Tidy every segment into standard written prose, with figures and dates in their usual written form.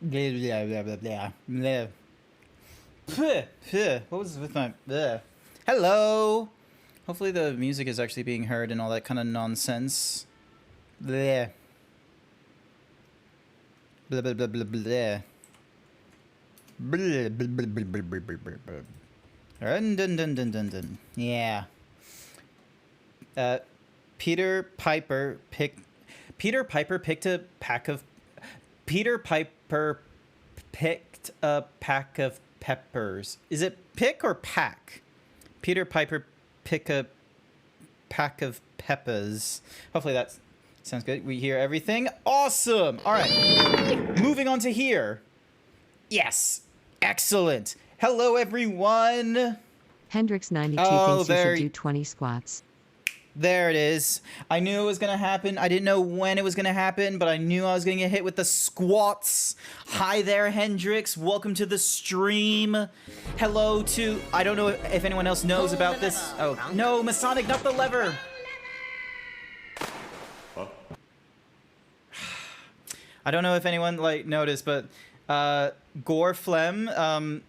Blah, blah, blah, blah, blah, blah. What was with my... Blah. Hello! Hopefully the music is actually being heard and all that kind of nonsense. Blah. Blah, blah, blah, blah, blah. Blah, blah, blah, blah, blah, blah, blah, blah. Dun, dun, dun, dun, dun, dun. Yeah. Peter Piper picked a pack of... Peter Piper picked a pack of peppers. Is it pick or pack? Peter Piper pick a pack of peppers. Hopefully that sounds good. We hear everything. Awesome. All right. Moving on to here. Yes. Excellent. Hello, everyone. Hendrix92 thinks you should do 20 squats. There it is. I knew it was going to happen. I didn't know when it was going to happen, but I knew I was going to get hit with the squats. Hi there, Hendrix. Welcome to the stream. Hello to... I don't know if anyone else knows about this. Oh, no, Masonic, not the lever. Huh? I don't know if anyone, like, noticed, but Gore Flem,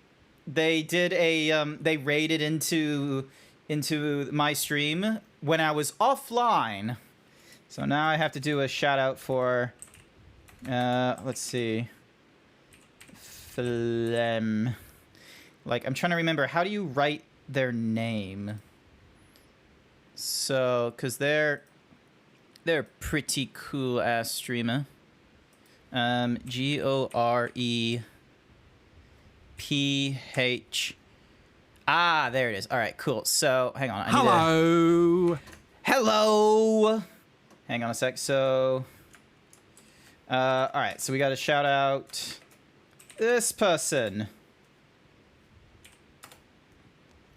they did a... they raided into my stream when I was offline. So now I have to do a shout out for, let's see. Flem. Like, I'm trying to remember, how do you write their name? So, cause they're a pretty cool ass streamer. Goreph. Ah, there it is. All right, cool. So, hang on. Hello. Hang on a sec. So, all right. So we got to shout out this person.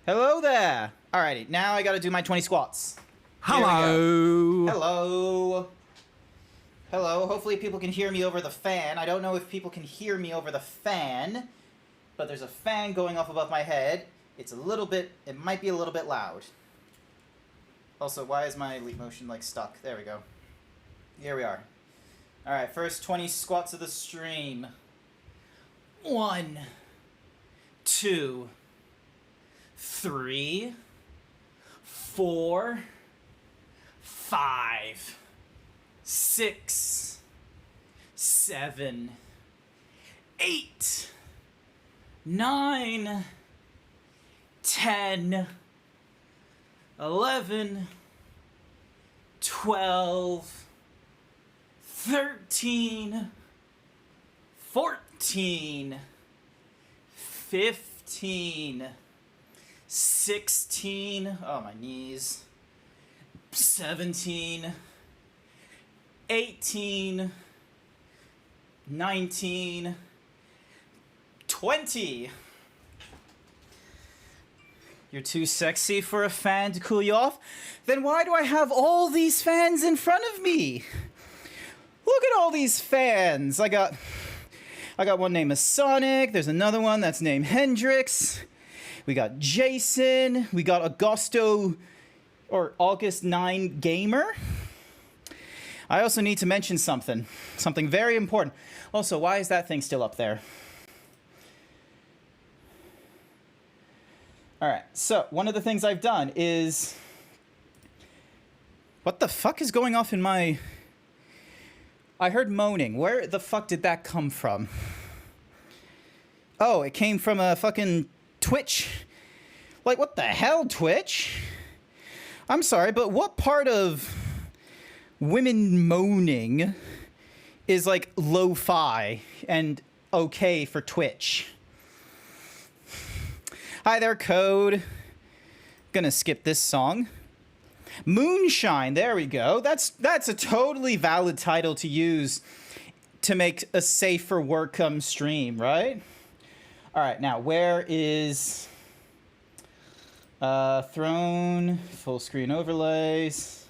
Hello there. All righty. Now I got to do my 20 squats. Hello. Hello. Hello. Hopefully people can hear me over the fan. I don't know if people can hear me over the fan, but there's a fan going off above my head. It's a little bit, it might be a little bit loud. Also, why is my Leap Motion like stuck? There we go. Here we are. All right, first 20 squats of the stream. 1, 2, 3, 4, 5, 6, 7, 8, 9, 10, 11, 12, 13, 14, 15, 16, oh my knees, 17, 18, 19, 20. You're too sexy for a fan to cool you off? Then why do I have all these fans in front of me? Look at all these fans. I got one named Masonic. There's another one that's named Hendrix. We got Jason. We got August 9 Gamer. I also need to mention something very important. Also, why is that thing still up there? All right, so one of the things I've done is... What the fuck is going off in my... I heard moaning. Where the fuck did that come from? Oh, it came from a fucking Twitch. Like, what the hell, Twitch? I'm sorry, but what part of women moaning is, like, lo-fi and okay for Twitch? Hi there, Code. Gonna skip this song. Moonshine, there we go. That's a totally valid title to use to make a safe for work stream, right? All right, now where is Throne, full screen overlays.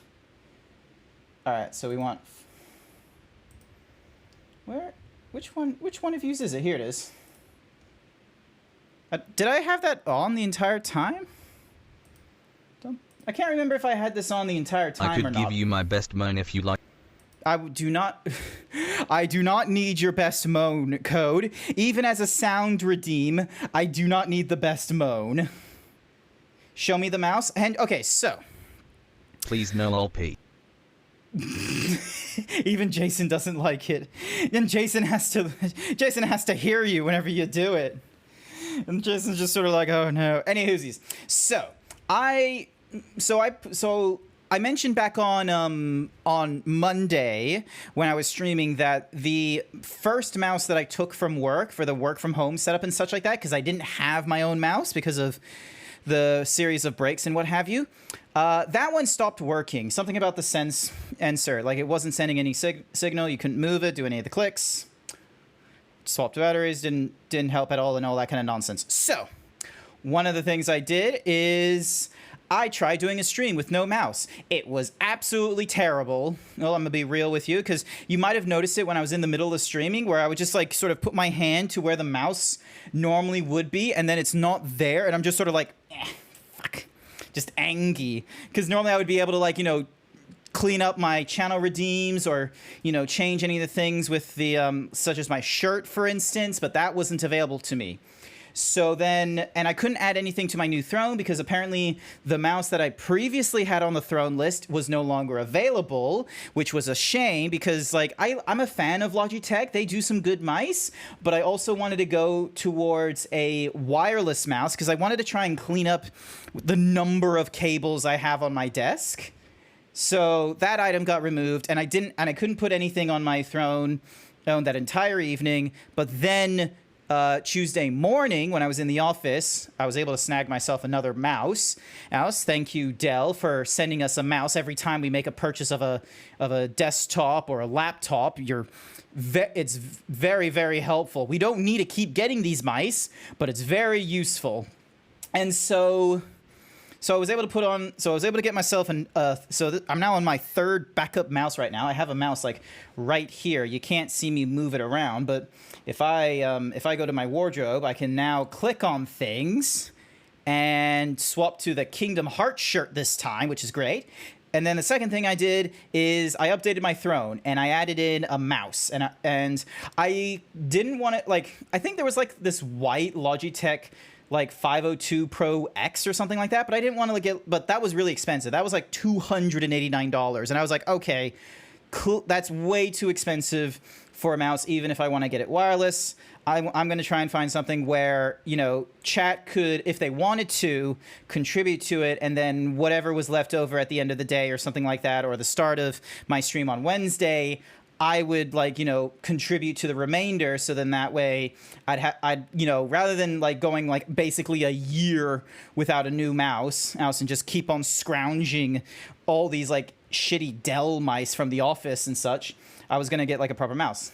All right, so we want which one of yous is it? Here it is. Did I have that on the entire time? I can't remember if I had this on the entire time or not. I could give you my best moan if you like. I do not need your best moan, Code. Even as a sound redeem, I do not need the best moan. Show me the mouse. And okay, so. Please no LP. Even Jason doesn't like it. And Jason has to hear you whenever you do it. And Jason's just sort of like, oh no. Any whoosies. So I mentioned back on Monday when I was streaming that the first mouse that I took from work for the work from home setup and such like that, because I didn't have my own mouse because of the series of breaks and what have you, that one stopped working. Something about the sense insert, like it wasn't sending any signal. You couldn't move it, do any of the clicks. Swapped batteries, didn't help at all, and all that kind of nonsense. So one of the things I did is I tried doing a stream with no mouse. It was absolutely terrible. Well, I'm gonna be real with you, because you might have noticed it when I was in the middle of streaming, where I would just like sort of put my hand to where the mouse normally would be, and then it's not there, and I'm just sort of like, fuck, just angry. Because normally I would be able to, like, you know, clean up my channel redeems or, you know, change any of the things with the, such as my shirt, for instance, but that wasn't available to me. So then, and I couldn't add anything to my new throne because apparently the mouse that I previously had on the throne list was no longer available, which was a shame because, like, I'm a fan of Logitech. They do some good mice, but I also wanted to go towards a wireless mouse because I wanted to try and clean up the number of cables I have on my desk. So that item got removed, and I couldn't put anything on my throne that entire evening, but then Tuesday morning, when I was in the office, I was able to snag myself another mouse. Thank you, Dell, for sending us a mouse every time we make a purchase of a desktop or a laptop. It's very, very helpful. We don't need to keep getting these mice, but it's very useful. And so I was able to get myself I'm now on my third backup mouse right now. I have a mouse like right here. You can't see me move it around, but if I go to my wardrobe, I can now click on things and swapped to the Kingdom Hearts shirt this time, which is great. And then the second thing I did is I updated my throne and I added in a mouse. And I didn't want to, like, I think there was like this white Logitech like 502 Pro X or something like that, but I didn't want to get, but that was really expensive. That was like $289. And I was like, okay, cool. That's way too expensive for a mouse, even if I want to get it wireless. I'm going to try and find something where, you know, chat could, if they wanted to, contribute to it, and then whatever was left over at the end of the day or something like that, or the start of my stream on Wednesday, I would, like, you know, contribute to the remainder. So then that way I'd, you know, rather than like going like basically a year without a new mouse and just keep on scrounging all these like shitty Dell mice from the office and such, I was going to get like a proper mouse.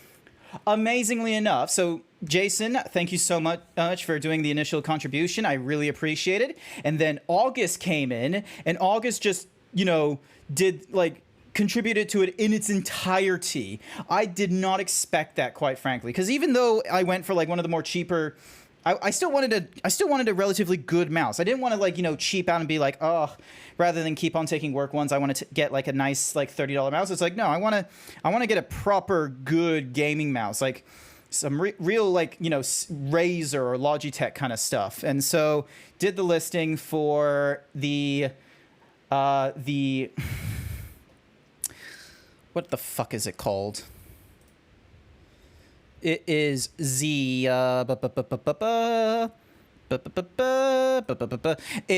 Amazingly enough, so Jason, thank you so much for doing the initial contribution. I really appreciate it. And then August came in, and August just, you know, did like contributed to it in its entirety. I did not expect that, quite frankly, because even though I went for like one of the more cheaper, I still wanted a relatively good mouse. I didn't want to, like, you know, cheap out and be like, oh, rather than keep on taking work ones, I want to get like a nice like $30 mouse. It's like, no, I want to get a proper good gaming mouse, like some real, like, you know, Razer or Logitech kind of stuff. And so did the listing for the what the fuck is it called? It is it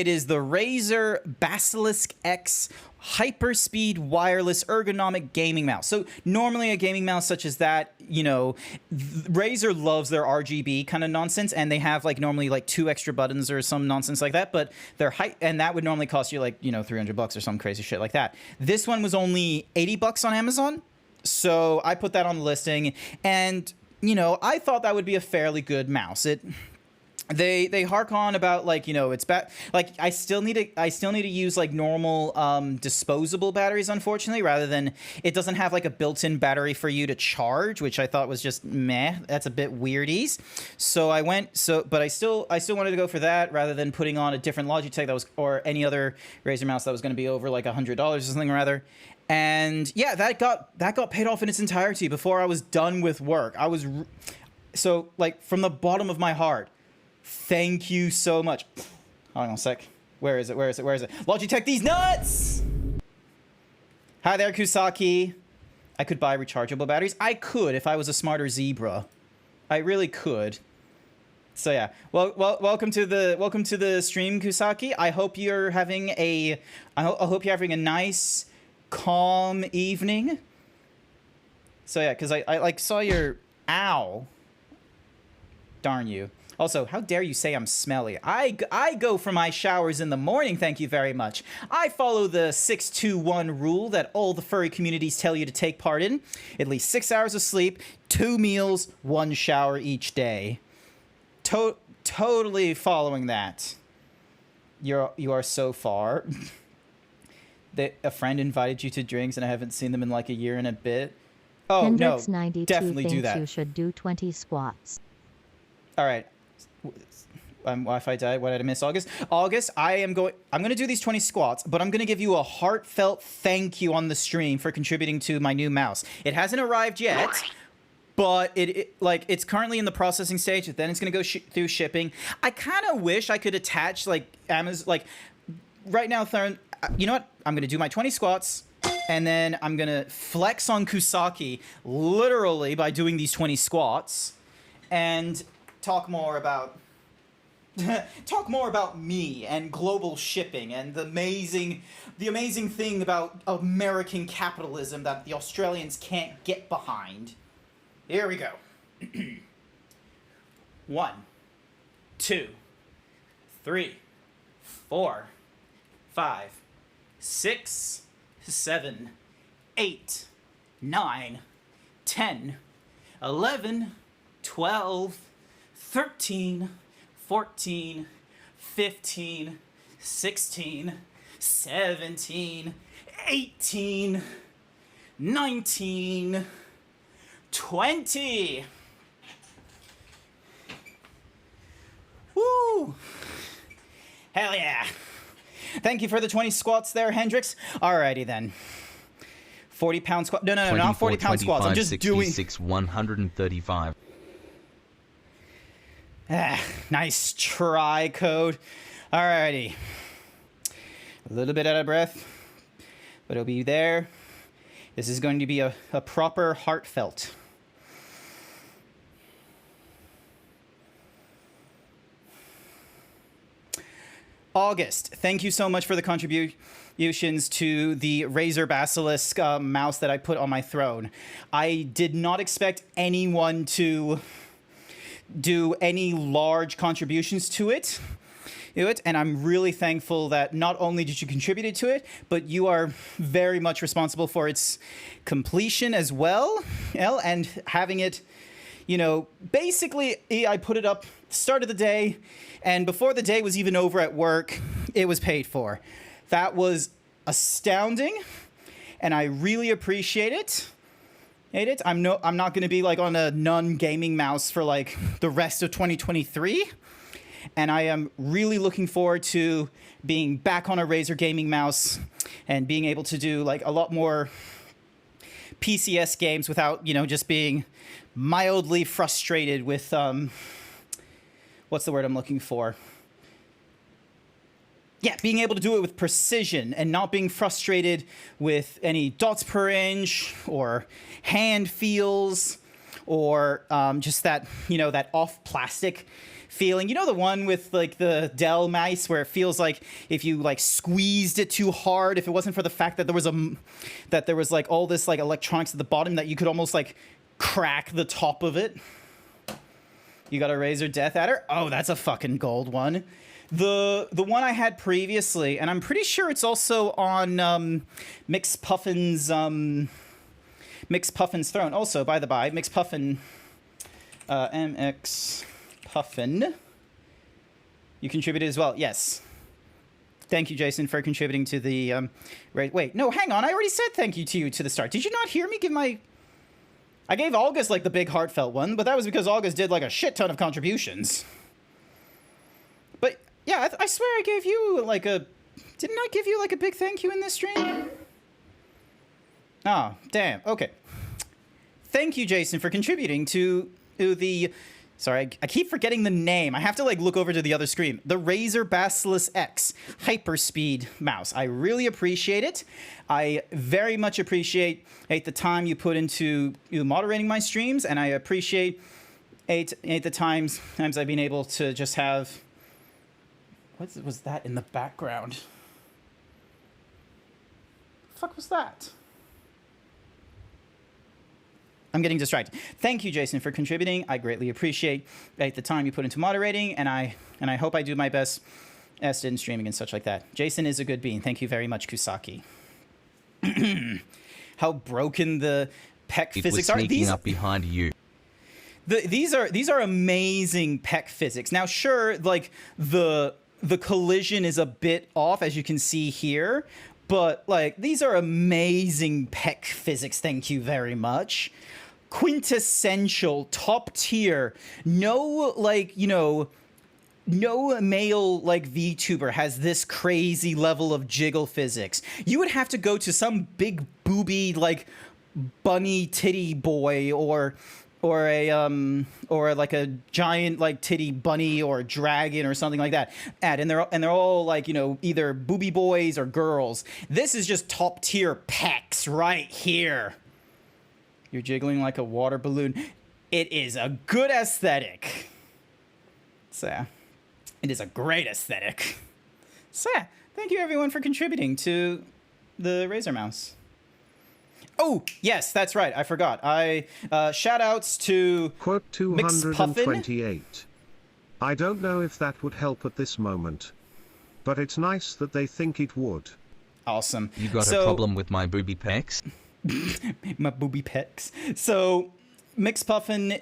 is the Razer Basilisk X Hyperspeed Wireless Ergonomic Gaming Mouse. So normally a gaming mouse such as that, you know, Razer loves their RGB kind of nonsense, and they have like normally like 2 extra buttons or some nonsense like that, but their height, and that would normally cost you like, you know, $300 or some crazy shit like that. This one was only $80 on Amazon. So I put that on the listing, and, you know, I thought that would be a fairly good mouse. They hark on about, like, you know, it's bad. Like, I still need to use like normal disposable batteries, unfortunately, rather than, it doesn't have like a built-in battery for you to charge, which I thought was just meh. That's a bit weirdies. So but I still wanted to go for that rather than putting on a different Logitech that was, or any other Razer mouse that was going to be over like $100 or something rather. And yeah, that got paid off in its entirety before I was done with work. So, like, from the bottom of my heart, thank you so much. Hold on a sec. Where is it? Logitech these nuts! Hi there, Kusaki. I could buy rechargeable batteries. I could if I was a smarter zebra. I really could. So yeah. Well, welcome to the stream, Kusaki. I hope you're having I hope you're having a nice, calm evening. So yeah, because I like saw your ow. Darn you. Also, how dare you say I'm smelly? I go for my showers in the morning, thank you very much. I follow the 6-2-1 rule that all the furry communities tell you to take part in. At least 6 hours of sleep, 2 meals, 1 shower each day. Totally following that. You are so far. A friend invited you to drinks and I haven't seen them in like a year and a bit. Oh, Hendrix no, 92 definitely do thinks that. you should do 20 squats. All right. Wi-Fi died. What did I miss? August, I'm going to do these 20 squats, but I'm going to give you a heartfelt thank you on the stream for contributing to my new mouse. It hasn't arrived yet, but it's currently in the processing stage. Then it's going to go through shipping. I kind of wish I could attach like Amazon, like right now, you know what? I'm going to do my 20 squats, and then I'm going to flex on Kusaki literally by doing these 20 squats and talk more about me and global shipping and the amazing thing about American capitalism that the Australians can't get behind. Here we go. 1, 2, 3, 4, 5, 6, 7, 8, 9, 10, 11, 12, 13, 14, 15, 16, 17, 18, 19, 20. Woo! Hell yeah. Thank you for the 20 squats there, Hendrix. Alrighty then. 40-pound squat. No, not 40-pound squats. I'm just 66, doing 135. Nice try, Code. Alrighty. A little bit out of breath, but it'll be there. This is going to be a proper heartfelt. August, thank you so much for the contributions to the Razer Basilisk mouse that I put on my throne. I did not expect anyone to do any large contributions to it, and I'm really thankful that not only did you contribute to it, but you are very much responsible for its completion as well, and having it, you know, basically I put it up start of the day, and before the day was even over at work, it was paid for. That was astounding, and I really appreciate it. I'm not going to be like on a non-gaming mouse for like the rest of 2023, and I am really looking forward to being back on a Razer gaming mouse and being able to do like a lot more PCS games without, you know, just being mildly frustrated with what's the word I'm looking for? Yeah, being able to do it with precision and not being frustrated with any dots per inch or hand feels or just that, you know, that off plastic feeling. You know, the one with like the Dell mice where it feels like if you like squeezed it too hard, if it wasn't for the fact that there was like all this like electronics at the bottom that you could almost like crack the top of it. You got a Razer Death Adder? Oh, that's a fucking gold one. The one I had previously, and I'm pretty sure it's also on MixPuffin's throne. Also, by the by, MixPuffin, MX Puffin, you contributed as well. Yes. Thank you, Jason, for contributing to the wait, no, hang on. I already said thank you to you to the start. Did you not hear me give my... I gave August like the big heartfelt one, but that was because August did like a shit ton of contributions. But yeah, I swear I gave you like a... Didn't I give you like a big thank you in this stream? Oh, damn. Okay. Thank you, Jason, for contributing to the... Sorry, I keep forgetting the name. I have to like look over to the other screen. The Razer Basilisk X Hyperspeed mouse. I really appreciate it. I very much appreciate the time you put into moderating my streams, and I appreciate the times I've been able to just have... What was that in the background? The fuck was that? I'm getting distracted. Thank you, Jason, for contributing. I greatly appreciate the time you put into moderating, and I hope I do my best in streaming and such like that. Jason is a good bean. Thank you very much, Kusaki. How broken the pec physics are. It was sneaking up behind you. These are amazing pec physics. Now, sure, like the collision is a bit off, as you can see here, but like these are amazing pec physics. Thank you very much. Quintessential, top tier. No, like, you know, no male like VTuber has this crazy level of jiggle physics. You would have to go to some big booby like bunny titty boy or like a giant like titty bunny or dragon or something like that. And they're all like, you know, either booby boys or girls. This is just top tier pecs right here. You're jiggling like a water balloon. It is a good aesthetic. So, it is a great aesthetic. So, thank you everyone for contributing to the Razer mouse. Oh, yes, that's right. I forgot. Shout outs to Quote 228. I don't know if that would help at this moment, but it's nice that they think it would. Awesome. You got a problem with my booby pecs? My booby pecs. So MixPuffin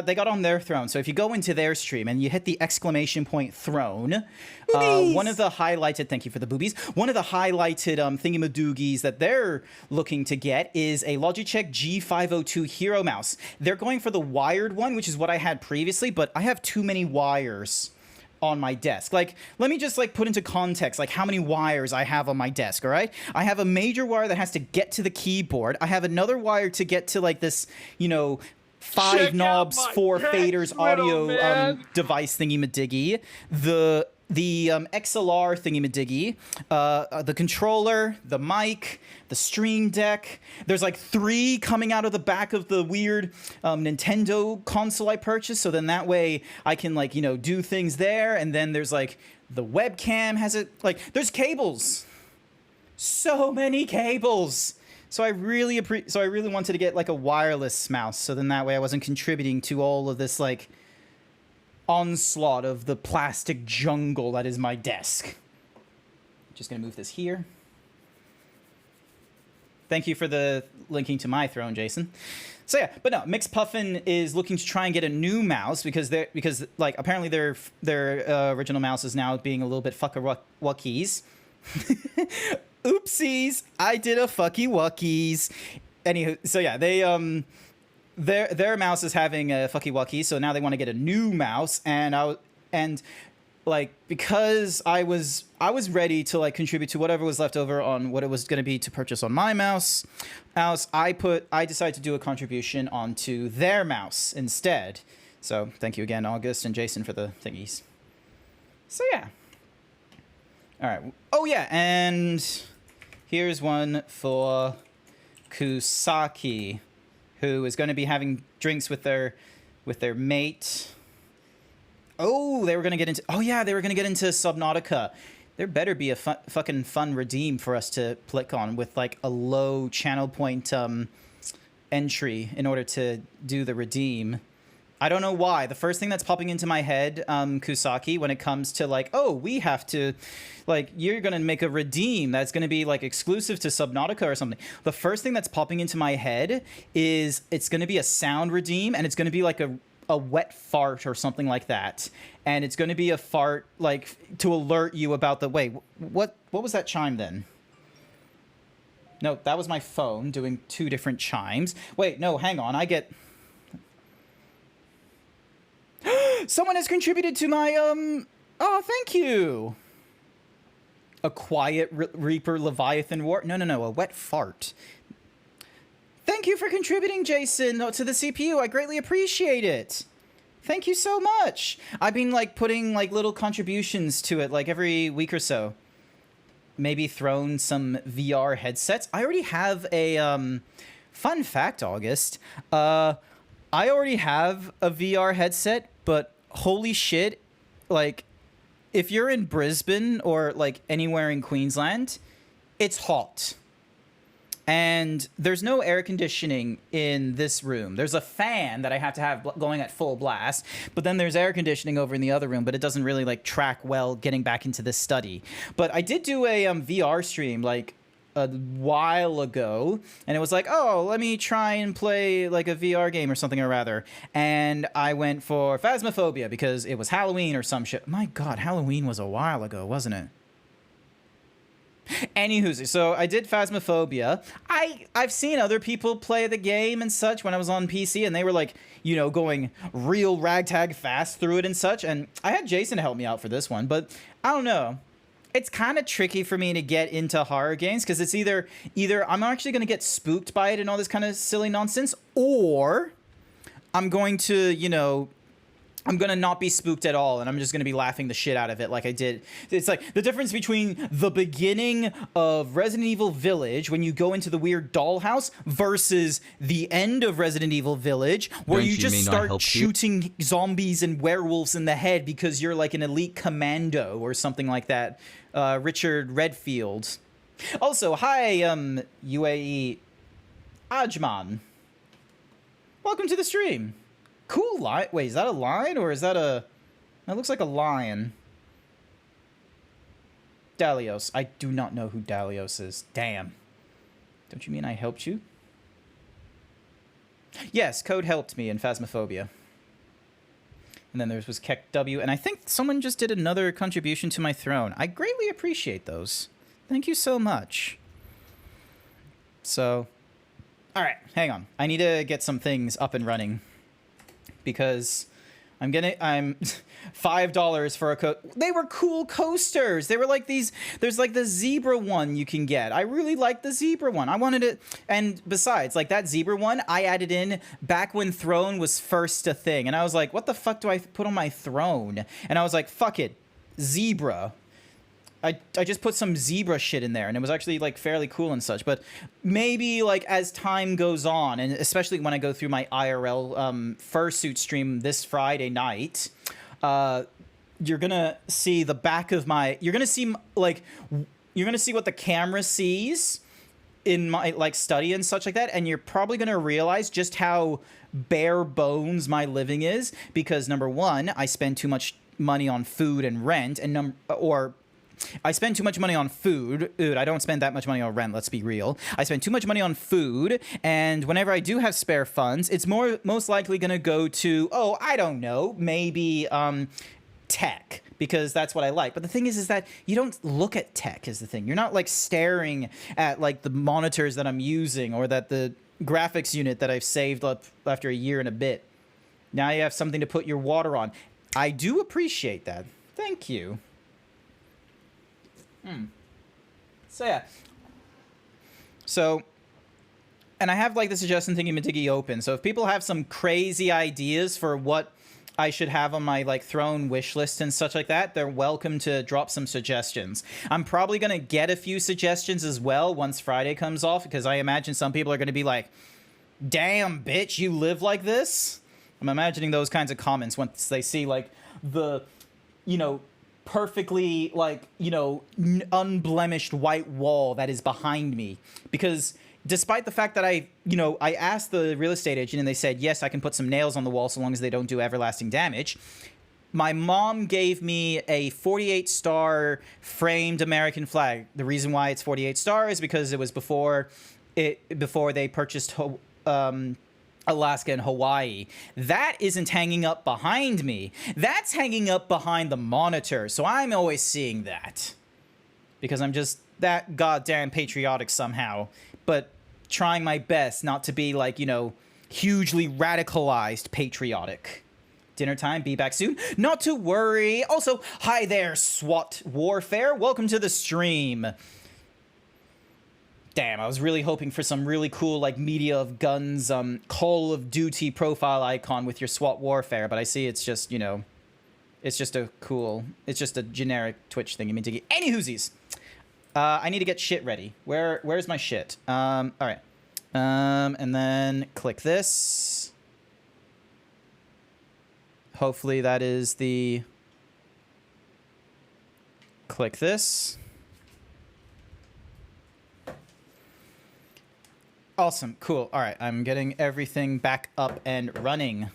they got on their throne. So if you go into their stream and you hit the exclamation point throne, one of the highlighted, thank you for the boobies, one of the highlighted thingamadoogies that they're looking to get is a Logitech G502 Hero mouse. They're going for the wired one, which is what I had previously, but I have too many wires on my desk. Like, let me just like put into context like how many wires I have on my desk, all right? I have a major wire that has to get to the keyboard. I have another wire to get to like this, you know, 5 knobs, 4 faders audio device thingy-madiggy. The XLR thingy-madiggy, the controller, the mic, the Stream Deck. There's like 3 coming out of the back of the weird Nintendo console I purchased, so then that way I can like, you know, do things there. And then there's like the webcam has it, like there's cables. So many cables. So I really wanted to get like a wireless mouse, so then that way I wasn't contributing to all of this like onslaught of the plastic jungle that is my desk. Just gonna move this here. Thank you for the linking to my throne, Jason. So yeah, but no, MixPuffin is looking to try and get a new mouse because like apparently their original mouse is now being a little bit fucker-wuckies. Oopsies, I did a fucky wuckies. Anywho, so yeah, they their mouse is having a fucky wucky, so now they want to get a new mouse, and like because I was ready to like contribute to whatever was left over on what it was going to be to purchase on my mouse. I decided to do a contribution onto their mouse instead. So thank you again, August and Jason, for the thingies. So yeah. All right. Oh yeah, and here's one for Kusaki, who is going to be having drinks with their mate. Oh, they were going to get into... Oh, yeah, they were going to get into Subnautica. There better be a fucking fun redeem for us to click on with, like, a low channel point entry in order to do the redeem. I don't know why. The first thing that's popping into my head, Kusaki, when it comes to, like, oh, we have to... Like, you're going to make a redeem that's going to be, like, exclusive to Subnautica or something. The first thing that's popping into my head is it's going to be a sound redeem, and it's going to be, like, a wet fart or something like that. And it's going to be a fart, like, to alert you about the... Wait, what was that chime then? No, that was my phone doing 2 different chimes. Wait, no, hang on. I get... Someone has contributed to my, Oh, thank you! A quiet Reaper Leviathan War... No, a wet fart. Thank you for contributing, Jason, to the CPU. I greatly appreciate it. Thank you so much. I've been, like, putting, like, little contributions to it, like, every week or so. Maybe thrown some VR headsets. I already have a, Fun fact, August. I already have a VR headset, but holy shit, like... If you're in Brisbane or, like, anywhere in Queensland, it's hot. And there's no air conditioning in this room. There's a fan that I have to have going at full blast, but then there's air conditioning over in the other room, but it doesn't really, like, track well getting back into this study. But I did do a VR stream, like, a while ago, and it was like, oh, let me try and play like a VR game or something or rather, and I went for Phasmophobia because it was Halloween or some shit. My god, Halloween was a while ago, wasn't it? Anywho, so I did Phasmophobia. I've seen other people play the game and such when I was on PC, and they were like, you know, going real ragtag fast through it and such, and I had Jason help me out for this one, but I don't know. It's kind of tricky for me to get into horror games because it's either I'm actually going to get spooked by it and all this kind of silly nonsense, or I'm going to, you know, I'm going to not be spooked at all, and I'm just going to be laughing the shit out of it like I did. It's like the difference between the beginning of Resident Evil Village, when you go into the weird dollhouse, versus the end of Resident Evil Village, where you just start shooting zombies and werewolves in the head because you're like an elite commando or something like that. Richard Redfield. Also, hi, UAE Ajman. Welcome to the stream. Cool line. Wait, is that a line or is that a... That looks like a lion. Dalios. I do not know who Dalios is. Damn. Don't you mean I helped you? Yes, Code helped me in Phasmophobia. And then there was Keck W. And I think someone just did another contribution to my throne. I greatly appreciate those. Thank you so much. So... Alright, hang on. I need to get some things up and running. Because I'm $5 for a They were cool coasters. They were like these. There's like the zebra one you can get. I really like the zebra one. I wanted it. And besides, like that zebra one, I added in back when Throne was first a thing. And I was like, what the fuck do I put on my throne? And I was like, fuck it, zebra. I just put some zebra shit in there, and it was actually like fairly cool and such. But maybe like as time goes on, and especially when I go through my IRL fursuit stream this Friday night, you're gonna see the back of my. You're gonna see what the camera sees in my like study and such like that, and you're probably gonna realize just how bare bones my living is, because number one, I spend too much money on food and rent, and I spend too much money on food. I don't spend that much money on rent, let's be real. I spend too much money on food, and whenever I do have spare funds, it's most likely going to go to, I don't know, maybe tech, because that's what I like. But the thing is that you don't look at tech is the thing. You're not like staring at like the monitors that I'm using, or that the graphics unit that I've saved up after a year and a bit. Now you have something to put your water on. I do appreciate that. Thank you. So yeah. And I have like the suggestion thingy-majiggy open. So if people have some crazy ideas for what I should have on my like throne wish list and such like that, they're welcome to drop some suggestions. I'm probably gonna get a few suggestions as well once Friday comes off, because I imagine some people are gonna be like, "Damn, bitch, you live like this?" I'm imagining those kinds of comments once they see like the, perfectly unblemished white wall that is behind me. Because despite the fact that I asked the real estate agent and they said, yes, I can put some nails on the wall so long as they don't do everlasting damage. My mom gave me a 48-star framed American flag. The reason why it's 48 stars is because it was before they purchased Alaska and Hawaii. That isn't hanging up behind me. That's hanging up behind the monitor. So I'm always seeing that, because I'm just that goddamn patriotic somehow, but trying my best not to be like, hugely radicalized patriotic. Dinner time, be back soon. Not to worry. Also, hi there, SWAT Warfare. Welcome to the stream. Damn, I was really hoping for some really cool, like, Media of Guns, Call of Duty profile icon with your SWAT Warfare, but I see it's just, it's just a generic Twitch thing. Any whoosies. I need to get shit ready. Where's my shit? All right. And then click this. Hopefully that is the... Click this. Awesome. Cool. All right. I'm getting everything back up and running.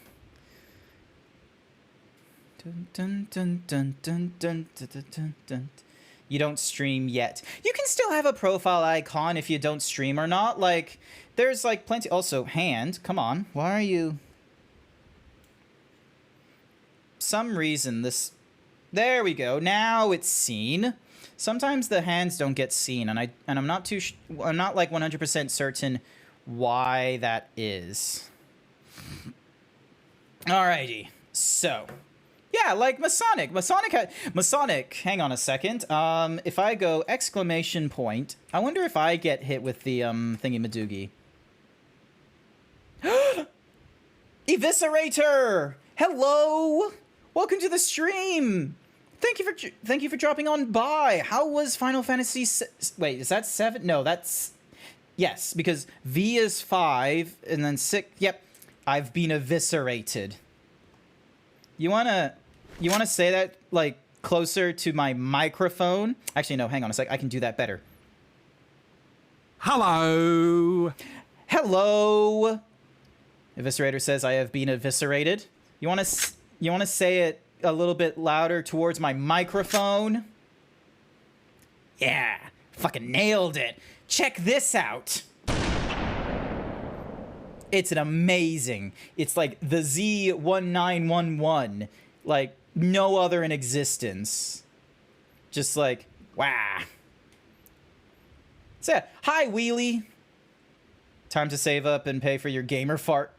Dun, dun, dun, dun, dun, dun, dun, dun, dun. You don't stream yet. You can still have a profile icon if you don't stream or not. Like, there's like plenty. Also, hand. Come on. Why are you... Some reason this... There we go. Now it's seen. Sometimes the hands don't get seen, and I'm not I'm not like 100% certain why that is. Alrighty, so yeah, like Masonic, hang on a second. If I go exclamation point, I wonder if I get hit with the thingy-madoogie. Eviscerator! Hello! Welcome to the stream! Thank you for dropping on by. How was Final Fantasy... Wait, is that 7? No, that's... Yes, because V is 5, and then 6... Yep, I've been eviscerated. You wanna say that, like, closer to my microphone? Actually, no, hang on a sec. I can do that better. Hello! Hello! Eviscerator says I have been eviscerated. You wanna say it a little bit louder towards my microphone? Yeah, fucking nailed it. Check this out. It's an amazing. It's like the Z1911, like no other in existence. Just like, wow. So yeah, hi Wheelie. Time to save up and pay for your gamer fart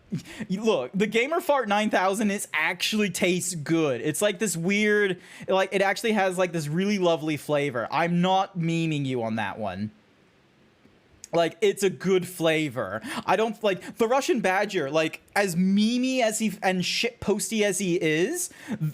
Look, the Gamerfart 9000 is actually tastes good. It's like this weird, like it actually has like this really lovely flavor. I'm not memeing you on that one. Like, it's a good flavor. I don't, like, the Russian Badger, like, as memey as he, and shitposty as he is,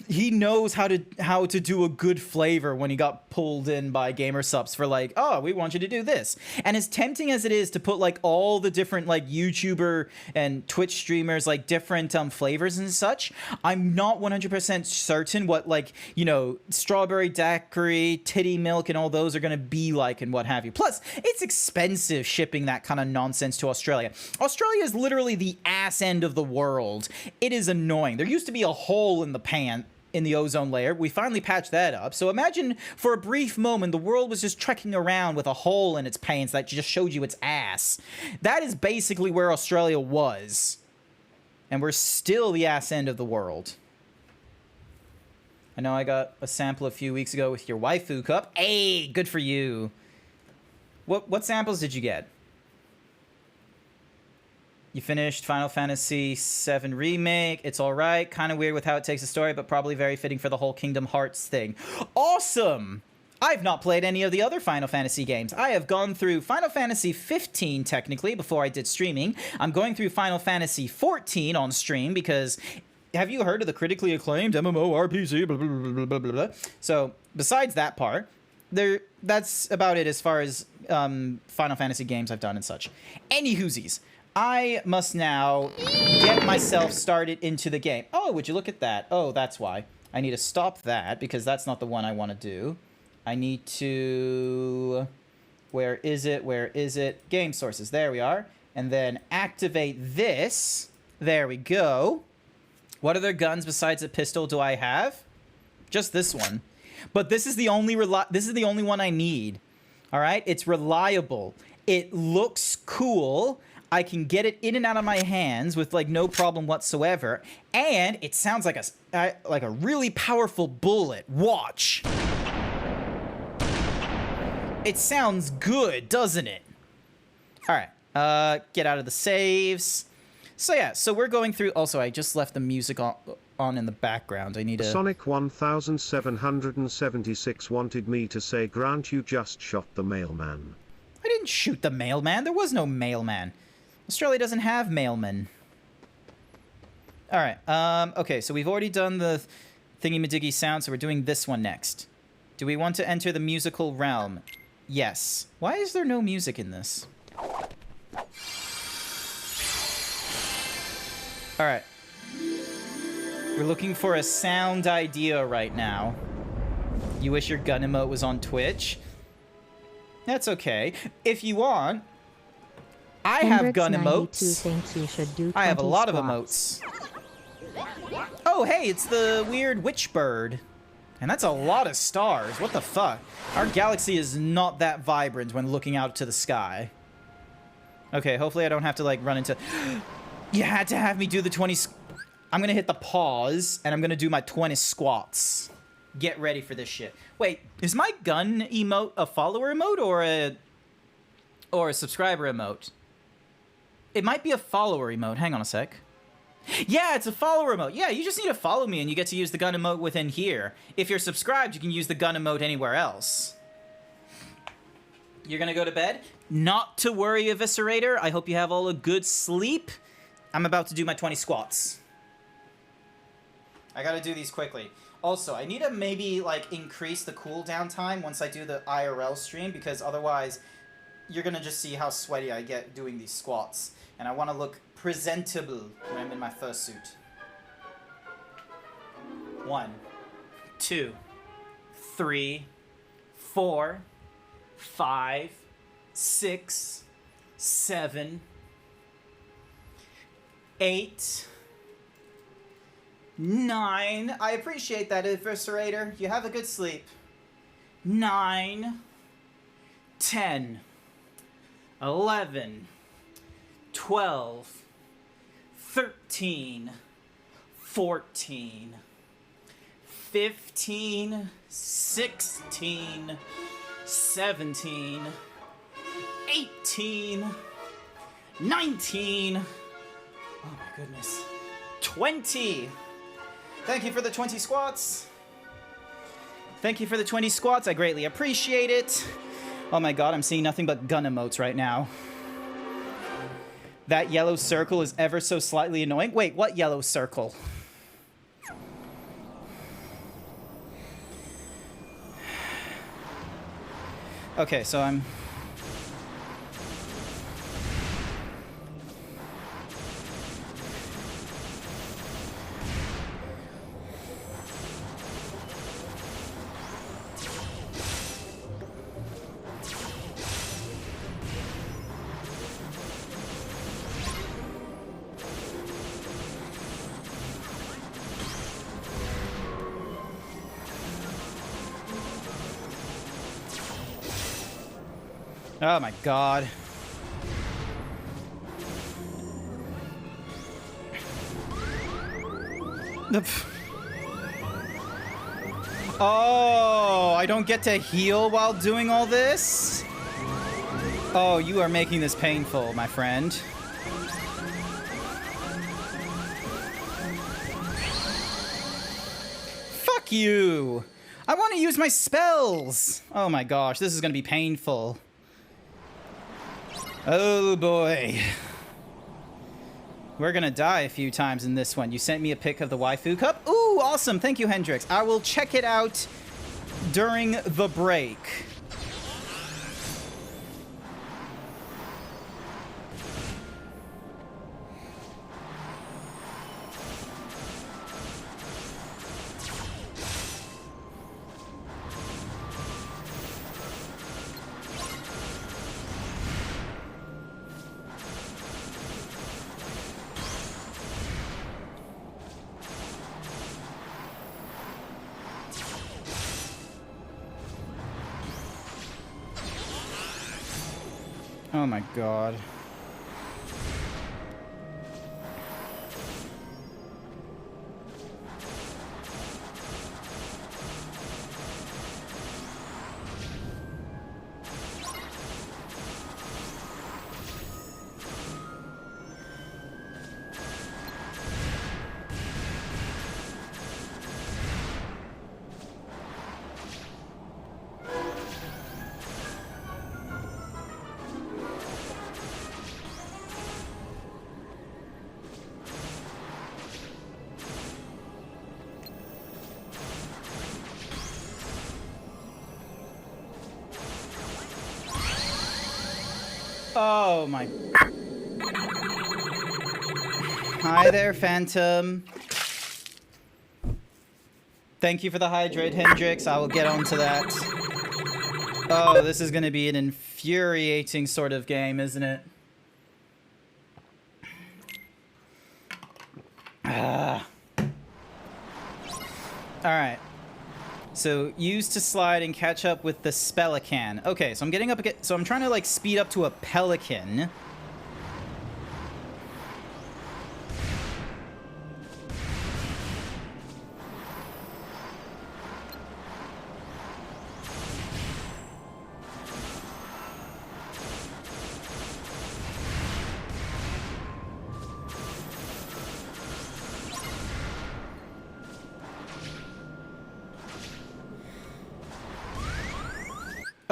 he knows how to do a good flavor when he got pulled in by GamerSupps for, like, oh, we want you to do this. And as tempting as it is to put, like, all the different, like, YouTuber and Twitch streamers, like, different flavors and such, I'm not 100% certain what, like, you know, strawberry daiquiri, titty milk, and all those are gonna be like and what have you. Plus, it's expensive shipping that kind of nonsense to Australia. Australia is literally the ass end of the world. It is annoying. There used to be a hole in the pan in the ozone layer. We finally patched that up. So imagine for a brief moment the world was just trekking around with a hole in its pants that just showed you its ass. That is basically where Australia was. And we're still the ass end of the world. I know I got a sample a few weeks ago with your waifu cup. Hey, good for you. What samples did you get? You finished Final Fantasy VII Remake. It's alright. Kind of weird with how it takes a story, but probably very fitting for the whole Kingdom Hearts thing. Awesome! I've not played any of the other Final Fantasy games. I have gone through Final Fantasy 15, technically, before I did streaming. I'm going through Final Fantasy 14 on stream, because... Have you heard of the critically acclaimed MMORPG? Blah, blah, blah, blah, blah, blah. So, besides that part... that's about it as far as Final Fantasy games I've done and such. Any whoosies, I must now get myself started into the game. Oh, would you look at that? Oh, that's why. I need to stop that because that's not the one I want to do. I need to... Where is it? Where is it? Game sources. There we are. And then activate this. There we go. What other guns besides a pistol do I have? Just this one. But this is the only one I need. All right? It's reliable. It looks cool. I can get it in and out of my hands with like no problem whatsoever. And it sounds like a really powerful bullet. Watch. It sounds good, doesn't it? All right. Get out of the saves. So yeah, so we're going through... Also, I just left the music on in the background. I need to... Sonic 1776 wanted me to say, Grant, you just shot the mailman. I didn't shoot the mailman. There was no mailman. Australia doesn't have mailmen. All right. Okay, so we've already done the thingy-majiggy sound, so we're doing this one next. Do we want to enter the musical realm? Yes. Why is there no music in this? All right. We're looking for a sound idea right now. You wish your gun emote was on Twitch? That's okay. If you want, I have gun emotes. Thinks you should do I have a lot squats. of emotes. Oh, hey, it's the weird witch bird. And that's a lot of stars. What the fuck? Our galaxy is not that vibrant when looking out to the sky. Okay, hopefully I don't have to, like, run into... You had to have me do the 20... I'm gonna hit the pause, and I'm gonna do my 20 squats. Get ready for this shit. Wait, is my gun emote a follower emote or a subscriber emote? It might be a follower emote. Hang on a sec. Yeah, it's a follower emote. Yeah, you just need to follow me, and you get to use the gun emote within here. If you're subscribed, you can use the gun emote anywhere else. You're gonna go to bed? Not to worry, Eviscerator. I hope you have all a good sleep. I'm about to do my 20 squats. I gotta do these quickly. Also, I need to maybe, like, increase the cooldown time once I do the IRL stream, because otherwise you're gonna just see how sweaty I get doing these squats. And I want to look presentable when I'm in my fursuit. 1, 2, 3, 4, 5, 6, 7, 8, 9. I appreciate that, Eviscerator. You have a good sleep. 9, 10, 11, 12, 13, 14, 15, 16, 17, 18, 19, Oh my goodness. 20! Thank you for the 20 squats. Thank you for the 20 squats. I greatly appreciate it. Oh my god, I'm seeing nothing but gun emotes right now. That yellow circle is ever so slightly annoying. Wait, what yellow circle? Okay, so I'm... Oh my god. Oh, I don't get to heal while doing all this? Oh, you are making this painful, my friend. Fuck you! I want to use my spells! Oh my gosh, this is gonna be painful. Oh boy. We're gonna die a few times in this one. You sent me a pic of the waifu cup? Ooh, awesome. Thank you, Hendrix. I will check it out during the break. Oh my god. Oh my... Hi there, Phantom. Thank you for the hydrate, Hendrix. I will get onto that. Oh, this is going to be an infuriating sort of game, isn't it? Alright. So, use to slide and catch up with the Spelican. Okay, so I'm getting up again. So I'm trying to, like, speed up to a pelican.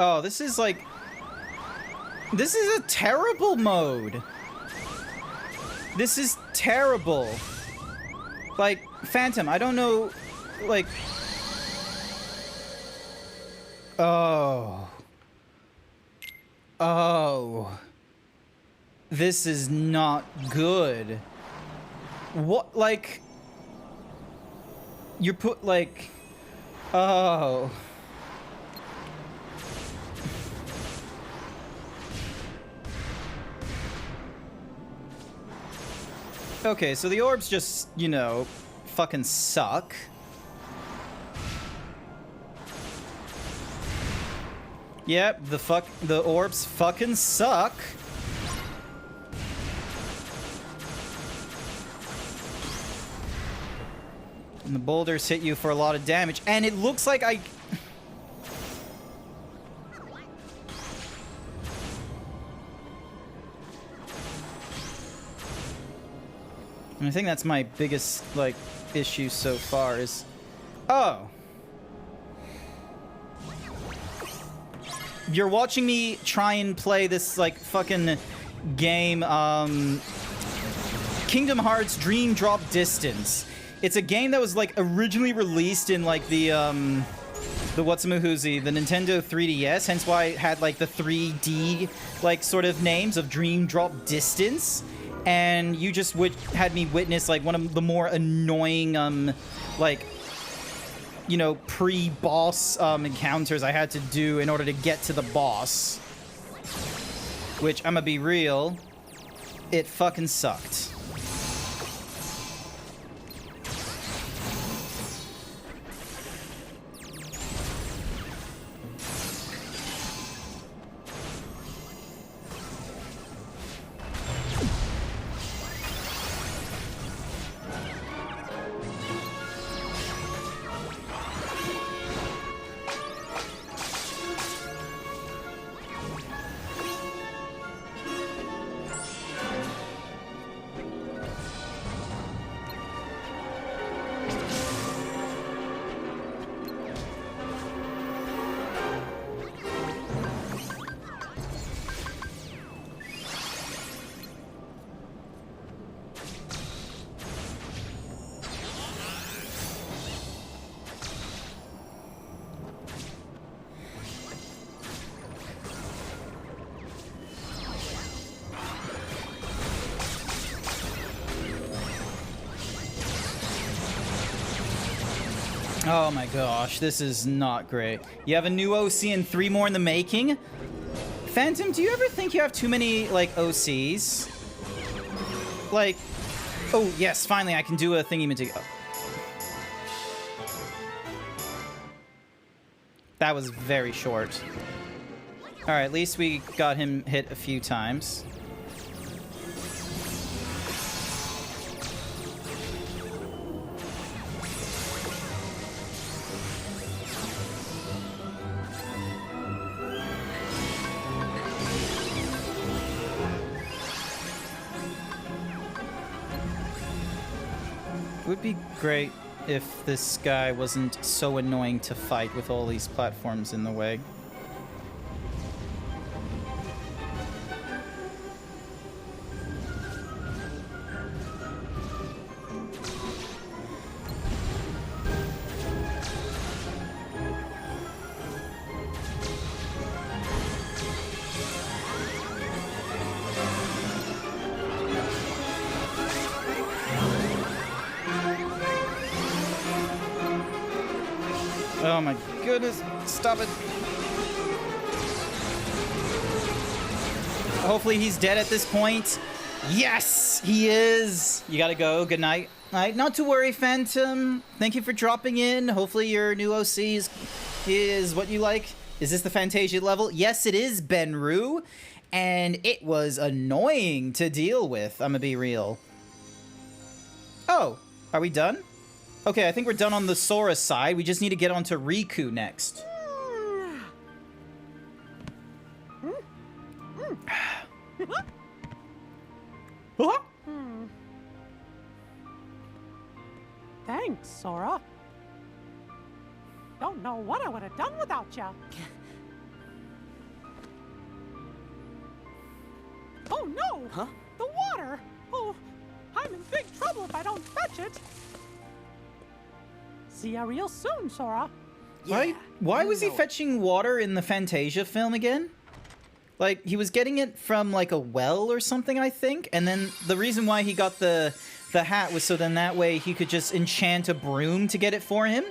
Oh, this is like... This is a terrible mode. This is terrible. Like, Phantom, I don't know... Like... Oh. Oh. This is not good. What, like... You put, like... Oh... Okay, so the orbs just, you know, fucking suck. Yep, the orbs fucking suck. And the boulders hit you for a lot of damage, and it looks like I... And I think that's my biggest, like, issue so far is... Oh! You're watching me try and play this, like, fucking game, Kingdom Hearts Dream Drop Distance. It's a game that was, like, originally released in, like, the whatsamahoozy, the Nintendo 3DS, hence why it had, like, the 3D, like, sort of names of Dream Drop Distance. And you just had me witness, like, one of the more annoying, like, you know, pre-boss encounters I had to do in order to get to the boss. Which, I'm gonna be real, it fucking sucked. Oh my gosh, this is not great. You have a new OC and 3 more in the making? Phantom, do you ever think you have too many, like, OCs? Like, oh yes, finally I can do a thingy-majig. Oh. That was very short. Alright, at least we got him hit a few times. It would be great if this guy wasn't so annoying to fight with all these platforms in the way. Oh my goodness, stop it. Hopefully he's dead at this point. Yes, he is. You gotta go, good night. Not to worry, Phantom. Thank you for dropping in. Hopefully your new OC is what you like. Is this the Fantasia level? Yes, it is, Benru. And it was annoying to deal with, I'm gonna be real. Oh, are we done? Okay, I think we're done on the Sora side. We just need to get on to Riku next. Thanks, Sora. Don't know what I would have done without you. Oh no! Huh? The water! Oh, I'm in big trouble if I don't fetch it. See ya real soon, Sora. Why was he fetching water in the Fantasia film again? Like, he was getting it from, like, a well or something, I think? And then the reason why he got the hat was so then that way he could just enchant a broom to get it for him?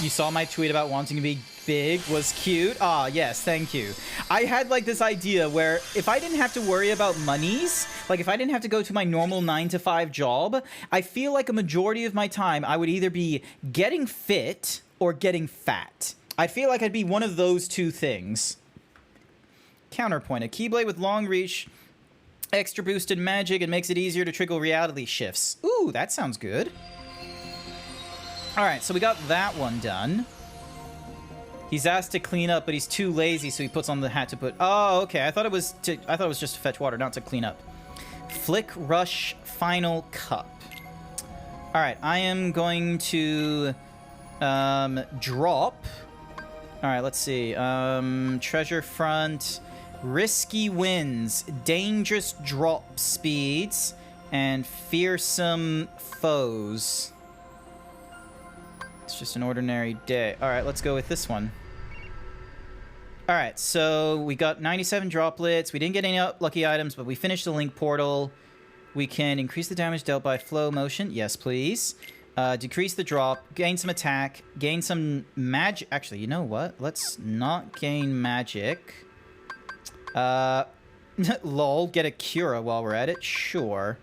You saw my tweet about wanting to be big was cute. Ah, yes, thank you. I had like this idea where if I didn't have to worry about monies, like if I didn't have to go to my normal 9-to-5 job, I feel like a majority of my time I would either be getting fit or getting fat. I feel like I'd be one of those two things. Counterpoint, a Keyblade with long reach, extra boosted magic, and makes it easier to trigger reality shifts. Ooh, that sounds good. Alright, so we got that one done. He's asked to clean up, but he's too lazy, so he puts on the hat to put... Oh, okay. I thought it was just to fetch water, not to clean up. Flick Rush Final Cup. All right, I am going to drop. All right, let's see. Treasure Front, Risky Winds, Dangerous Drop Speeds, and Fearsome Foes. It's just an ordinary day. All right, let's go with this one. All right, so we got 97 droplets. We didn't get any lucky items, but we finished the link portal. We can increase the damage dealt by flow motion. Yes, please. Decrease the drop, gain some attack, gain some magic. Actually, you know what? Let's not gain magic. Lol, get a Cura while we're at it. Sure.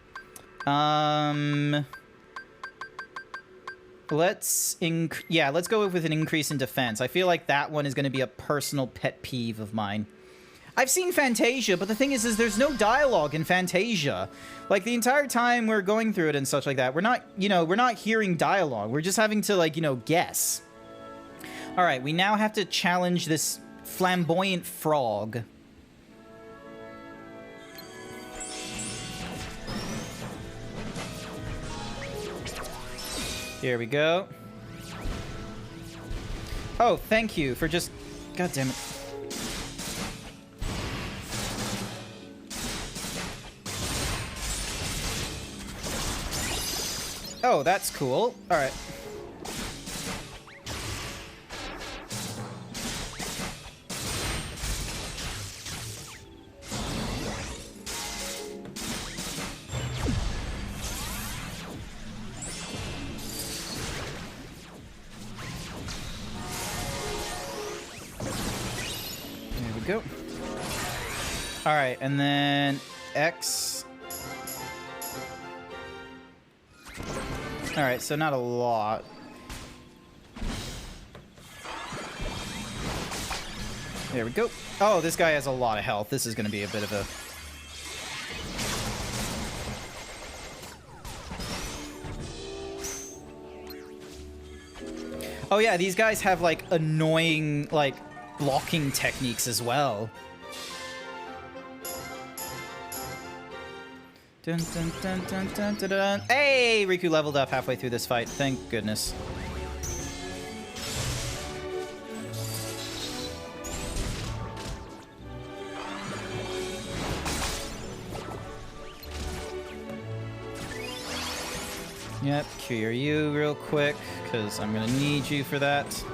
Let's go with an increase in defense. I feel like that one is going to be a personal pet peeve of mine. I've seen Fantasia, but the thing is there's no dialogue in Fantasia. Like, the entire time we're going through it and such like that, we're not, we're not hearing dialogue. We're just having to, like, guess. All right, we now have to challenge this flamboyant frog. Here we go. Oh, thank you for just... God damn it. Oh, that's cool. All right. There we go. All right, and then X... Alright, so not a lot. There we go. Oh, this guy has a lot of health. This is going to be a bit of a... Oh yeah, these guys have, like, annoying, like, blocking techniques as well. Dun, dun, dun, dun, dun, dun, dun. Hey! Riku leveled up halfway through this fight. Thank goodness. Yep, cure you real quick, because I'm going to need you for that.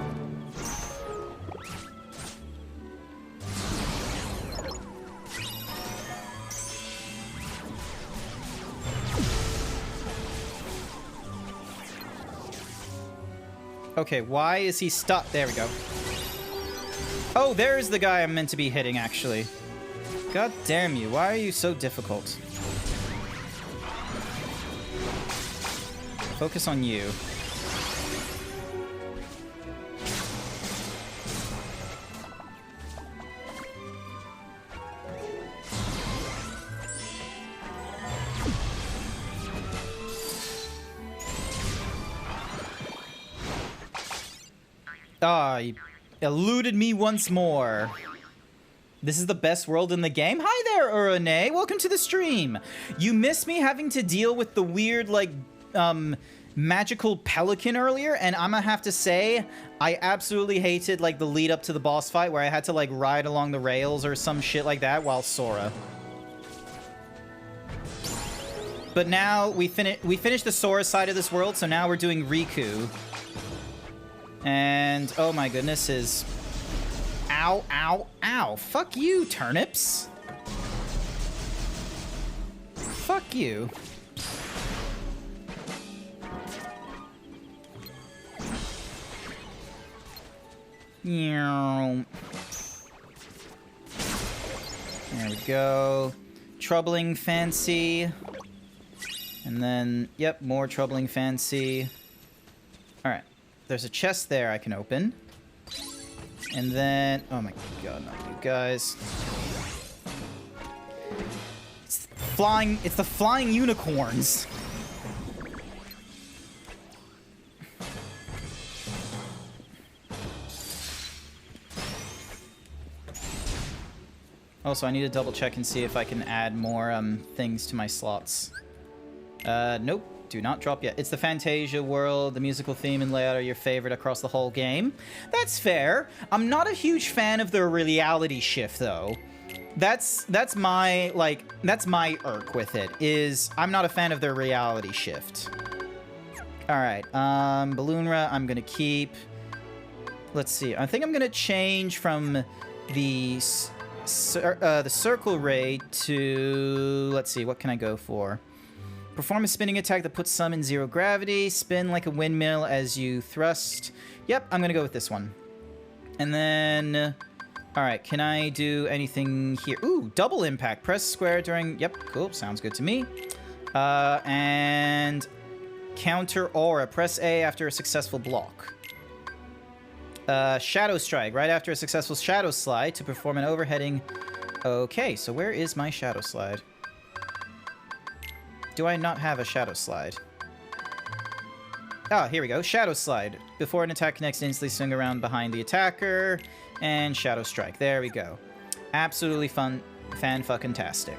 Okay, why is he stuck? There we go. Oh, there's the guy I'm meant to be hitting, actually. God damn you, why are you so difficult? Focus on you. Ah, you eluded me once more. This is the best world in the game? Hi there, Urane. Welcome to the stream. You missed me having to deal with the weird, like, magical pelican earlier, and I'm gonna have to say, I absolutely hated, like, the lead up to the boss fight where I had to, like, ride along the rails or some shit like that while Sora. But now we finished the Sora side of this world, so now we're doing Riku. And, oh my goodness, is... Ow, ow, ow. Fuck you, turnips. Fuck you. There we go. Troubling Fancy. And then, yep, more Troubling Fancy. Alright. There's a chest there I can open. And then... Oh my god, not you guys. It's the flying unicorns. Also, I need to double check and see if I can add more things to my slots. Nope. Do not drop yet. It's the Fantasia world. The musical theme and layout are your favorite across the whole game. That's fair. I'm not a huge fan of the reality shift, though. That's my irk with it, is I'm not a fan of their reality shift. Alright, Balloonra, I'm gonna keep. Let's see. I think I'm gonna change from the Circle Ray to... Let's see, what can I go for? Perform a spinning attack that puts some in 0 gravity. Spin like a windmill as you thrust. Yep, I'm gonna go with this one. And then... Alright, can I do anything here? Ooh, double impact. Press square during... Yep, cool. Sounds good to me. And... Counter aura. Press A after a successful block. Shadow Strike. Right after a successful Shadow Slide to perform an overheading... Okay, so where is my Shadow Slide? Do I not have a Shadow Slide? Ah, here we go. Shadow Slide. Before an attack connects, instantly swing around behind the attacker. And Shadow Strike. There we go. Absolutely fun. Fan-fucking-tastic.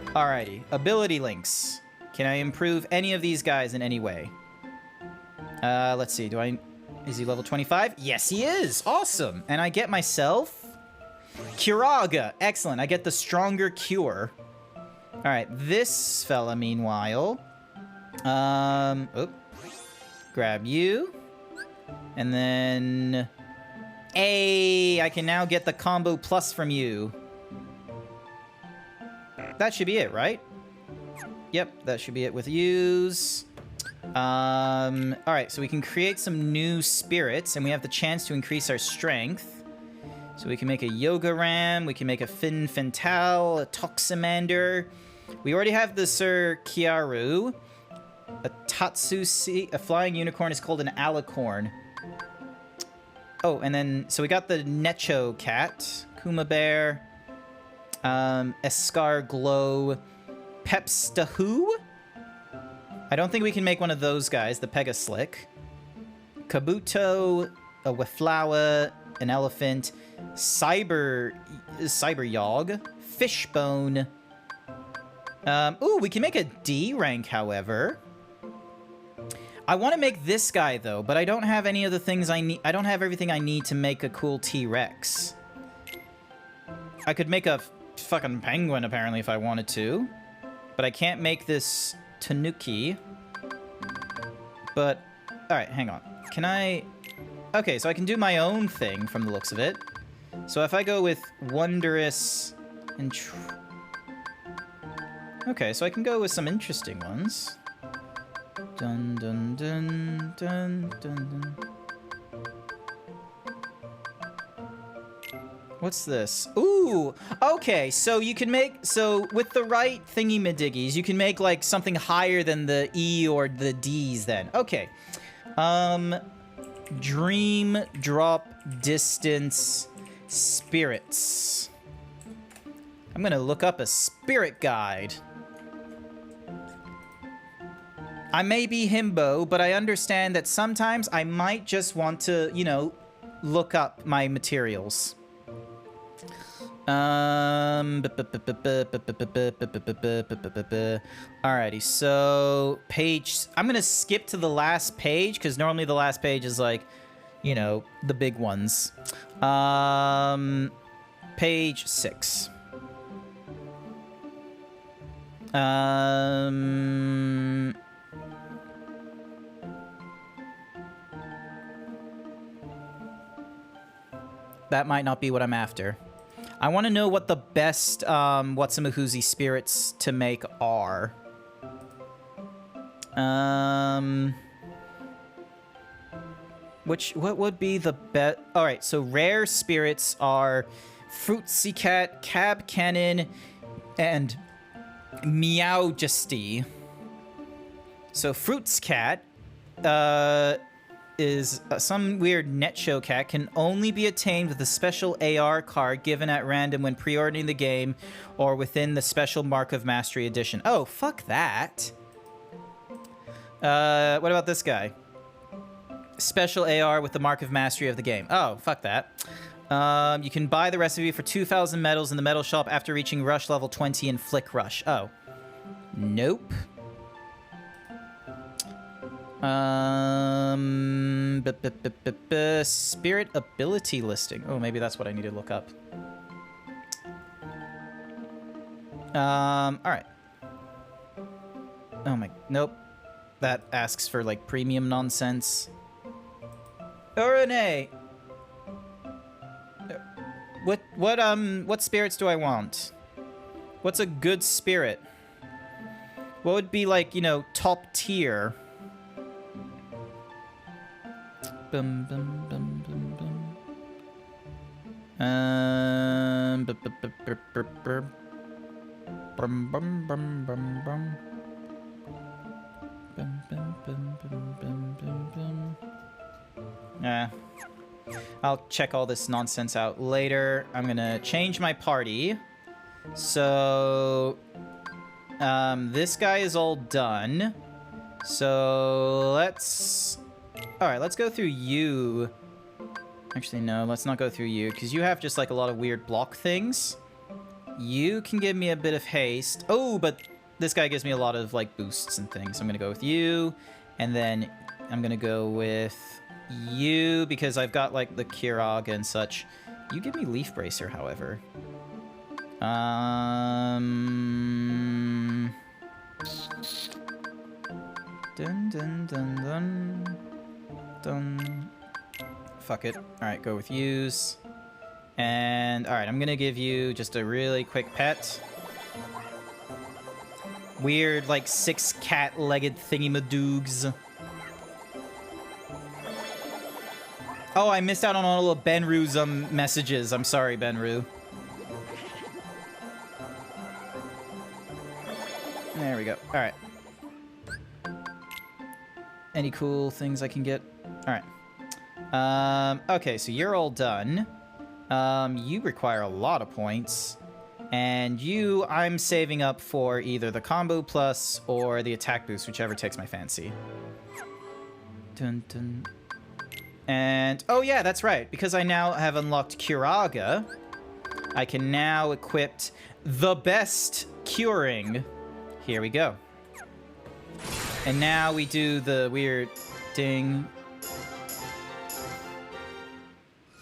Alrighty. Ability links. Can I improve any of these guys in any way? Let's see. Is he level 25? Yes, he is! Awesome! And I get myself... Curaga. Excellent. I get the stronger cure. Alright, this fella, meanwhile. Grab you. And then... I can now get the combo plus from you. That should be it, right? Yep, that should be it with yous. Alright, so we can create some new spirits, and we have the chance to increase our strength. So we can make a Yoga Ram, we can make a Fin Fantal, a Toximander. We already have the Sir Kiaru. A Tatsusi, a flying unicorn is called an Alicorn. Oh, and then, so we got the Necho Cat, Kuma Bear, Escar Glow, Pepstahoo? I don't think we can make one of those guys, the Pegaslick. Kabuto, a Wiflawa, an Elephant, Cyber Yogg, Fishbone. Ooh, we can make a D rank, however. I want to make this guy, though, but I don't have any of the things I need. I don't have everything I need to make a cool T-Rex. I could make a fucking penguin, apparently, if I wanted to. But I can't make this Tanuki. But, alright, hang on. Can I... Okay, so I can do my own thing from the looks of it. So if I go with Wondrous and... Okay, so I can go with some interesting ones. Dun dun dun dun dun dun. What's this? Ooh! Okay, so you can make... So, with the right thingy-madiggies, you can make, like, something higher than the E or the Ds, then. Okay. Dream Drop Distance Spirits. I'm gonna look up a spirit guide. I may be himbo, but I understand that sometimes I might just want to, you know, look up my materials. Alrighty, so page... I'm gonna skip to the last page, because normally the last page is like, you know, the big ones. Page 6. That might not be what I'm after. I want to know what the best Whatsamahoozy spirits to make are. What would be the best? All right, so rare spirits are Fruitsy Cat, Cab Cannon, and Meowjesty. So Fruits Cat is some weird Necho Cat, can only be attained with a special AR card given at random when pre-ordering the game or within the special Mark of Mastery edition. Oh, fuck that. What about this guy? Special AR with the Mark of Mastery of the game. Oh, fuck that. You can buy the recipe for 2,000 medals in the medal shop after reaching rush level 20 in Flick Rush. Oh. Nope. Spirit ability listing. Oh, maybe that's what I need to look up. Alright. Oh my, nope. That asks for, like, premium nonsense. Renee! What spirits do I want? What's a good spirit? What would be, like, you know, top tier? Bum, bum, bum, bum, bum. Bum, bum, bum, bum, bum. Bum, bum, bum, bum, bum, bum, bum. Yeah. I'll check all this nonsense out later. I'm gonna change my party. So... this guy is all done. So, let's... Alright, let's go through you. Actually, no, let's not go through you, because you have just, like, a lot of weird block things. You can give me a bit of haste. Oh, but this guy gives me a lot of, like, boosts and things. I'm gonna go with you, and then I'm gonna go with you, because I've got, like, the Kiraga and such. You give me Leaf Bracer, however. Dun, dun, dun, dun. Dun. Fuck it. Alright, go with use. And, alright, I'm gonna give you just a really quick pet. Weird, like, 6 cat-legged thingy-madoogs. Oh, I missed out on all of Benru's, messages. I'm sorry, Benru. There we go. Alright. Any cool things I can get? Alright. Okay, so you're all done. You require a lot of points. And you, I'm saving up for either the combo plus or the attack boost, whichever takes my fancy. Dun, dun. And, oh yeah, that's right. Because I now have unlocked Kiraga, I can now equip the best curing. Here we go. And now we do the weird ding.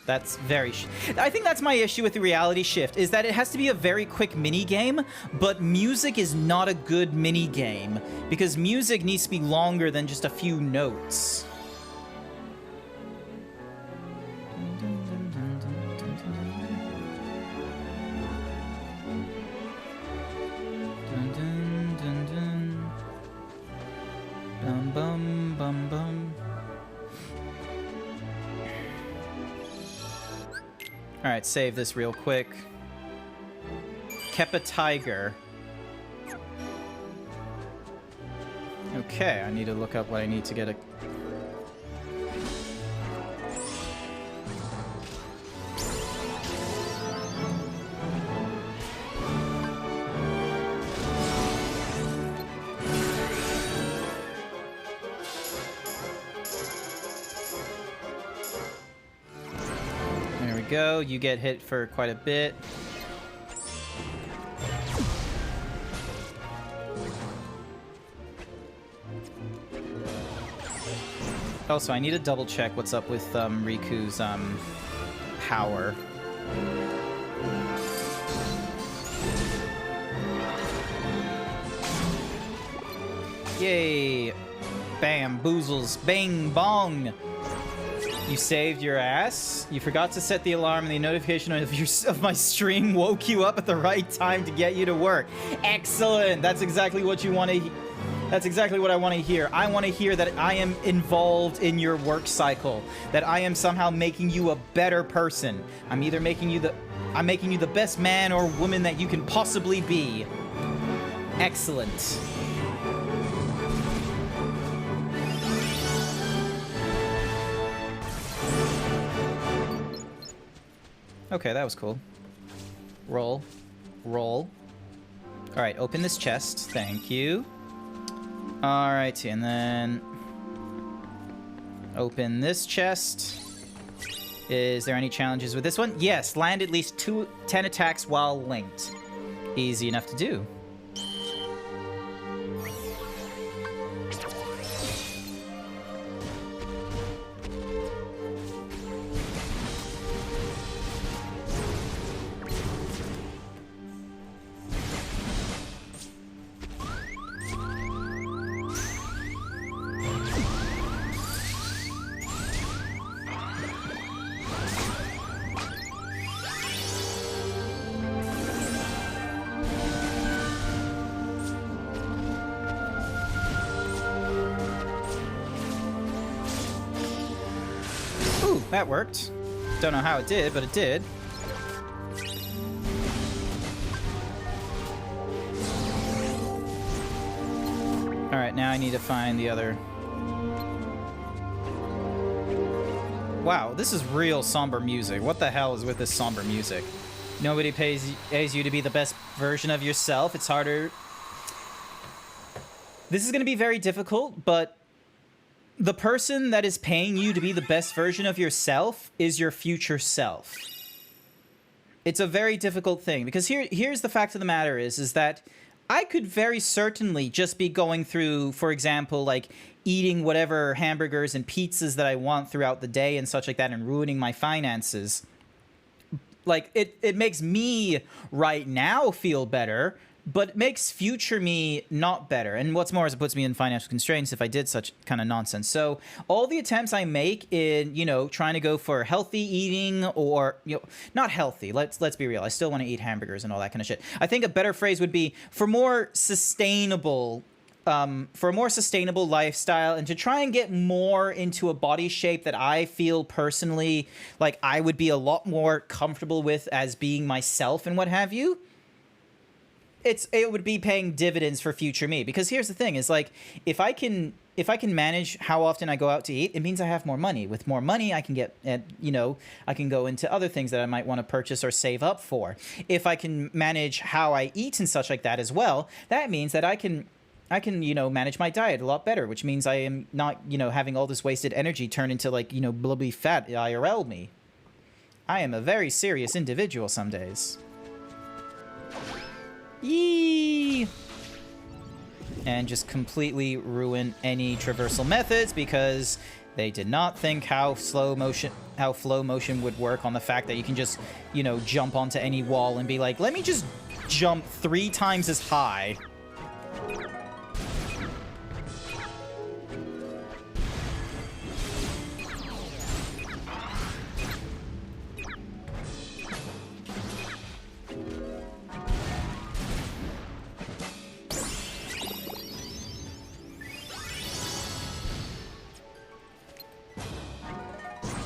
That's very... I think that's my issue with the Reality Shift, is that it has to be a very quick mini-game, but music is not a good mini-game, because music needs to be longer than just a few notes. Bum, bum, bum, bum. Alright, save this real quick. Keppa Tiger. Okay, I need to look up what I need to get a... Go. You get hit for quite a bit. Also, I need to double check what's up with Riku's power. Yay! Bamboozles, bang bong. You saved your ass. You forgot to set the alarm, and the notification of my stream woke you up at the right time to get you to work. Excellent. That's exactly what you want to. That's exactly what I want to hear. I want to hear that I am involved in your work cycle. That I am somehow making you a better person. I'm either making you the best man or woman that you can possibly be. Excellent. Okay, that was cool. Roll. Roll. Alright, open this chest. Thank you. Alright, and then... open this chest. Is there any challenges with this one? Yes, land at least 10 attacks while linked. Easy enough to do. That worked. Don't know how it did, but it did. Alright, now I need to find the other... Wow, this is real somber music. What the hell is with this somber music? Nobody pays you to be the best version of yourself. It's harder... This is going to be very difficult, but... The person that is paying you to be the best version of yourself is your future self. It's a very difficult thing, because here's the fact of the matter is that I could very certainly just be going through, for example, like eating whatever hamburgers and pizzas that I want throughout the day and such like that and ruining my finances. Like, it makes me right now feel better, but it makes future me not better. And what's more is it puts me in financial constraints if I did such kind of nonsense. So all the attempts I make in, you know, trying to go for healthy eating or, you know, not healthy. Let's be real. I still want to eat hamburgers and all that kind of shit. I think a better phrase would be for more sustainable lifestyle and to try and get more into a body shape that I feel personally like I would be a lot more comfortable with as being myself and what have you. It would be paying dividends for future me, because here's the thing is like if I can manage how often I go out to eat, it means I have more money. With more money, I can get, you know, I can go into other things that I might want to purchase or save up for. If I can manage how I eat and such like that as well, that means that I can, you know, manage my diet a lot better, which means I am not, you know, having all this wasted energy turn into like, you know, blubby fat IRL me. I am a very serious individual some days. Yee! And just completely ruin any traversal methods because they did not think how flow motion would work on the fact that you can just, you know, jump onto any wall and be like, let me just jump 3 times as high.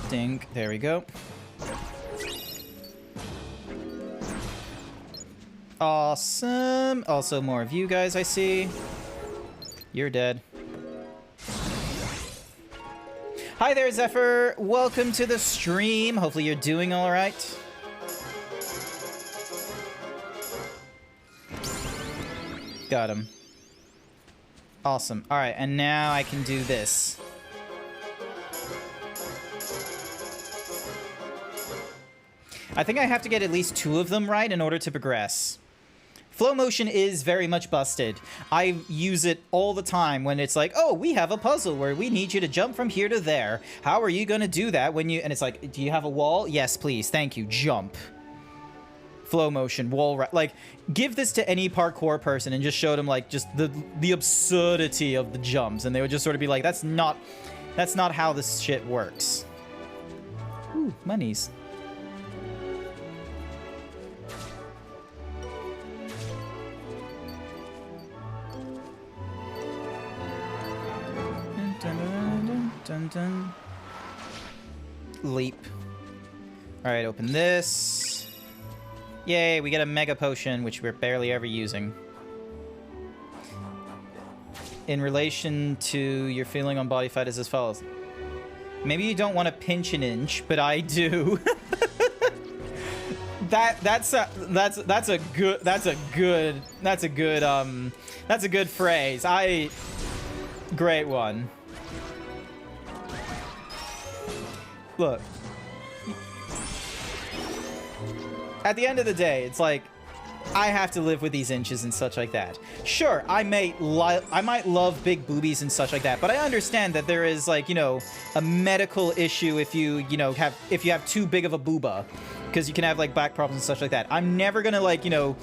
Dink. There we go. Awesome. Also more of you guys I see. You're dead. Hi there, Zephyr. Welcome to the stream. Hopefully you're doing all right. Got him. Awesome. All right, and now I can do this. I think I have to get at least 2 of them right in order to progress. Flow motion is very much busted. I use it all the time when it's like, oh, we have a puzzle where we need you to jump from here to there. How are you going to do that when you... And it's like, do you have a wall? Yes, please. Thank you. Jump. Flow motion, wall... Like, give this to any parkour person and just show them, like, just the absurdity of the jumps. And they would just sort of be like, that's not how this shit works. Ooh, monies. Dun, dun. Leap. Alright, open this. Yay, we get a mega potion, which we're barely ever using. In relation to your feeling on body fat is as follows. Maybe you don't want to pinch an inch, but I do. That's a good phrase. Great one. Look, At the end of the day, it's like, I have to live with these inches and such like that. Sure, I might love big boobies and such like that, but I understand that there is, like, you know, a medical issue if you have too big of a booba, because you can have, like, back problems and such like that. I'm never gonna, like, you know,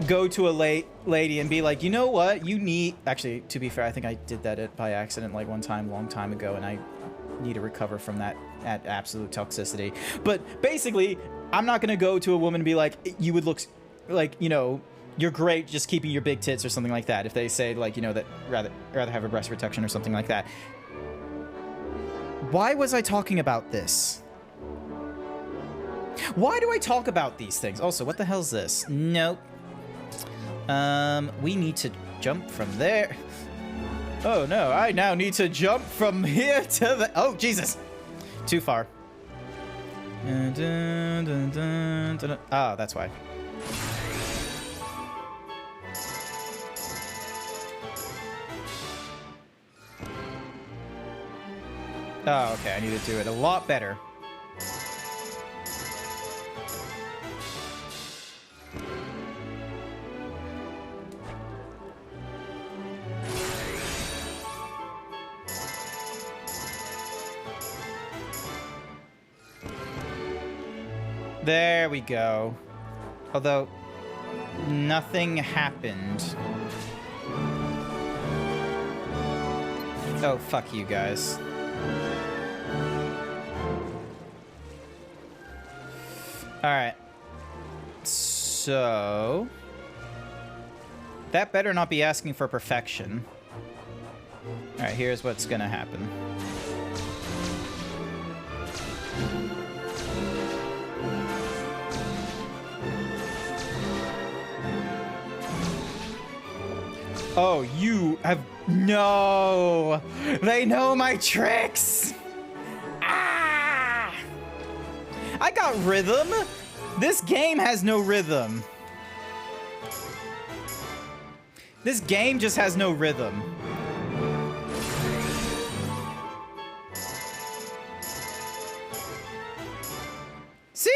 go to a lady and be like, you know what, you need... Actually, to be fair, I think I did that by accident, like, one time, long time ago, and I need to recover from that at absolute toxicity. But basically, I'm not gonna go to a woman and be like, you would look... like, you know, you're great just keeping your big tits or something like that. If they say, like, you know, that rather have a breast reduction or something like that. Why was I talking about this? Why do I talk about these things? Also, what the hell's this? Nope. We need to jump from there. Oh no, I now need to jump from here to the... Oh, Jesus! Too far. Ah, that's why. Oh, okay, I need to do it a lot better. There we go. Although, nothing happened. Oh, fuck you guys. Alright. So... that better not be asking for perfection. Alright, here's what's gonna happen. Oh, you have... No! They know my tricks! Ah! I got rhythm! This game has no rhythm. This game just has no rhythm. See?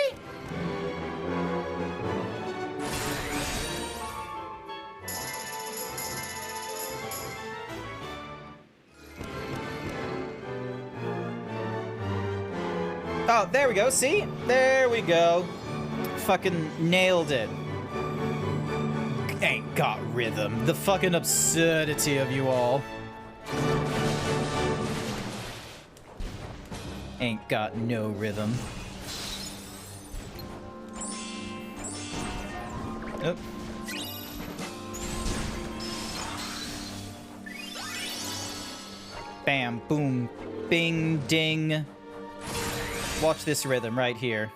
Oh, there we go. See? There we go. Fucking nailed it. Ain't got rhythm. The fucking absurdity of you all. Ain't got no rhythm. Oh. Bam, boom, bing, ding. Watch this rhythm right here.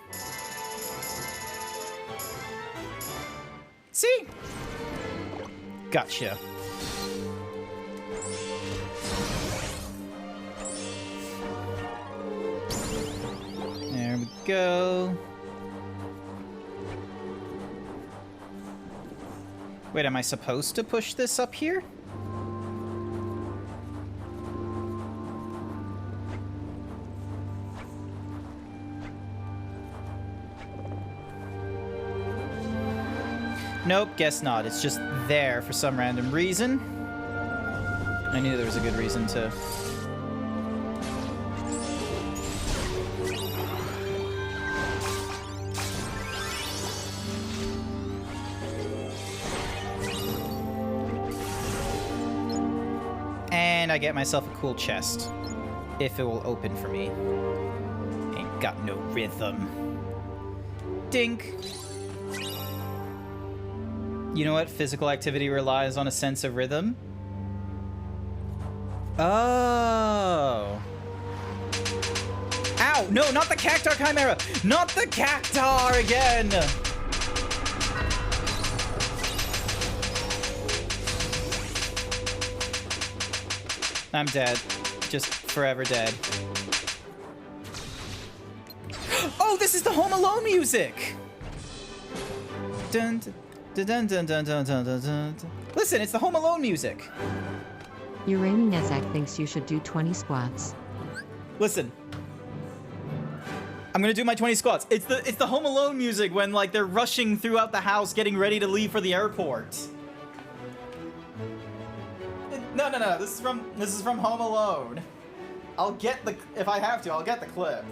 See? Gotcha. There we go. Wait, am I supposed to push this up here? Nope, guess not. It's just there for some random reason. I knew there was a good reason to... And I get myself a cool chest. If it will open for me. Ain't got no rhythm. Dink. You know what? Physical activity relies on a sense of rhythm. Oh. Ow! No, not the Cactuar Chimera! Not the Cactuar again! I'm dead. Just forever dead. Oh, this is the Home Alone music! Dun, dun, dun, dun, dun, dun, dun, dun, dun. Listen, it's the Home Alone music. Urani Nezak thinks you should do 20 squats. Listen. I'm gonna do my 20 squats. It's the Home Alone music when like they're rushing throughout the house, getting ready to leave for the airport. No. This is from Home Alone. I'll get the if I have to. I'll get the clip.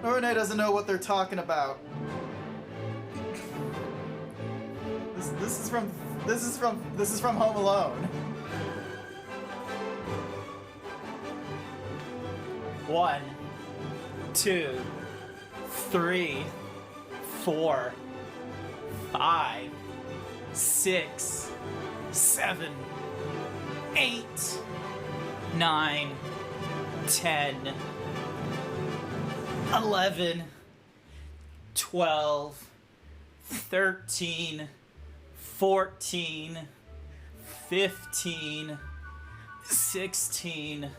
Renee doesn't know what they're talking about. This is from Home Alone. 1, 2, 3, 4, 5, 6, 7, 8, 9, 10, 11, 12, 13, 14, 15, 16,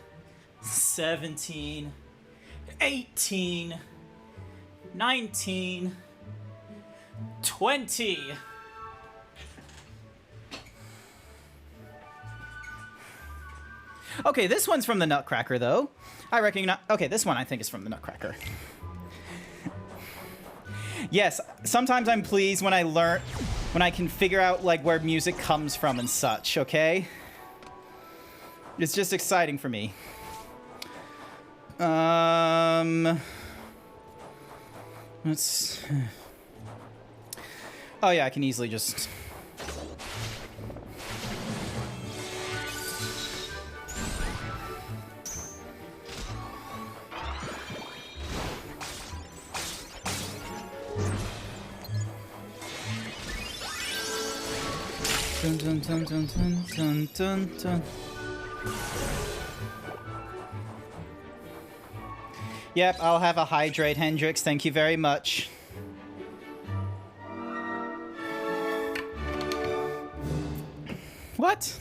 17, 18, 19, 20. Okay, this one's from the Nutcracker, though. I recognize... Okay, this one I think is from the Nutcracker. Yes, sometimes I'm pleased when I can figure out, like, where music comes from and such, okay? It's just exciting for me. Let's... Oh, yeah, I can easily just... Dun, dun, dun, dun, dun, dun, dun, dun. Yep, I'll have a hydrate, Hendrix. Thank you very much. What?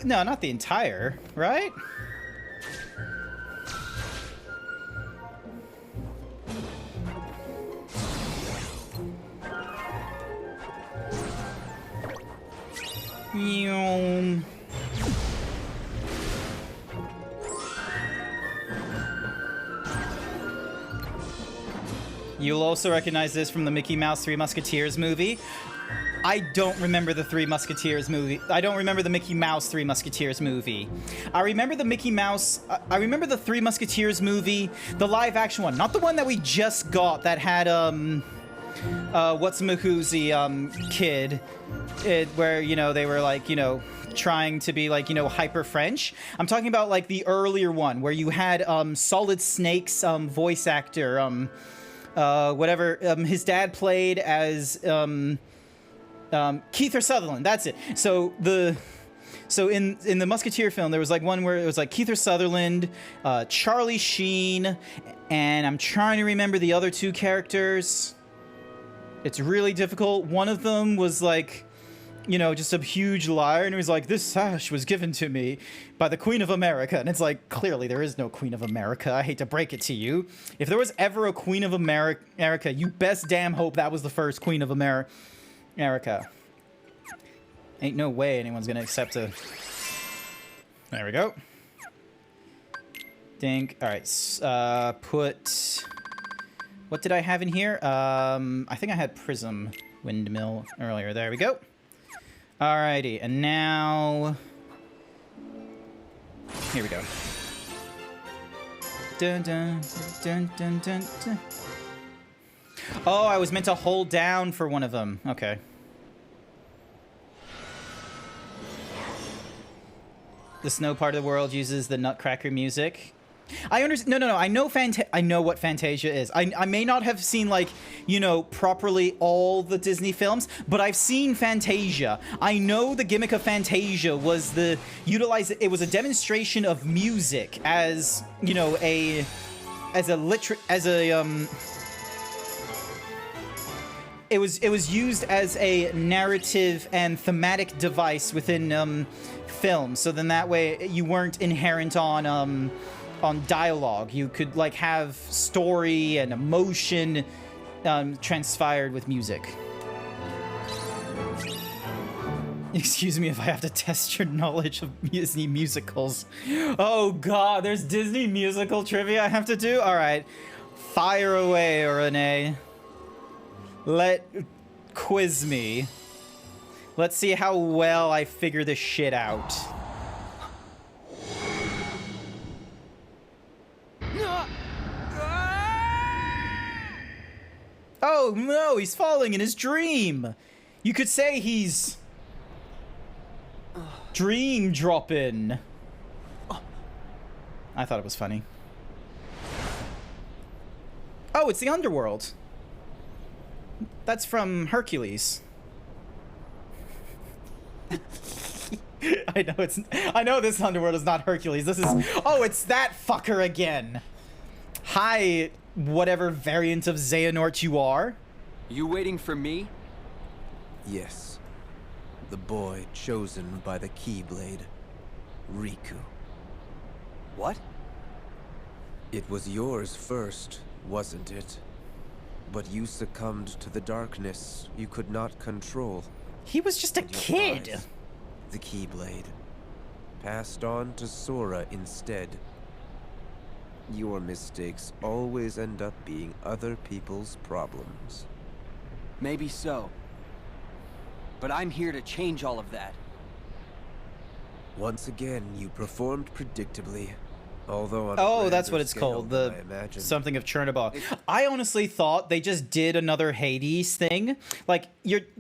No, not the entire, right? You'll also recognize this from the Mickey Mouse Three Musketeers movie. I don't remember the Three Musketeers movie. I don't remember the Mickey Mouse Three Musketeers movie. I remember the Mickey Mouse... I remember the Three Musketeers movie, the live-action one. Not the one that we just got that had, what's-a-mahoozy, kid. Where, you know, they were, like, you know, trying to be, like, you know, hyper-French. I'm talking about, like, the earlier one, where you had, Solid Snake's, voice actor, whatever, his dad played as, Kiefer Sutherland, that's it. So in the Musketeer film, there was like one where it was like Kiefer Sutherland, Charlie Sheen, and I'm trying to remember the other two characters. It's really difficult. One of them was like, you know, just a huge liar, and he was like, this sash was given to me by the Queen of America. And it's like, clearly there is no Queen of America. I hate to break it to you. If there was ever a Queen of America, you best damn hope that was the first Queen of America. Ain't no way anyone's gonna accept a... There we go. Dink. Alright, put... What did I have in here? I think I had Prism Windmill earlier. There we go. Alrighty, and now... Here we go. Dun, dun, dun, dun, dun, dun. Oh, I was meant to hold down for one of them. Okay. The snow part of the world uses the Nutcracker music. I understand. No. I know what Fantasia is. I may not have seen, like, you know, properly all the Disney films, but I've seen Fantasia. I know the gimmick of Fantasia was it was a demonstration of music as, you know, it was used as a narrative and thematic device within film. So then that way you weren't inherent on dialogue. You could, like, have story and emotion transpired with music. Excuse me if I have to test your knowledge of Disney musicals. Oh god, there's Disney musical trivia I have to do? Alright. Fire away, Renee. Quiz me. Let's see how well I figure this shit out. Oh no, he's falling in his dream. You could say he's dream dropping. I thought it was funny. Oh, it's the underworld. That's from Hercules. I know this underworld is not Hercules. This is, oh, it's that fucker again. Hi, whatever variant of Xehanort you are. You waiting for me? Yes. The boy chosen by the Keyblade. Riku. What? It was yours first, wasn't it? But you succumbed to the darkness you could not control. He was just a And your kid. prize, the Keyblade. Passed on to Sora instead. Your mistakes always end up being other people's problems. Maybe so. But I'm here to change all of that. Once again, you performed predictably. Although on a Oh, that's grander what it's scale called. than The I imagined. something of Chernobog. I honestly thought they just did another Hades thing. Like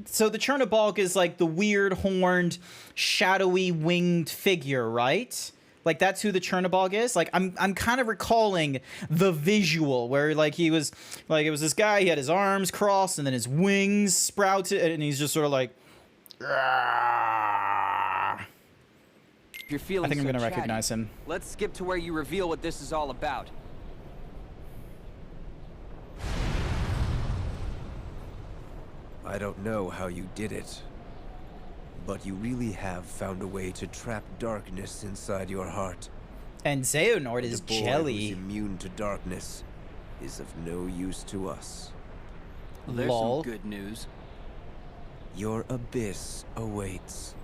so the Chernobog is like the weird horned, shadowy winged figure, right? Like that's who the Chernobog is. Like I'm kind of recalling the visual where like it was this guy, he had his arms crossed and then his wings sprouted and he's just sort of like If you're feeling I think I'm so gonna chatty, recognize him. Let's skip to where you reveal what this is all about. I don't know how you did it, but you really have found a way to trap darkness inside your heart. And Xehanort is The boy jelly. who's immune to darkness is of no use to us. Well, there's Lol. some good news. Your abyss awaits.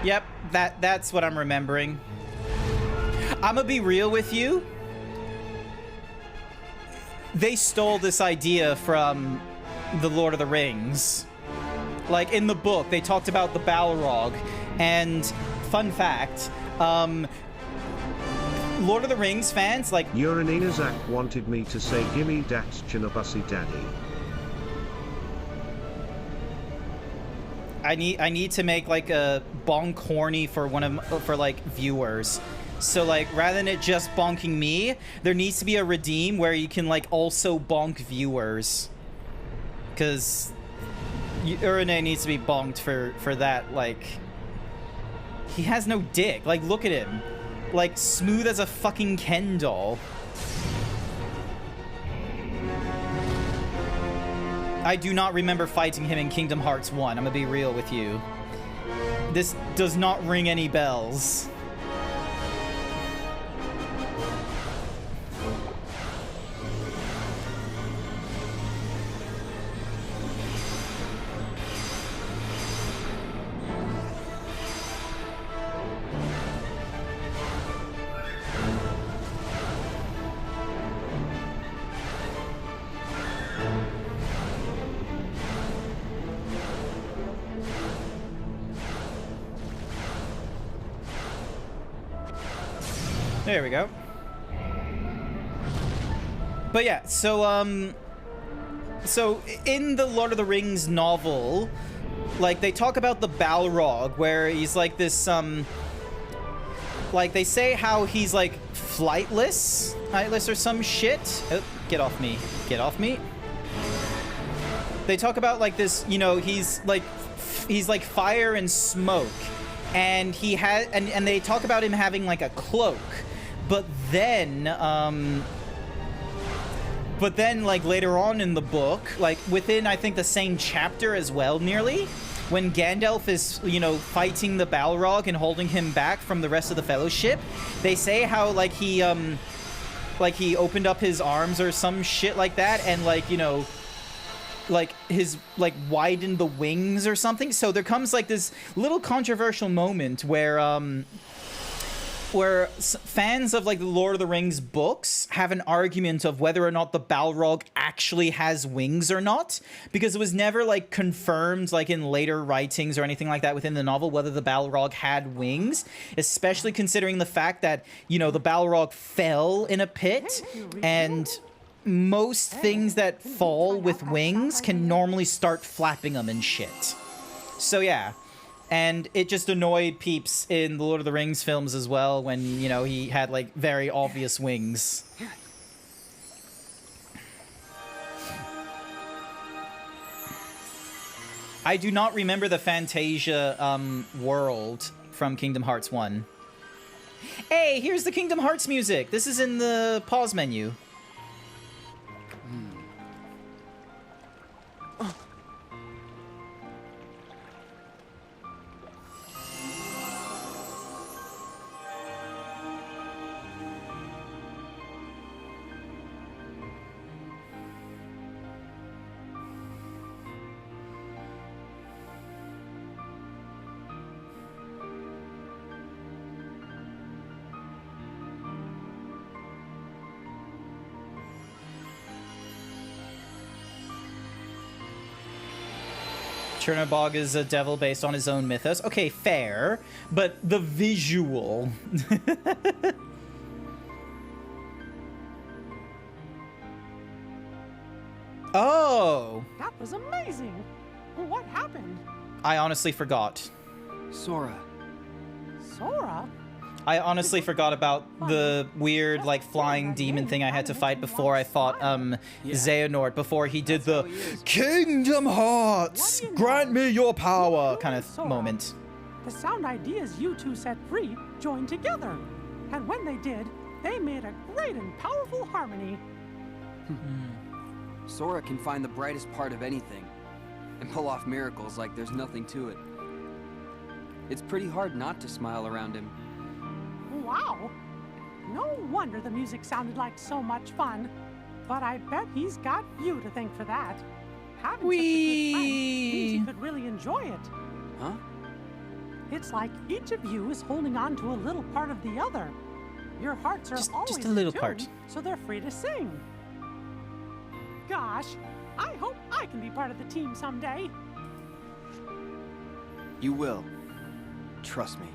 Yep, that's what I'm remembering. I'm gonna be real with you. They stole this idea from the Lord of the Rings. Like in the book, they talked about the Balrog, and fun fact, Lord of the Rings fans like Uranina Zach wanted me to say gimme dat Chinabussi daddy. I need to make like a bonk horny for like viewers. So like rather than it just bonking me, there needs to be a redeem where you can like also bonk viewers. Cause Urine needs to be bonked for that, like he has no dick. Like look at him. Like smooth as a fucking Ken doll. I do not remember fighting him in Kingdom Hearts 1. I'm gonna be real with you. This does not ring any bells. There we go. But yeah, so in the Lord of the Rings novel, like they talk about the Balrog, where he's like this like they say how he's like flightless or some shit. Oh, get off me. Get off me. They talk about like this, you know, he's like fire and smoke. And he had and they talk about him having like a cloak. But then like later on in the book, like within I think the same chapter as well nearly, when Gandalf is, you know, fighting the Balrog and holding him back from the rest of the Fellowship, they say how, like, he opened up his arms or some shit like that, and, like, you know, like, his, like, widened the wings or something. So there comes, like, this little controversial moment where fans of, like, the Lord of the Rings books have an argument of whether or not the Balrog actually has wings or not, because it was never, like, confirmed, like, in later writings or anything like that within the novel whether the Balrog had wings, especially considering the fact that, you know, the Balrog fell in a pit, and most things that fall with wings can normally start flapping them and shit. So, yeah. And it just annoyed peeps in the Lord of the Rings films as well when, you know, he had, like, very obvious wings. I do not remember the Fantasia world from Kingdom Hearts 1. Hey, here's the Kingdom Hearts music. This is in the pause menu. Chernobog is a devil based on his own mythos. Okay, fair, but the visual. Oh! That was amazing. What happened? I honestly forgot. Sora. Sora? I honestly forgot about the weird, like, flying demon thing I had to fight before I fought, Xehanort, before he did the Kingdom Hearts, grant me your power kind of moment. The sound ideas you two set free joined together. And when they did, they made a great and powerful harmony. Sora can find the brightest part of anything and pull off miracles like there's nothing to it. It's pretty hard not to smile around him. Wow! No wonder the music sounded like so much fun. But I bet he's got you to thank for that. Having such a good friend means he could really enjoy it. Huh? It's like each of you is holding on to a little part of the other. Your hearts are always just a little in tune, part. so they're free to sing. Gosh, I hope I can be part of the team someday. You will. Trust me.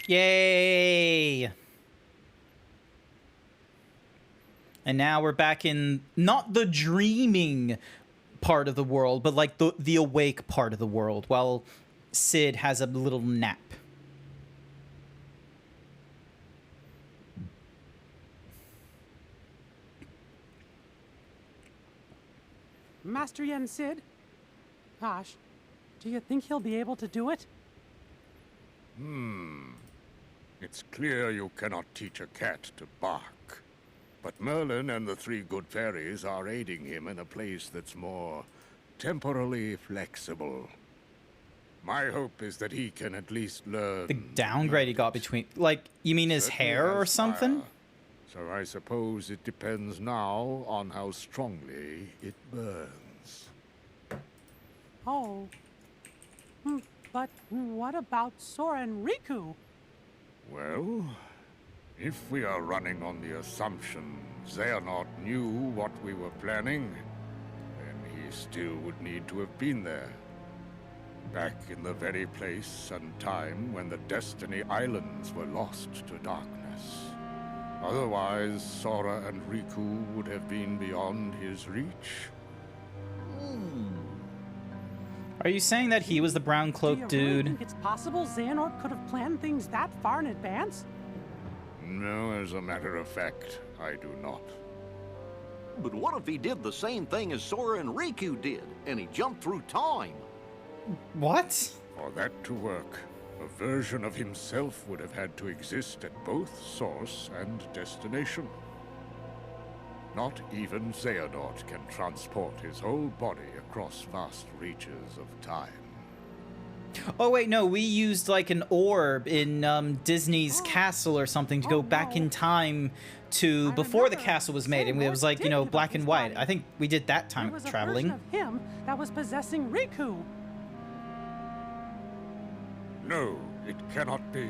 Yay! And now we're back in not the dreaming part of the world, but like the awake part of the world, while Cid has a little nap. Master Yen Sid? Gosh, do you think he'll be able to do it? It's clear you cannot teach a cat to bark. But Merlin and the three good fairies are aiding him in a place that's more temporally flexible. My hope is that he can at least learn... The downgrade he got between... Like, you mean his Certainly hair or has something? fire. So I suppose it depends now on how strongly it burns. Oh. But what about Sora and Riku? Well, if we are running on the assumption Xehanort knew what we were planning, then he still would need to have been there. Back in the very place and time when the Destiny Islands were lost to darkness. Otherwise, Sora and Riku would have been beyond his reach. Are you saying that he was the brown cloaked Do you really dude? think it's possible Xehanort could have planned things that far in advance? No, as a matter of fact, I do not. But what if he did the same thing as Sora and Riku did, and he jumped through time? What? For that to work, a version of himself would have had to exist at both source and destination. Not even Xehanort can transport his whole body across vast reaches of time. Oh wait, no, we used like an orb in Disney's castle or something to go back in time to before the castle was made, and it was like, you know, black and white. I think we did that time There was traveling. a version of him that was possessing Riku. No, it cannot be.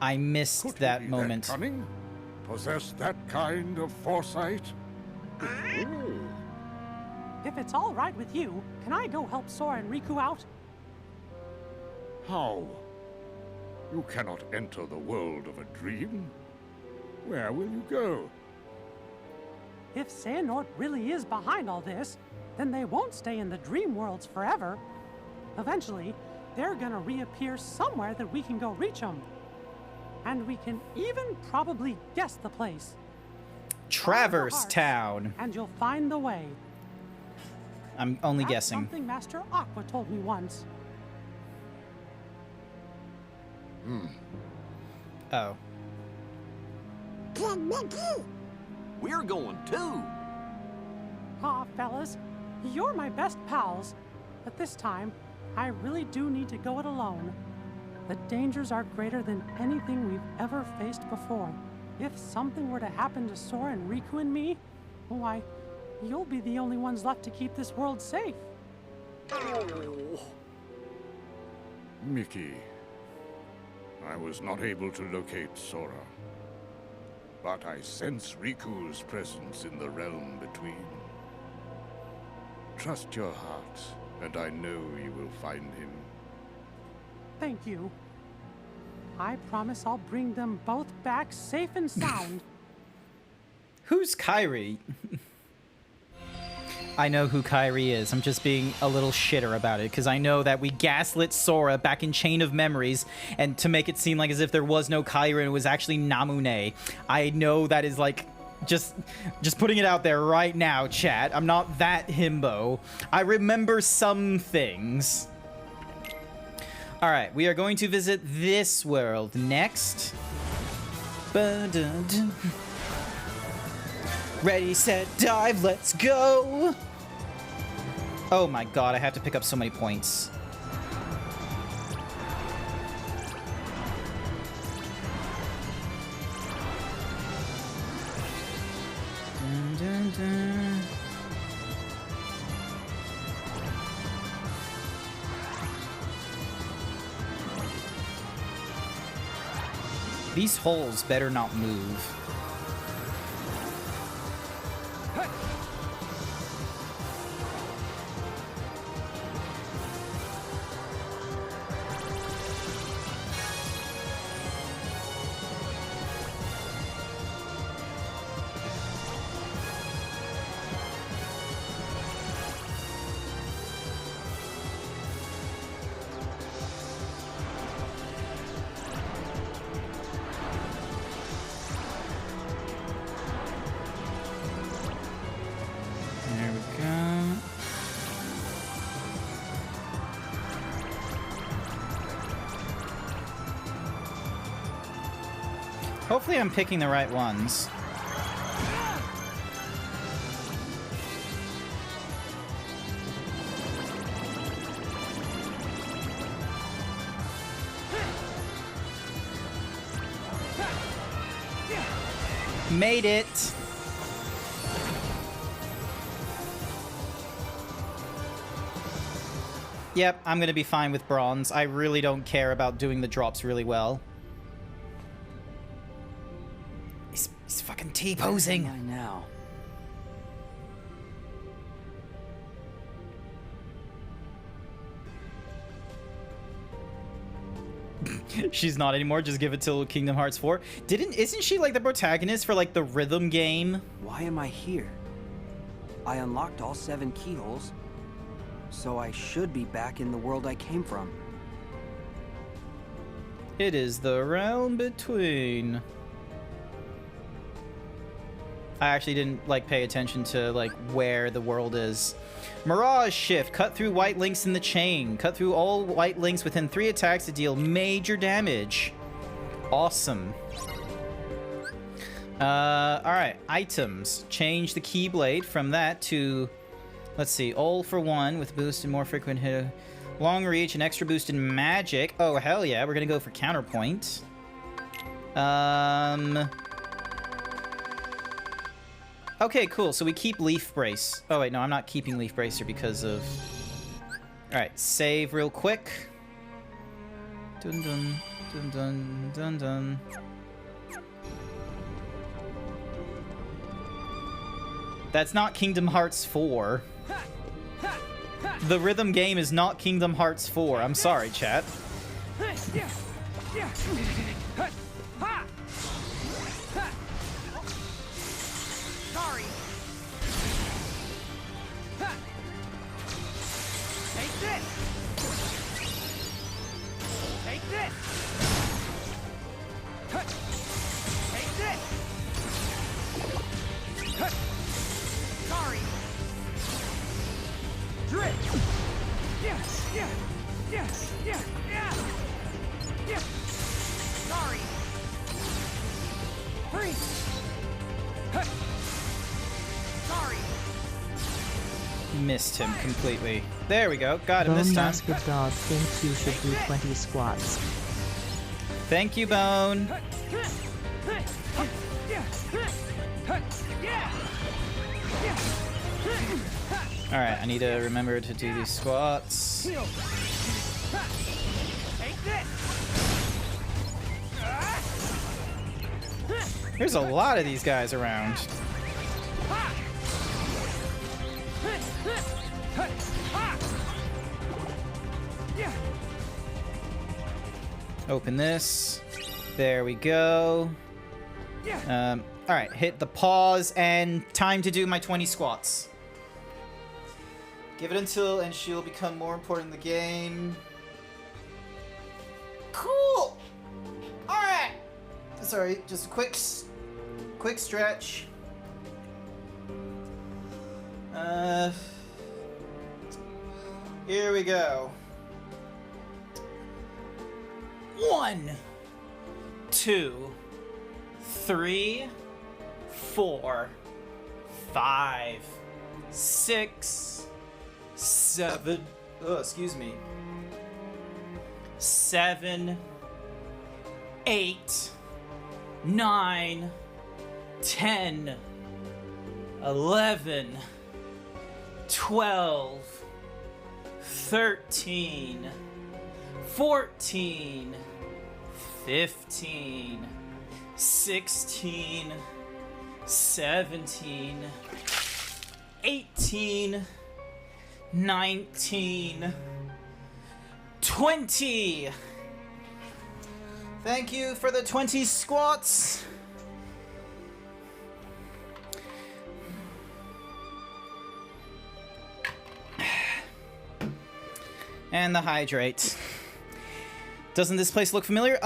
I missed Could he that be moment. That cunning? Possess that kind of foresight? If it's all right with you, can I go help Sora and Riku out? How? You cannot enter the world of a dream. Where will you go? If Xehanort really is behind all this, then they won't stay in the dream worlds forever. Eventually, they're gonna reappear somewhere that we can go reach them. And we can even probably guess the place. Traverse Hearts, Town. And you'll find the way. I'm only That's guessing. something Master Aqua told me once. Oh. We're going too. Ah, fellas, you're my best pals. But this time, I really do need to go it alone. The dangers are greater than anything we've ever faced before. If something were to happen to Sora and Riku and me, why, you'll be the only ones left to keep this world safe. Mickey, I was not able to locate Sora. But I sense Riku's presence in the realm between. Trust your heart, and I know you will find him. Thank you. I promise I'll bring them both back safe and sound. Who's Kairi? I know who Kairi is. I'm just being a little shitter about it because I know that we gaslit Sora back in Chain of Memories and to make it seem like as if there was no Kairi and it was actually Namune. I know that is like just putting it out there right now, chat. I'm not that himbo. I remember some things. All right, we are going to visit this world next. Ba-dun-dun. Ready, set, dive, let's go! Oh my god, I have to pick up so many points. Dun, dun, dun. These holes better not move. There we go. Hopefully I'm picking the right ones. Made it. Yep, I'm gonna be fine with bronze. I really don't care about doing the drops really well. He's fucking T-posing. Where am I now? She's not anymore. Just give it till Kingdom Hearts 4. Isn't she like the protagonist for like the rhythm game? Why am I here? I unlocked all 7 keyholes. So I should be back in the world I came from. It is the realm between. I actually didn't like pay attention to like where the world is. Mirage Shift. Cut through white links in the chain. Cut through all white links within 3 attacks to deal major damage. Awesome. Alright. Items. Change the Keyblade from that to, let's see, all for 1 with boost and more frequent hit. Long reach and extra boost in magic. Oh, hell yeah. We're gonna go for counterpoint. Okay, cool. So we keep Leaf Brace. Oh, wait, no, I'm not keeping Leaf Bracer because of... Alright, save real quick. Dun dun, dun dun, dun dun. That's not Kingdom Hearts 4. The rhythm game is not Kingdom Hearts 4. I'm sorry, chat. Sorry. Take this. Take this. Take this. Sorry. Drip. Yeah. Sorry. Freeze. Sorry. Missed him completely. There we go. Got him this time. Bone Dog thinks you should do 20 squats. Thank you, Bone. Alright, I need to remember to do these squats. There's a lot of these guys around. Open this. There we go. Alright, hit the pause and time to do my 20 squats. Give it until and she'll become more important in the game. Cool! Alright! Sorry, just a quick stretch. Here we go. 1, 2, 3, 4, 5, 6, 7. Oh, excuse me. 7, 8, 9, 10, 11, 12, 13, 14, 15, 16, 17, 18, 19, 20. Thank you for the 20 squats. And the hydrate. Doesn't this place look familiar?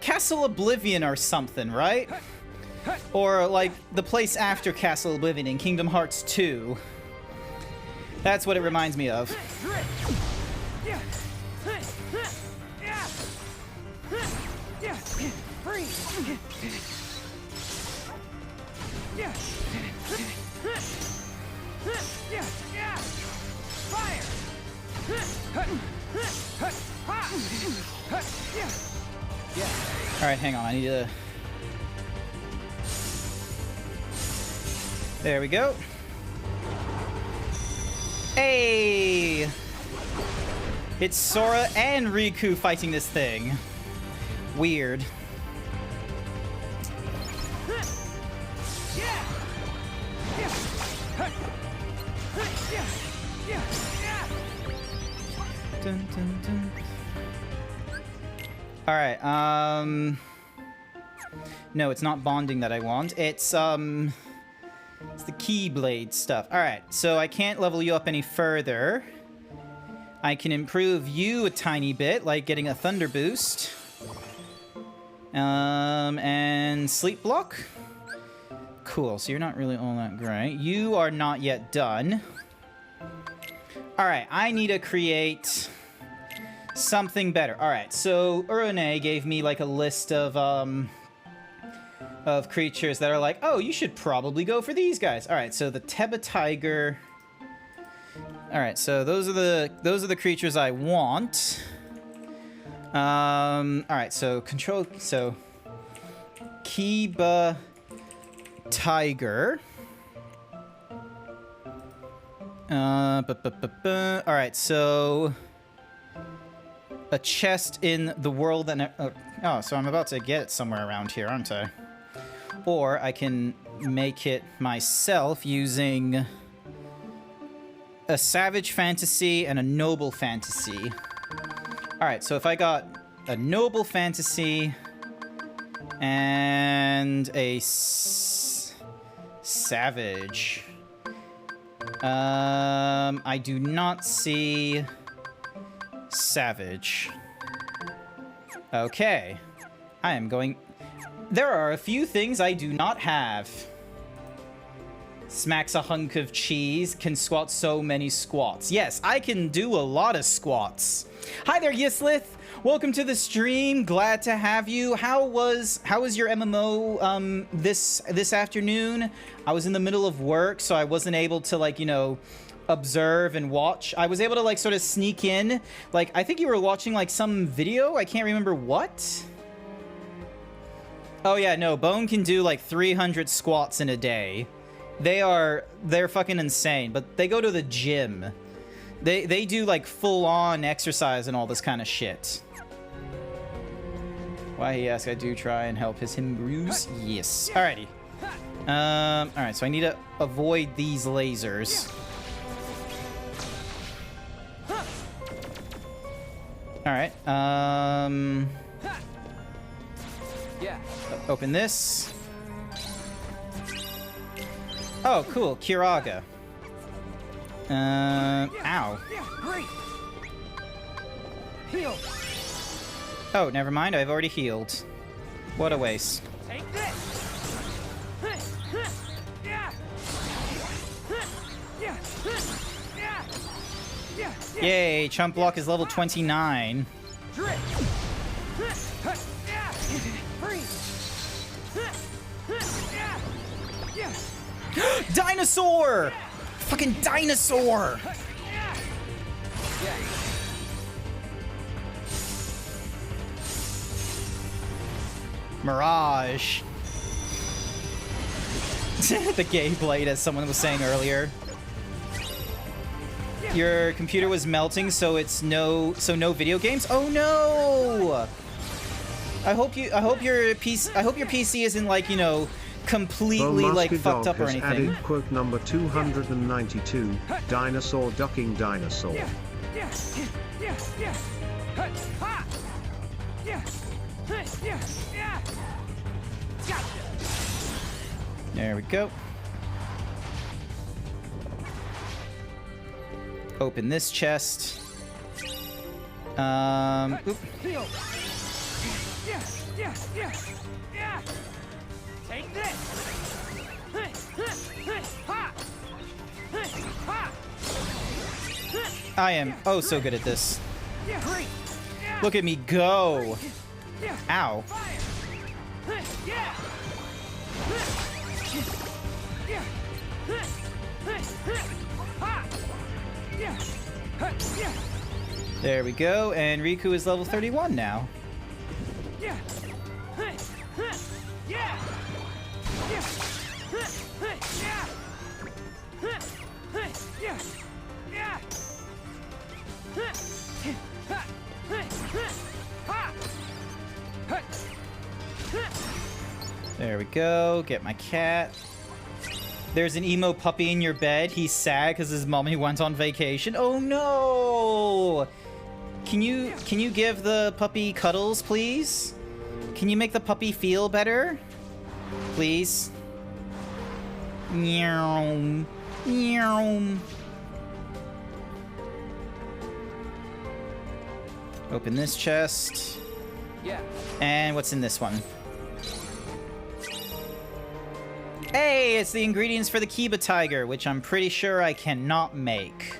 Castle Oblivion or something, right? Or like the place after Castle Oblivion in Kingdom Hearts 2. That's what it reminds me of. Alright, hang on, I need to... There we go. Hey! It's Sora and Riku fighting this thing. Weird. Dun, dun, dun. Alright, no, it's not bonding that I want. It's the Keyblade stuff. Alright, so I can't level you up any further. I can improve you a tiny bit, like getting a thunder boost. And sleep block. Cool, so you're not really all that great. You are not yet done. Alright, I need to create something better. Alright, so Urone gave me like a list of creatures that are like, oh, you should probably go for these guys. Alright, so the Teba Tiger. Alright, so those are the creatures I want. Alright, so Kiba Tiger. Alright, so a chest in the world and oh, so I'm about to get it somewhere around here, aren't I? Or I can make it myself using a savage fantasy and a noble fantasy. Alright, so if I got a noble fantasy and a savage. I do not see savage. Okay. I am going... There are a few things I do not have. Smacks a hunk of cheese, can squat so many squats. Yes, I can do a lot of squats. Hi there, Yislith. Welcome to the stream. Glad to have you. How was your MMO this afternoon? I was in the middle of work, so I wasn't able to, like, you know, observe and watch. I was able to, like, sort of sneak in. Like, I think you were watching, like, some video. I can't remember what. Oh yeah, no, Bone can do like 300 squats in a day. They're fucking insane, but they go to the gym. They do like full-on exercise and all this kind of shit. Why, he asked, I do try and help him bruise. Yes. Alrighty. Alright, so I need to avoid these lasers. Alright, Yeah. open this. Oh, cool. Kiraga. Ow. Great. Heal. Oh, never mind. I've already healed. What a waste. Take this. Yeah. Yeah. Yeah. Yeah. Yay, Chump Block is level 29. Drip. Yeah. Freeze. Yeah. Yeah. Dinosaur! Fucking dinosaur! Mirage. The gay blade, as someone was saying earlier. Your computer was melting, so no video games. Oh no! I hope your PC isn't, like, you know, completely like fucked up or anything. Added quote number 292. Dinosaur ducking dinosaur. There we go. Open this chest. Oop. Take this. I am oh so good at this. Look at me go. Ow. There we go, and Riku is level 31 now. There we go, get my cat. There's an emo puppy in your bed. He's sad because his mommy went on vacation. Oh no! Can you give the puppy cuddles, please? Can you make the puppy feel better? Please? Meow. Meow. Open this chest. Yeah. And what's in this one? Hey, it's the ingredients for the Kiba Tiger, which I'm pretty sure I cannot make.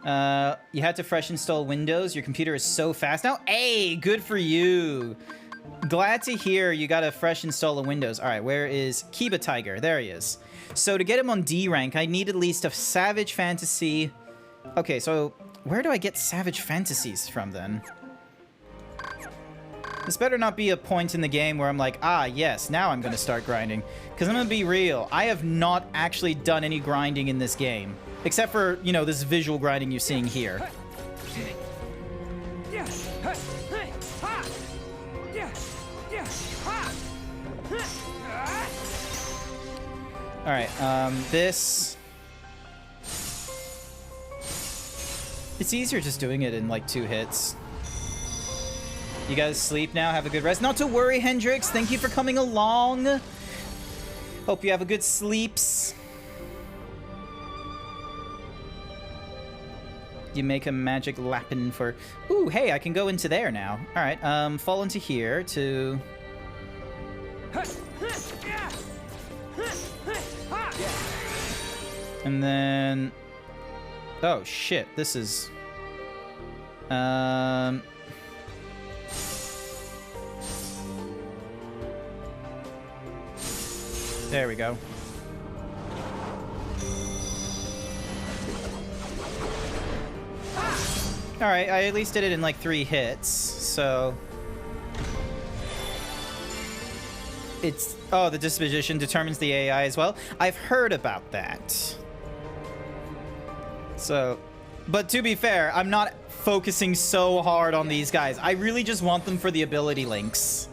You had to fresh install Windows. Your computer is so fast now. Hey, good for you. Glad to hear you got a fresh install of Windows. All right, where is Kiba Tiger? There he is. So to get him on D rank, I need at least a Savage Fantasy. Okay, so where do I get Savage Fantasies from then? This better not be a point in the game where I'm like, ah, yes, now I'm going to start grinding. Because I'm going to be real. I have not actually done any grinding in this game. Except for, you know, this visual grinding you're seeing here. Alright, this... It's easier just doing it in, like, 2 hits. You guys sleep now? Have a good rest. Not to worry, Hendrix. Thank you for coming along. Hope you have a good sleeps. You make a magic lapin for... Ooh, hey, I can go into there now. Alright, fall into here to... And then... Oh, shit. This is... There we go. Alright, I at least did it in like 3 hits, so... It's... Oh, the disposition determines the AI as well? I've heard about that. So... But to be fair, I'm not focusing so hard on these guys. I really just want them for the ability links.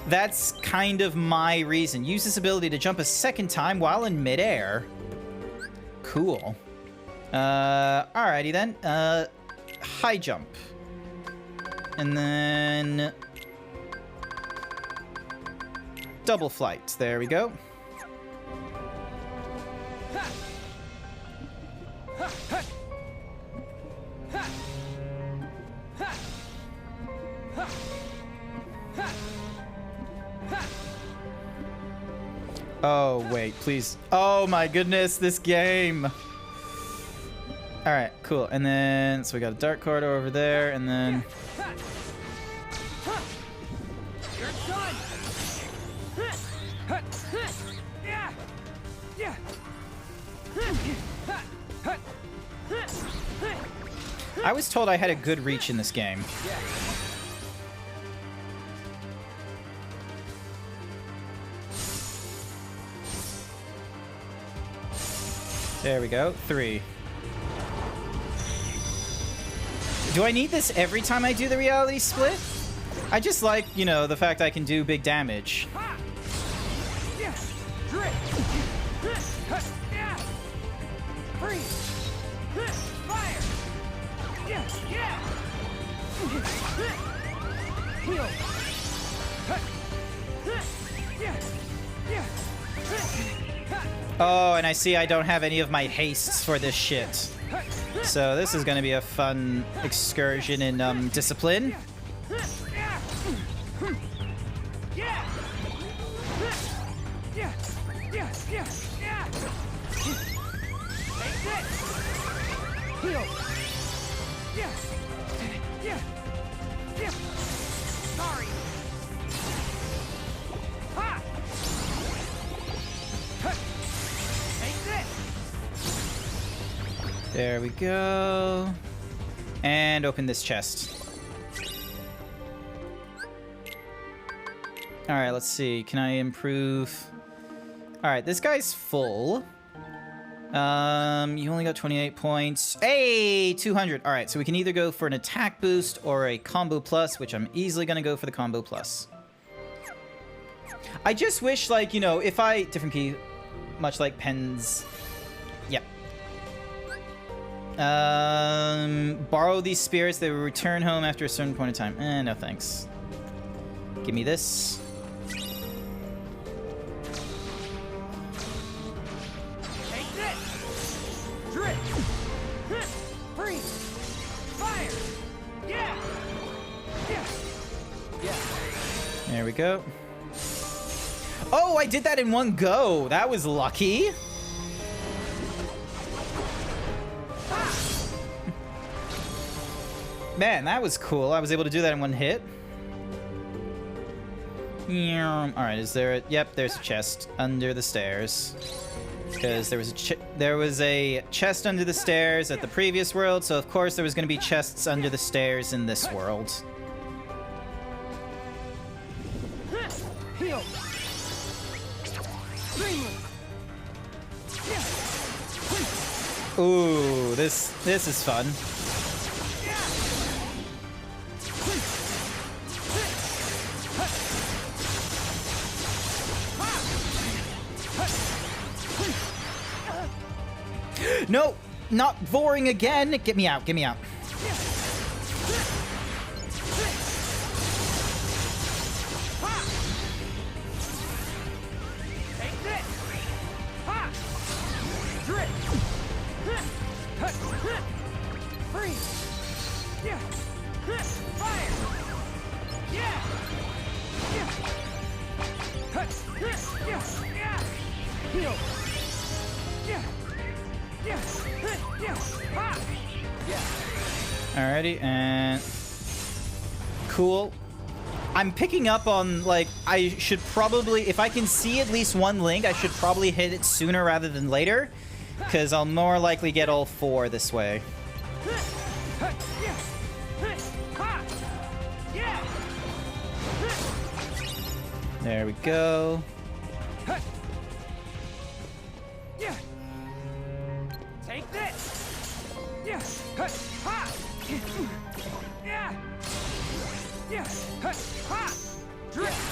That's kind of my reason. Use this ability to jump a second time while in midair. Cool. Alrighty then. High jump. And then... double flight. There we go. Oh, wait, please. Oh my goodness, this game. Alright, cool. And then, so we got a dark corridor over there, and then... I was told I had a good reach in this game. There we go. 3. Do I need this every time I do the reality split? I just like, you know, the fact I can do big damage. Oh, and I see I don't have any of my hastes for this shit. So this is going to be a fun excursion in discipline. There we go. And open this chest. Alright, let's see. Can I improve? Alright, this guy's full. You only got 28 points. Hey, 200. Alright, so we can either go for an attack boost or a combo plus, which I'm easily gonna go for the combo plus. I just wish, like, you know, if I... Different key, much like Pens... Yep. Borrow these spirits. They will return home after a certain point in time. No thanks. Give me this. Take this! Drip! Freeze! Fire! Yeah! There we go. Oh, I did that in one go. That was lucky. Man, that was cool. I was able to do that in one hit. Alright, is there a... Yep, there's a chest under the stairs. Because there was a chest under the stairs at the previous world, so of course there was going to be chests under the stairs in this world. Ooh, this is fun. No, not Voring again. Get me out, get me out. Alrighty, and cool. I'm picking up on, like, I should probably, if I can see at least one link, I should probably hit it sooner rather than later, because I'll more likely get all 4 this way. There we go. Take this.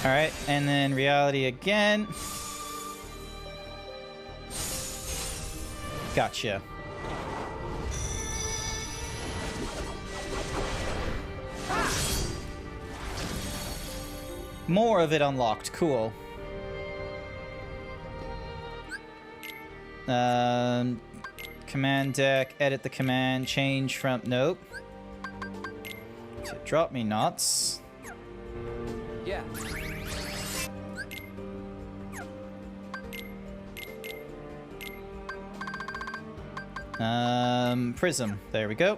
Alright, and then reality again. Gotcha. More of it unlocked. Cool. Command deck, edit the command, change from... Nope. To drop me knots. Yeah. Prism. There we go.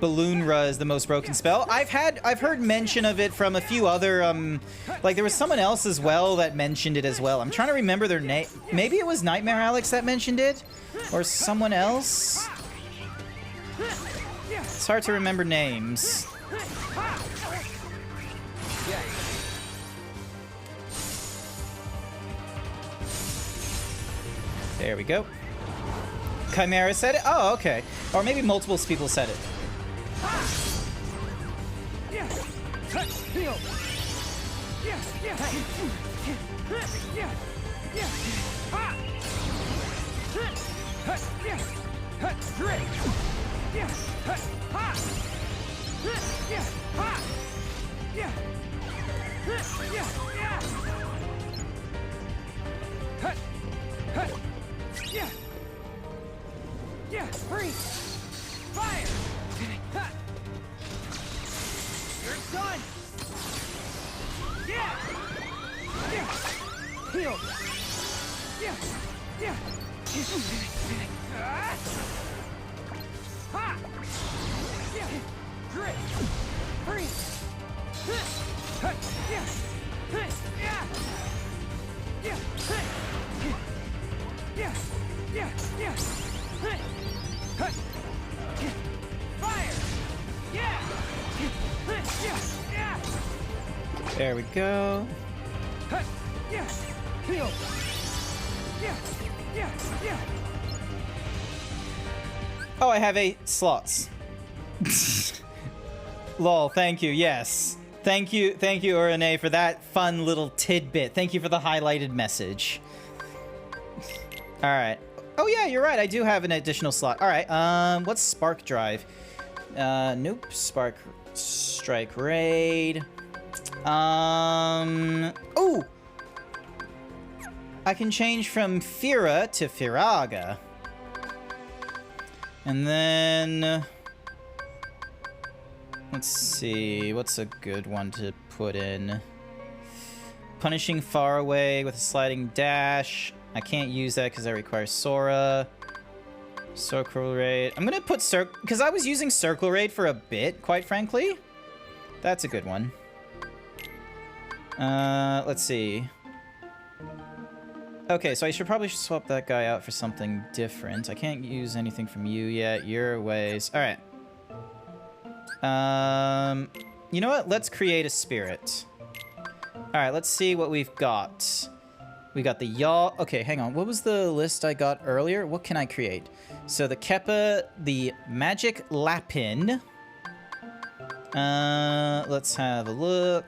Balloonra is the most broken spell. I've heard mention of it from a few other, like there was someone else as well that mentioned it as well. I'm trying to remember their name. Maybe it was Nightmare Alex that mentioned it? Or someone else? It's hard to remember names. There we go. Chimera said it? Oh, okay. Or maybe multiple people said it. Fire! You're done! Yeah! Heal! Yeah! Ha! Yeah! Drip! Freeze! Yeah! Yeah! Yeah! Yeah! Yeah! Fire! Yeah! Yeah! There we go. Yeah! Heal! Yeah! Yeah! Oh, I have 8 slots. Lol, thank you, yes. Thank you, Urane, for that fun little tidbit. Thank you for the highlighted message. Alright. Oh yeah, you're right, I do have an additional slot. Alright, what's Spark Drive? Nope. Spark Strike Raid. Ooh! I can change from Fira to Firaga. And then... Let's see, what's a good one to put in? Punishing far away with a sliding dash. I can't use that because that requires Sora. Circle Raid. I'm gonna put because I was using Circle Raid for a bit, quite frankly. That's a good one. Let's see. Okay, so I should probably swap that guy out for something different. I can't use anything from you yet. You're a ways. All right. You know what? Let's create a spirit. All right, let's see what we've got. We got the yaw. Okay, hang on. What was the list I got earlier? What can I create? So the Keppa, the Magic Lapin. Let's have a look.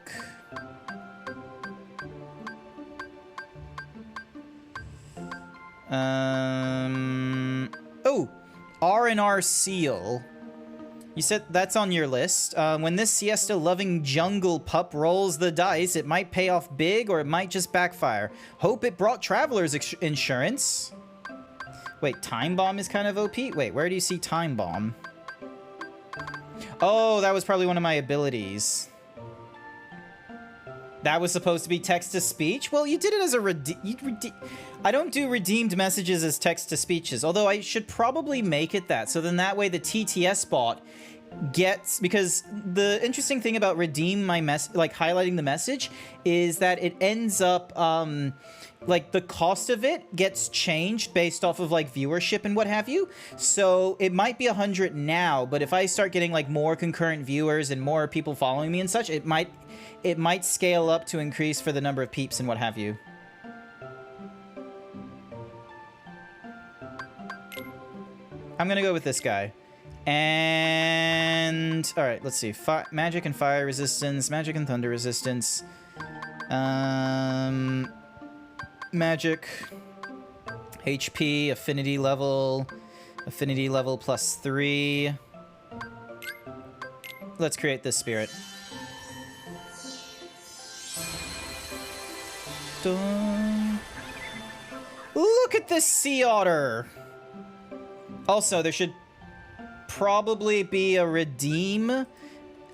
Oh, R&R Seal. You said that's on your list. When this siesta-loving jungle pup rolls the dice, it might pay off big or it might just backfire. Hope it brought traveler's insurance. Wait, Time Bomb is kind of OP? Wait, where do you see Time Bomb? Oh, that was probably one of my abilities. That was supposed to be text-to-speech? Well, you did it as a I don't do redeemed messages as text-to-speeches, although I should probably make it that. So then that way the TTS bot gets... Because the interesting thing about redeem my like highlighting the message is that it ends up... like, the cost of it gets changed based off of, like, viewership and what have you. So it might be 100 now, but if I start getting, like, more concurrent viewers and more people following me and such, it might scale up to increase for the number of peeps and what have you. I'm gonna go with this guy. And... Alright, let's see. Magic and fire resistance. Magic and thunder resistance. Magic. HP. Affinity level. Affinity level +3. Let's create this spirit. Dun. Look at this sea otter! Also, there should probably be a redeem.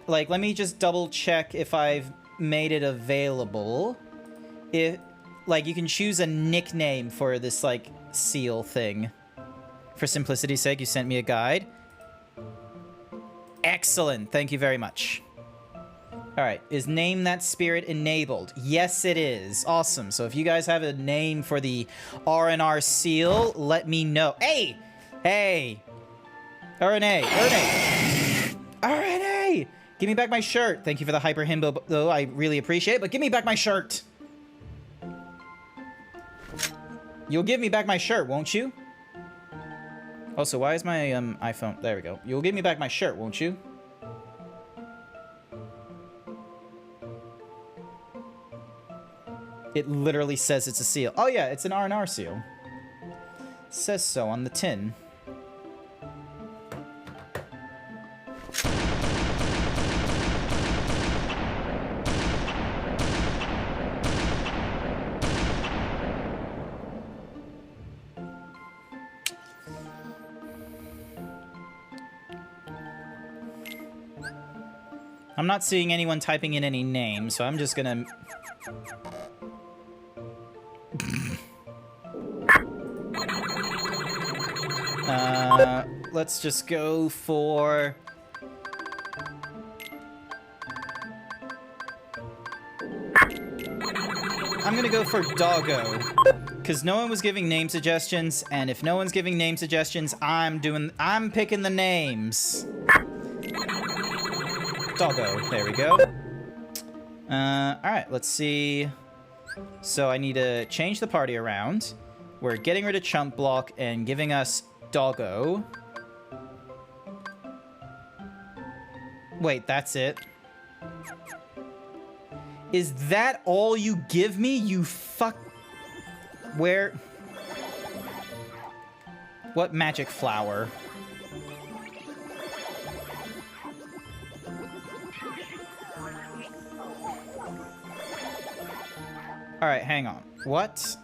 Like, let me just double check if I've made it available. Like, you can choose a nickname for this, like, seal thing. For simplicity's sake, you sent me a guide. Excellent. Thank you very much. Alright, is Name That Spirit enabled? Yes, it is. Awesome. So if you guys have a name for the R&R seal, let me know. Hey! Hey! RNA! RNA! RNA! Give me back my shirt! Thank you for the hyper himbo, though. I really appreciate it, but give me back my shirt! You'll give me back my shirt, won't you? Also, why is my iPhone... There we go. You'll give me back my shirt, won't you? It literally says it's a seal. Oh yeah, it's an R&R seal. It says so on the tin. I'm not seeing anyone typing in any names, so I'm just gonna... let's just go for... I'm gonna go for Doggo. Because no one was giving name suggestions, and if no one's giving name suggestions, I'm picking the names. Doggo. There we go. Alright, let's see. So I need to change the party around. We're getting rid of Chump Block and giving us Doggo. Wait, that's it? Is that all you give me, you fuck... Where... What magic flower? Alright, hang on. What?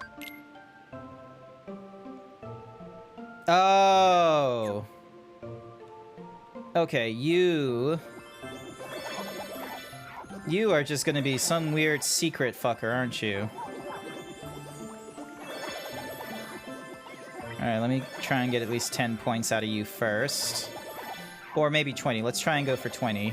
Oh. Okay, you... You are just gonna be some weird secret fucker, aren't you? Alright, let me try and get at least 10 points out of you first. Or maybe 20. Let's try and go for 20.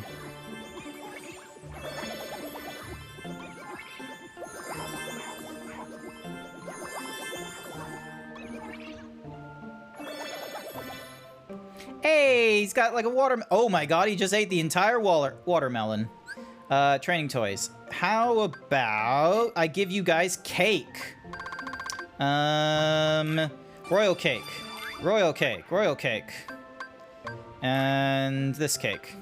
Hey, he's got like a oh my god, he just ate the entire watermelon. Training toys. How about I give you guys cake? Royal cake. Royal cake. Royal cake. And this cake.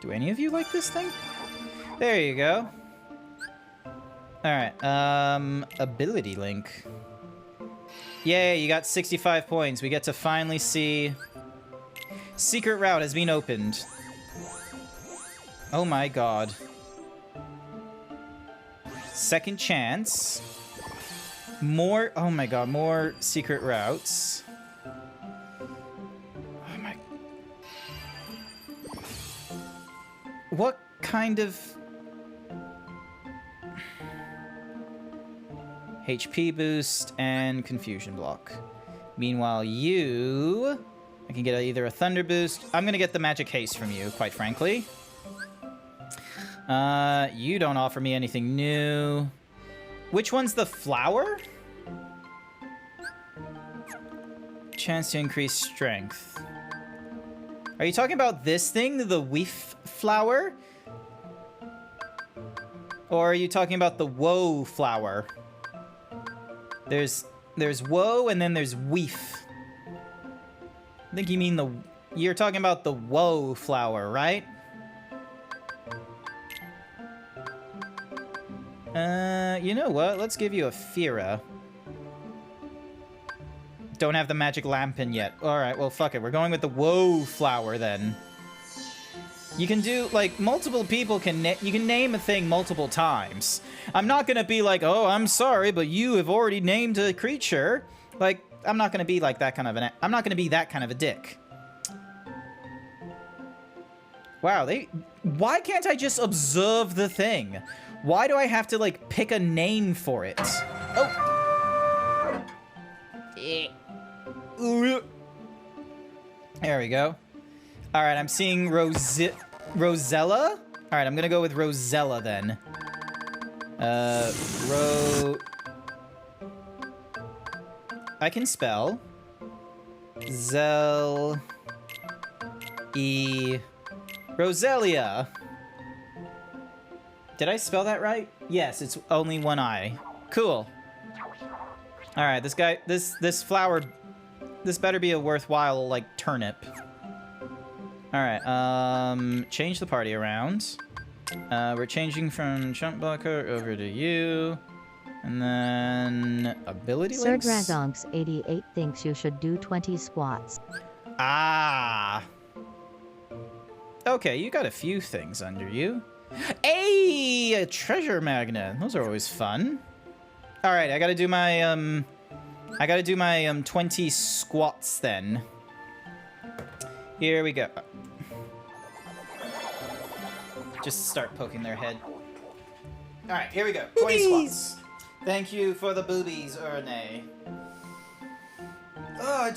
Do any of you like this thing? There you go. Alright, ability link. Yay, you got 65 points. We get to finally see... Secret route has been opened. Oh my god. Second chance. More... Oh my god, more secret routes. Oh my... What kind of... HP boost and confusion block. Meanwhile, you... I can get either a thunder boost. I'm gonna get the magic haste from you, quite frankly. You don't offer me anything new. Which one's the flower? Chance to increase strength. Are you talking about this thing, the Weef flower? Or are you talking about the Woe flower? There's Woe and then there's Weef. I think you mean you're talking about the Woe flower, right? You know what? Let's give you a Fira. Don't have the magic lamp yet. Alright, well, fuck it. We're going with the Woe flower, then. You can do, like, multiple people you can name a thing multiple times. I'm not gonna be like, oh, I'm sorry, but you have already named a creature. Like, I'm not gonna be like that kind of I'm not gonna be that kind of a dick. Wow, why can't I just observe the thing? Why do I have to, like, pick a name for it? Oh! There we go. Alright, I'm seeing Rosella? Alright, I'm gonna go with Rosella, then. I can spell. Roselia. Did I spell that right? Yes, it's only one I. Cool. Alright, this flower, this better be a worthwhile, like, turnip. Alright, change the party around. We're changing from Jump Blocker over to you. And then... Ability Sir links? Dragons 88 thinks you should do 20 squats. Ah! Okay, you got a few things under you. Hey! A treasure magnet. Those are always fun. Alright, I gotta do my, 20 squats, then. Here we go. Just start poking their head. Alright, here we go. 20 squats. Thank you for the boobies, Erne. Oh,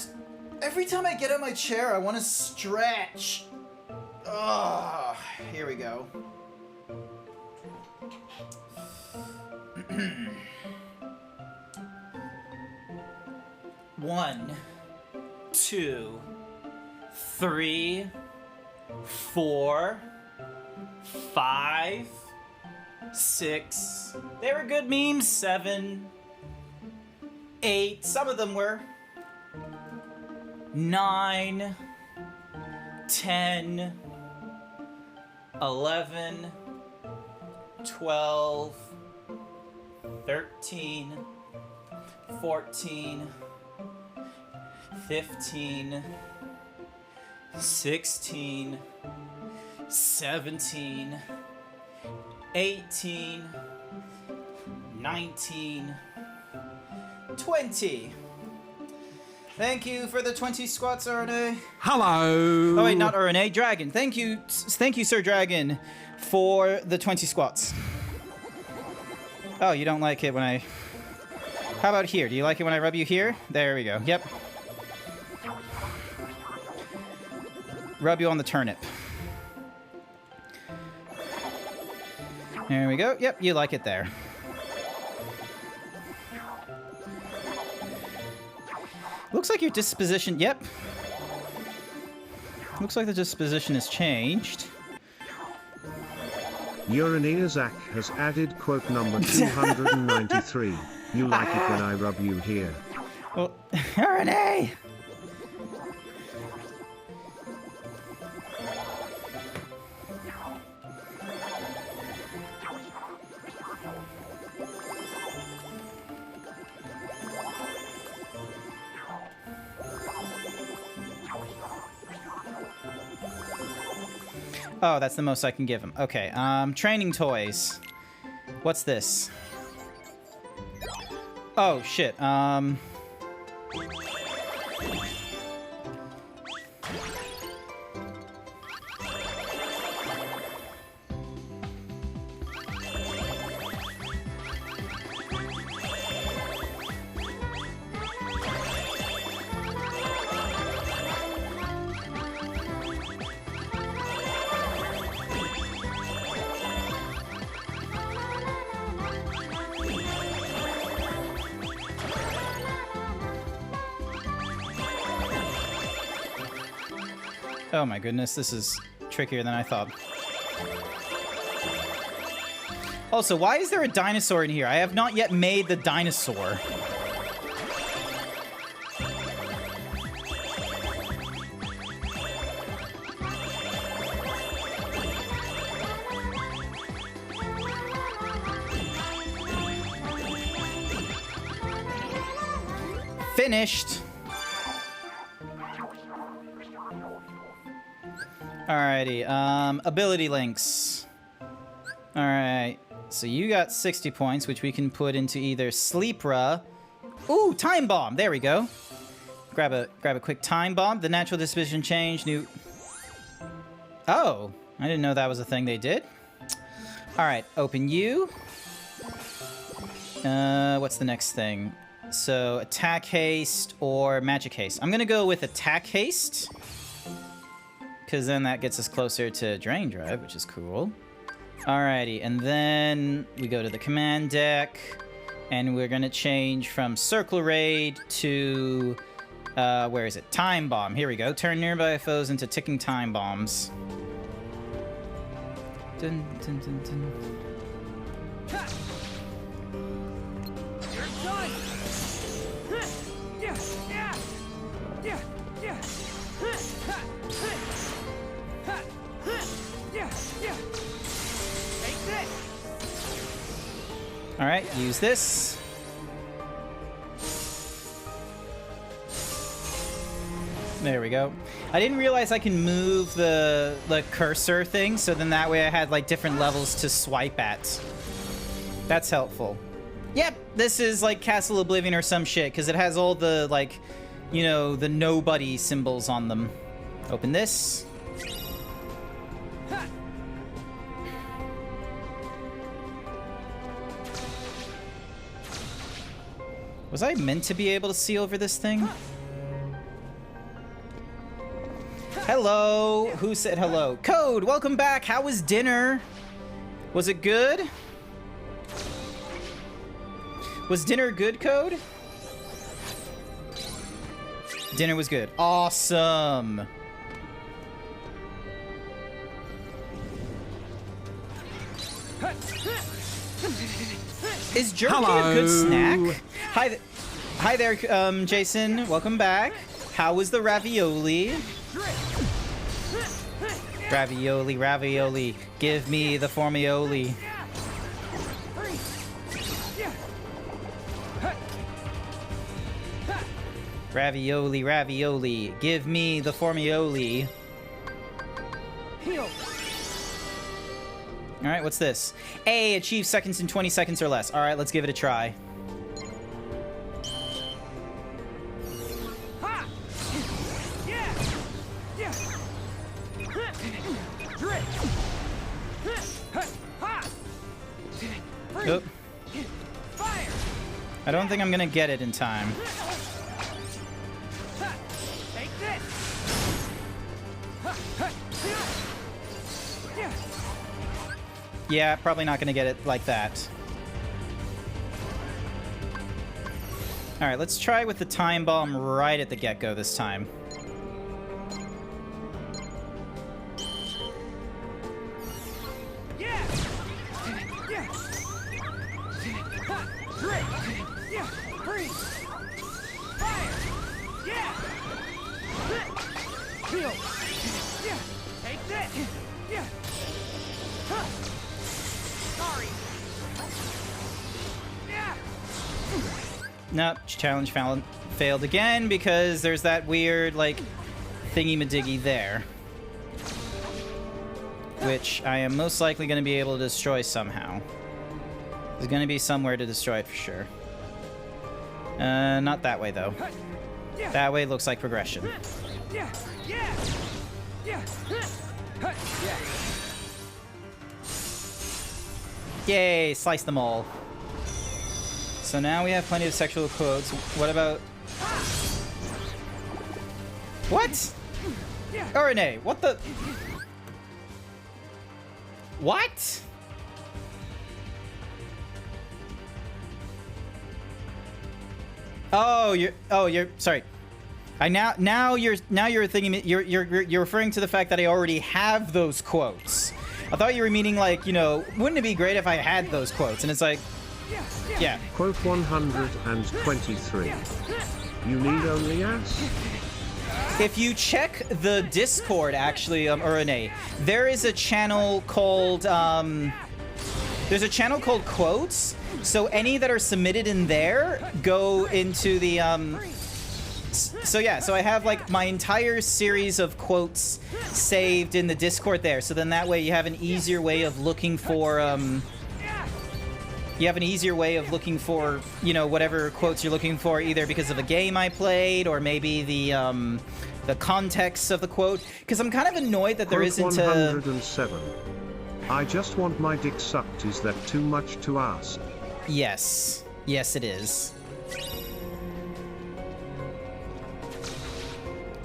every time I get out of my chair, I want to stretch. Oh, here we go. One, 2, 3, 4, 5, 6. They were good memes. 7, 8. Some of them were. 9, 10, 11, 12, 13, 14, 15, 16, 17, 18, 19, 20. Thank you for the 20 squats, RNA. Hello. Oh wait, not RNA, Dragon. Thank you, Sir Dragon, for the 20 squats. Oh, you don't like it when I... How about here? Do you like it when I rub you here? There we go. Yep. Rub you on the turnip. There we go. Yep, you like it there. Looks like your disposition... Yep. Looks like the disposition has changed. Uranina has added quote number 293. You like it when I rub you here. Well, RNA! Oh, that's the most I can give him. Okay, training toys. What's this? Oh, shit, Oh my goodness, this is trickier than I thought. Also, why is there a dinosaur in here? I have not yet made the dinosaur. Finished. Alrighty, ability links. Alright, so you got 60 points, which we can put into either Sleepra... Ooh, Time Bomb! There we go. Grab a quick Time Bomb. The natural disposition change, new... Oh, I didn't know that was a thing they did. Alright, open you. What's the next thing? So, Attack Haste or Magic Haste. I'm gonna go with Attack Haste. Because then that gets us closer to Drain Drive, which is cool. Alrighty, and then we go to the command deck, and we're gonna change from Circle Raid to, where is it? Time Bomb. Here we go. Turn nearby foes into ticking time bombs. Dun, dun, dun, dun. You're done. Yeah, yeah, yeah, yeah. Yeah. Take this. All right, use this. There we go. I didn't realize I can move the cursor thing, so then that way I had like different levels to swipe at. That's helpful. Yep, this is like Castle Oblivion or some shit, because it has all the like, you know, the nobody symbols on them. Open this. Was I meant to be able to see over this thing? Hello! Who said hello? Code, welcome back! How was dinner? Was it good? Was dinner good, Code? Dinner was good. Awesome! Is jerky a good snack? Hi there, Jason. Welcome back. How was the ravioli? Ravioli, ravioli. Give me the formioli. Ravioli, ravioli. Give me the formioli. Alright, what's this? A, achieve seconds in 20 seconds or less. Alright, let's give it a try. Oop. I don't think I'm gonna get it in time. Take this. Yeah, probably not gonna get it like that. Alright, let's try with the time bomb right at the get-go this time. Yeah. Yeah. Drip. Yeah. Freeze. Fire. Yeah. Heal. Yeah. Take this. Yeah. Sorry. Yeah. Nope, challenge failed again because there's that weird, like, thingy-madiggy there. Which I am most likely going to be able to destroy somehow. There's going to be somewhere to destroy it for sure. Not that way, though. That way looks like progression. Yeah. Yeah. Yeah. Yay, slice them all. So now we have plenty of sexual quotes. What about... What? Orane, what the... What? Oh, you're sorry. Now you're thinking you're referring to the fact that I already have those quotes. I thought you were meaning, like, you know, wouldn't it be great if I had those quotes? And it's like, yeah. Quote 123. You need only ask. If you check the Discord, actually, Orane, there is a channel called, there's a channel called Quotes. So any that are submitted in there go into the, so yeah, so I have, like, my entire series of quotes saved in the Discord there. So then that way you have an easier way of looking for, you know, whatever quotes you're looking for, either because of a game I played or maybe the context of the quote. Because I'm kind of annoyed that there isn't a... 107. I just want my dick sucked. Is that too much to ask? Yes. Yes, it is.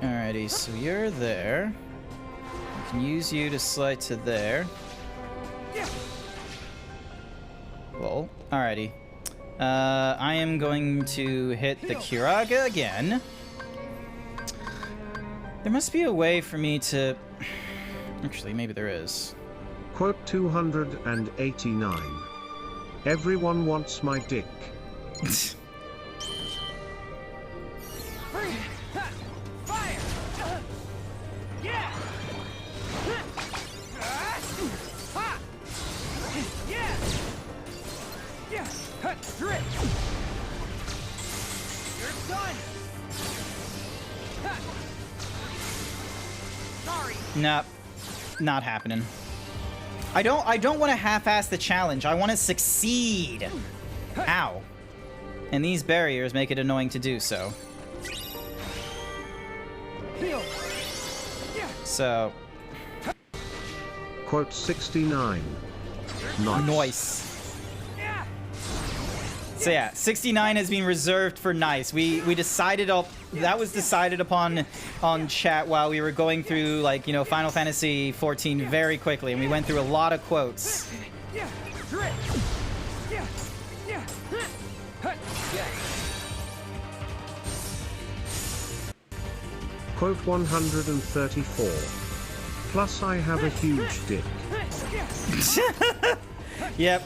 Alrighty, so you're there. I can use you to slide to there. Well, alrighty. I am going to hit the Kiraga again. There must be a way for me to... Actually, maybe there is. Quote 289. Everyone wants my dick. Drip. You're done. Sorry. Nope. Not happening. I don't want to half-ass the challenge. I want to succeed. Ow. And these barriers make it annoying to do so. So. Quote 69. Nice. Nice. So yeah, 69 has been reserved for nice. We decided that was decided upon on chat while we were going through, like, you know, Final Fantasy 14 very quickly, and we went through a lot of quotes. Quote 134. Plus I have a huge dick. Yep.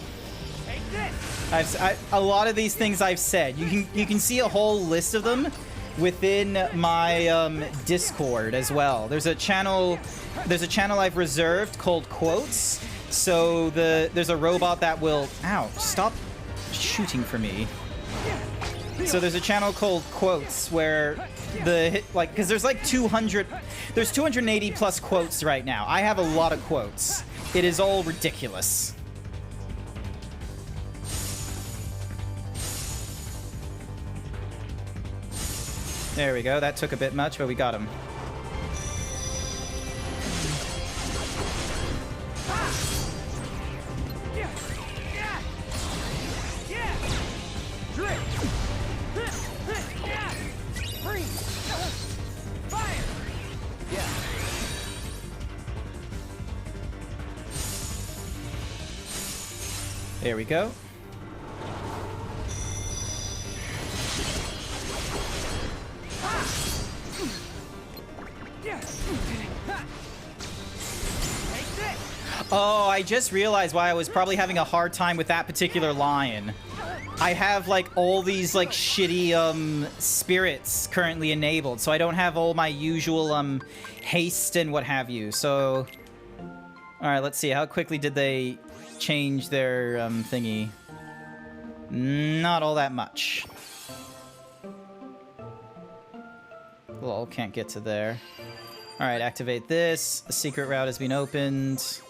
A lot of these things I've said. You can see a whole list of them within my Discord as well. There's a channel I've reserved called Quotes. So there's a robot that will... Ow, stop shooting for me. So there's a channel called Quotes where because there's like 280 plus quotes right now. I have a lot of quotes. It is all ridiculous. There we go. That took a bit much, but we got him. There we go. Oh, I just realized why I was probably having a hard time with that particular lion. I have, like, all these, like, shitty, spirits currently enabled, so I don't have all my usual, haste and what have you, so... Alright, let's see. How quickly did they change their, thingy? Not all that much. Lol, can't get to there. Alright, activate this. The secret route has been opened.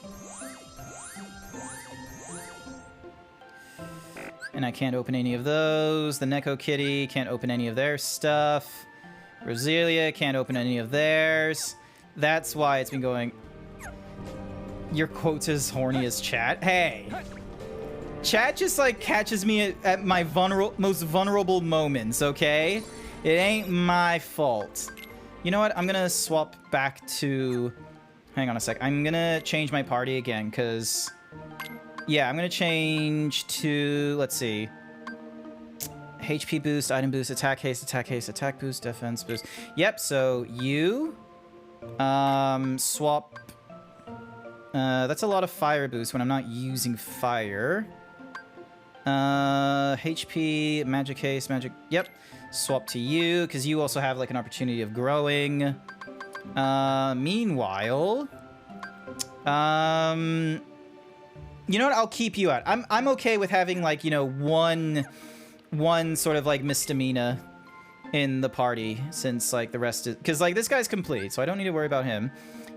And I can't open any of those. The Neko Kitty can't open any of their stuff. Roselia can't open any of theirs. That's why it's been going... Your quote's as horny as chat. Hey! Chat just, like, catches me at my most vulnerable moments, okay? It ain't my fault. You know what? I'm gonna swap back to... Hang on a sec. I'm gonna change my party again, because... Yeah, I'm gonna change to... Let's see. HP boost, item boost, attack haste, attack boost, defense boost. Yep, so you... swap... that's a lot of fire boost when I'm not using fire. HP, magic haste, magic... Yep. Swap to you, because you also have, like, an opportunity of growing. Meanwhile... You know what? I'll keep you out. I'm okay with having, like, you know, one sort of, like, misdemeanor in the party, since, like, the rest is... Because, like, this guy's complete, so I don't need to worry about him.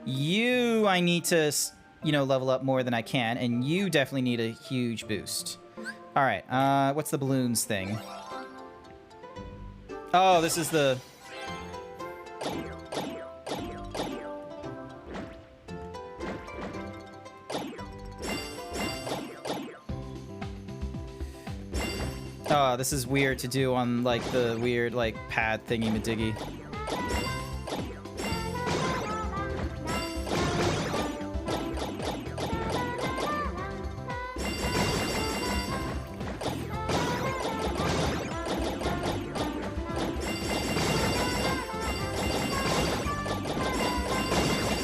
You, I need to, you know, level up more than I can, and you definitely need a huge boost. Alright, what's the balloons thing? Oh, this is the... Oh, this is weird to do on, like, the weird, like, pad thingy-madiggy.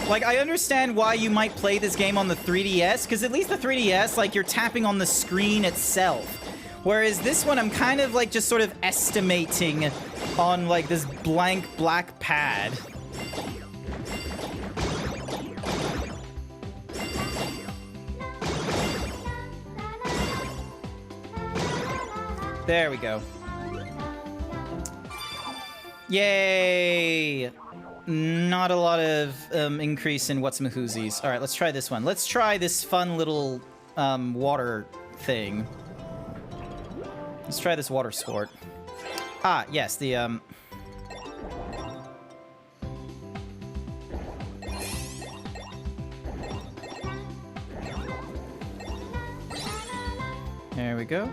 Like, I understand why you might play this game on the 3DS, because at least the 3DS, like, you're tapping on the screen itself. Whereas this one, I'm kind of, like, just sort of estimating on, like, this blank black pad. There we go. Yay! Not a lot of increase in what's mahoozies. All right, let's try this one. Let's try this fun little water thing. Let's try this water sport. Ah, yes, the There we go.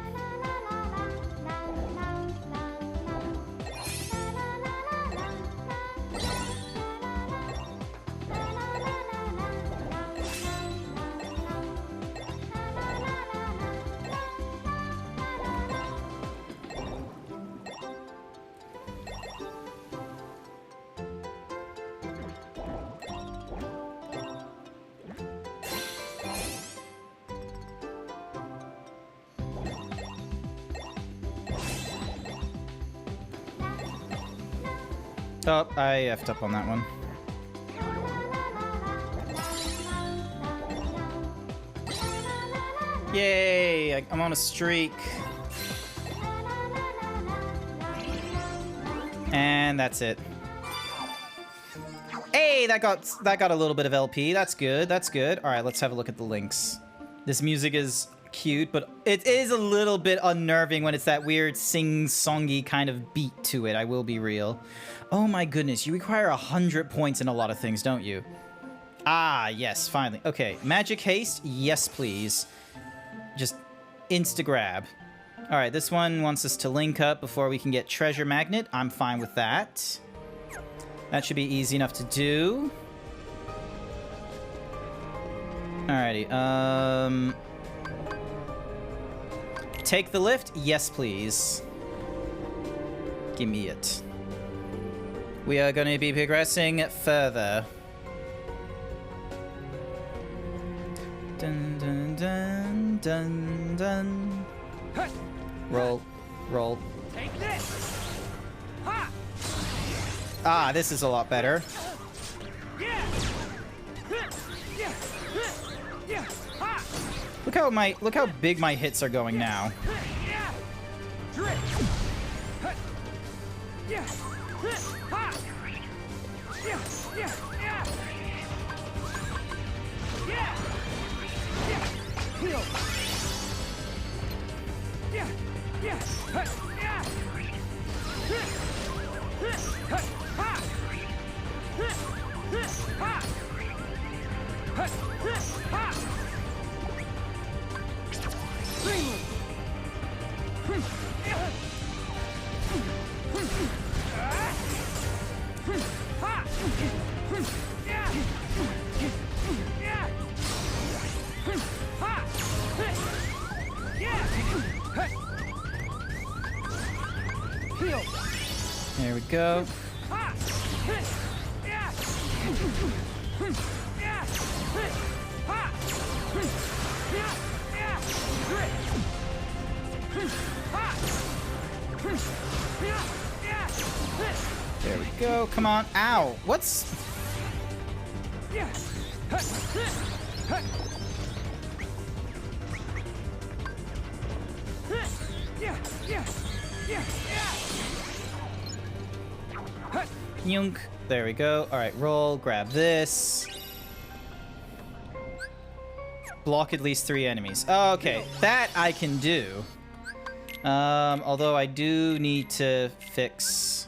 Oh, I effed up on that one. Yay! I'm on a streak. And that's it. Hey, that got a little bit of LP. That's good. That's good. All right, let's have a look at the links. This music is cute, but it is a little bit unnerving when it's that weird sing-songy kind of beat to it. I will be real. Oh my goodness, you require 100 points in a lot of things, don't you? Ah, yes, finally. Okay, magic haste, yes please. Just insta-grab. Alright, this one wants us to link up before we can get treasure magnet. I'm fine with that. That should be easy enough to do. Alrighty, Take the lift? Yes, please. Give me it. We are going to be progressing further. Dun dun dun dun dun. Roll, roll. Take this. Ha! Ah, this is a lot better. Yeah. Yeah. Yeah. Ha! Look how big my hits are going now. Yeah. Drip. Yeah. Ha! Yeah. Yeah. Yeah. Yeah. Yeah. Heal. Yeah. Yeah. Yeah. Ha! Ha! Ha! Greenwood. There we go. There we go. Come on. Ow. What's... Yunk. There we go. Alright, roll. Grab this. Block at least 3 enemies. Okay, that I can do. Although I do need to fix...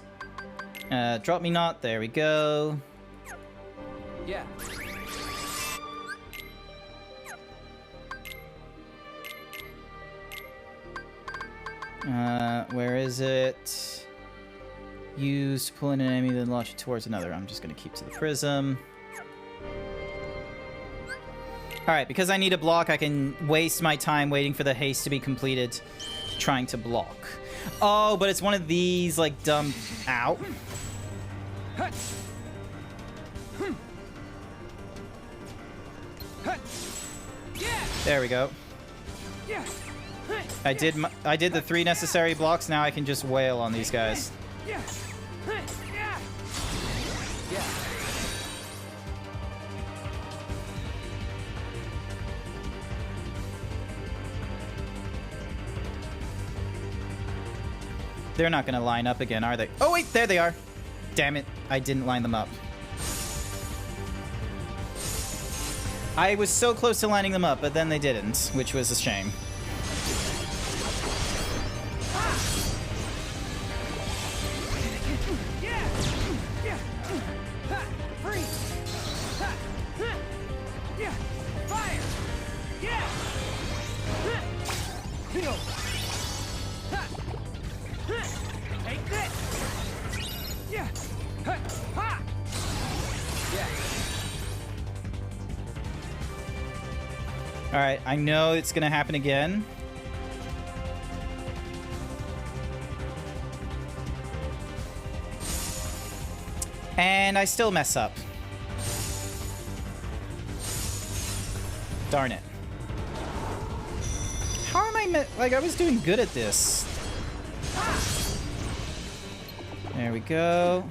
drop me not. There we go. Yeah. Where is it? Use to pull in an enemy, then launch it towards another. I'm just gonna keep to the prism. Alright, because I need a block, I can waste my time waiting for the haste to be completed, trying to block. Oh, but it's one of these, like, dumb... Ow. There we go. I did the 3 necessary blocks, now I can just wail on these guys. They're not gonna line up again, are they? Oh wait, there they are! Damn it, I didn't line them up. I was so close to lining them up, but then they didn't, which was a shame. Alright, I know it's gonna happen again. And I still mess up. Darn it. How am I like, I was doing good at this. There we go.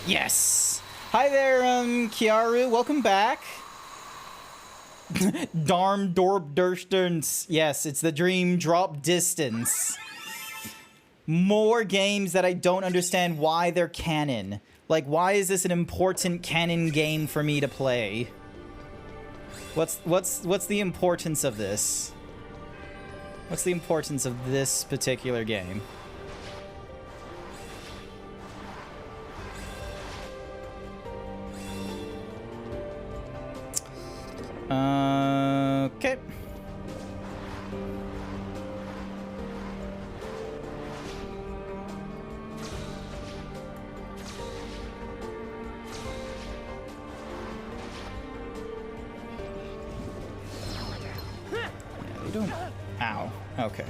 Yes! Hi there, Kiaru. Welcome back. Darm Dorp Durstens. Yes, it's the Dream Drop Distance. More games that I don't understand why they're canon. Like, why is this an important canon game for me to play? What's the importance of this? What's the importance of this particular game? Okay. don't... Ow. Okay.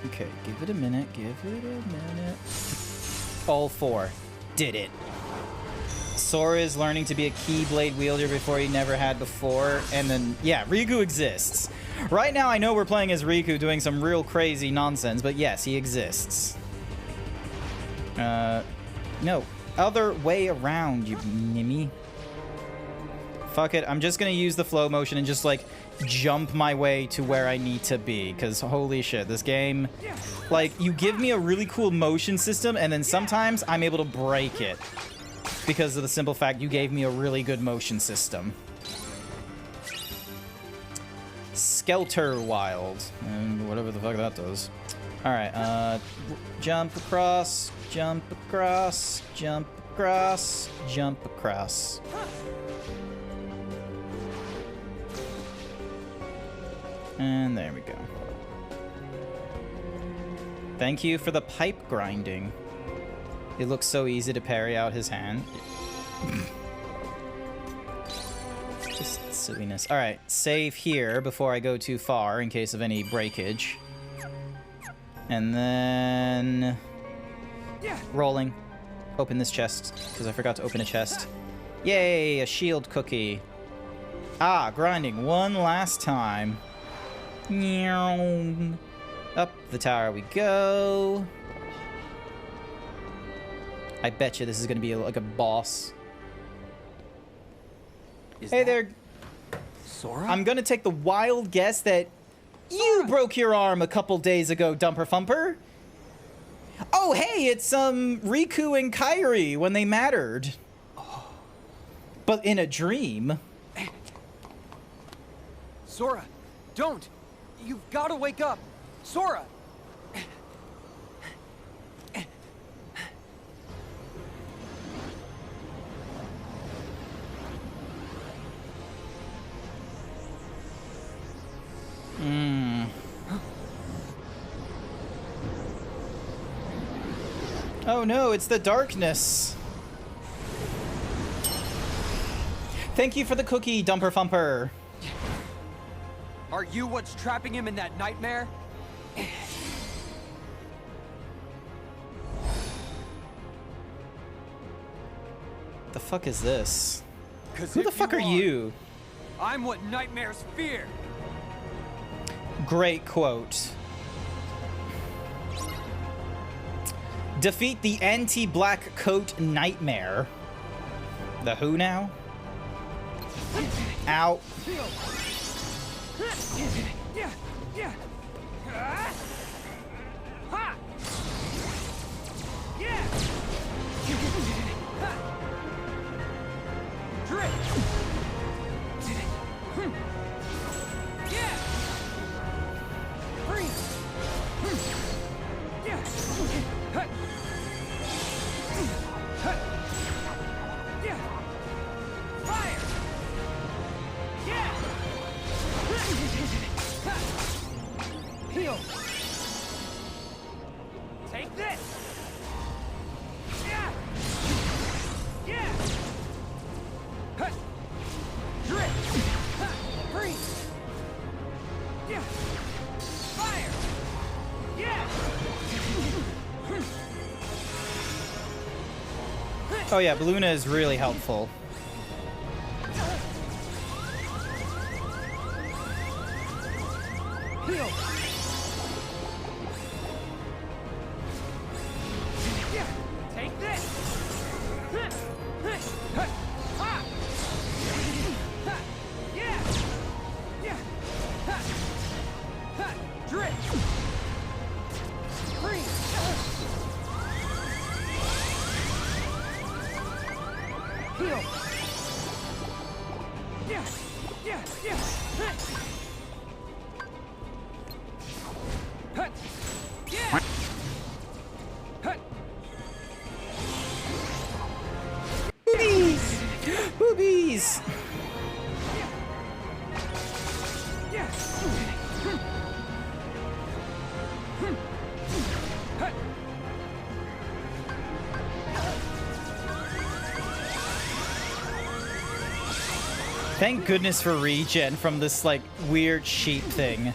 Okay, give it a minute, give it a minute. All 4. Did it. Sora is learning to be a Keyblade wielder before he never had before, and then, yeah, Riku exists. Right now, I know we're playing as Riku doing some real crazy nonsense, but yes, he exists. No. Other way around, you nimmy. Fuck it, I'm just gonna use the flow motion and just, like, jump my way to where I need to be, because holy shit, this game... Like, you give me a really cool motion system, and then sometimes I'm able to break it. Because of the simple fact you gave me a really good motion system. Skelter Wild. And whatever the fuck that does. Alright, jump across, jump across, jump across, jump across. And there we go. Thank you for the pipe grinding. It looks so easy to parry out his hand. Just silliness. Alright, save here before I go too far in case of any breakage. And then... rolling. Open this chest, because I forgot to open a chest. Yay, a shield cookie. Ah, grinding one last time. Up the tower we go. I bet you this is going to be like a boss. Hey there. Sora? I'm going to take the wild guess that you broke your arm a couple days ago, Dumper Fumper. Oh, hey, it's Riku and Kairi when they mattered. But in a dream. Sora, don't. You've got to wake up. Sora. Oh no, it's the darkness. Thank you for the cookie, Dumper Fumper. Are you what's trapping him in that nightmare? The fuck is this? Who the if fuck are you? I'm what nightmares fear. Great quote. Defeat the anti-black coat nightmare. The who now? Ow. Take this! Oh yeah, Balloona is really helpful. Heal! Take this! Drip! Freeze! Heal! Boobies! Boobies! Thank goodness for regen from this, like, weird sheep thing.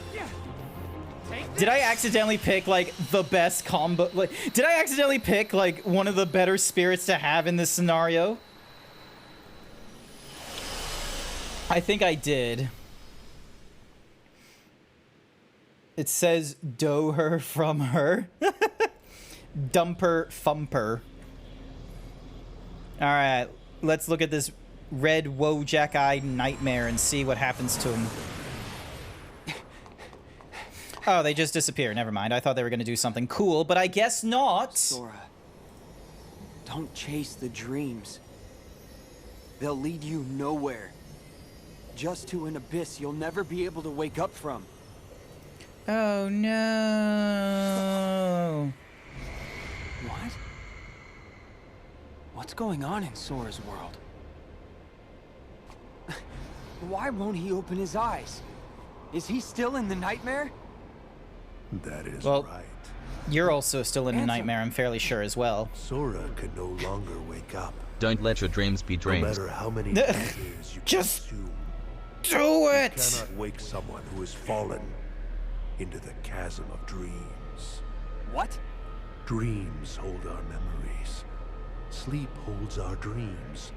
Did I accidentally pick, like, the best combo? Like, did I accidentally pick, like, one of the better spirits to have in this scenario? I think I did. It says, doe her from her. Dumper Thumper. Alright, let's look at this red Wojak-Eye nightmare and see what happens to him. Oh, they just disappear. Never mind. I thought they were going to do something cool, but I guess not. Sora, don't chase the dreams. They'll lead you nowhere. Just to an abyss you'll never be able to wake up from. Oh, no. What? What's going on in Sora's world? Why won't he open his eyes? Is he still in the nightmare? That is well, right. You're also still in a nightmare, I'm fairly sure, as well. Sora can no longer wake up. Don't let your dreams be dreams. No matter how many years you just consume, do it! You cannot wake someone who has fallen into the chasm of dreams. What? Dreams hold our memories. Sleep holds our dreams.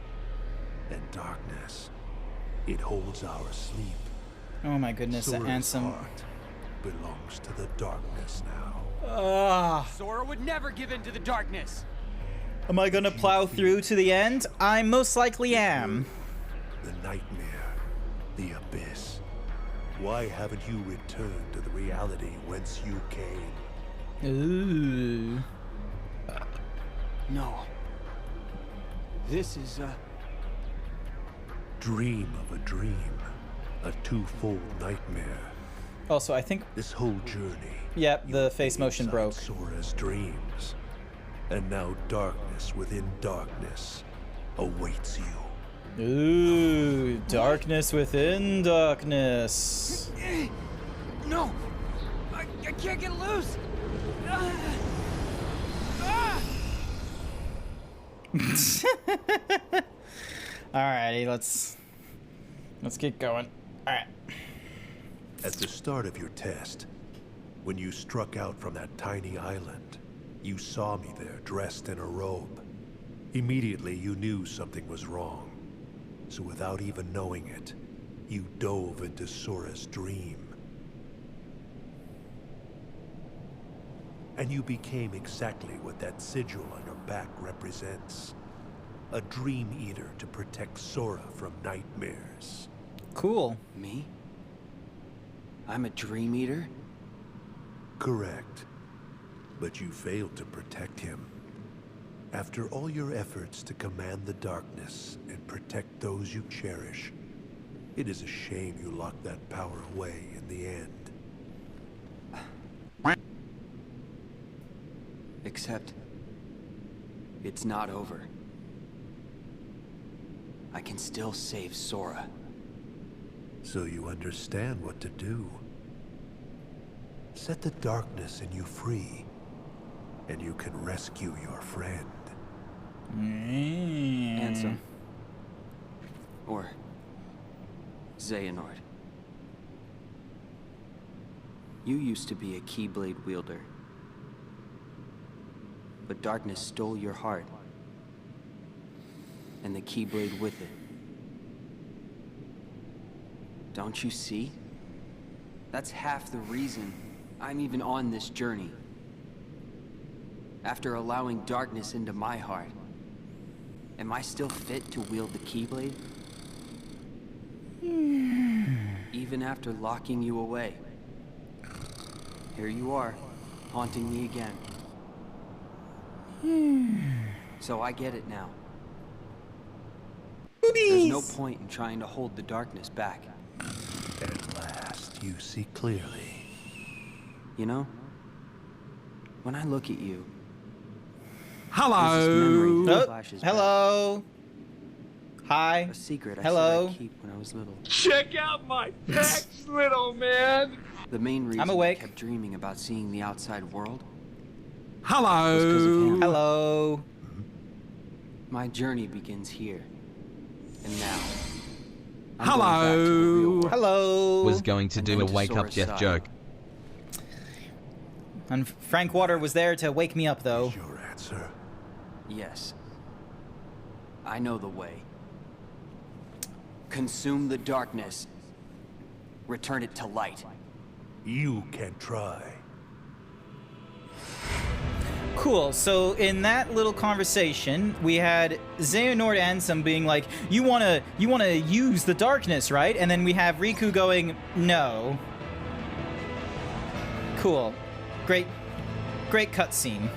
And darkness, it holds our sleep. Oh my goodness, Sora's Ansem heart belongs to the darkness now. Sora would never give in to the darkness. Am I gonna plow through to the end? I most likely am. The nightmare, the abyss. Why haven't you returned to the reality whence you came? Ooh. No. This is a... Dream of a dream. A twofold nightmare. Also, I think... This whole journey... Yep, the face motion broke. Sora's dreams. And now darkness within darkness awaits you. Ooh, darkness within darkness. No! I can't get loose! Alrighty, let's get going. Alright. At the start of your test, when you struck out from that tiny island, you saw me there dressed in a robe. Immediately you knew something was wrong. So without even knowing it, you dove into Sora's dream. And you became exactly what that sigil on your back represents. A dream eater to protect Sora from nightmares. Cool. Me? I'm a dream eater? Correct. But you failed to protect him. After all your efforts to command the darkness and protect those you cherish, it is a shame you locked that power away in the end. Except, it's not over. I can still save Sora. So you understand what to do. Set the darkness in you free, and you can rescue your friend. Ansem. Or Xehanort. You used to be a Keyblade wielder. But darkness stole your heart. And the Keyblade with it. Don't you see? That's half the reason I'm even on this journey. After allowing darkness into my heart, am I still fit to wield the Keyblade? Even after locking you away. Here you are, haunting me again. So I get it now. Boobies. There's no point in trying to hold the darkness back. At last, you see clearly. You know, when I look at you, hello. Hello. Hi. A secret Hello. I said I'd keep when I was little. Check out my pecs, little man. The main reason I'm awake. I kept dreaming about seeing the outside world. Hello. Was 'cause of him. Hello. My journey begins here and now. Hello. Was going to do a wake-up Sora's death side. joke. And Frank Water was there to wake me up, though. Your answer. Yes. I know the way. Consume the darkness. Return it to light. You can try. Cool. So in that little conversation, we had Xehanort Ansem being like, "You wanna use the darkness, right?" And then we have Riku going, "No." Cool. Great cutscene.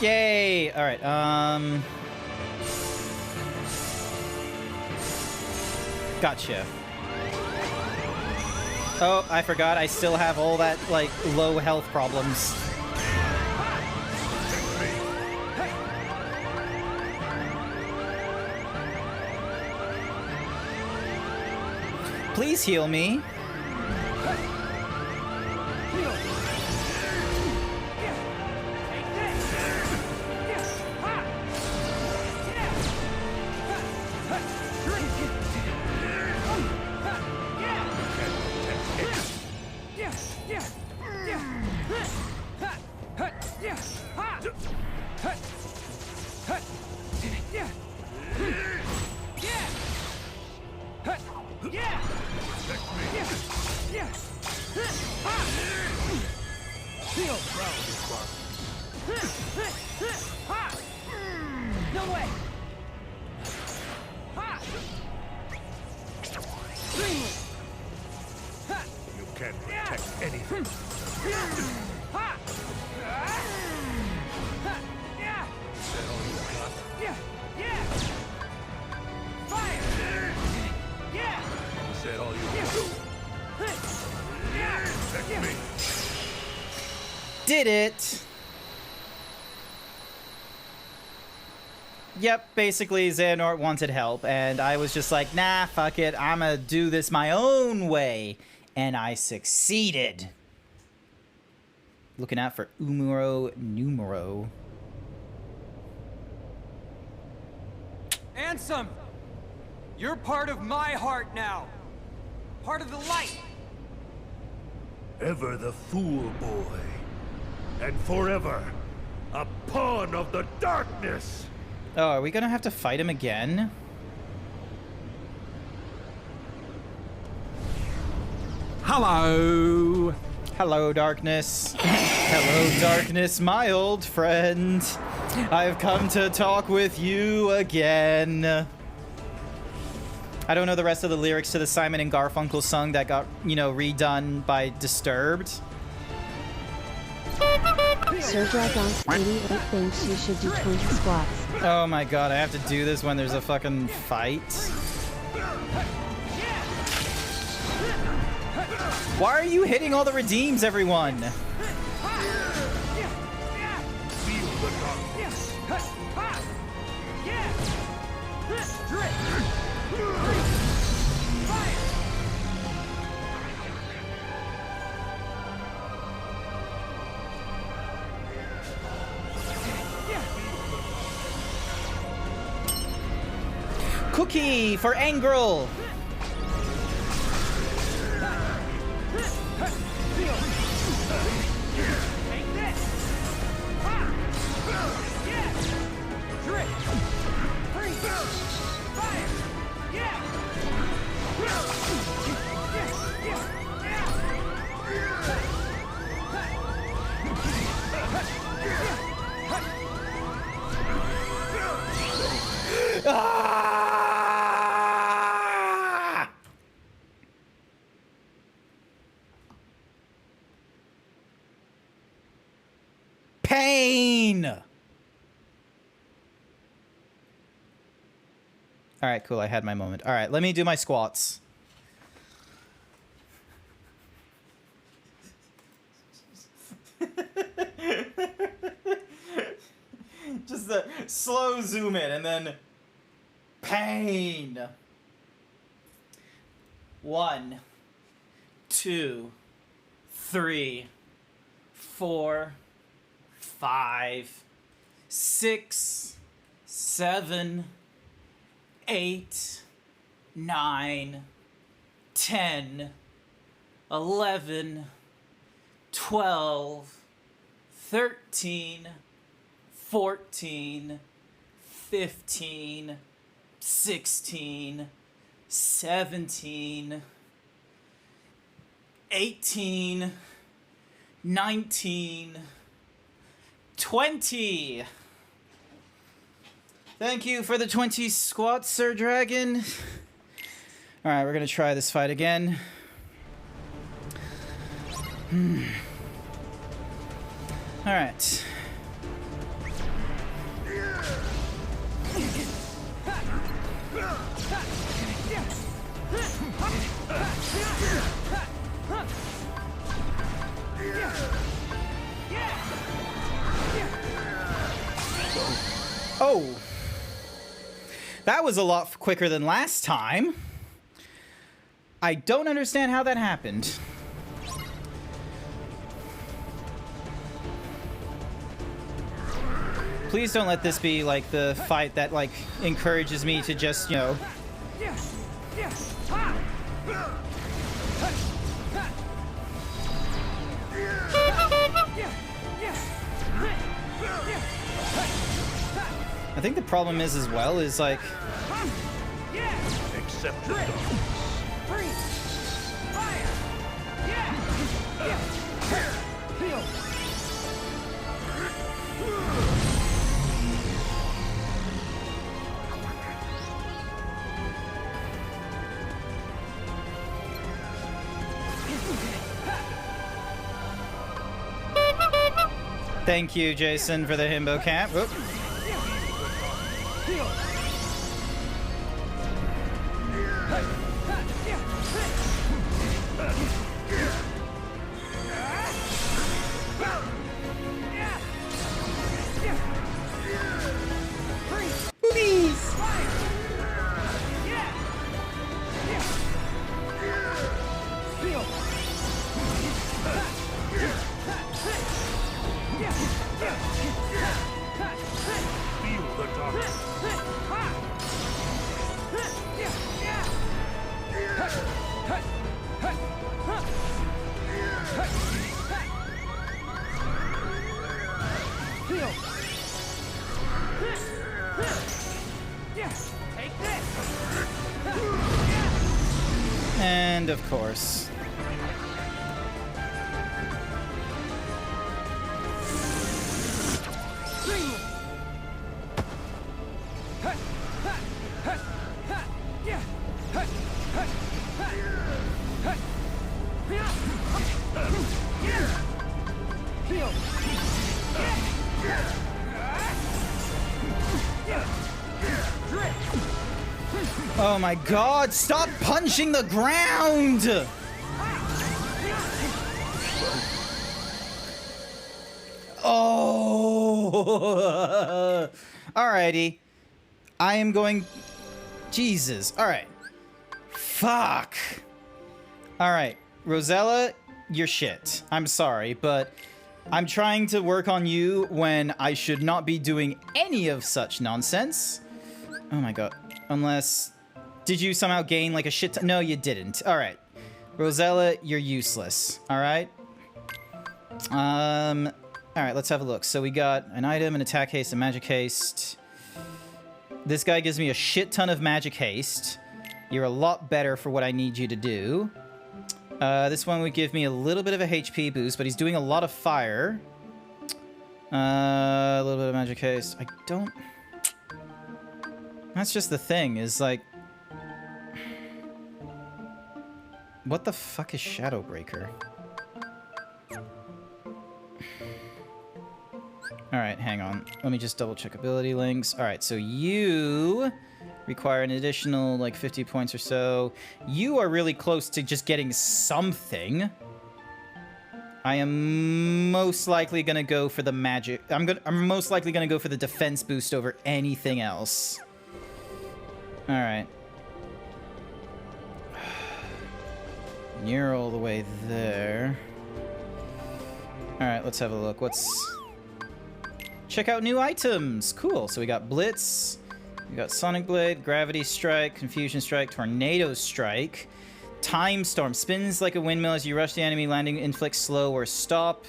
Yay! All right. Gotcha. Oh, I forgot. I still have all that like low health problems. Please heal me. Did it! Yep, basically Xehanort wanted help, and I was just like, nah, fuck it, I'ma do this my own way. And I succeeded. Looking out for Umuro Numero. Ansem! You're part of my heart now. Part of the light. Ever the fool boy. And forever, a pawn of the darkness! Oh, are we gonna have to fight him again? Hello! Hello, darkness. Hello, darkness, my old friend. I've come to talk with you again. I don't know the rest of the lyrics to the Simon and Garfunkel song that got, you know, redone by Disturbed. Sir Dragon's 88 thinks you should do 20 squats. Oh my god, I have to do this when there's a fucking fight? Why are you hitting all the redeems, everyone? Cookie for Angrel! Ah! Pain! Alright, cool. I had my moment. Alright, let me do my squats. Just a slow zoom in and then pain. 1, 2, 3, 4, 5, 6, 7, 8, 9, 10, 11, 12, 13, 14, 15, 16, 17, 18, 19, 20. Thank you for the 20 squats, Sir Dragon. Alright, we're gonna try this fight again. Alright. Oh. That was a lot quicker than last time. I don't understand how that happened. Please don't let this be like the fight that like encourages me to just, you know. I think the problem is as well is like Accept the darkness. Thank you, Jason, for the himbo camp. Oop. Boobies! Feel the darkness. Take this! And of course. Oh my god, stop punching the ground! Oh! Alrighty. I am going... Jesus. Alright. Fuck. Alright. Rosella, you're shit. I'm sorry, but I'm trying to work on you when I should not be doing any of such nonsense. Oh my god. Unless... Did you somehow gain like a shit ton? No, you didn't. Alright. Rosella, you're useless. Alright? Alright, let's have a look. So we got an item, an attack haste, a magic haste. This guy gives me a shit ton of magic haste. You're a lot better for what I need you to do. This one would give me a little bit of a HP boost, but he's doing a lot of fire. A little bit of magic haste. I don't... That's just the thing, is like... What the fuck is Shadowbreaker? Alright, hang on. Let me just double check ability links. Alright, so you require an additional, like, 50 points or so. You are really close to just getting something. I am most likely gonna go for the magic. I'm most likely gonna go for the defense boost over anything else. Alright. You're all the way there. Alright, let's have a look. Check out new items. Cool. So we got Blitz. We got Sonic Blade, Gravity Strike, Confusion Strike, Tornado Strike. Time Storm. Spins like a windmill as you rush the enemy. Landing inflicts slow or stop.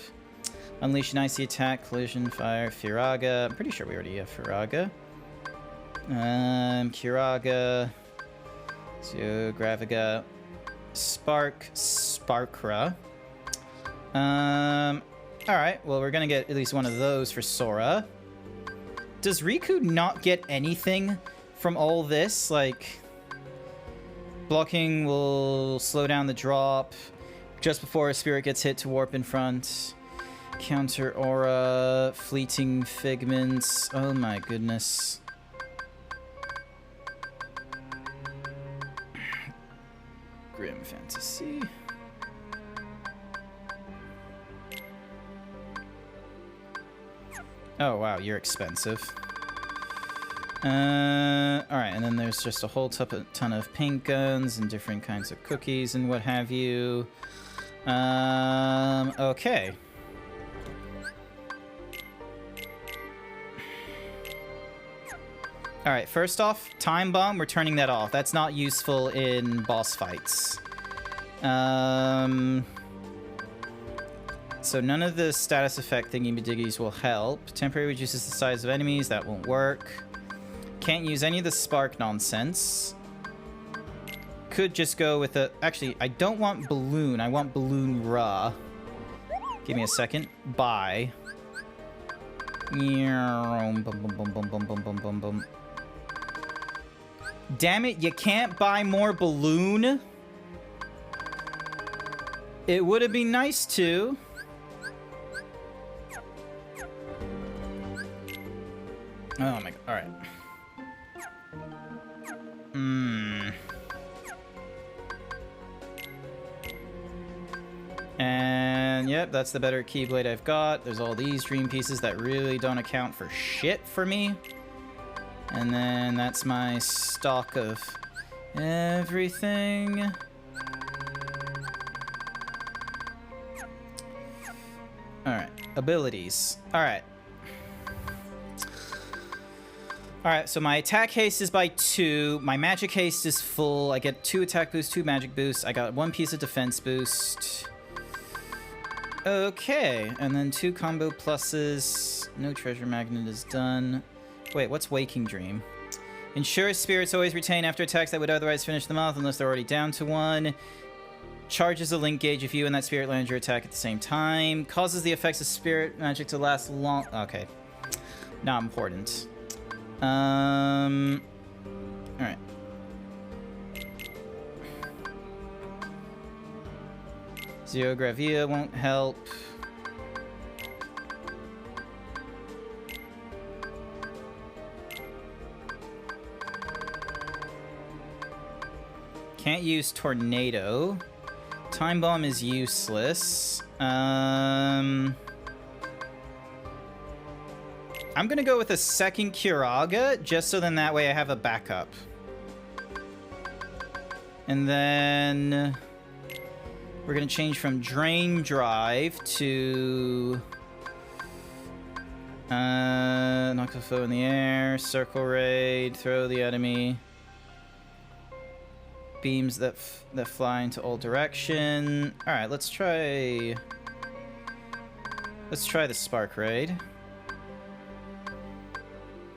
Unleash an icy attack. Collision, fire, Firaga. I'm pretty sure we already have Firaga. Kiraga. So, Graviga. Spark. Sparkra. Alright, well, we're gonna get at least one of those for Sora. Does Riku not get anything from all this? Like, blocking will slow down the drop. Just before a spirit gets hit to warp in front. Counter aura, fleeting figments. Oh my goodness. Grim Fantasy. Oh, wow, you're expensive. Alright, and then there's just a whole ton of paint guns and different kinds of cookies and what have you. Okay. Alright, first off, Time Bomb, we're turning that off. That's not useful in boss fights. So none of the status effect thingy-majiggies will help. Temporary reduces the size of enemies. That won't work. Can't use any of the spark nonsense. Could just go with a... Actually, I don't want Balloon. I want Balloon Ra. Give me a second. Buy. Damn it, you can't buy more Balloon? It would have been nice to. Oh my god, alright. And yep, that's the better Keyblade I've got. There's all these dream pieces that really don't account for shit for me. And then that's my stock of everything. Alright, abilities. Alright. Alright, so my attack haste is by 2. My magic haste is full. I get 2 attack boosts, 2 magic boosts. I got 1 piece of defense boost. Okay, and then 2 combo pluses. No treasure magnet is done. Wait, what's Waking Dream? Ensure spirits always retain after attacks that would otherwise finish them off unless they're already down to 1. Charges a link gauge if you and that spirit land your attack at the same time. Causes the effects of spirit magic to last long... Okay. Not important. Alright. Zero Gravia won't help. Can't use Tornado. Time Bomb is useless. I'm gonna go with a second Kiraga, just so then that way I have a backup. And then we're gonna change from Drain Drive to knock the foe in the air, Circle Raid, throw the enemy. Beams that fly into all direction. All right, let's try the Spark Raid.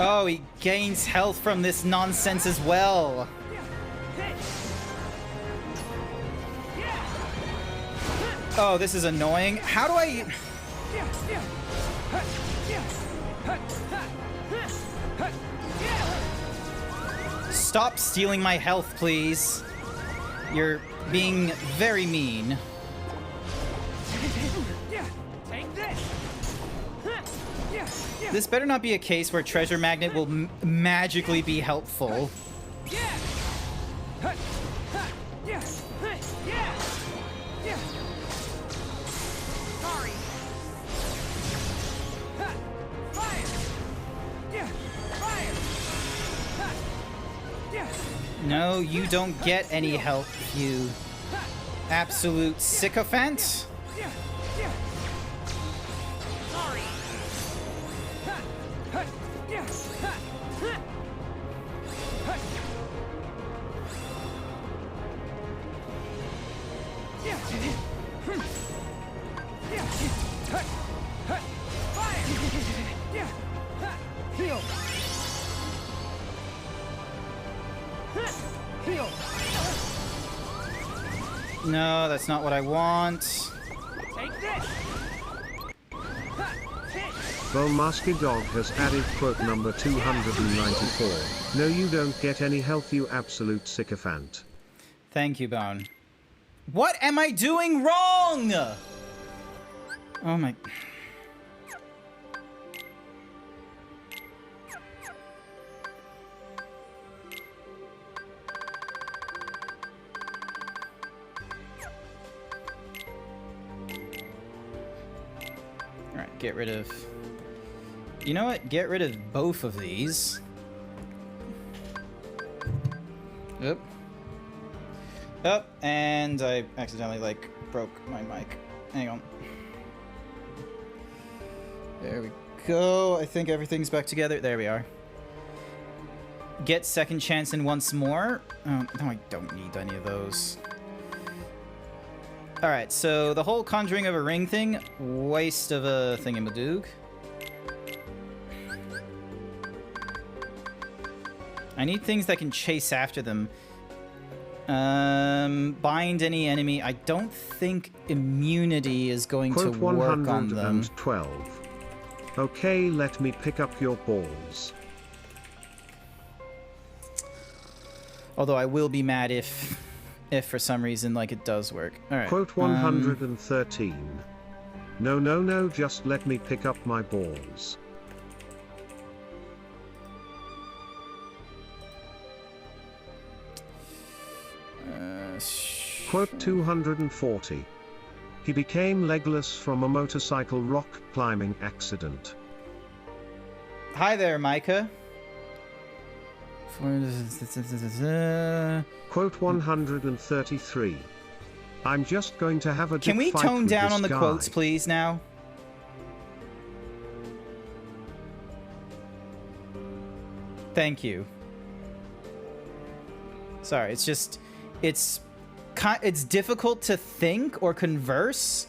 Oh, he gains health from this nonsense as well. Oh, this is annoying. How do I... Stop stealing my health, please. You're being very mean. This better not be a case where Treasure Magnet will magically be helpful. No, you don't get any help, you absolute sycophant. No, that's not what I want. Take this. Bowmasky Dog has added quote number 294. No, you don't get any health, you absolute sycophant. Thank you, Bone. What am I doing wrong? Oh my... Alright, get rid of... You know what? Get rid of both of these. Oop. Oh, and I accidentally, like, broke my mic. Hang on. There we go. I think everything's back together. There we are. Get second chance in once more. No, I don't need any of those. Alright, so the whole conjuring of a ring thing, waste of a thingamadoog. I need things that can chase after them. Bind any enemy. I don't think immunity is going to work on them. 112. Okay, let me pick up your balls. Although I will be mad if for some reason, like, it does work. Alright. Quote 113. No, just let me pick up my balls. Quote 240. He became legless from a motorcycle rock climbing accident. Hi there, Micah. Quote 133. I'm just going to have a Can we fight tone with down this on the guy. quotes, please, now? Thank you. Sorry, it's just... It's difficult to think or converse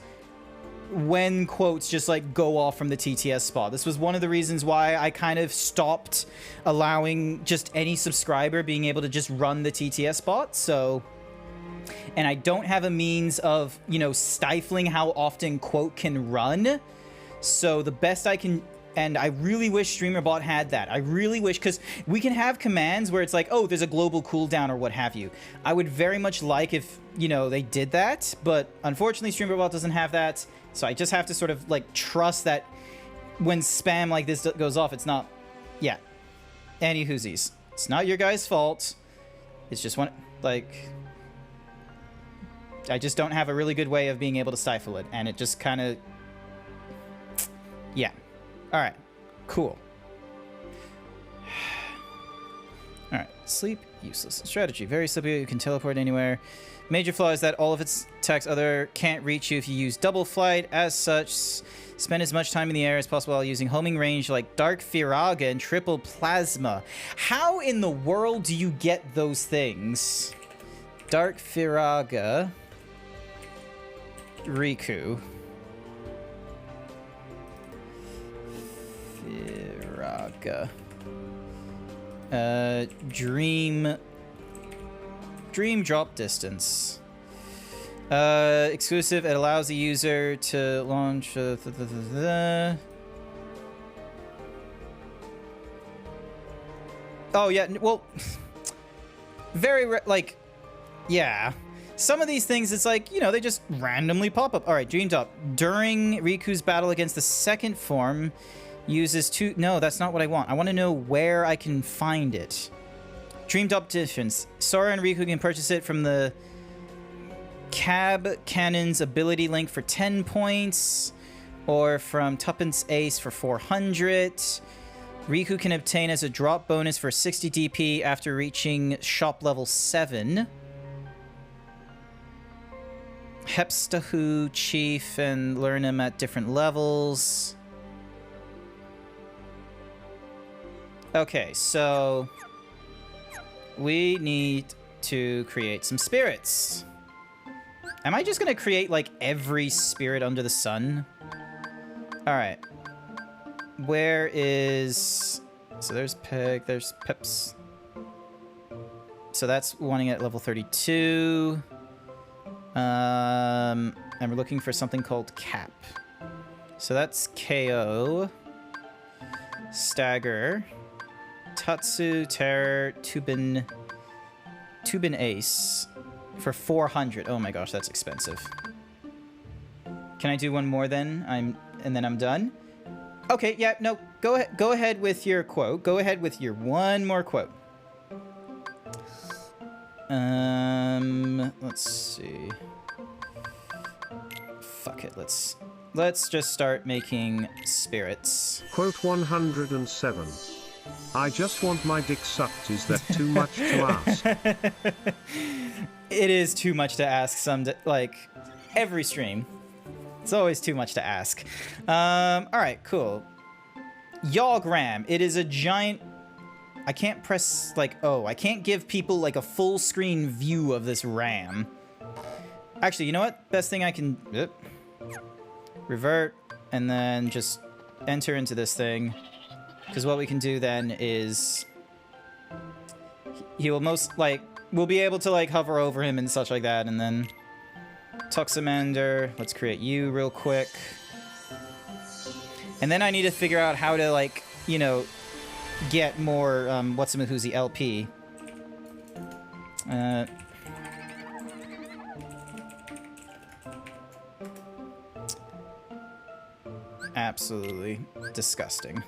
when quotes just, like, go off from the TTS spot. This was one of the reasons why I kind of stopped allowing just any subscriber being able to just run the TTS spot, so... And I don't have a means of, you know, stifling how often quote can run, so the best I can... And I really wish StreamerBot had that. I really wish, because we can have commands where it's like, oh, there's a global cooldown or what have you. I would very much like if, you know, they did that, but unfortunately StreamerBot doesn't have that, so I just have to sort of, like, trust that when spam like this goes off, it's not... Yeah. Any whoosies. It's not your guys' fault. It's just one... Like... I just don't have a really good way of being able to stifle it, and it just kind of... Yeah. Alright. Cool. Alright, sleep, useless. Strategy, very sleepy, you can teleport anywhere. Major flaw is that all of its attacks other can't reach you if you use double flight. As such, spend as much time in the air as possible while using homing range like Dark Firaga and Triple Plasma. How in the world do you get those things? Dark Firaga, Riku. Firaga. Dream drop distance. Exclusive. It allows the user to launch. Oh yeah. Well, like, yeah. Some of these things, it's like, you know, they just randomly pop up. All right, Dream Drop. During Riku's battle against the second form, uses two... No, that's not what I want. I want to know where I can find it. Dream Drop Distance. Sora and Riku can purchase it from the Cab Cannon's ability link for 10 points, or from Tuppence Ace for 400. Riku can obtain as a drop bonus for 60 DP after reaching shop level 7. Hepstahu, Chief, and learn them at different levels. Okay, so we need to create some spirits. Am I just gonna create like every spirit under the sun? All right. Where is... So there's Peg, there's Peps. So that's wanting at level 32. And we're looking for something called Cap. So that's KO. Stagger. Tatsu, Terror, Tubin Ace. For 400. Oh my gosh, that's expensive. Can I do one more then? And then I'm done? Okay, yeah, no, go ahead with your quote. Go ahead with your one more quote. Let's see. Fuck it, let's just start making spirits. Quote 107. I just want my dick sucked. Is that too much to ask? It is too much to ask like, every stream. It's always too much to ask. Alright, cool. Yawgram. It is a giant... I can't press, like, oh, I can't give people, like, a full screen view of this RAM. Actually, you know what? Best thing I can... Revert, and then just enter into this thing. Because what we can do then is... He will we'll be able to, like, hover over him and such like that, and then... Toxamander, let's create you real quick. And then I need to figure out how to, like, you know... get more, what's-a-who's-the LP. Absolutely disgusting.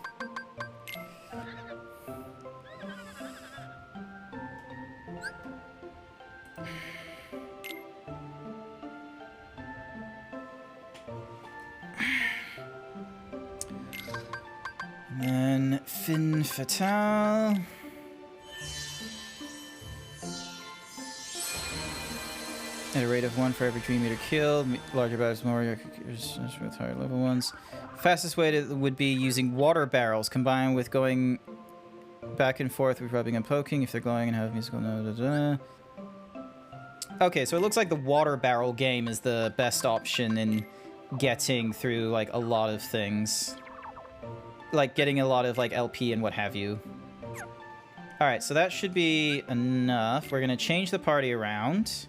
And then Fin Fatale. At a rate of 1 for every Dream Eater killed. Larger battles, more with higher level ones. Fastest way would be using water barrels combined with going back and forth with rubbing and poking if they're glowing and have musical. Okay, so it looks like the water barrel game is the best option in getting through like a lot of things. Like getting a lot of like LP and what have you. Alright, so that should be enough. We're gonna change the party around.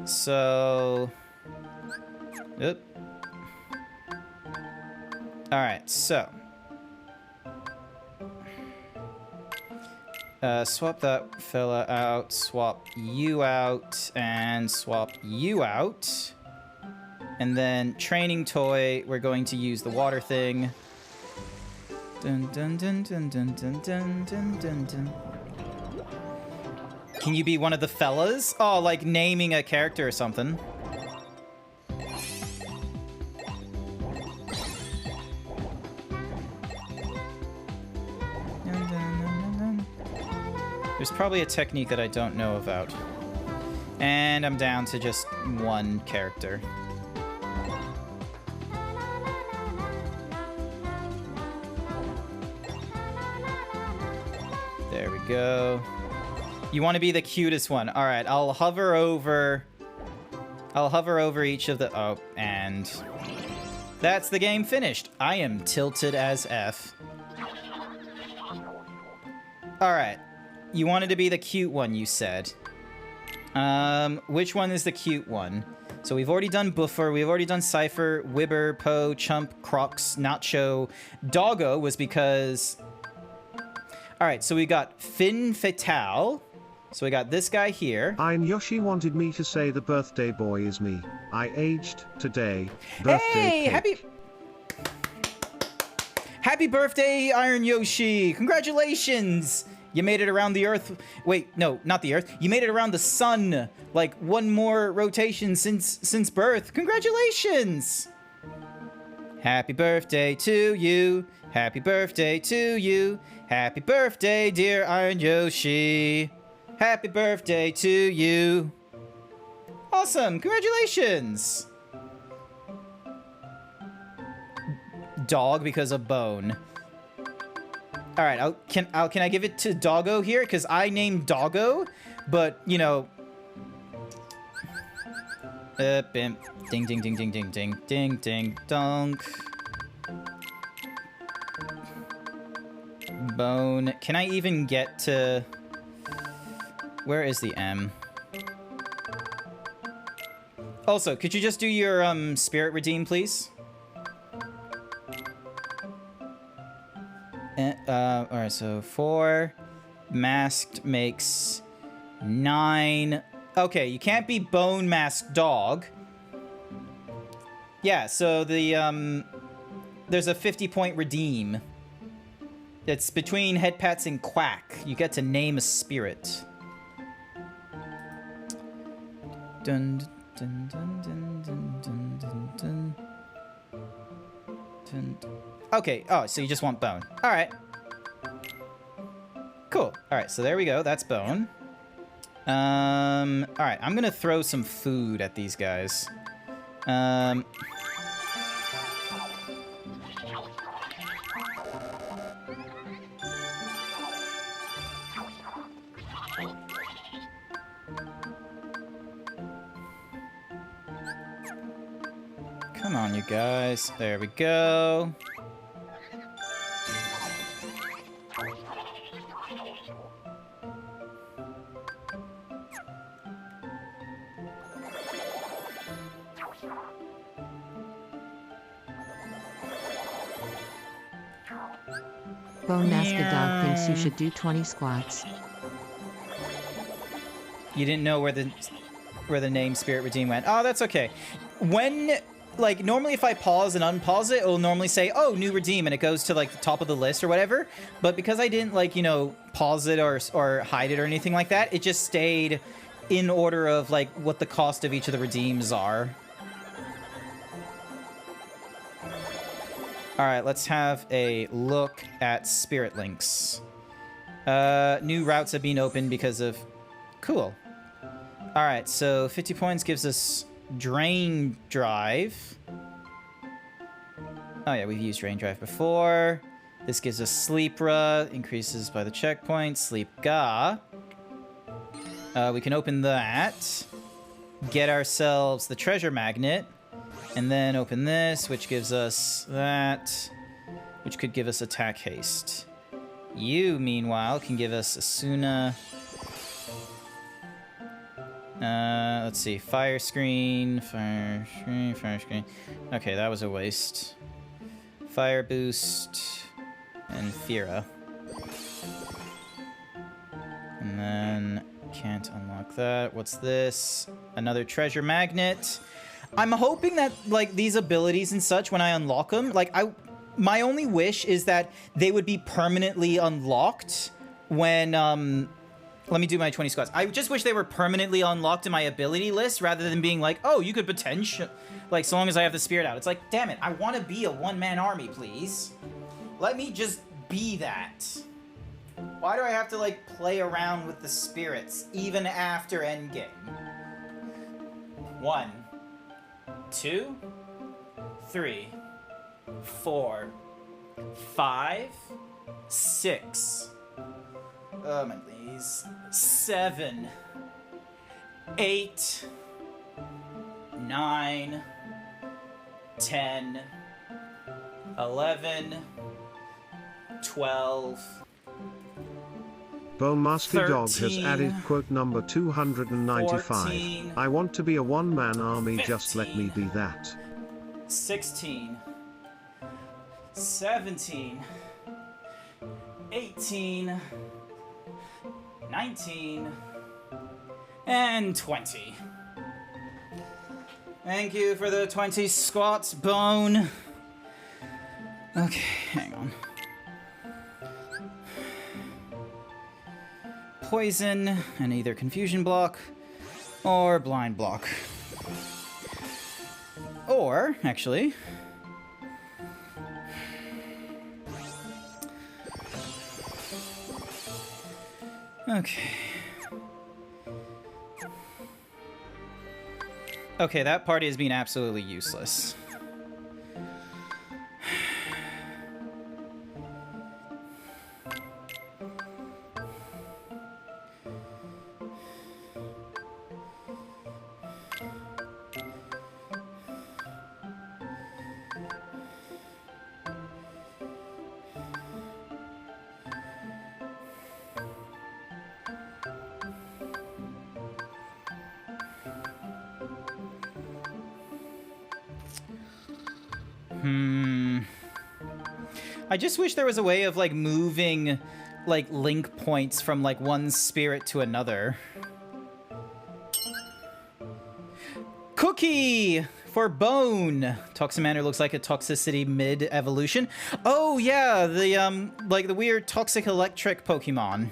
So... Oop. Alright, so... swap that fella out, swap you out, and swap you out. And then training toy, we're going to use the water thing. Dun dun dun dun dun dun dun dun dun dun. Can you be one of the fellas? Oh, like naming a character or something. Dun, dun, dun, dun, dun. There's probably a technique that I don't know about. And I'm down to just one character. There we go. You want to be the cutest one. All right, I'll hover over each of the... Oh, and... That's the game finished. I am tilted as F. All right. You wanted to be the cute one, you said. Which one is the cute one? So we've already done Buffer, we've already done Cypher, Wibber, Poe, Chump, Crocs, Nacho. Doggo was because... Alright, so we got Fin Fatale. So we got this guy here. Iron Yoshi wanted me to say the birthday boy is me. I aged today. Birthday hey, happy birthday, Iron Yoshi! Congratulations! You made it around the Earth. Wait, no, not the Earth. You made it around the sun. Like one more rotation since birth. Congratulations! Happy birthday to you. Happy birthday to you. Happy birthday, dear Iron Yoshi. Happy birthday to you. Awesome, congratulations. Dog because of bone. All right, can I give it to Doggo here? Because I named Doggo, but, you know... Ding, ding, ding, ding, ding, ding, ding, ding, donk. Bone. Can I even get to... Where is the M? Also, could you just do your Spirit Redeem, please? Alright, so 4 masked makes 9. Okay, you can't be Bone Masked Dog. Yeah, so the there's a 50-point redeem. It's between Head Pats and Quack. You get to name a spirit. Dun dun dun dun dun dun dun dun. Dun. Okay, oh, so you just want Bone. Alright. Cool. Alright, so there we go. That's Bone. Alright, I'm gonna throw some food at these guys. Come on, you guys. There we go. Bone Masked Dog thinks you should do 20 squats. You didn't know where the name Spirit Redeem went. Oh, that's okay. When, like, normally if I pause and unpause it, it'll normally say, oh, new redeem, and it goes to, like, the top of the list or whatever. But because I didn't, like, you know, pause it or hide it or anything like that, it just stayed in order of, like, what the cost of each of the redeems are. Alright, let's have a look at Spirit Links. New routes have been opened because of... Cool. Alright, so 50 points gives us Drain Drive. Oh yeah, we've used Drain Drive before. This gives us Sleepra, increases by the checkpoint. Sleep Ga. We can open that. Get ourselves the Treasure Magnet. And then open this, which gives us that, which could give us Attack Haste. You, meanwhile, can give us Asuna. Let's see. Fire Screen, Fire Screen, Fire Screen. Okay, that was a waste. Fire Boost, and Fira. And then, can't unlock that. What's this? Another Treasure Magnet. I'm hoping that, like, these abilities and such, when I unlock them, like, my only wish is that they would be permanently unlocked when, let me do my 20 squats. I just wish they were permanently unlocked in my ability list rather than being like, oh, you could potentially, like, so long as I have the spirit out. It's like, damn it, I want to be a one-man army, please. Let me just be that. Why do I have to, like, play around with the spirits, even after endgame? 1, 2, 3, 4, 5, 6. Oh, my knees. 7, 8, 9, 10, 11, 12. Bowmasky Dog has 13, added quote number 295. 14, I want to be a one-man army, just let me be that. 16, 17, 18, 19, and 20. Thank you for the 20 squats, Bone. Okay, hang on. Poison, and either confusion block or blind block. Or, actually... Okay. Okay, that party has been absolutely useless. I just wish there was a way of, like, moving, like, link points from, like, one spirit to another. Cookie! For Bone! Toximander looks like a Toxicity mid-evolution. Oh, yeah, the, like, the weird Toxic Electric Pokemon.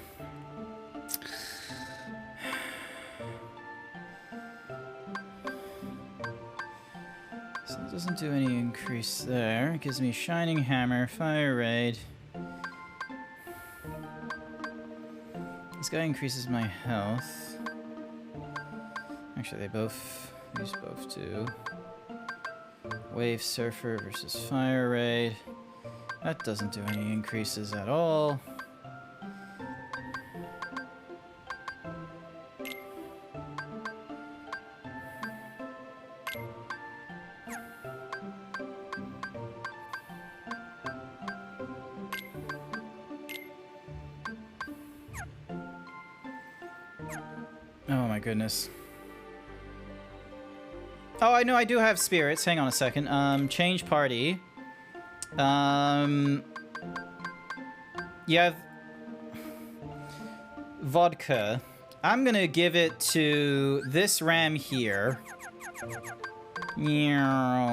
Doesn't do any increase there. It gives me Shining Hammer, Fire Raid. This guy increases my health. Actually, these both do. Wave Surfer versus Fire Raid. That doesn't do any increases at all. Oh my goodness. Oh, I know I do have spirits. Hang on a second. Change party. You have vodka. I'm gonna give it to this ram here. VODKER.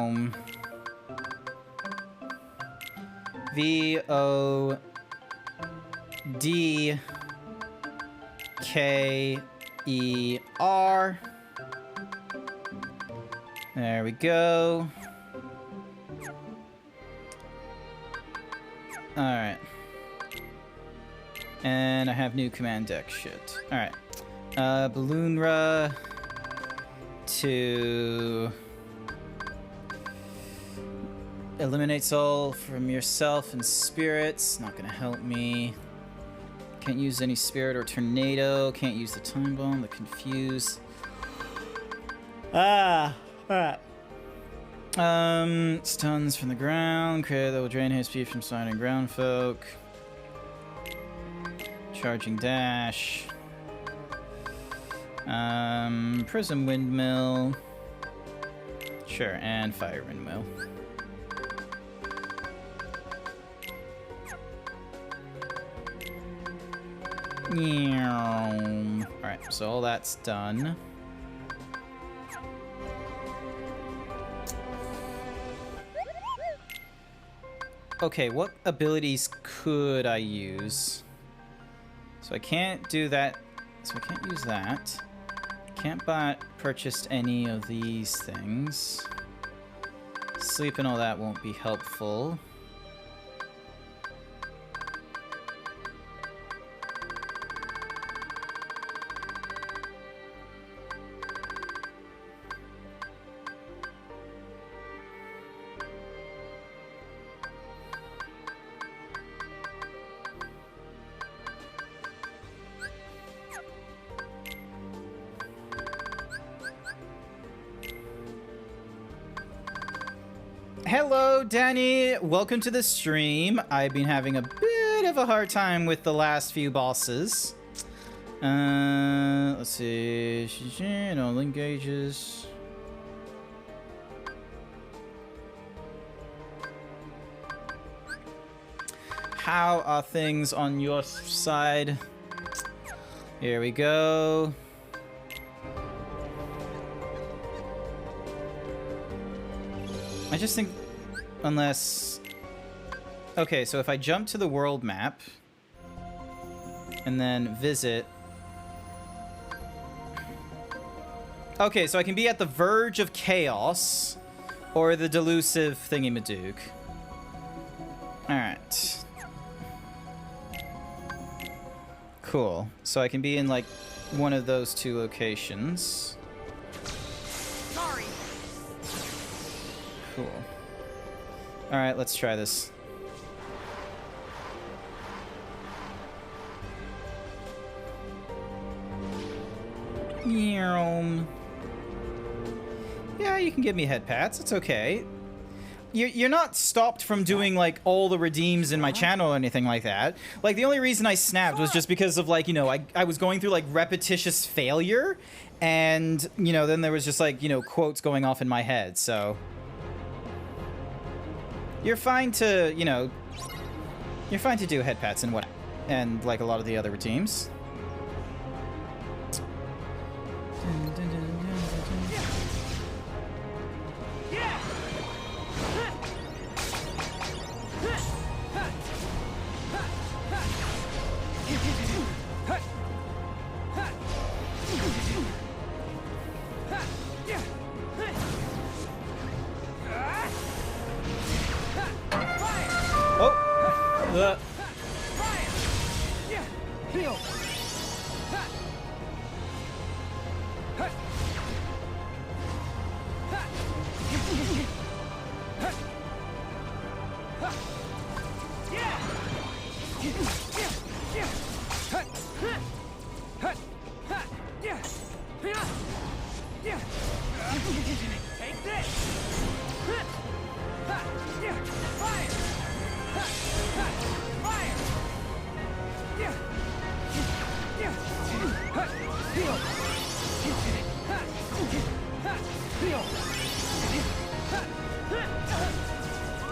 There we go. Alright. And I have new command deck shit. Alright. Balloonra to eliminates all from yourself and spirits. Not gonna help me. Can't use any spirit or tornado. Can't use the time bomb, the confuse. Alright. Stuns from the ground. Create that will drain HP from signing ground folk. Charging dash. Prism windmill. Sure, and fire windmill. Alright, so all that's done. Okay, what abilities could I use? So I can't do that. So I can't use that. Can't purchase any of these things. Sleep and all that won't be helpful. Hello, Danny. Welcome to the stream. I've been having a bit of a hard time with the last few bosses. Let's see. No link gauges. How are things on your side? Here we go. I just think, unless... Okay, so if I jump to the world map, and then visit... Okay, so I can be at the verge of chaos, or the delusive thingy-madook. Alright. Cool. So I can be in, like, one of those two locations. Sorry. Cool. Alright, let's try this. Yeah, you can give me head pats. It's okay. You're not stopped from doing, like, all the redeems in my channel or anything like that. Like, the only reason I snapped was just because of, like, you know, I was going through, like, repetitious failure. And, you know, then there was just, like, you know, quotes going off in my head, so... You're fine to, you know... You're fine to do head pats and what... And, like, a lot of the other redeems.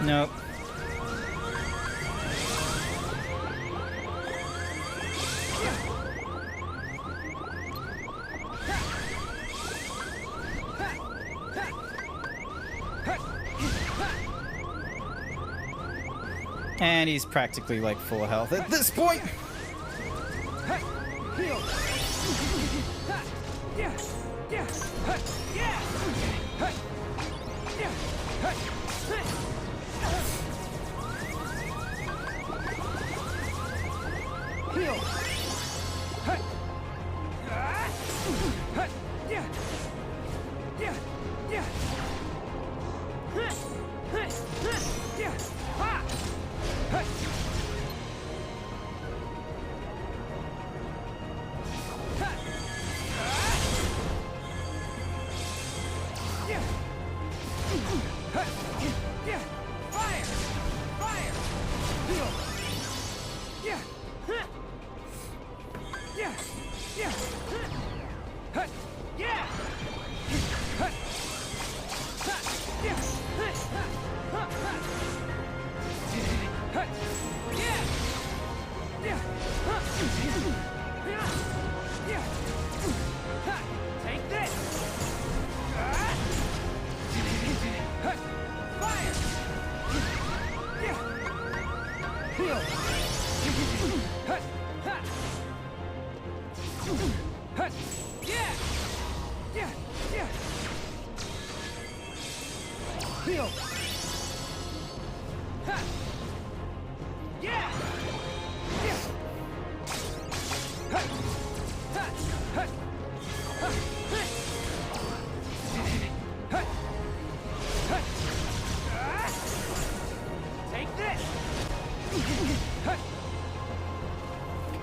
Nope. And he's practically like full health at this point.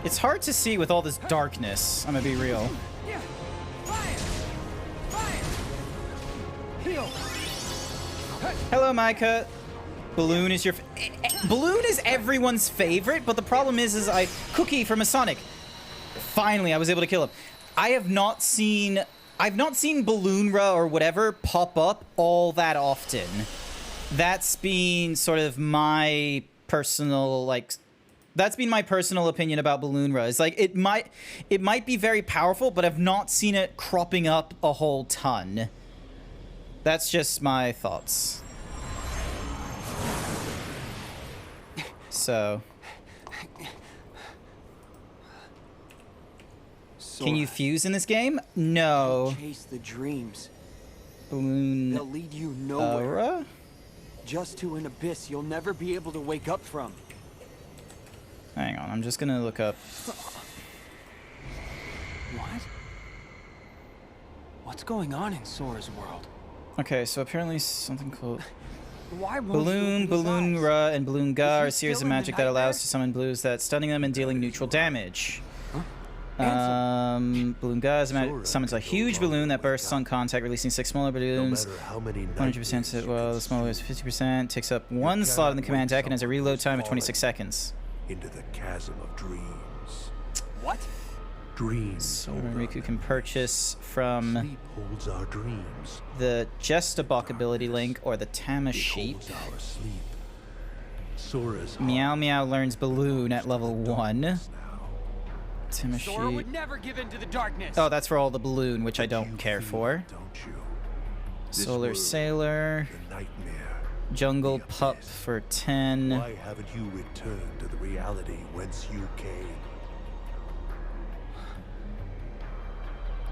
It's hard to see with all this darkness, I'm gonna be real. Hello, Micah. Balloon is your... Balloon is everyone's favorite, but the problem is Cookie from Masonic. Finally, I was able to kill him. I've not seen Balloonra or whatever pop up all that often. That's been sort of my personal, like... That's been my personal opinion about Balloonra. It's like, it might be very powerful, but I've not seen it cropping up a whole ton. That's just my thoughts. So... Can you fuse in this game? No. Chase the dreams. Balloon... They'll lead you nowhere. Just to an abyss you'll never be able to wake up from. Hang on, I'm just gonna look up... What? What's going on in Sora's world? Okay, so apparently something called... Why won't Balloon, Balloonra, and Balloonga are a series of magic that allows to summon blues that stunning them and dealing neutral damage. Balloonga summons a huge balloon that bursts on contact, releasing 6 smaller balloons. 100%, well, the smaller is 50%. Takes up 1 slot in the command deck and has a reload time of 26 seconds. Into the chasm of dreams. What? Dreams. So Riku can purchase from Sleep holds our dreams. the Gestabok ability link or the Tama Sheep. Sora's Meow Meow learns Balloon at level 1. Tama Sora Sheep. would never give in to the darkness. Oh, that's for all the Balloon, which I don't care for. Solar Sailor. Jungle Pup for 10. Why haven't you returned to the reality whence you came?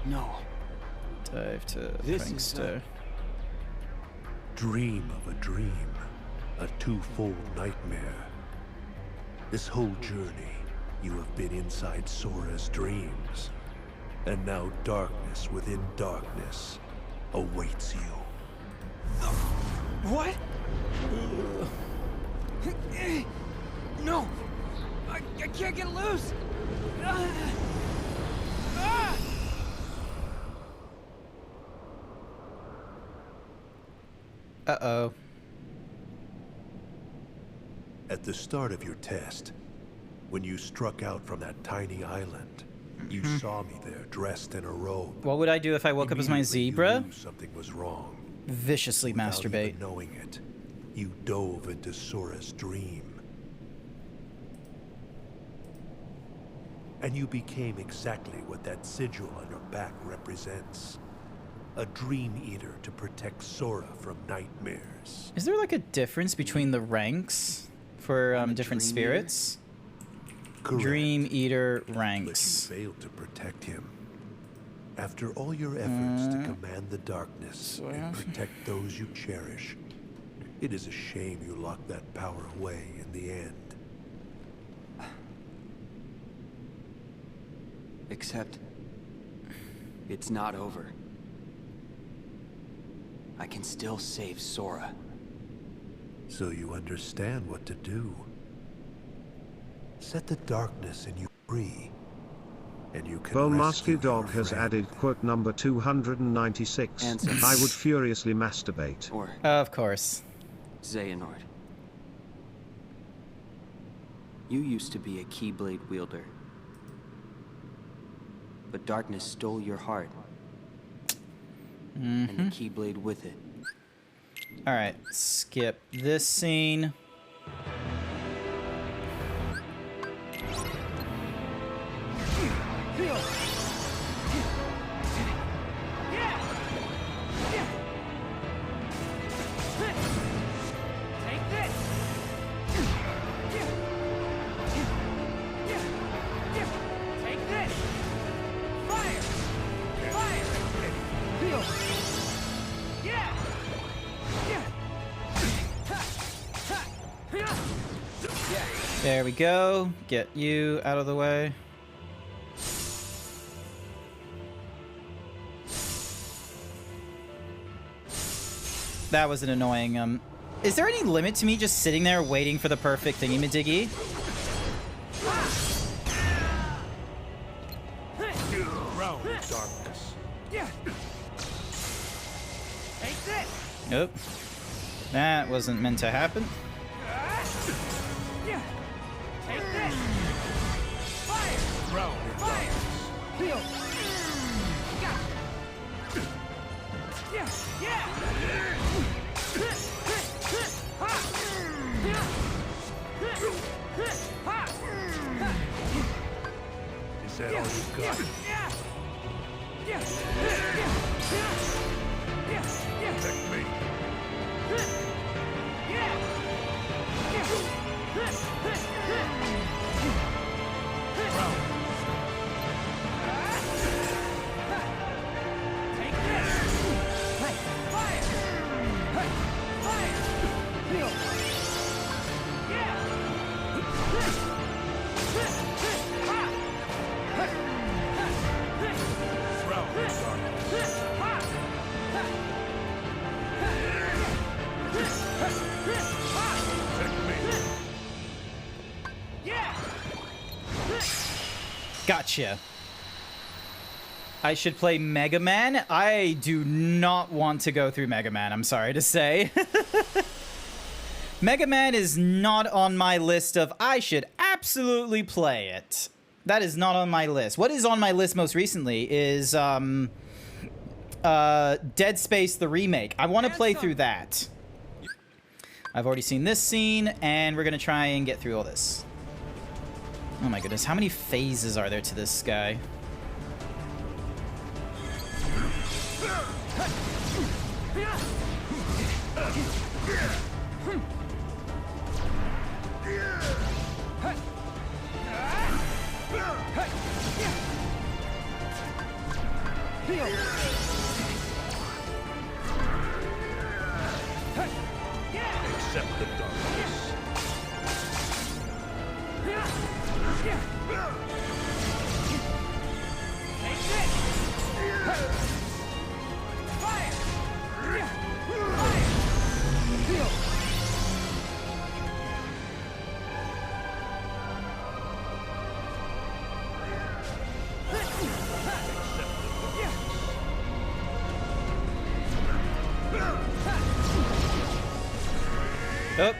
No. Dive to This Prankster. Dream of a dream. A twofold nightmare. This whole journey, you have been inside Sora's dreams. And now darkness within darkness awaits you. What? No! I can't get loose! Uh-oh. At the start of your test, when you struck out from that tiny island, you saw me there dressed in a robe. What would I do if I woke up as my zebra? You knew something was wrong. Viciously Without masturbate. even knowing it, you dove into Sora's dream. And you became exactly what that sigil on your back represents. A dream eater to protect Sora from nightmares. Is there like a difference between the ranks for different spirits? Correct. Dream Eater But ranks. you failed to protect him. After all your efforts to command the darkness and protect those you cherish, it is a shame you locked that power away in the end. Except, it's not over. I can still save Sora. So you understand what to do. Set the darkness in you free, and you can rescue Bowmasky Dog your has friend. added quote number 296. I would furiously masturbate. Or Of course. Xehanort. You used to be a Keyblade wielder. But darkness stole your heart. And the Keyblade with it. Alright, skip this scene. Take this! Take this! Fire! Fire! Yeah! There we go. Get you out of the way. That was an annoying, Is there any limit to me just sitting there waiting for the perfect thingy-majiggy? Round darkness. Take this! Nope. That wasn't meant to happen. Yeah. Take this. Fire. Throw. Fire. Heal. Got it. Yeah. Yeah. Is that all you've got? Yeah. Yeah. Yeah. Protect me. Gotcha. I should play Mega Man? I do not want to go through Mega Man, I'm sorry to say. Mega Man is not on my list of I should absolutely play it. That is not on my list. What is on my list most recently is Dead Space the remake. I want to play through that. I've already seen this scene, and we're going to try and get through all this. Oh my goodness, how many phases are there to this guy? Accept the darkness. Oh.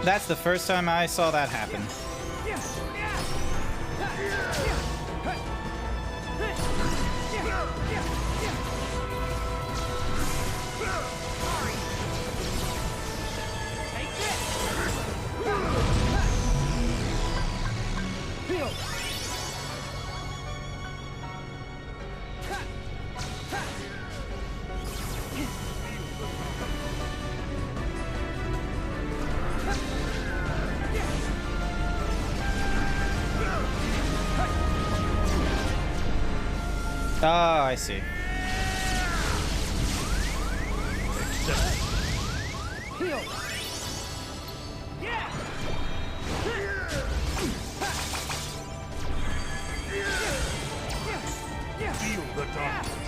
That's the first time I saw that happen. Oh, I see. Feel the darkness.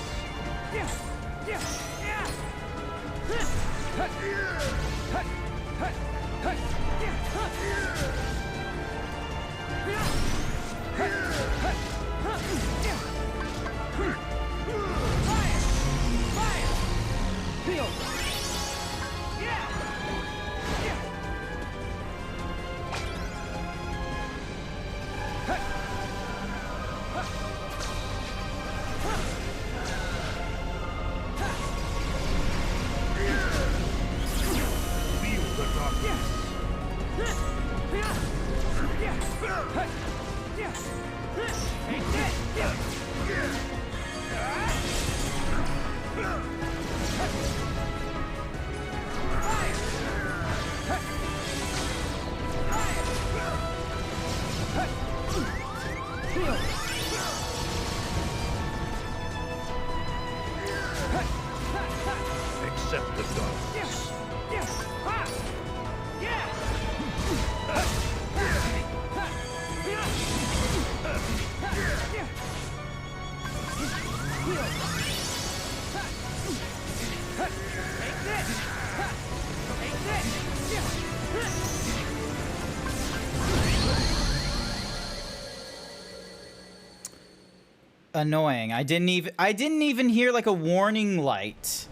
annoying. I didn't even hear like a warning light.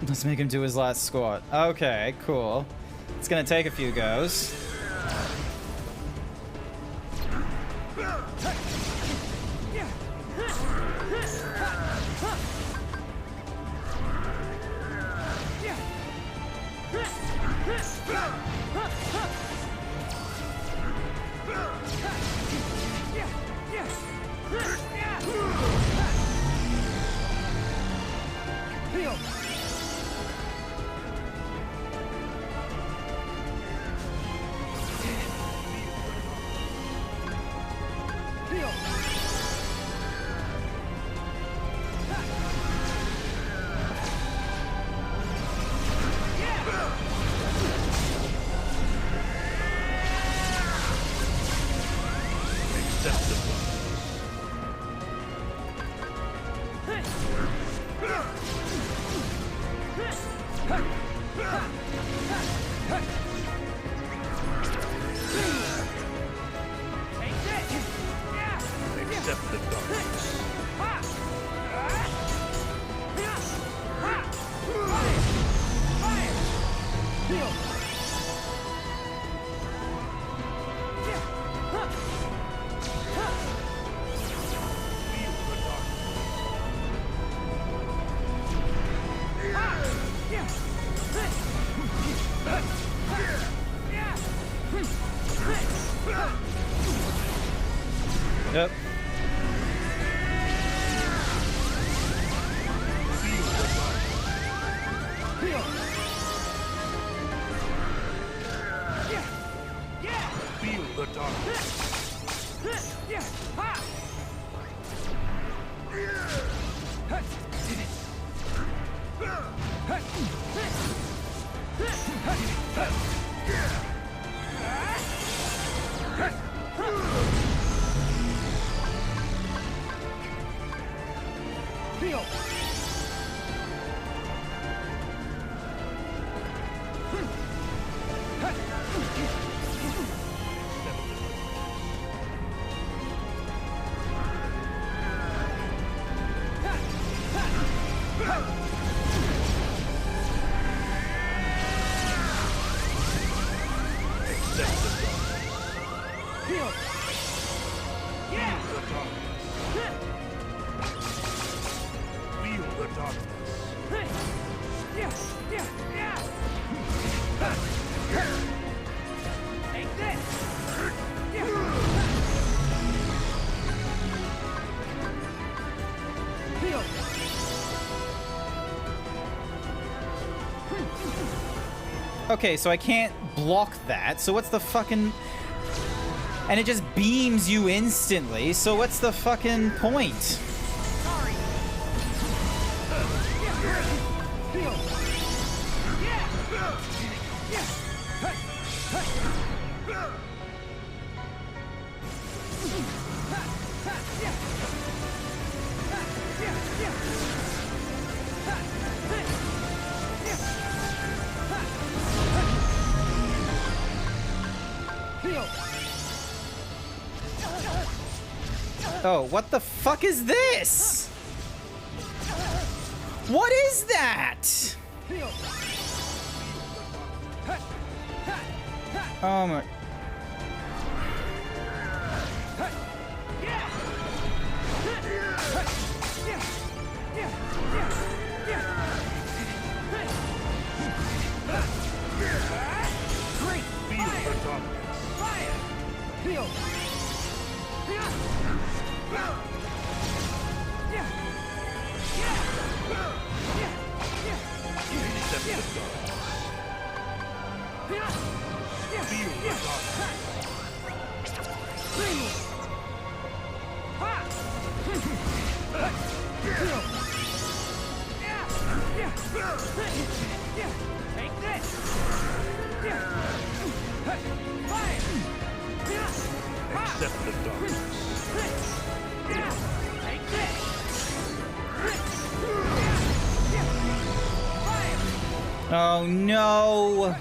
Let's make him do his last squat. Okay, cool. It's gonna take a few goes. Yep. Feel the darkness. Okay, so I can't block that. So what's the fucking... And it just beams you instantly. So what's the fucking point? Oh, what the fuck is this? What is that? Oh my... Oh no!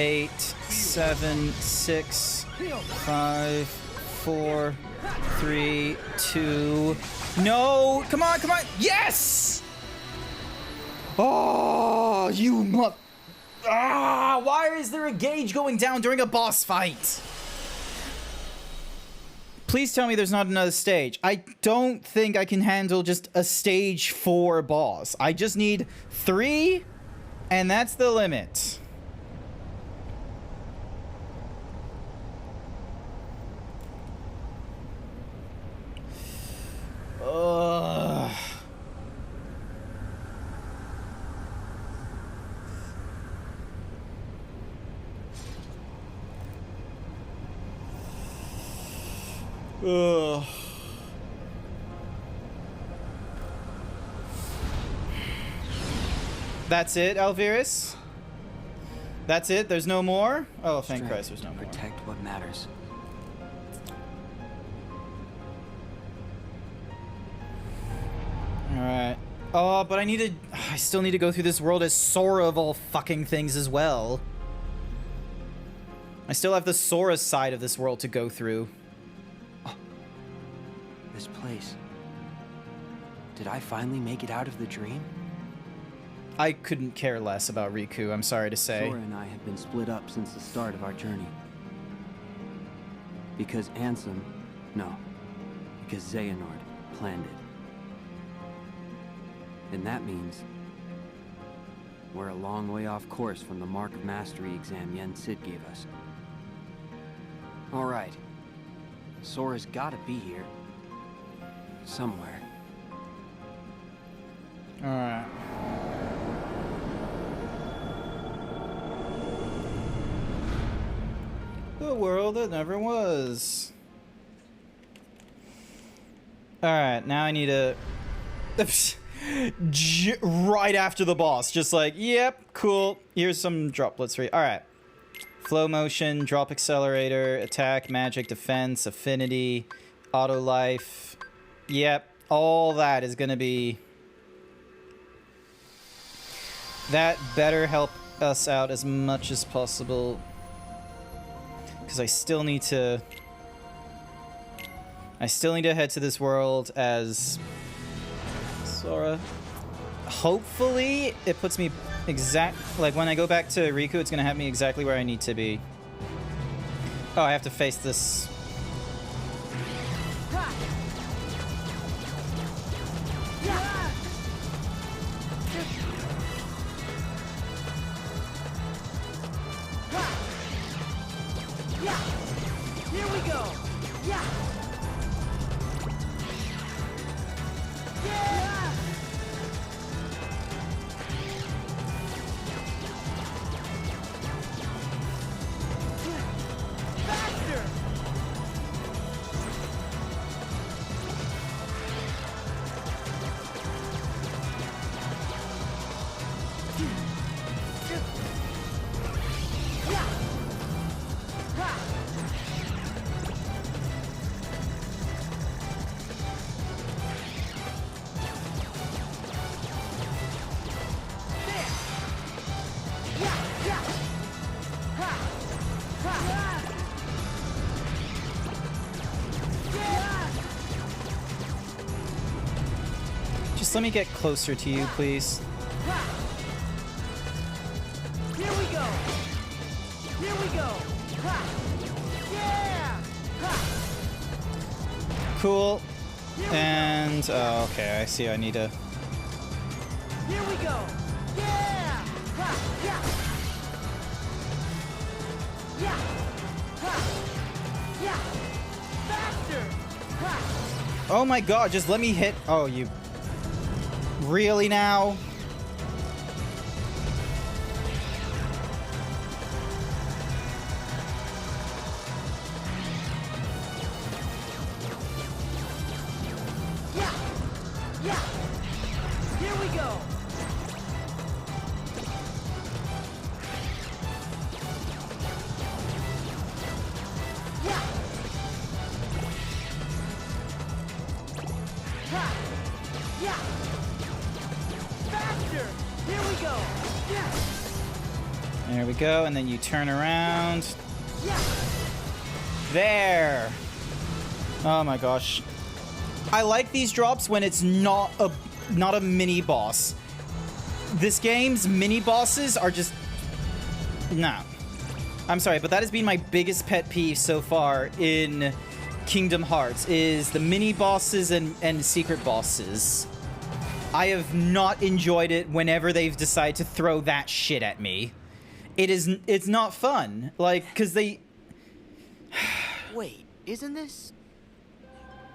8, 7, 6, 5, 4, 3, 2. No! Come on, come on! Yes! Oh, you why is there a gauge going down during a boss fight? Please tell me there's not another stage. I don't think I can handle just a stage 4 boss. I just need 3, and that's the limit. Ugh. Ugh. That's it, Alvirus? That's it? There's no more? Oh, thank Christ, there's no more. Protect what matters. Alright. Oh, but I still need to go through this world as Sora of all fucking things as well. I still have the Sora side of this world to go through. Oh, this place. Did I finally make it out of the dream? I couldn't care less about Riku, I'm sorry to say. Sora and I have been split up since the start of our journey. Because Ansem... No. Because Xehanort planned it. And that means... we're a long way off course from the Mark of Mastery exam Yen Sid gave us. Alright. Sora's gotta be here. Somewhere. Alright. The world that never was. Alright, now I need to... right after the boss. Just like, yep, cool. Here's some droplets for you. Alright. Flow motion, drop accelerator, attack, magic, defense, affinity, auto life. Yep, all that is gonna be... that better help us out as much as possible. Because I still need to head to this world as Sora. Hopefully it puts me like when I go back to Riku, it's gonna have me exactly where I need to be. Oh, I have to face this. Here we go. Yeah. Yeah. Faster. Just let me get closer to you, please. Here we go. Here we go. Yeah. Cool. And oh, okay, I see. I need to. Here we go. Yeah. Yeah. Yeah. Yeah. Faster. Oh my God! Just let me hit. Oh, you. Really now? Yeah. Yeah. Here we go. Yeah. Ha. Yeah. Faster. Here we go. Yeah. There we go, and then you turn around. There! Oh my gosh. I like these drops when it's not a mini boss. This game's mini bosses are just... Nah. I'm sorry, but that has been my biggest pet peeve so far in Kingdom Hearts, is the mini bosses and secret bosses. I have not enjoyed it whenever they've decided to throw that shit at me. It's not fun. Like, because they... Wait, isn't this...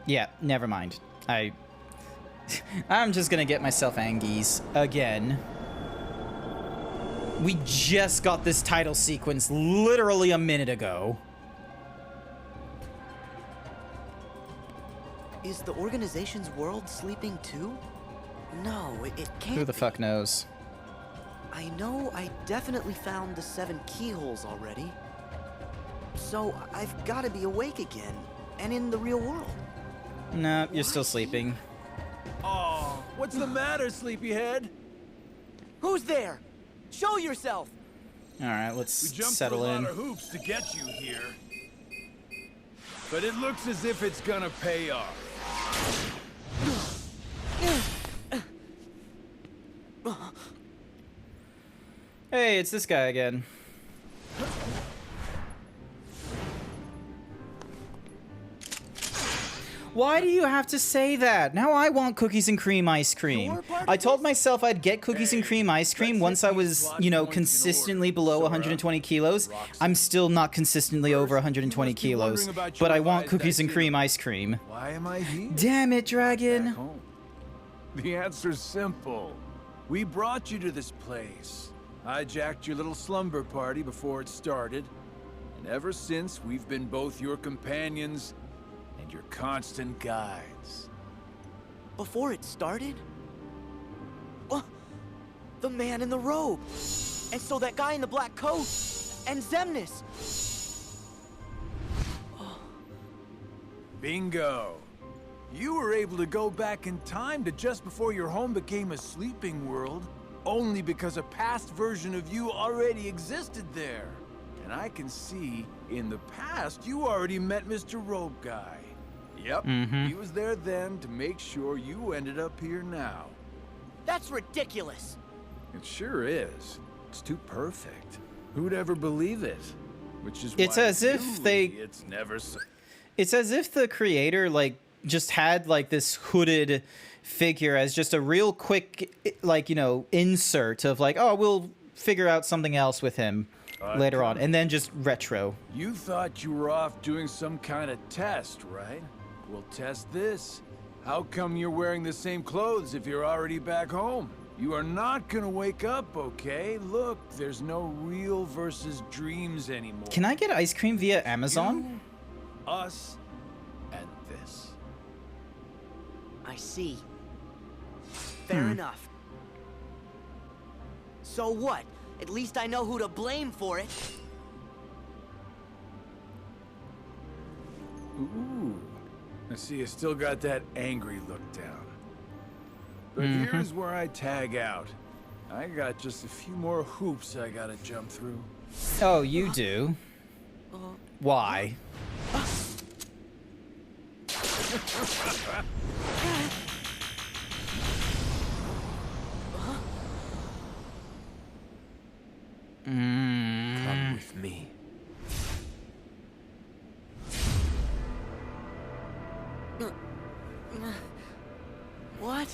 Yeah, never mind. I'm just gonna get myself Angies again. We just got this title sequence literally a minute ago. Is the organization's world sleeping too? No, it can't. Who the fuck knows? I know I definitely found the 7 keyholes already. So I've got to be awake again, and in the real world. No, you're still sleeping. Oh, what's the matter, sleepyhead? Who's there? Show yourself! Alright, let's settle in. in. We jumped through a lot of hoops to get you here. But it looks as if it's gonna pay off. Hey, it's this guy again. Why do you have to say that? Now I want cookies and cream ice cream. I told myself I'd get cookies and cream ice cream once I was, you know, consistently below 120 kilos. I'm still not consistently over 120 kilos, but I want cookies and cream ice cream. Why am I here? Damn it, Dragon. The answer's simple. We brought you to this place. Hijacked your little slumber party before it started. And ever since, we've been both your companions and your constant guides. Before it started? Oh, the man in the robe. And so that guy in the black coat. And Xemnas. Bingo. You were able to go back in time to just before your home became a sleeping world, only because a past version of you already existed there. And I can see, in the past, you already met Mr. Robe Guy. Yep, he was there then to make sure you ended up here now. That's ridiculous. It sure is. It's too perfect. Who'd ever believe it? Which is It's why as if they... It's never so... It's as if the creator, like, just had, like, this hooded figure as just a real quick, like, you know, insert of, like, oh, we'll figure out something else with him later on, and then just retro. You thought you were off doing some kind of test, right? We'll test this. How come you're wearing the same clothes if you're already back home? You are not gonna wake up, okay? Look, there's no real versus dreams anymore. Can I get ice cream via Amazon? You, us, and this. I see. Fair enough. So what? At least I know who to blame for it. Ooh. I see you still got that angry look down. But here's where I tag out. I got just a few more hoops I gotta jump through. Oh, you do? Why? Come with me. What?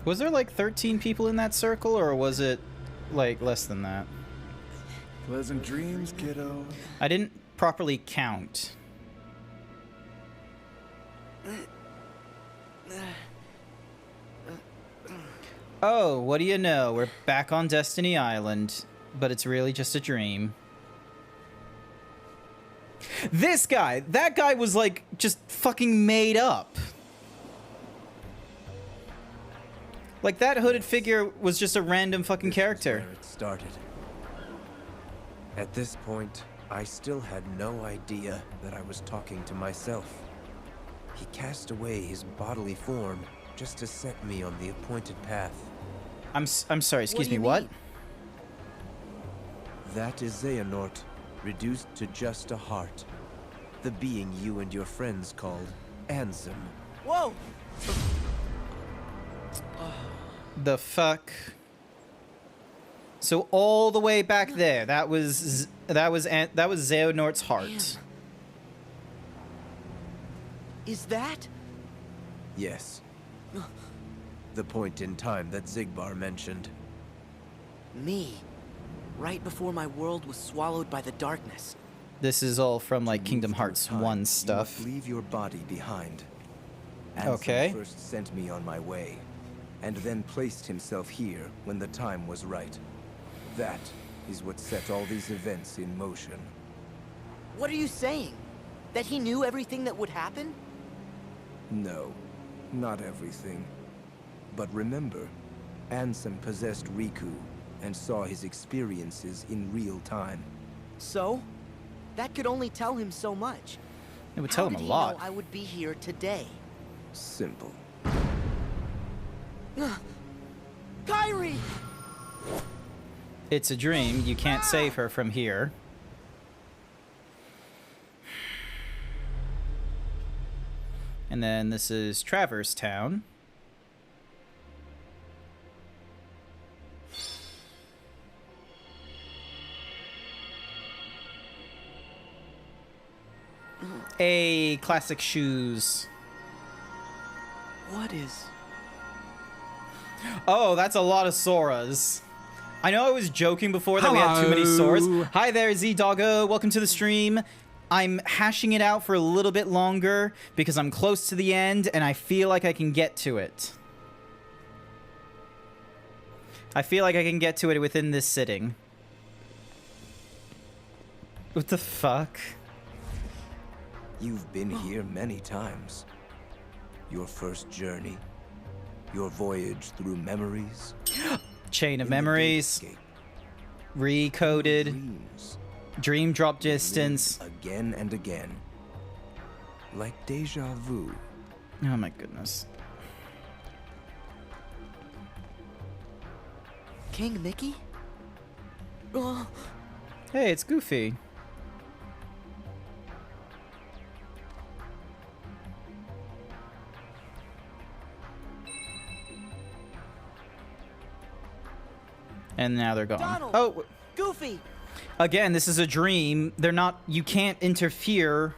Was there like 13 people in that circle, or was it like less than that? Pleasant dreams, kiddo. I didn't properly count. Oh, what do you know? We're back on Destiny Island, but it's really just a dream. This guy, that guy was like just fucking made up. Like that hooded figure was just a random fucking character. Where it started. At this point, I still had no idea that I was talking to myself. He cast away his bodily form just to set me on the appointed path. I'm sorry, excuse do me, you what? mean? That is Xehanort, reduced to just a heart. The being you and your friends called Ansem. Whoa! The fuck? So all the way back there, that was Xehanort's heart. Man. Is that? Yes. The point in time that Xigbar mentioned. Me. Right before my world was swallowed by the darkness. This is all from like To Kingdom move Hearts through time, 1 you stuff. must leave your body behind. Ansem Okay. first sent me on my way, and then placed himself here when the time was right. That is what set all these events in motion. What are you saying? That he knew everything that would happen? No, not everything. But remember, Ansem possessed Riku and saw his experiences in real time. So? That could only tell him so much. It would tell him How a did he lot. know I would be here today? Simple. Kairi! It's a dream. You can't save her from here. And then this is Traverse Town. A classic shoes. What is... Oh, that's a lot of Soras. I know I was joking before that we had too many Soras. Hi there, Z-Doggo. Welcome to the stream. I'm hashing it out for a little bit longer because I'm close to the end and I feel like I can get to it. I feel like I can get to it within this sitting. What the fuck? You've been here many times. Your first journey, your voyage through memories. Chain of In the memories. Gatescape, Recoded. dreams, Dream drop distance. again and again. Like deja vu. Oh my goodness. King Mickey? Oh, Hey, it's Goofy. And now they're gone. Donald! Oh, Goofy! again, this is a dream. They're not, you can't interfere.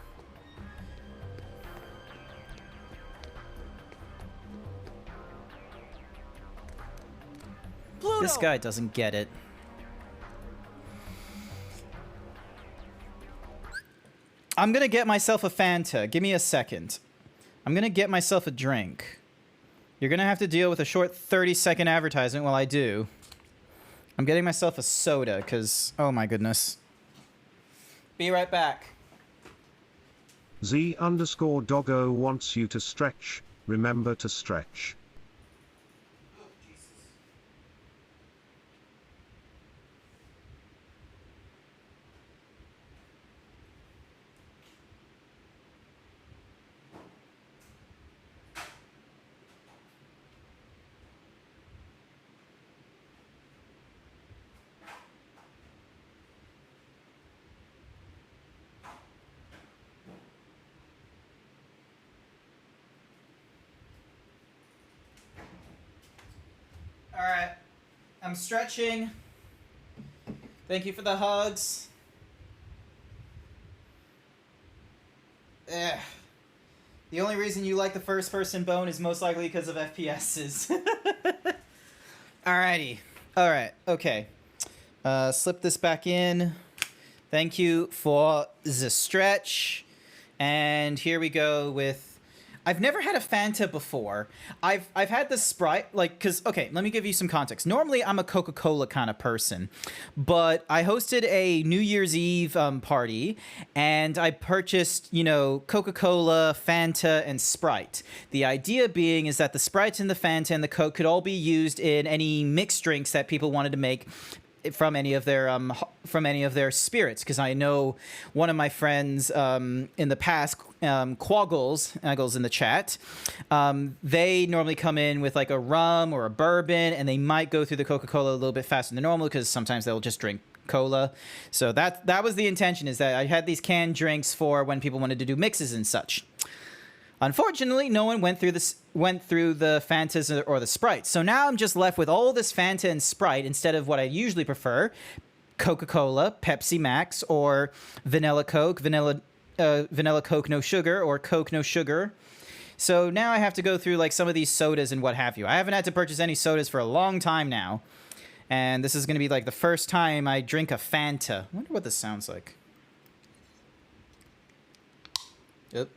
Pluto! This guy doesn't get it. I'm gonna get myself a Fanta. Give me a second. I'm gonna get myself a drink. You're gonna have to deal with a short 30-second advertisement while I do. I'm getting myself a soda, because, oh my goodness. Be right back. Z_Doggo wants you to stretch. Remember to stretch. Alright. I'm stretching. Thank you for the hugs. Ugh. The only reason you like the first person bone is most likely because of FPSs. Alrighty. Alright, okay. Slip this back in. Thank you for the stretch. And here we go with... I've never had a Fanta before. I've had the Sprite, like, because, okay, let me give you some context. Normally, I'm a Coca-Cola kind of person, but I hosted a New Year's Eve party, and I purchased, you know, Coca-Cola, Fanta, and Sprite. The idea being is that the Sprite and the Fanta and the Coke could all be used in any mixed drinks that people wanted to make from any of their spirits, because I know one of my friends in the past, Quaggles in the chat, they normally come in with like a rum or a bourbon, and they might go through the Coca-Cola a little bit faster than normal because sometimes they'll just drink cola. So that was the intention, is that I had these canned drinks for when people wanted to do mixes and such. Unfortunately, no one went through the Fantas or the Sprites. So now I'm just left with all this Fanta and Sprite instead of what I usually prefer, Coca-Cola, Pepsi Max, or vanilla Coke, vanilla Coke no sugar, or Coke no sugar. So now I have to go through like some of these sodas and what have you. I haven't had to purchase any sodas for a long time now. And this is going to be like the first time I drink a Fanta. I wonder what this sounds like. Yep.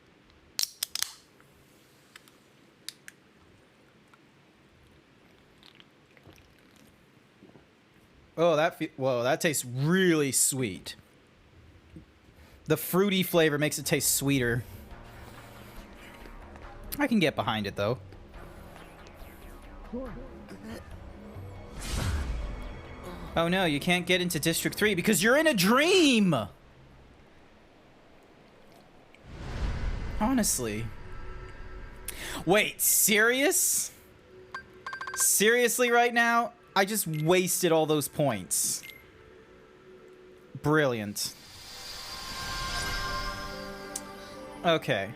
Oh, that tastes really sweet. The fruity flavor makes it taste sweeter. I can get behind it, though. Oh no, you can't get into District 3 because you're in a dream! Honestly. Wait, serious? Seriously right now? I just wasted all those points. Brilliant. Okay.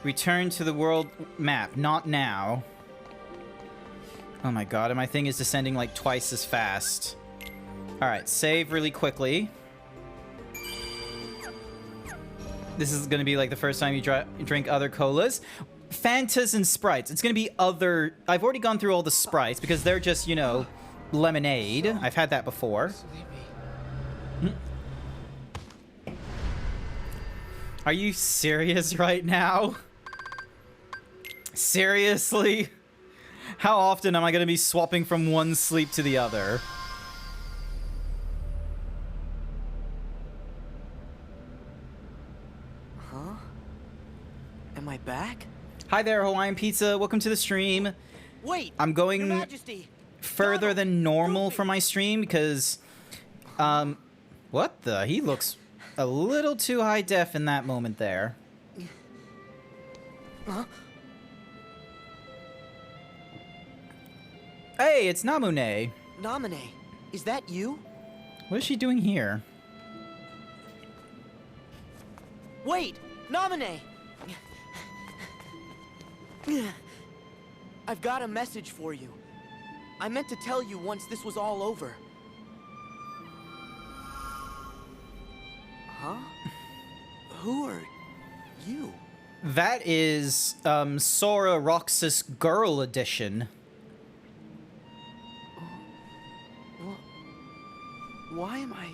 Return to the world map. Not now. Oh my god, and my thing is descending like twice as fast. Alright, save really quickly. This is gonna be like the first time you drink other colas. Fantas and Sprites. It's gonna be other... I've already gone through all the Sprites because they're just, you know, lemonade. I've had that before. Are you serious right now? Seriously? How often am I gonna be swapping from one sleep to the other? Huh? Am I back? Hi there, Hawaiian Pizza. Welcome to the stream. Wait, I'm going Your Majesty. further than normal for my stream because, what the? He looks a little too high def in that moment there. Huh? Hey, it's Namune. Namune, is that you? What is she doing here? Wait, Namune! I've got a message for you. I meant to tell you once this was all over. Huh? Who are you? That is, Sora Roxas Girl Edition. Why am I...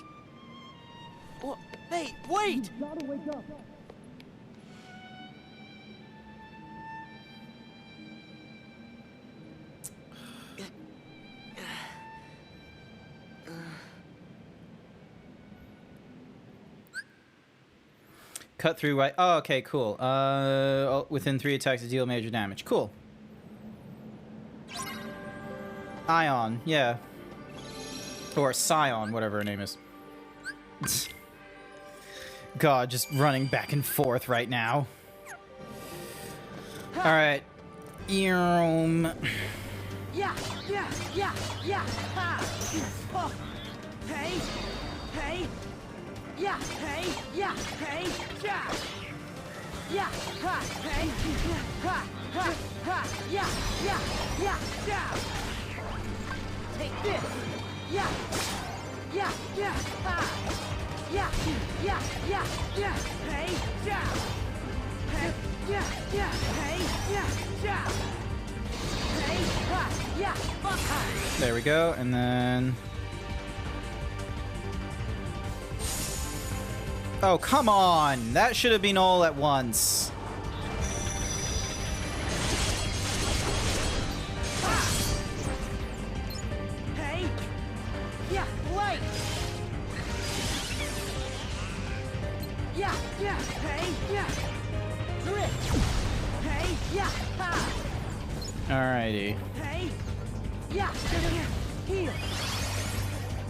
Well, hey, wait! You gotta wake up. Cut through right. Oh, okay, cool. Within 3 attacks to deal major damage. Cool. Ion, yeah. Or Scion, whatever her name is. God, just running back and forth right now. Alright. Yeah, yeah, yeah, yeah. Ha. Oh. Hey, hey. Yeah, hey, yeah, hey, yeah. Yeah, ha, hey, ha, ha, ha, yeah, yeah, yeah, yeah. Take this. Yeah, yeah, yeah, ha. Yeah, yeah, yeah, yeah, hey, yeah. Hey, yeah, yeah, hey, yeah, yeah. Hey, ha, yeah, fuck ha. There we go, and then... Oh, come on! That should have been all at once. Hey! Yeah, light! Yeah, yeah, hey, yeah! Drift! Hey, yeah, ha! Alrighty. Hey. Yeah. Heal.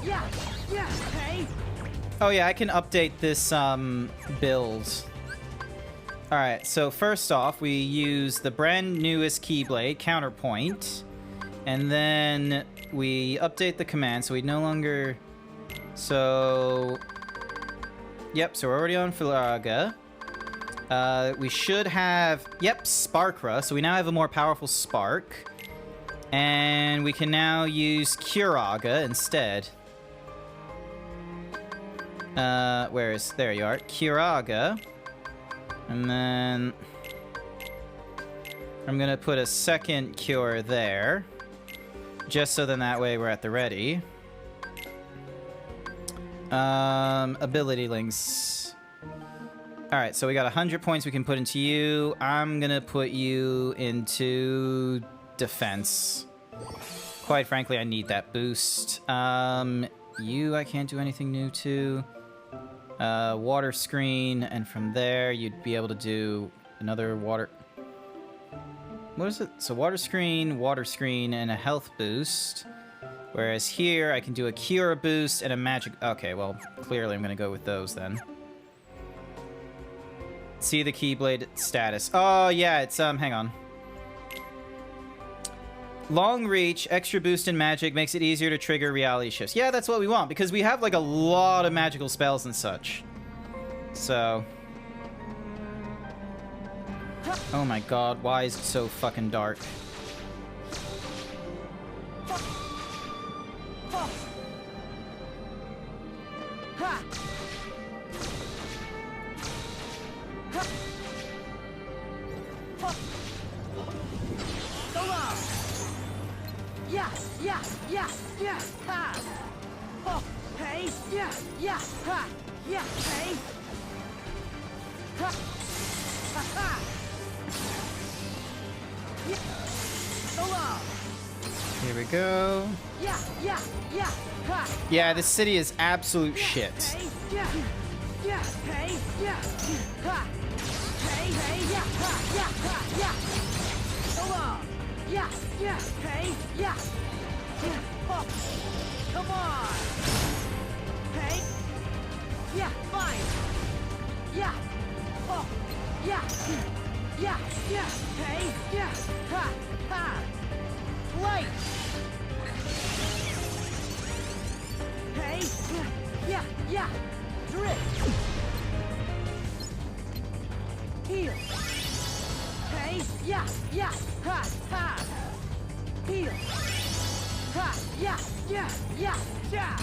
Yeah. Yeah. Hey. Oh yeah, I can update this build. Alright, so first off, we use the brand newest Keyblade, Counterpoint. And then we update the command, so we no longer... So... Yep, so we're already on Flaga. We should have... Yep, Sparkra, so we now have a more powerful Spark. And we can now use Curaga instead. Where is... There you are. Curaga. And then... I'm gonna put a second Cure there. Just so then that way we're at the ready. Ability links. Alright, so we got 100 points we can put into you. I'm gonna put you into defense. Quite frankly, I need that boost. You I can't do anything new to. Water screen, and from there you'd be able to do another water... What is it? So water screen, and a health boost. Whereas here, I can do a cure boost and a magic... Okay, well, clearly I'm going to go with those then. See the Keyblade status. Oh, yeah, it's, hang on. Long reach, extra boost in magic, makes it easier to trigger reality shifts. Yeah, that's what we want, because we have, like, a lot of magical spells and such. So... Oh my god, why is it so fucking dark? Yeah, yeah, yeah, yeah, ha! Oh, hey, yeah, yeah, ha! Yeah, hey! Ha! Ha ha! Yeah. So long! Here we go. Yeah, yeah, yeah, ha! Yeah, this city is absolute shit. Hey, yeah, yeah, hey, yeah, ha! Hey, hey, yeah, ha, yeah, ha, yeah! So long! Yeah, yeah, hey, yeah! Yeah, oh, come on! Hey! Yeah, fine! Yeah! Oh, yeah! Yeah, yeah, hey, yeah! Ha, ha! Light! Hey, yeah, yeah, yeah! Drift! Heal! Hey, yeah, yeah, ha, ha! Heal! Ha, yeah, yeah, yeah, yeah!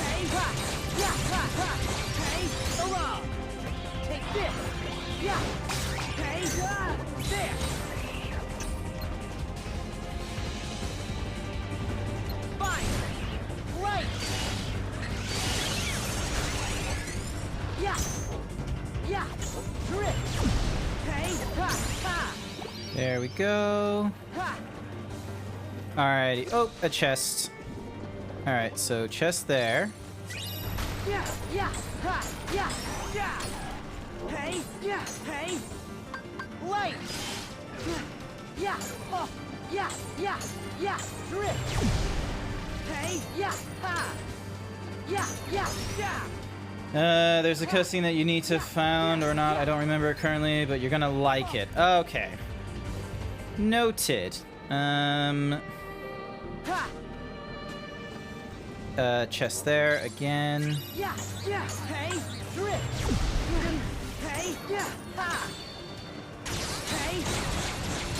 Hey, ha, yeah, ha, ha! Hey, along! Take this! Yeah! Hey, there! Fine! Right! Yeah! Yeah! Drift! Hey, ha, ha! There we go. Ha! Alrighty. Oh, a chest. Alright, so chest there. Yeah, yeah, ha, yeah, yeah. Hey, yeah, hey. Light. Yeah, yeah, oh, yeah, yeah, yeah. Drift. Hey, yeah, ha. Yeah, yeah, yeah. There's a cutscene that you need to found or not. I don't remember it currently, but you're gonna like it. Okay. Noted. Chest there again. Yeah, yeah, hey, drift. Hey, yeah, ha. Hey,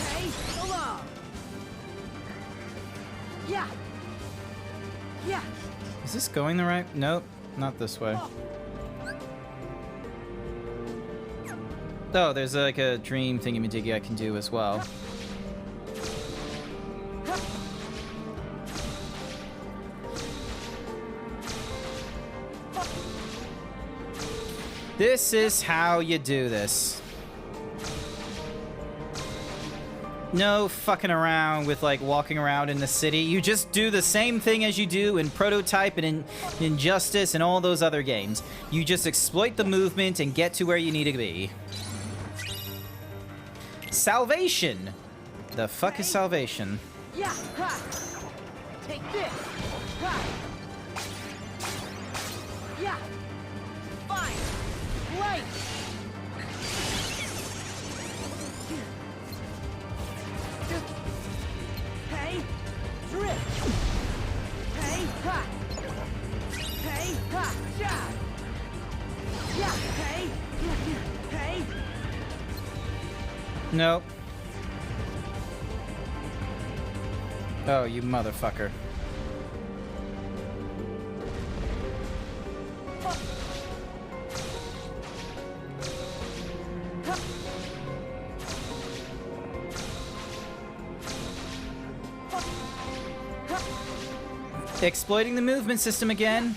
hey, along. Yeah. Yeah. Is this going the right? Nope, not this way. Oh, there's like a dream thingy-majiggy I can do as well. This is how you do this. No fucking around with like walking around in the city. You just do the same thing as you do in Prototype and in Injustice and all those other games. You just exploit the movement and get to where you need to be. Salvation! The fuck is salvation? Yeah, ha. Take this. Ha. Yeah. Fine. Light. Hey. Drift. Hey, ha. Hey, ha. Ja. Yeah. Hey. Hey. Nope. Oh, you motherfucker. Exploiting the movement system again.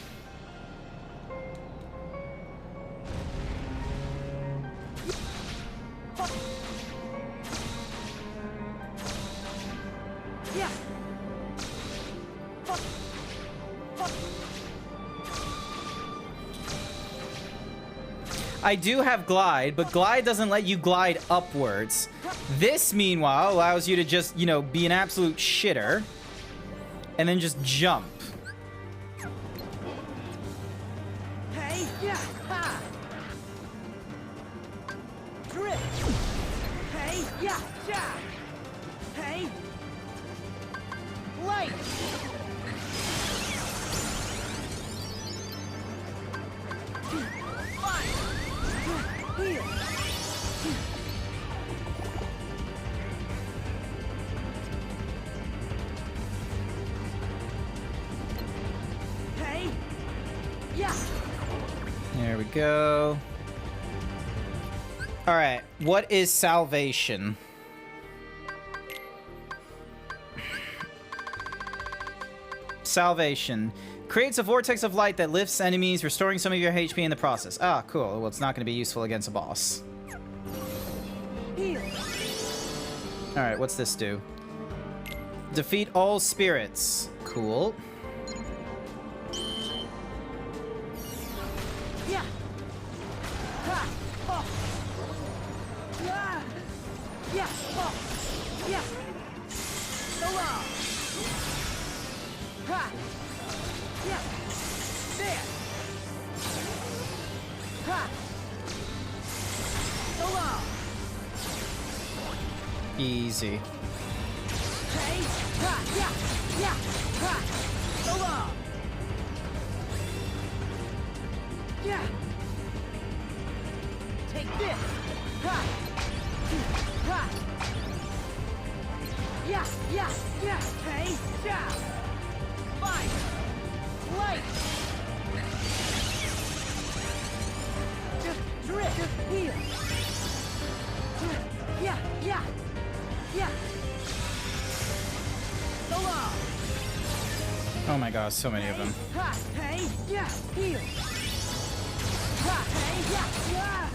I do have glide, but glide doesn't let you glide upwards. This, meanwhile, allows you to just, you know, be an absolute shitter and then just jump. Hey, yeah, ha. Drift. Hey, yeah, ja. Hey. Light. Here. Hey. Yeah. There we go. All right, what is salvation? Salvation. Creates a vortex of light that lifts enemies, restoring some of your HP in the process. Ah, cool. Well, it's not going to be useful against a boss. Alright, what's this do? Defeat all spirits. Cool. Yeah. Ha. Oh. Yeah. Yeah. Oh. Yeah. So long. Ha. Yeah. There. Ha. So long. Easy. Hey. Ha. Yeah. Yeah. Ha. So long. Yeah. Take this. Ha. Ha. Yeah. Yeah. Yeah. Hey. Yeah. Fine. Light. Just drift. Just here. Yeah. Yeah. Yeah. So long. Oh my god, so many of them. Ha. Hey. Yeah. Here. Ha. Hey. Yeah. Yeah.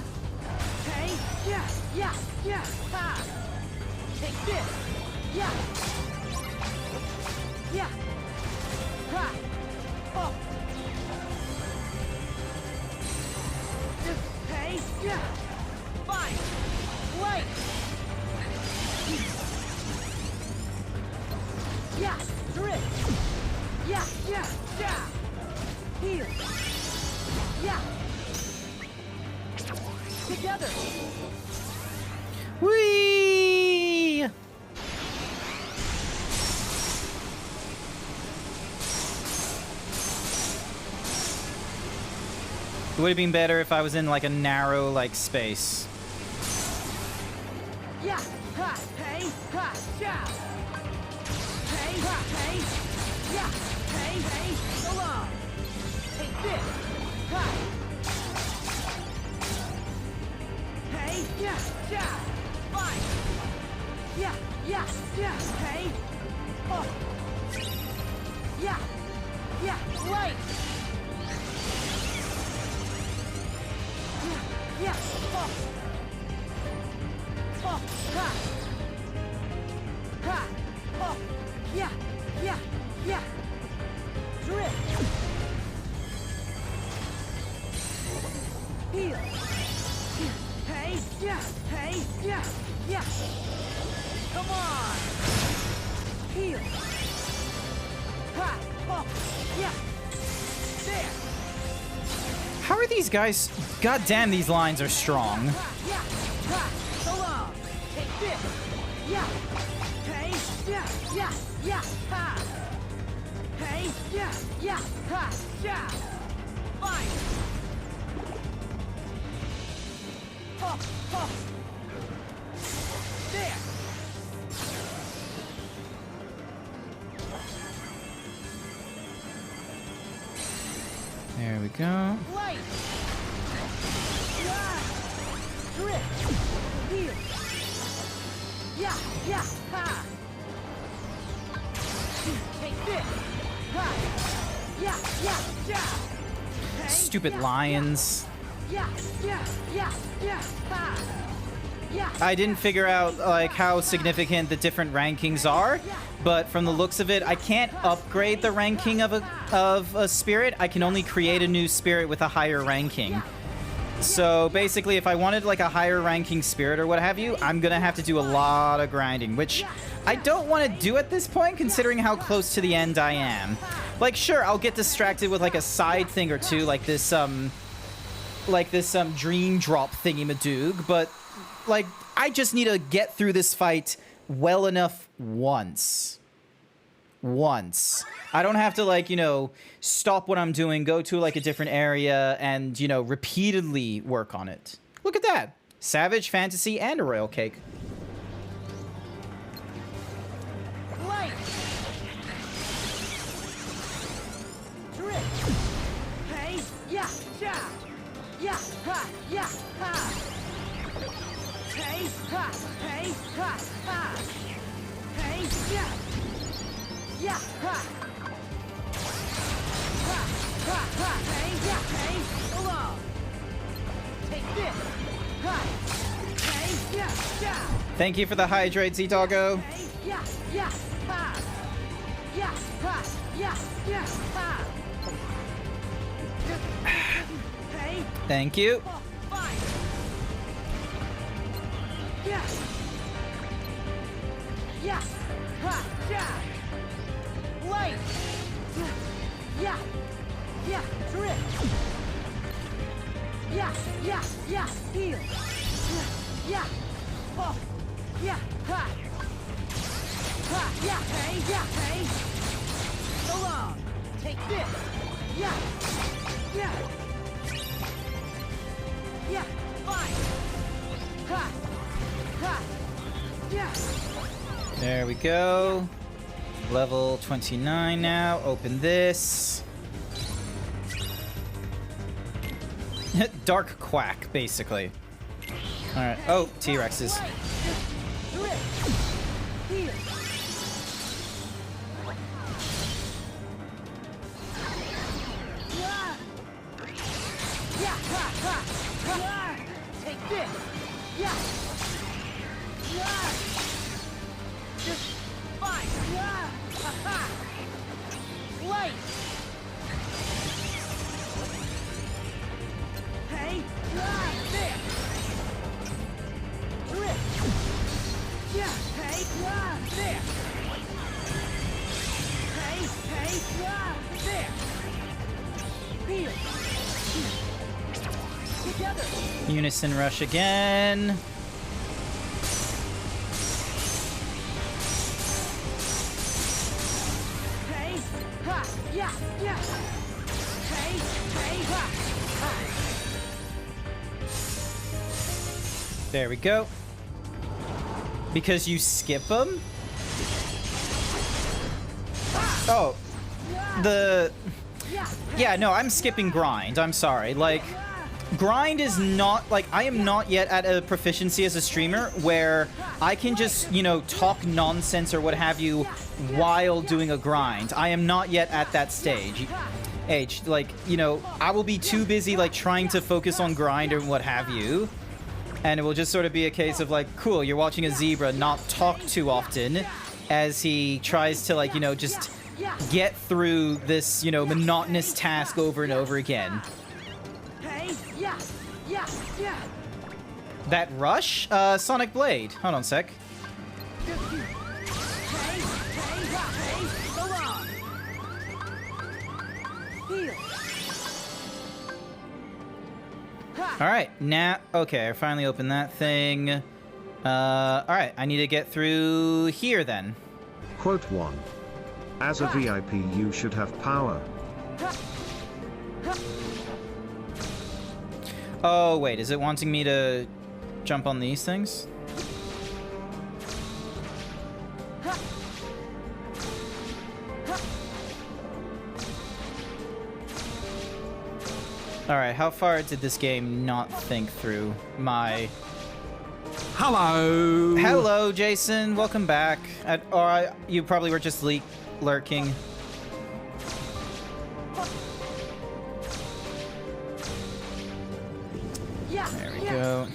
Hey. Yeah. Yeah. Yeah. Ha. Take this. Yeah. Yeah. Ha. Oh. Just hey. Yeah. Fine. Light. Yeah. Drift. Yeah. Yeah. Yeah. Here. Yeah. Together. Whee! It would have been better if I was in like a narrow like space. Yeah. Ha. Hey. Ha. Yeah. Hey. Ha. Hey. Yeah. Hey. Hey. So long. Take this. Ha. Hey. Yeah. Yeah. Fine. Yeah. Yeah. Yeah. Hey. Oh. Yeah. Yeah. Light. Yeah. Oh. Oh. Ha. Ha. Oh. Yeah. Yeah. Yeah. Drift. Here. Hey. Yeah. Hey. Yeah. Yeah. Come on! Heal! Ha! Oh! Yeah! There! How are these guys? God damn, these lines are strong. Yeah! Ha! So long! Take this! Yeah! Hey! Yeah! Yeah! Yeah! Ha! Hey! Yeah! Yeah! Ha! Yeah! Fine! Oh! Oh! There! There we go. Light! Yeah! Drift! Heal! Yeah! Yeah! Ha! Take this! Ha! Yeah! Yeah! Yeah! Hey, Stupid yeah, lions. Yeah! Yeah! Yeah! Yeah! Ha! Yeah! I didn't figure out like how significant the different rankings are, but from the looks of it, I can't upgrade the ranking of a spirit. I can only create a new spirit with a higher ranking. So basically, if I wanted like a higher ranking spirit or what have you, I'm gonna have to do a lot of grinding, which I don't want to do at this point, considering how close to the end I am. Like, sure, I'll get distracted with like a side thing or two, like this dream drop thingy-madoog, but like, I just need to get through this fight well enough once. I don't have to, like, you know, stop what I'm doing, go to, like, a different area, and, you know, repeatedly work on it. Look at that. Savage, Fantasy, and a Royal Cake. Light! Drift! Hey! Yeah! Yeah! Yeah! Ha! Yeah! Ha! Hey! Ha! Hey! Ha! Ha! Hey! Yeah! Yeah! Ha! Ha! Ha! Ha! Hey! Yeah! Hey! Hold on! Take this! Ha! Hey! Yeah! Yeah! Thank you for the hydrate, Z-Doggo. Hey! Yeah! Yeah! Ha! Yeah! Ha! Yeah! Yeah! Ha! Hey! Thank you. Oh, fine! Yeah! Yeah! Ha! Yeah! Light! Yeah! Yeah! Drift! Yeah! Yeah! Yeah! Heal! Yeah! Oh! Yeah! Ha! Ha! Yeah! Hey! Yeah! Hey! So long! Take this! Yeah! Yeah! Yeah! Fine! Ha! Ha! Yeah! There we go. Level 29 now. Open this. Dark Quack, basically. Alright. Oh, T-Rexes. Drift! Heal! Yeah! Yeah! Ha! Ha! Ha! Take this! Yeah! Yeah! Just fine! Yeah! Ha! Ha! Light! Hey! Yeah! There! Drift! Yeah! Hey! Yeah! There! Hey! Hey! Yeah! There! Heal! Together! Unison Rush again. Hey! Ha! Yeah! Yeah! Hey! Hey! Ha! Ha! There we go. Because you skip them? Oh. Yeah, no, I'm skipping grind. I'm sorry. Like, grind is not, like, I am not yet at a proficiency as a streamer where I can just, you know, talk nonsense or what have you while doing a grind. I am not yet at that stage. Like, you know, I will be too busy, like, trying to focus on grind or what have you. And it will just sort of be a case of, like, cool, you're watching a zebra not talk too often as he tries to, like, you know, just get through this, you know, monotonous task over and over again. Hey! Yeah! Yeah! Yeah! That rush? Sonic Blade. Hold on a sec. Hey, so long. Heal. All right, now, okay, I finally opened that thing. All right, I need to get through here then. Quote 1. As a VIP, you should have power. Oh, wait, is it wanting me to jump on these things? Alright, how far did this game not think through my... Hello! Hello, Jason. Welcome back. You probably were just lurking. There we go.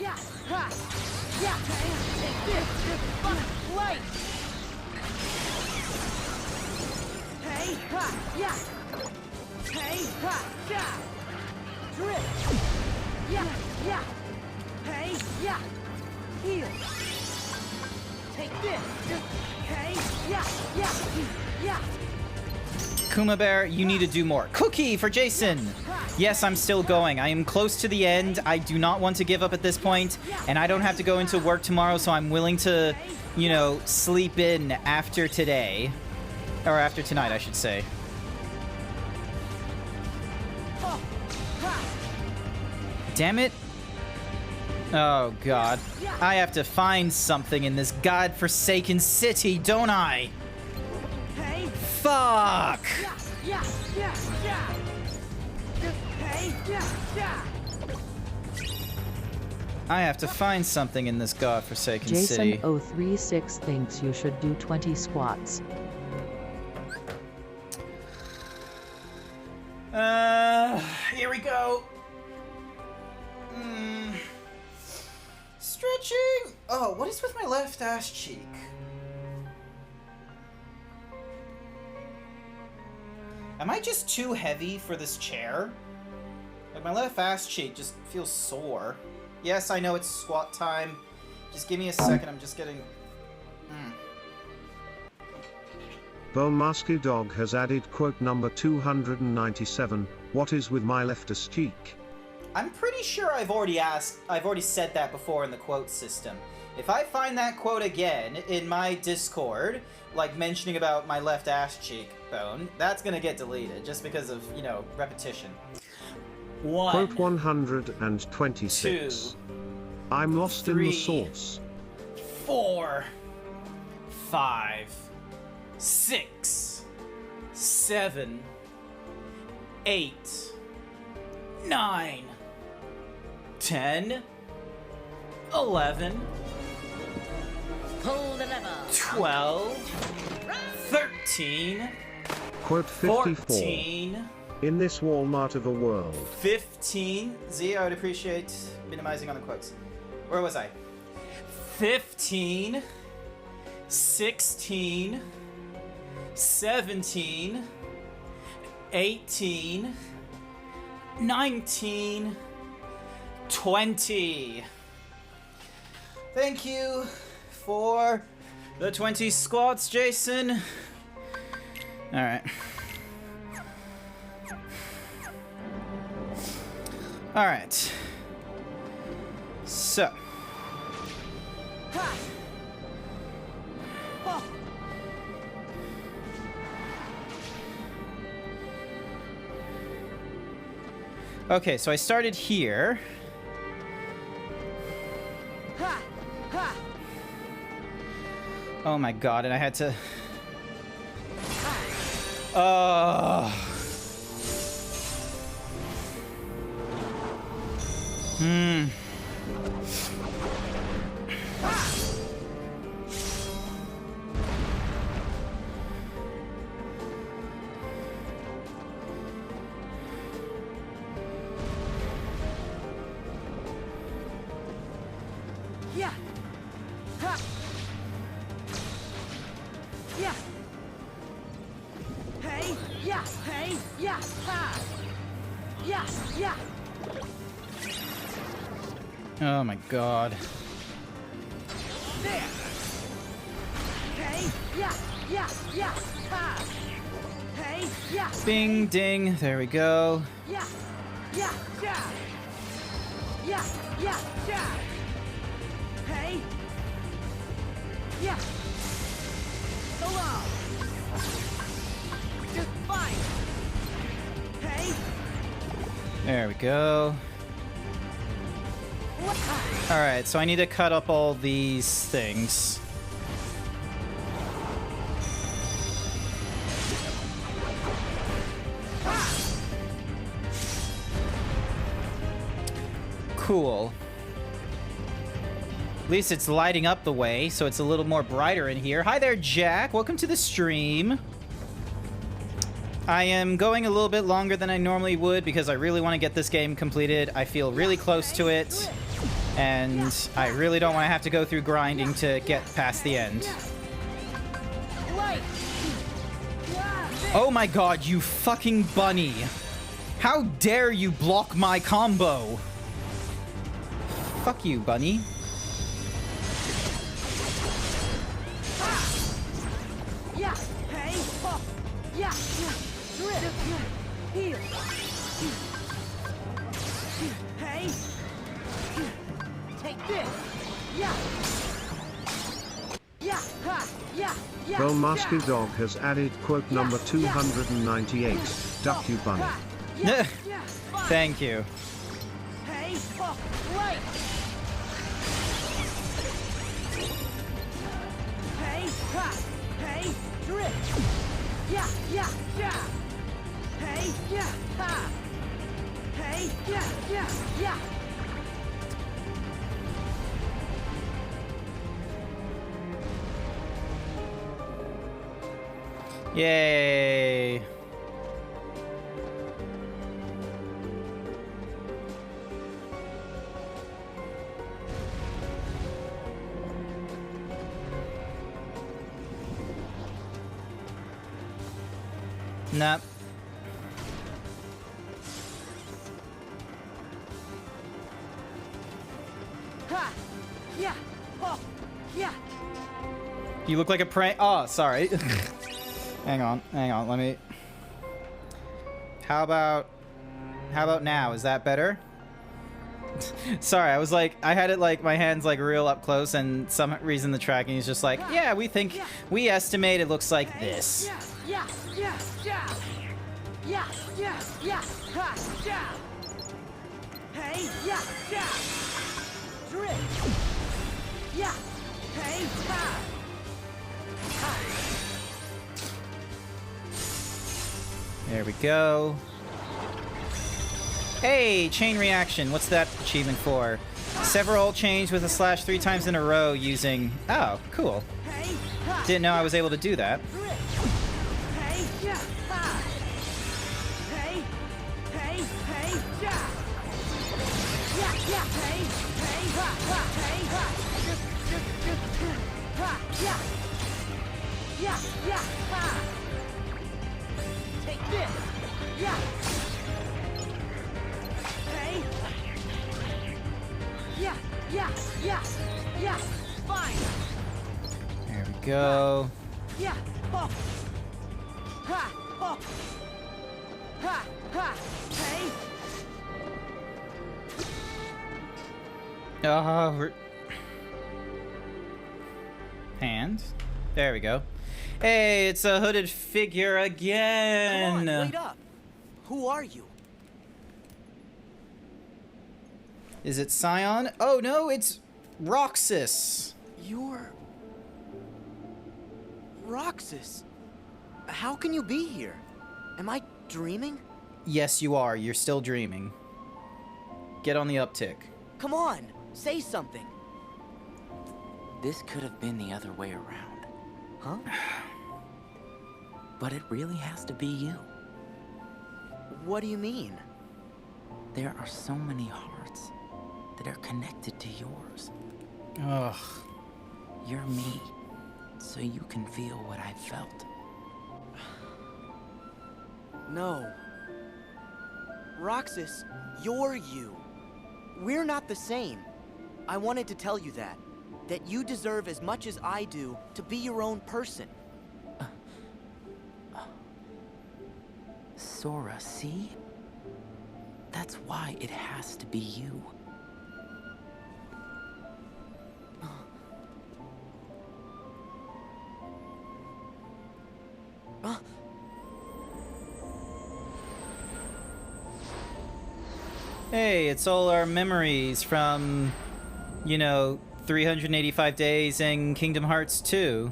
Heal. Take this. Kuma Bear, you need to do more. Cookie for Jason! Yes, I'm still going. I am close to the end. I do not want to give up at this point, and I don't have to go into work tomorrow, so I'm willing to, you know, sleep in after today. Or after tonight, I should say. Damn it. Oh, God. I have to find something in this godforsaken city, don't I? Fuck! I have to find something in this godforsaken city. Jason036 thinks you should do 20 squats. Here we go. Stretching. Oh, what is with my left ass cheek? Am I just too heavy for this chair? Like, my left ass cheek just feels sore. Yes, I know it's squat time. Just give me a second, I'm just getting... Bone Musky Dog has added quote number 297, what is with my leftist cheek? I'm pretty sure I've already said that before in the quote system. If I find that quote again in my Discord, like mentioning about my left ass cheek bone, that's gonna get deleted just because of, you know, repetition. Quote 126. 2, I'm lost 3, in the source. 4, 5, 6, 7, 8, 9, 10, 11, Pull the lever. 12, 13, Quote 54. 14, In this Walmart of a world. 15. Z, I would appreciate minimizing on the quotes. Where was I? 15, 16, 17, 18, 19, 20. Thank you for the 20 squats, Jason. All right. All right. So. Okay, so I started here. Oh my god, and I had to... Yeah. Ha. Yeah. Hey. Yeah. Hey. Yeah. Ha. Yeah. Yeah. Oh my god. There. Hey, yeah, yeah, yeah, ha. Hey, yeah. Bing, ding. There we go. Yeah, yeah, yeah. Yeah, yeah, yeah. Hey. Yeah. So long. Just fine. Hey. There we go. Alright, so I need to cut up all these things. Cool. At least it's lighting up the way, so it's a little more brighter in here. Hi there, Jack. Welcome to the stream. I am going a little bit longer than I normally would because I really want to get this game completed. I feel really close to it, and I really don't want to have to go through grinding to get past the end. Oh my god, you fucking bunny. How dare you block my combo? Fuck you, bunny. Yeah, hey, oh, yeah, drip, heal. Hey, take this. Yeah. Yeah, ha, yeah, yeah. Bone Dog has added quote number 298. Duck you bunny. Thank you. Hey, oh, right. Hey, ha, hey, drip. Yeah, yeah, yeah. Hey, yeah, ha. Hey, yeah, yeah, yeah. Yay. Nah. Ha. Yeah. Oh. Yeah. You look like a prank. Oh, sorry. Hang on, let me... How about now? Is that better? Sorry, I was like, I had it like, my hands like real up close, and some reason the tracking is just like, yeah, we estimate it looks like this. Yeah, yeah, yeah. Yeah, yeah, yeah. Ha, yeah. Hey, yeah, yeah. Drip. Yeah. Hey, ha. Ha. There we go. Hey, chain reaction. What's that achievement for? Several chains with a slash 3 times in a row using... Oh, cool. Didn't know I was able to do that. Hey, yeah, ha. Hey, hey, hey, yeah. Yeah, yeah, hey, hey, ha, ha, hey, ha. Ha, yeah. Yeah, yeah, ha. Take this. Yeah. Hey. Yeah, yeah, yeah, yeah. Fine. There we go. Yeah. Oh. Ha. Oh. Ha. Ha. Hey. Hands. There we go. Hey, it's a hooded figure again. Come on, wait up. Who are you? Is it Scion? Oh no, it's Roxas. You're... Roxas. How can you be here? Am I dreaming? Yes, you are. You're still dreaming. Get on the uptick. Come on, say something. This could have been the other way around. Huh? But it really has to be you. What do you mean? There are so many hearts that are connected to yours. Ugh. You're me, so you can feel what I felt. No. Roxas, you're you. We're not the same. I wanted to tell you that. that you deserve as much as I do to be your own person. Sora, see? That's why it has to be you. Hey, it's all our memories from, you know, 385 days in Kingdom Hearts 2.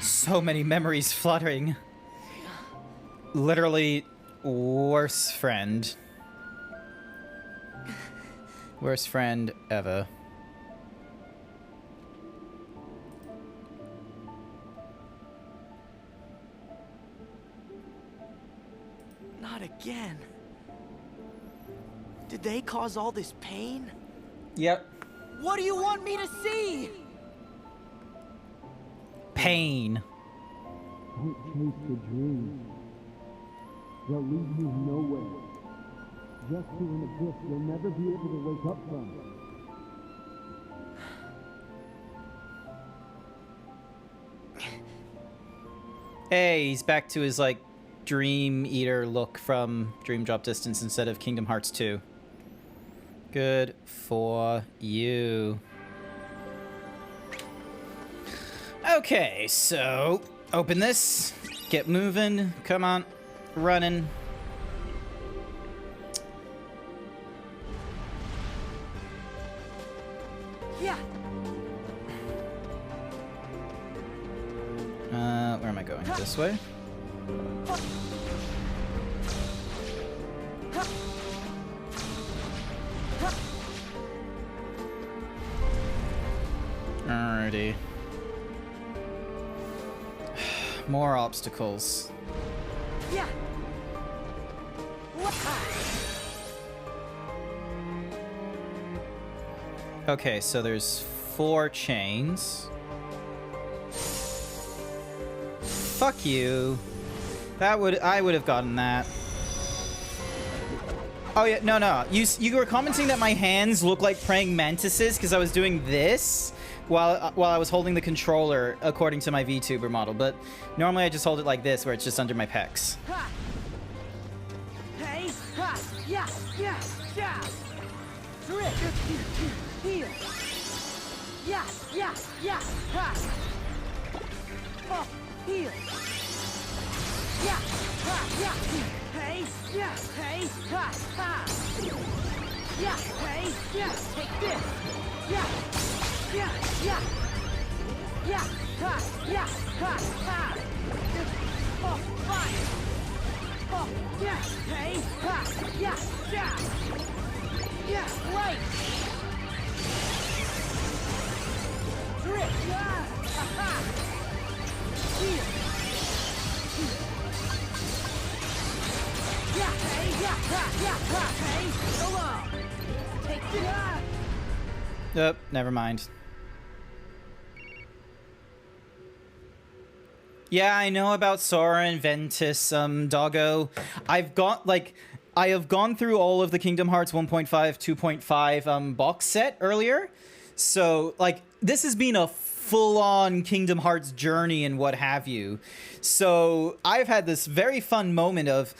So many memories fluttering. Literally, worst friend. Worst friend ever. Not again. Did they cause all this pain? Yep. What do you want me to see? Pain. Don't chase the dreams. They'll lead you nowhere. Just to an abyss you'll never be able to wake up from. Hey, he's back to his, like, Dream Eater look from Dream Drop Distance instead of Kingdom Hearts 2. Good for you. Okay, so open this, get moving, come on, running. Yeah. Where am I going? This way? Alrighty. More obstacles. Yeah. Okay, so there's 4 chains. Fuck you. I would have gotten that. Oh yeah, no. You were commenting that my hands look like praying mantises because I was doing this while I was holding the controller according to my VTuber model, but normally I just hold it like this where it's just under my pecs. Ha. Hey, ha, yeah, yeah, yeah. Drip, heal. Yeah, yeah, yeah, ha. Oh, heal. Yeah, ha, yeah. Hey, yeah, hey, ha, ha. Yeah, hey, yeah, take this. Yeah, yeah, yeah. Yeah, ha, yeah, ha, ha. Oh, fire. Oh, yeah, hey, ha, yeah, yeah. Yeah, right. Drip, yeah, ha, ha. Here. Yeah, hey, yeah, ha, yeah, ha, hey. Go on. Take it out. Nope, never mind. Yeah, I know about Sora and Ventus, Doggo. I have gone through all of the Kingdom Hearts 1.5, 2.5 box set earlier. So, like, this has been a full-on Kingdom Hearts journey and what have you. So, I've had this very fun moment of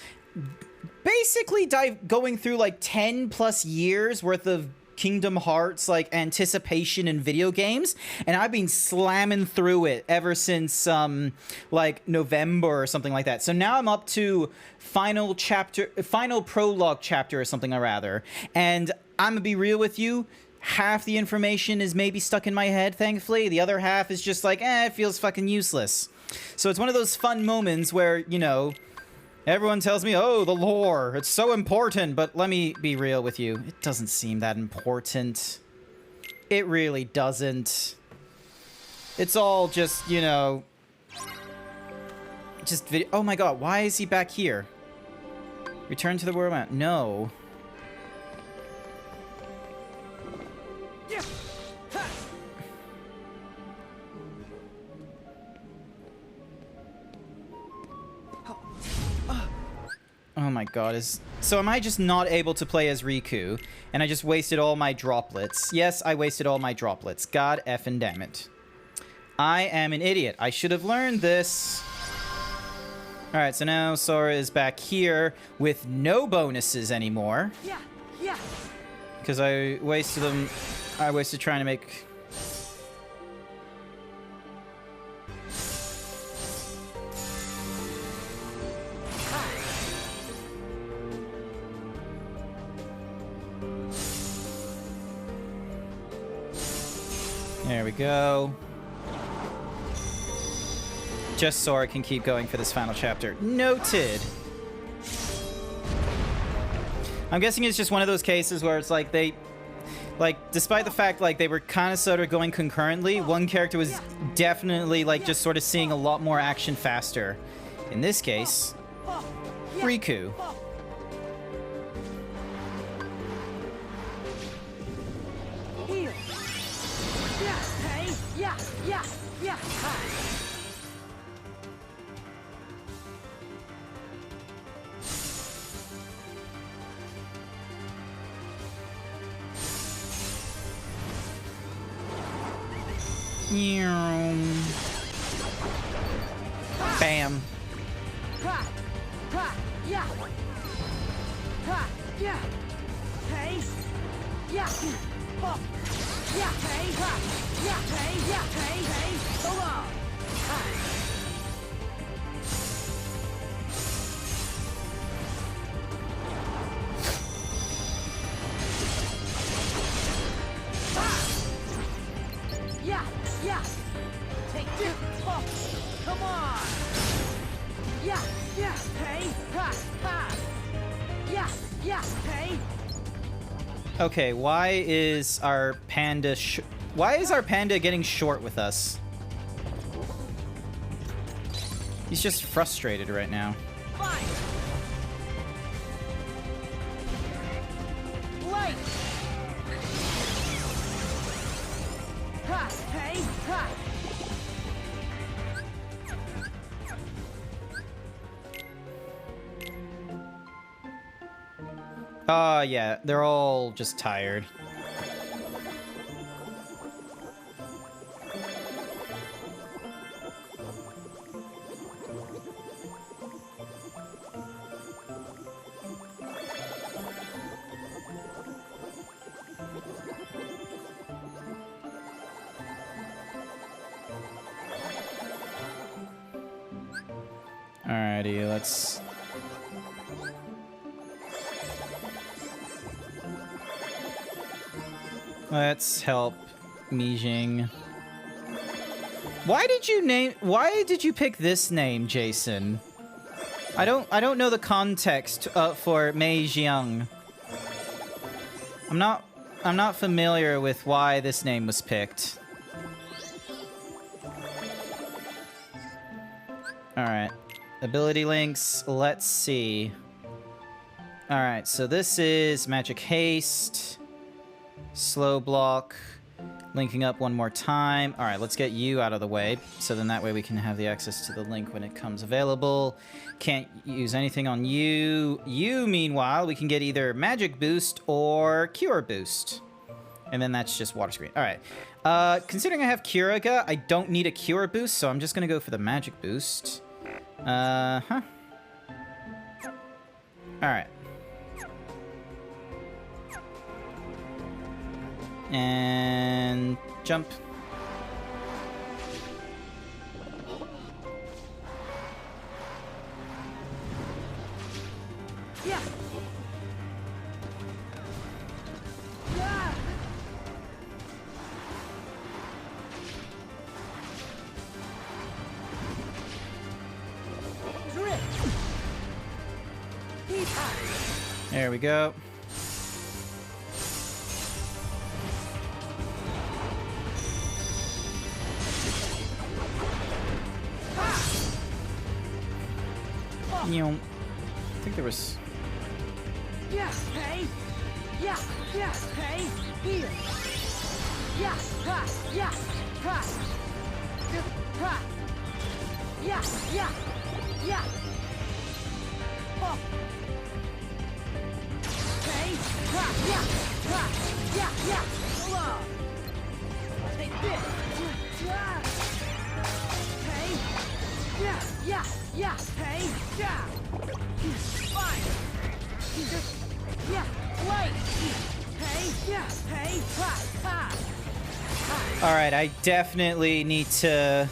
basically going through, like, 10 plus years worth of Kingdom Hearts, like, anticipation in video games, and I've been slamming through it ever since like November or something like that. So now I'm up to final prologue chapter or something, or rather, and I'm gonna be real with you, half the information is maybe stuck in my head, thankfully. The other half is just like, it feels fucking useless. So it's one of those fun moments where, you know, everyone tells me, oh, the lore, it's so important, but let me be real with you. It doesn't seem that important. It really doesn't. It's all just, you know, just video. Oh my god, why is he back here? Return to the world map. No. Oh my my god, so am I just not able to play as Riku, and I just wasted all my droplets? Yes, I wasted all my droplets. God effing damn it. I am an idiot. I should have learned this. Alright, so now Sora is back here with no bonuses anymore. Yeah, yeah. Because I wasted them. I wasted trying to make... There we go. Just Sora can keep going for this final chapter. Noted. I'm guessing it's just one of those cases where it's like they... Like, despite the fact, like, they were kind of sort of going concurrently, one character was definitely, like, just sort of seeing a lot more action faster. In this case, Riku. Bam. Yeah. Take this. Come on. Yeah. Hey. Ha. Yeah. Hey. Okay, why is our panda getting short with us? He's just frustrated right now. Fine. Light. Ha. Hey. Ha. Yeah, they're all just tired. Alrighty, Let's help Mijing. Why did you pick this name, Jason? I don't know the context for Mei Jiang. I'm not familiar with why this name was picked. Alright. Ability links, let's see. Alright, so this is Magic Haste. Slow block, linking up one more time. All right, let's get you out of the way, so then that way we can have the access to the link when it comes available. Can't use anything on you. You, meanwhile, we can get either Magic Boost or Cure Boost. And then that's just Water Screen. All right. Considering I have Curaga, I don't need a Cure Boost, so I'm just going to go for the Magic Boost. All right. And jump. Yeah. There we go. I think there was... Yeah, hey. Yeah, hey. Here. Yeah, ha, yeah, ha. Ha. Yeah. Oh. Take this. Hey. Yeah. Hey. Fine. Yeah. Wait. Hey. Ha. All right, I definitely need to...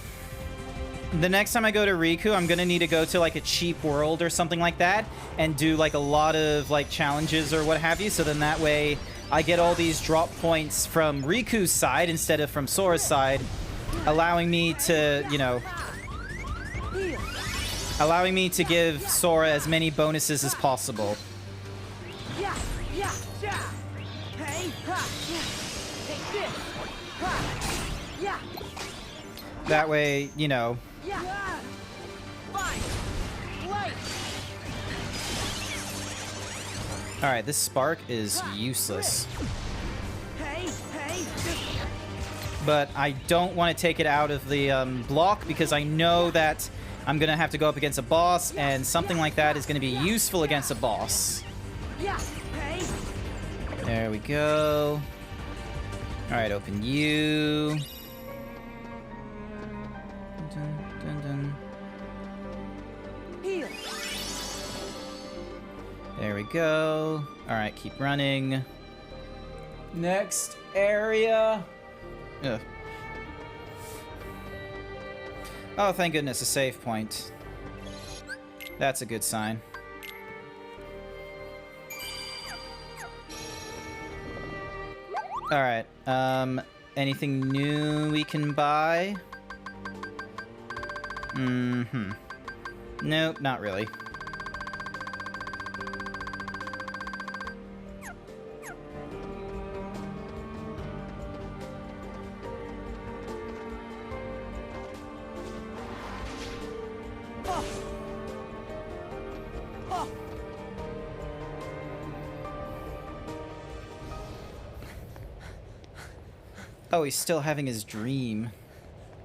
The next time I go to Riku, I'm gonna need to go to like a cheap world or something like that and do like a lot of like challenges or what have you, so then that way I get all these drop points from Riku's side instead of from Sora's side, allowing me to, you know, allowing me to give Sora as many bonuses as possible. Yeah. Hey. Take this. Yeah. That way, you know. Yeah. Fine. Wait. All right, this spark is useless. Hey. But I don't want to take it out of the block because I know that I'm going to have to go up against a boss, and something like that is going to be useful against a boss. Yeah. Hey. There we go. All right, open you. Dun. Heal. There we go. All right, keep running. Next area. Ugh. Oh, thank goodness, a save point. That's a good sign. All right. Anything new we can buy? Nope, not really. Oh, he's still having his dream.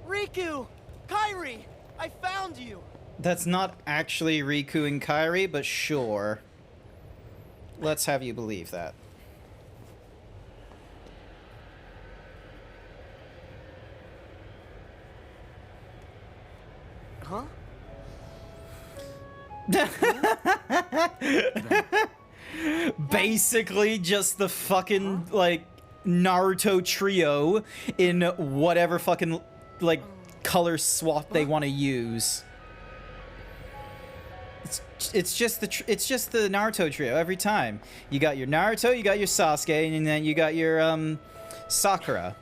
Riku! Kairi! I found you! That's not actually Riku and Kairi, but sure. Let's have you believe that. Huh? Basically just the fucking, like, Naruto trio in whatever fucking, like, color swap they want to use. It's just the Naruto trio every time. You got your Naruto, you got your Sasuke, and then you got your Sakura.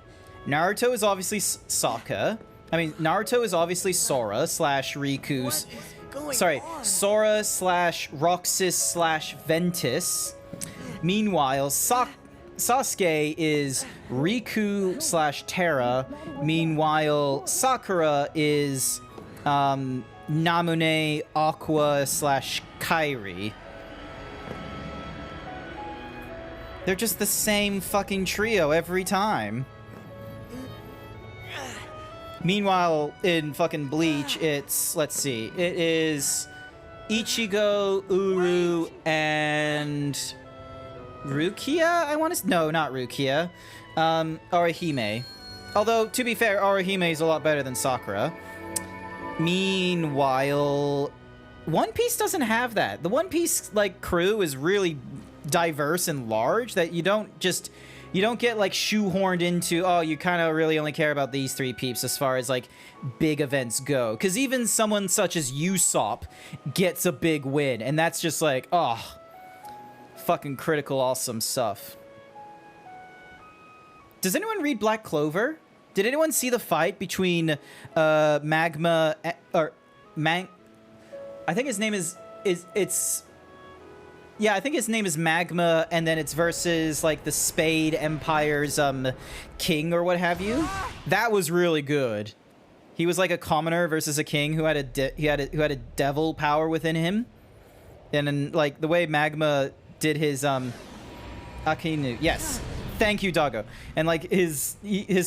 Naruto is obviously Naruto is obviously Sora slash Riku's. Sorry, Sora slash Roxas slash Ventus. Meanwhile, Sasuke is Riku slash Terra. Meanwhile, Sakura is Namune, Aqua slash Kairi. They're just the same fucking trio every time. Meanwhile, in fucking Bleach, it's, let's see, it is Ichigo, Uru, and Rukia? No, not Rukia. Orihime. Although, to be fair, Orihime is a lot better than Sakura. Meanwhile, One Piece doesn't have that. The One Piece, like, crew is really diverse and large that you don't get, like, shoehorned into, oh, you kind of really only care about these three peeps as far as, like, big events go. Because even someone such as Usopp gets a big win, and that's just like, oh, fucking critical awesome stuff. Does anyone read Black Clover? Did anyone see the fight between Magma or I think his name is I think his name is Magma, and then it's versus like the Spade Empire's king or what have you. That was really good. He was like a commoner versus a king who had a devil power within him, and then like the way Magma did his Akinu. Yes. Thank you, Doggo. And like his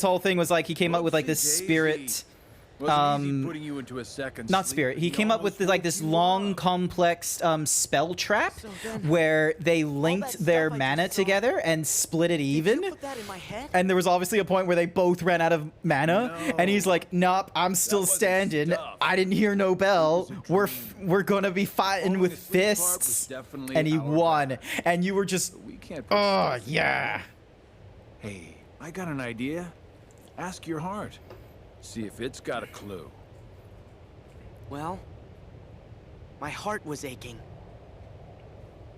whole thing was like he came up with like this spirit. Wasn't easy putting you into a second not sleep, spirit. but He came up with like this long, complex spell trap where they linked their mana together and split it even. And there was obviously a point where they both ran out of mana, and he's like, "Nope, I'm still standing. I didn't hear no bell. We're gonna be fighting with fists." And he won. And you were just, oh yeah. Hey, I got an idea. Ask your heart. See if it's got a clue. Well, my heart was aching.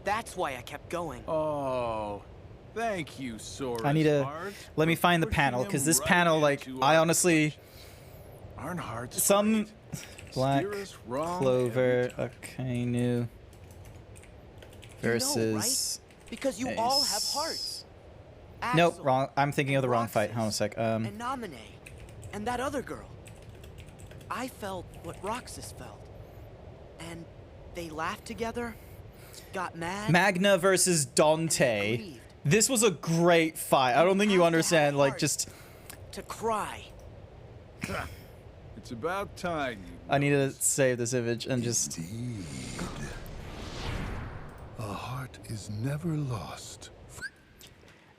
That's why I kept going. Oh, thank you, Sora. I need to let me find the panel, because this panel, like, I honestly, some Black Clover Akainu versus because you all have hearts. Nope, wrong. I'm thinking of the wrong fight. Hold on a sec. And Naminé, and that other girl. I felt what Roxas felt, and they laughed together, got mad. Magna versus Dante. This was a great fight. I don't think you understand, like, just to cry. It's about time. I need to save this image and just. A heart is never lost.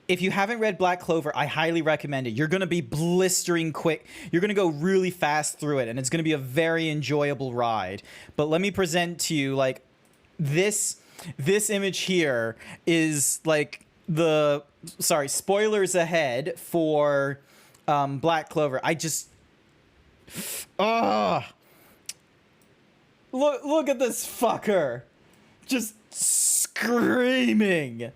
If you haven't read Black Clover, I highly recommend it. You're going to be blistering quick. You're going to go really fast through it, and it's going to be a very enjoyable ride. But let me present to you, like, this image here is, like, the... Sorry, spoilers ahead for Black Clover. I just... Look at this fucker. Just screaming.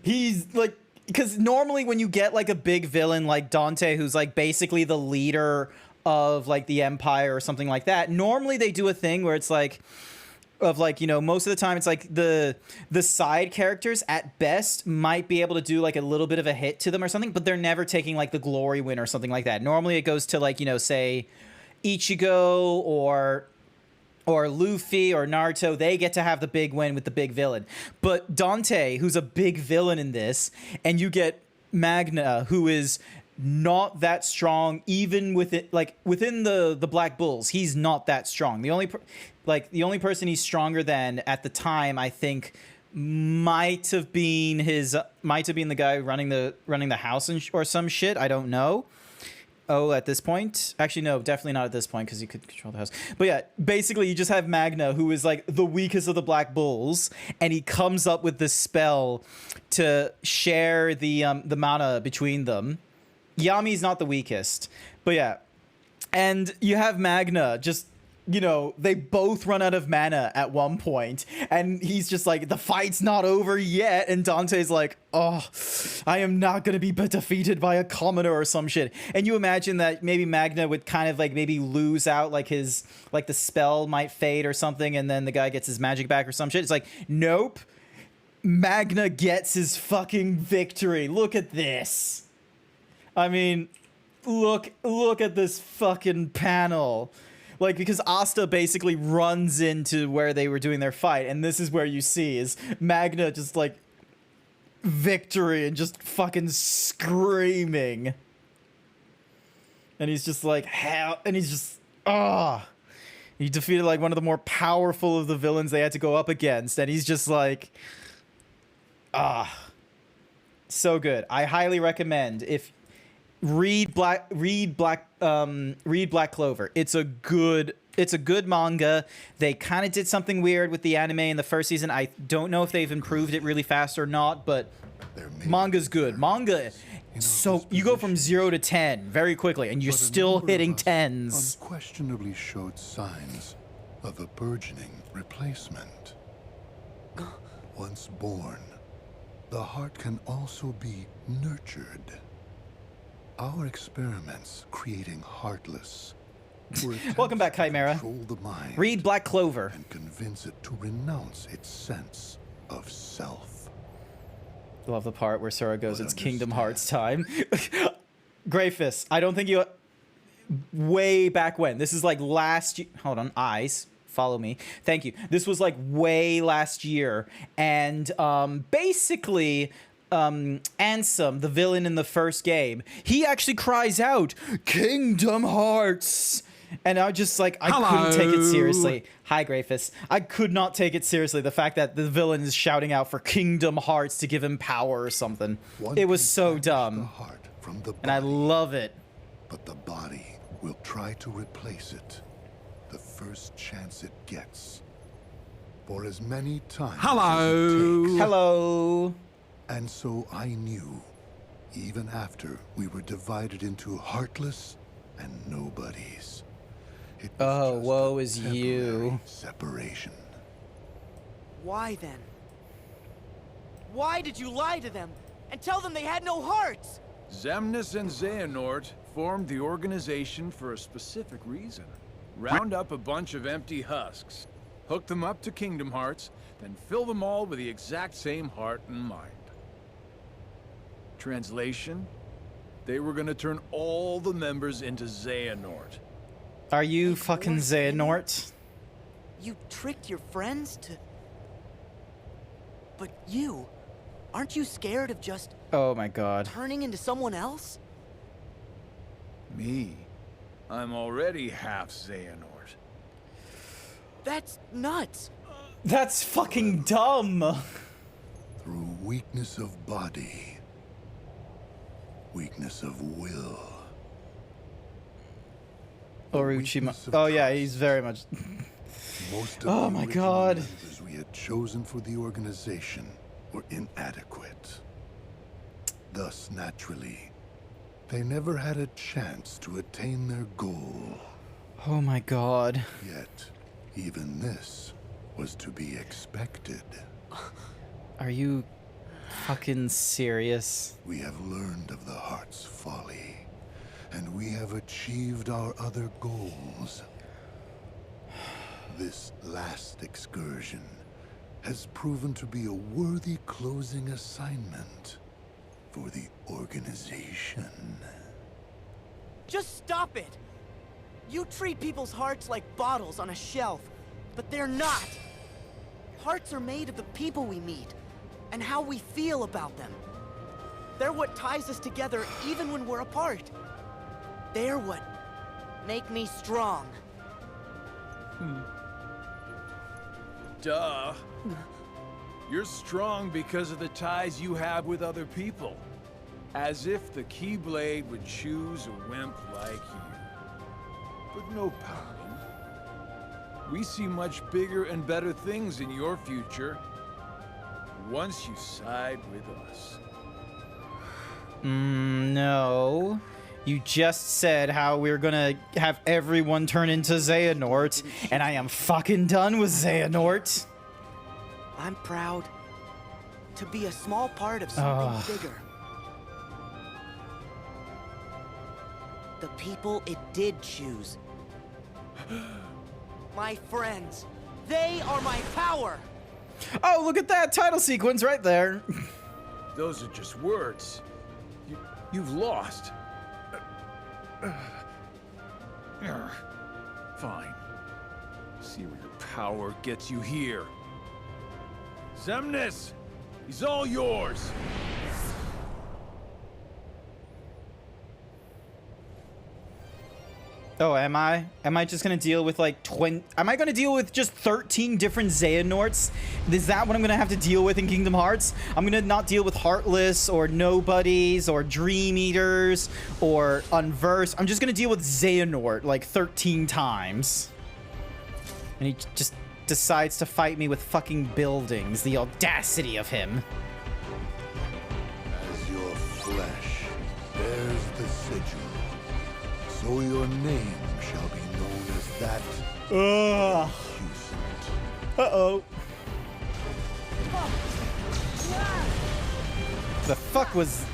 He's, like... Because normally when you get, like, a big villain like Dante, who's, like, basically the leader of, like, the Empire or something like that, normally they do a thing where it's, like, of, like, you know, most of the time it's, like, the side characters, at best, might be able to do, like, a little bit of a hit to them or something, but they're never taking, like, the glory win or something like that. Normally it goes to, like, you know, say, Ichigo or Luffy or Naruto, they get to have the big win with the big villain. But Dante, who's a big villain in this, and you get Magna, who is not that strong, even with it, like within the Black Bulls, he's not that strong. The only person he's stronger than at the time, I think, might have been the guy running the house or some shit. I don't know. Oh, at this point? Actually, no, definitely not at this point, because he could control the house. But yeah, basically, you just have Magna, who is, like, the weakest of the Black Bulls, and he comes up with this spell to share the mana between them. Yami's not the weakest. But yeah. And you have Magna just... You know, they both run out of mana at one point, and he's just like, the fight's not over yet, and Dante's like, oh, I am not gonna be defeated by a commoner or some shit. And you imagine that maybe Magna would kind of, like, maybe lose out, like, his, like, the spell might fade or something, and then the guy gets his magic back or some shit. It's like, nope. Magna gets his fucking victory. Look at this. I mean, look at this fucking panel. Like, because Asta basically runs into where they were doing their fight, and this is where you see is Magna just, like, victory and just fucking screaming. And he's just like, hell, and he's just, he defeated, like, one of the more powerful of the villains they had to go up against, and he's just like, so good. I highly recommend, if read Black Clover. It's a good manga. They kind of did something weird with the anime in the first season. I don't know if they've improved it really fast or not, but manga's good. Manga, so you go from 0 to 10 very quickly, and you're still hitting 10s. Unquestionably showed signs of a burgeoning replacement. Once born, the heart can also be nurtured. Our experiments creating Heartless were Welcome back, Chimera. control the mind Read Black Clover and convince it to renounce its sense of self. Love the part where Sora goes, it's Kingdom Hearts time. Greyfist, I don't think you... Way back when. This is like last year. Hold on, eyes. Follow me. Thank you. This was like way last year. And basically... Ansem, the villain in the first game, he actually cries out, Kingdom Hearts! And I just like, I couldn't take it seriously. Hi, Grafus. I could not take it seriously. The fact that the villain is shouting out for Kingdom Hearts to give him power or something. It was so dumb. And I love it. But the body will try to replace it the first chance it gets. For as many times as it takes. Hello. And so I knew, even after we were divided into heartless and nobodies. Oh, woe is you. Separation. Why then? Why did you lie to them and tell them they had no hearts? Xemnas and Xehanort formed the organization for a specific reason. Round up a bunch of empty husks, hook them up to Kingdom Hearts, then fill them all with the exact same heart and mind. Translation? They were gonna turn all the members into Xehanort. Are you fucking Xehanort? You tricked your friends to... But you... Aren't you scared of just... Oh my god. Turning into someone else? Me? I'm already half Xehanort. That's nuts. That's fucking dumb. Through weakness of body, weakness of will. Orochimaru. Oh yeah, he's very much. Most of oh the my original god. members we had chosen for the organization were inadequate. Thus, naturally, they never had a chance to attain their goal. Oh my god. Yet, even this was to be expected. Are you fucking serious? We have learned of the heart's folly, and we have achieved our other goals. This last excursion has proven to be a worthy closing assignment for the organization. Just stop it! You treat people's hearts like bottles on a shelf, but they're not. Hearts are made of the people we meet, and how we feel about them. They're what ties us together even when we're apart. They're what make me strong. Duh. You're strong because of the ties you have with other people. As if the Keyblade would choose a wimp like you. But no pouting. We see much bigger and better things in your future. Once you side with us. No. You just said how we're gonna have everyone turn into Xehanort, and I am fucking done with Xehanort. I'm proud to be a small part of something bigger. The people it did choose. My friends. They are my power. Oh, look at that title sequence right there. Those are just words. You've lost. Fine. See where your power gets you here. Xemnas! He's all yours! Oh, am I? Am I just gonna deal with like am I gonna deal with just 13 different Xehanorts? Is that what I'm gonna have to deal with in Kingdom Hearts? I'm gonna not deal with Heartless or Nobodies or Dream Eaters or Unversed. I'm just gonna deal with Xehanort like 13 times. And he just decides to fight me with fucking buildings. The audacity of him. As your flesh bears the sigil, so your name shall be known as that. Ugh. Uh-oh. The fuck was...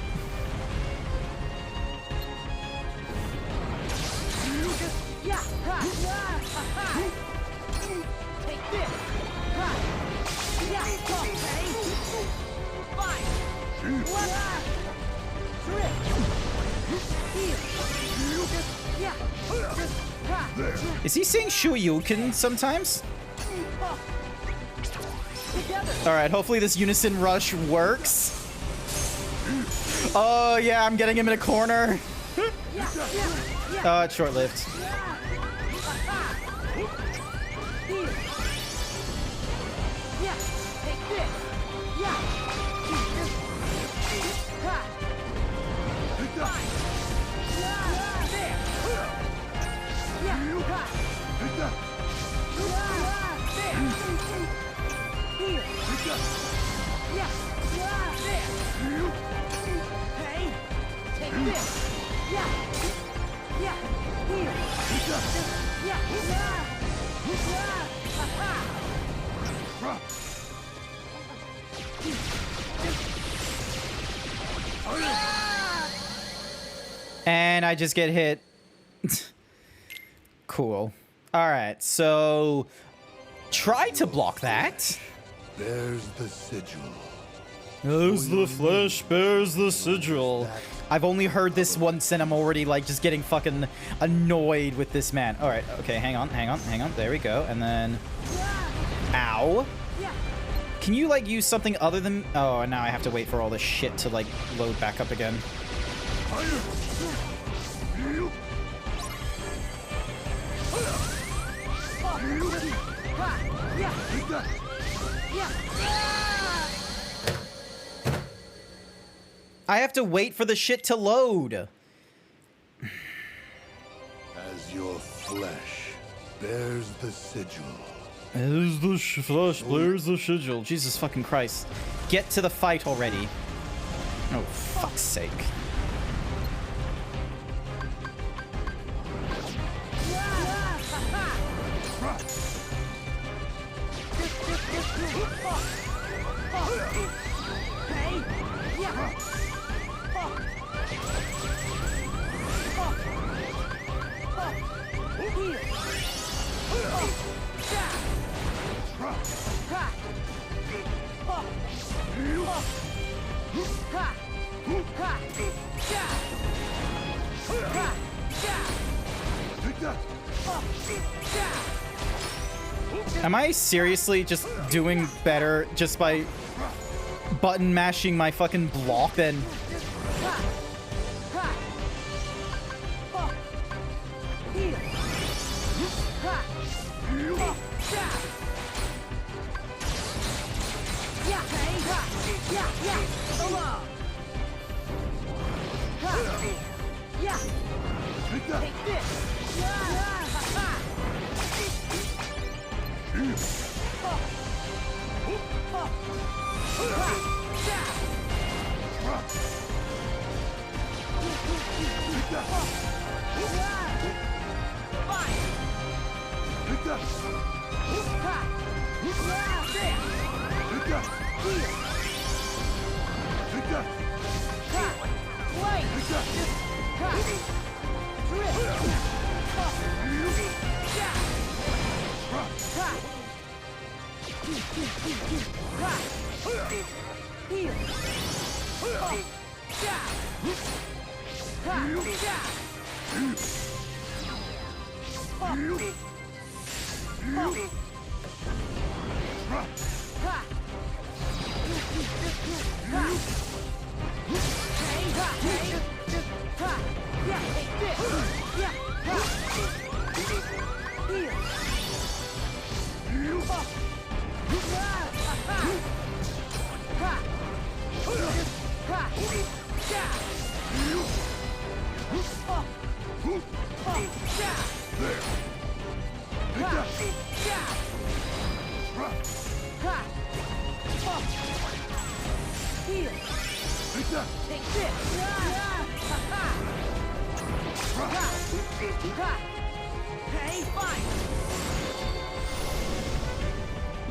Take this! Is he saying Shoryuken sometimes? Alright, hopefully this Unison Rush works. Oh yeah, I'm getting him in a corner. Oh, it's short-lived. Here. Yeah, take this. Yeah. Ha. Fine. There. Yeah. Ha. There. Here. Yeah. There. Hey. Take this. Yeah. Yeah. Here. Yeah. Ha-ha. And I just get hit. Cool. Alright, so try to block that. There's the sigil. As the flesh bears the sigil. I've only heard this once and I'm already like just getting fucking annoyed with this man. Alright, okay, hang on. There we go. And then... Ow. Can you like use something other than... Oh, and now I have to wait for all this shit to like load back up again. I have to wait for the shit to load. As your flesh bears the sigil. As the flesh bears the sigil. Jesus fucking Christ. Get to the fight already. Oh, fuck's sake. Am I seriously just doing better just by button mashing my fucking block then?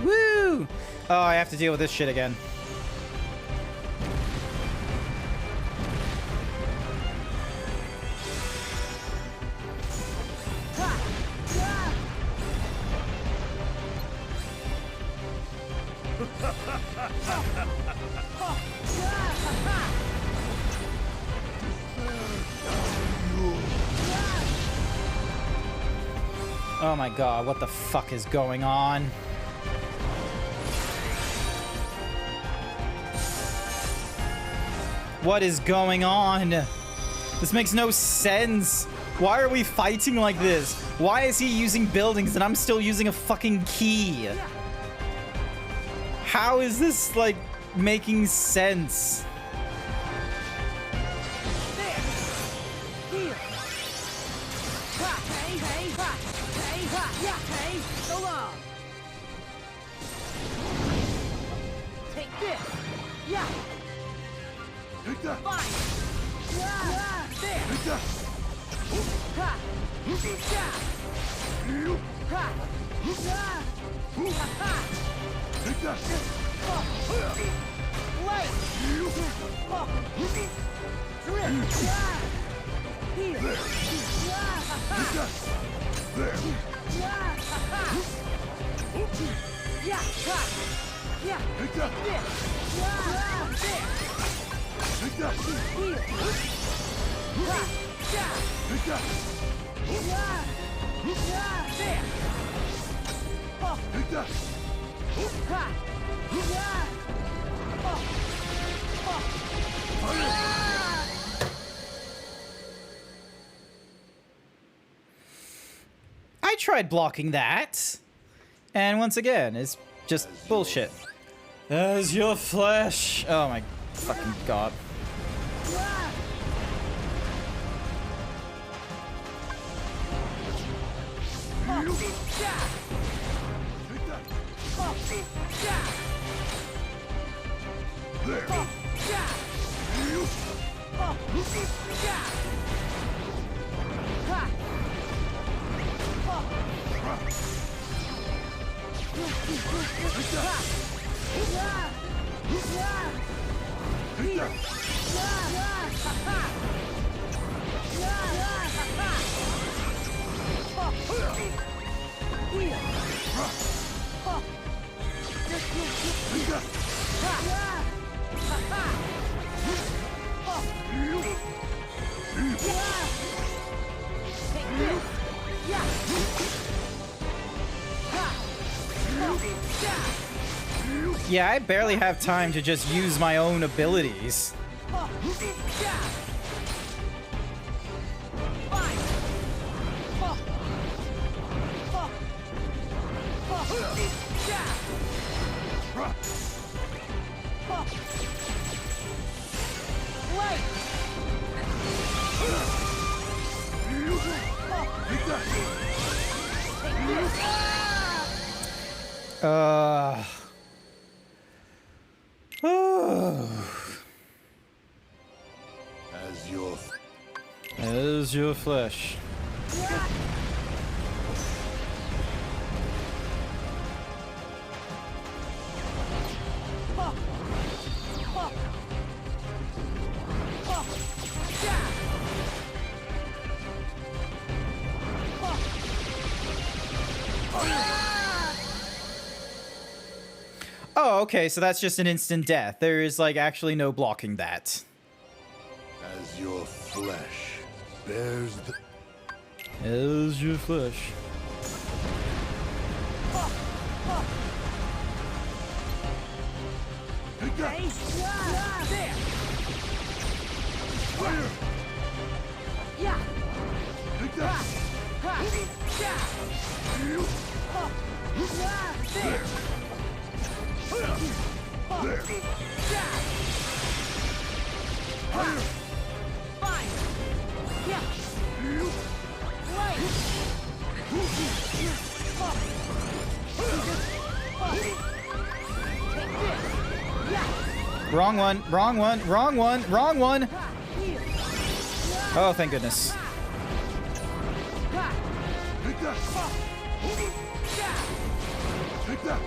Woo! Oh, I have to deal with this shit again. Oh my god, what the fuck is going on? What is going on? This makes no sense. Why are we fighting like this? Why is he using buildings and I'm still using a fucking key? How is this, like, making sense? Take this. Yeah. Take that. Fine. Yeah. There. Take that. Ha. Yeah. Ha. Yeah. Ha. Take that. Light. Drip. Yeah. Here. Yeah. Take that. There. Yeah. Ha. Yeah. Ha. Yeah. Take that. This. Yeah. There. Take that. Here. Ha. Yeah. Take that. Yeah. Yeah. There. Oh. Take that. Ha. Yeah. Oh. Oh. I tried blocking that. And once again, it's just bullshit. As your flesh. Oh my fucking god. Yeah, I barely have time to just use my own abilities. As your flesh. Oh, okay, so that's just an instant death. There is, like, actually no blocking that. As your flesh bears the... As your flesh. There. Fire. Yeah. Take that. Yeah. There. There. Fire. Fine. Yeah. Light. Wrong one, wrong one, wrong one, wrong one. Oh, thank goodness. Take that. Take that.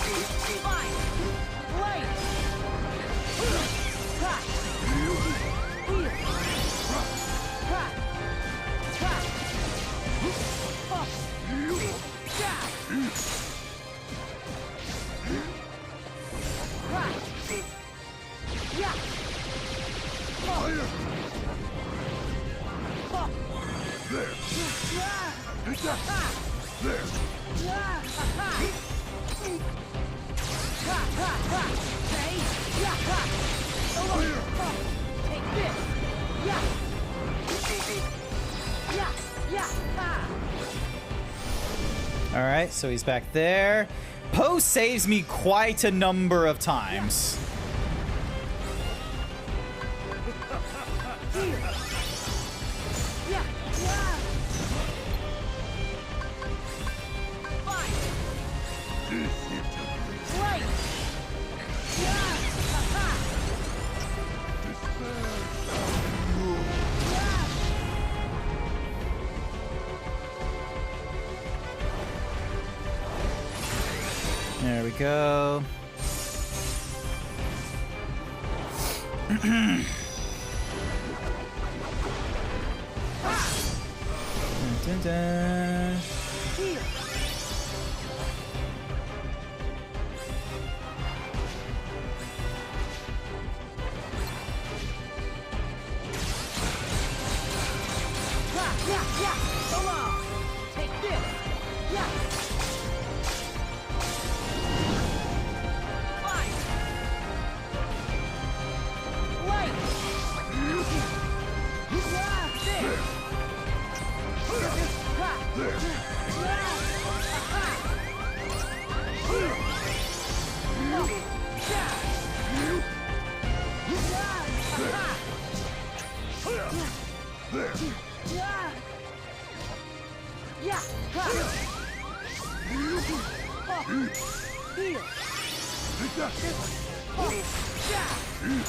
Fine. Light. Ha. Heal. Ha. Ha. Ja. Ha. Yeah. Fire. There. There. Take this. Yeah. All right, so he's back there. Poe saves me quite a number of times. There we go. Dun, dun, dun. So long. Take this. Yeah. Fine. Light. Yeah. Heal.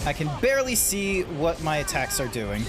I can barely see what my attacks are doing.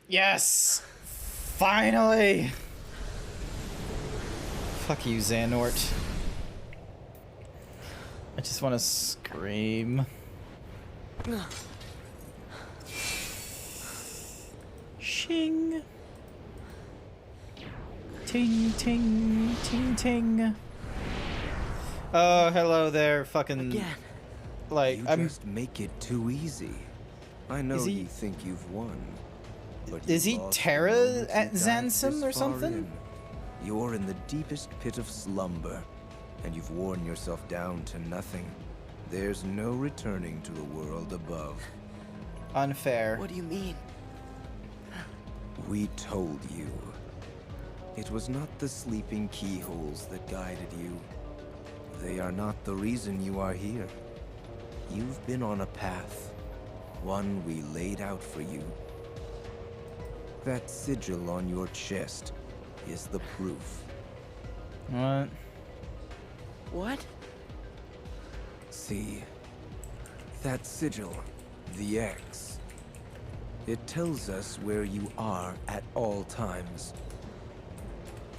Yes! Finally! Fuck you, Xehanort. I just want to scream. Shing! Ting, ting, ting, ting. Oh, hello there, fucking... Again. Like, You just make it too easy. I know you think you've won. But Is you he lost Terra the moment at you dived Zansom this or far something? in. You're in the deepest pit of slumber, and you've worn yourself down to nothing. There's no returning to the world above. Unfair. What do you mean? We told you. It was not the sleeping keyholes that guided you. They are not the reason you are here. You've been on a path, one we laid out for you. That sigil on your chest is the proof. What? What? See, that sigil, the X, it tells us where you are at all times.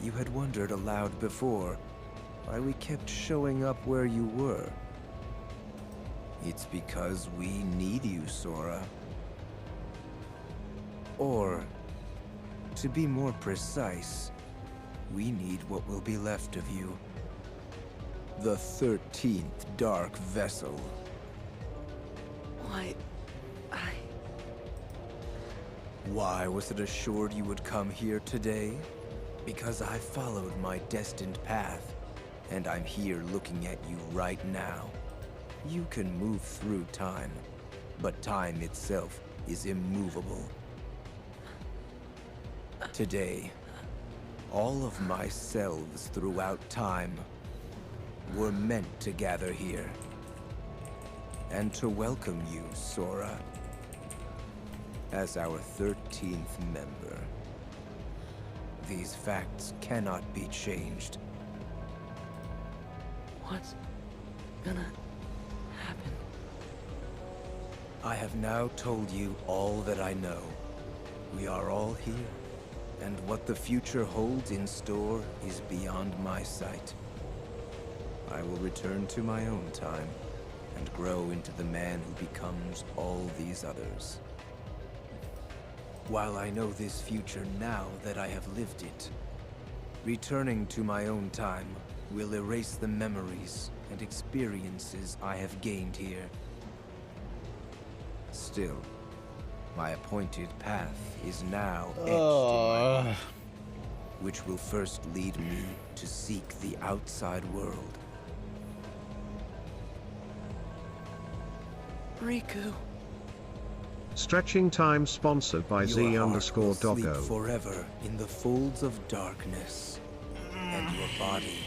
You had wondered aloud before why we kept showing up where you were. It's because we need you, Sora. Or, to be more precise, we need what will be left of you. The 13th Dark Vessel. Why was it assured you would come here today? Because I followed my destined path, and I'm here looking at you right now. You can move through time, but time itself is immovable. Today, all of my selves throughout time were meant to gather here, and to welcome you, Sora, as our 13th member. These facts cannot be changed. What's gonna happen? I have now told you all that I know. We are all here, and what the future holds in store is beyond my sight. I will return to my own time and grow into the man who becomes all these others. While I know this future now that I have lived it, returning to my own time will erase the memories and experiences I have gained here. Still, my appointed path is now etched in my heart, which will first lead me to seek the outside world. Riku. Stretching Time sponsored by Your heart will sleep Z_Doggo. forever in the folds of darkness, and your body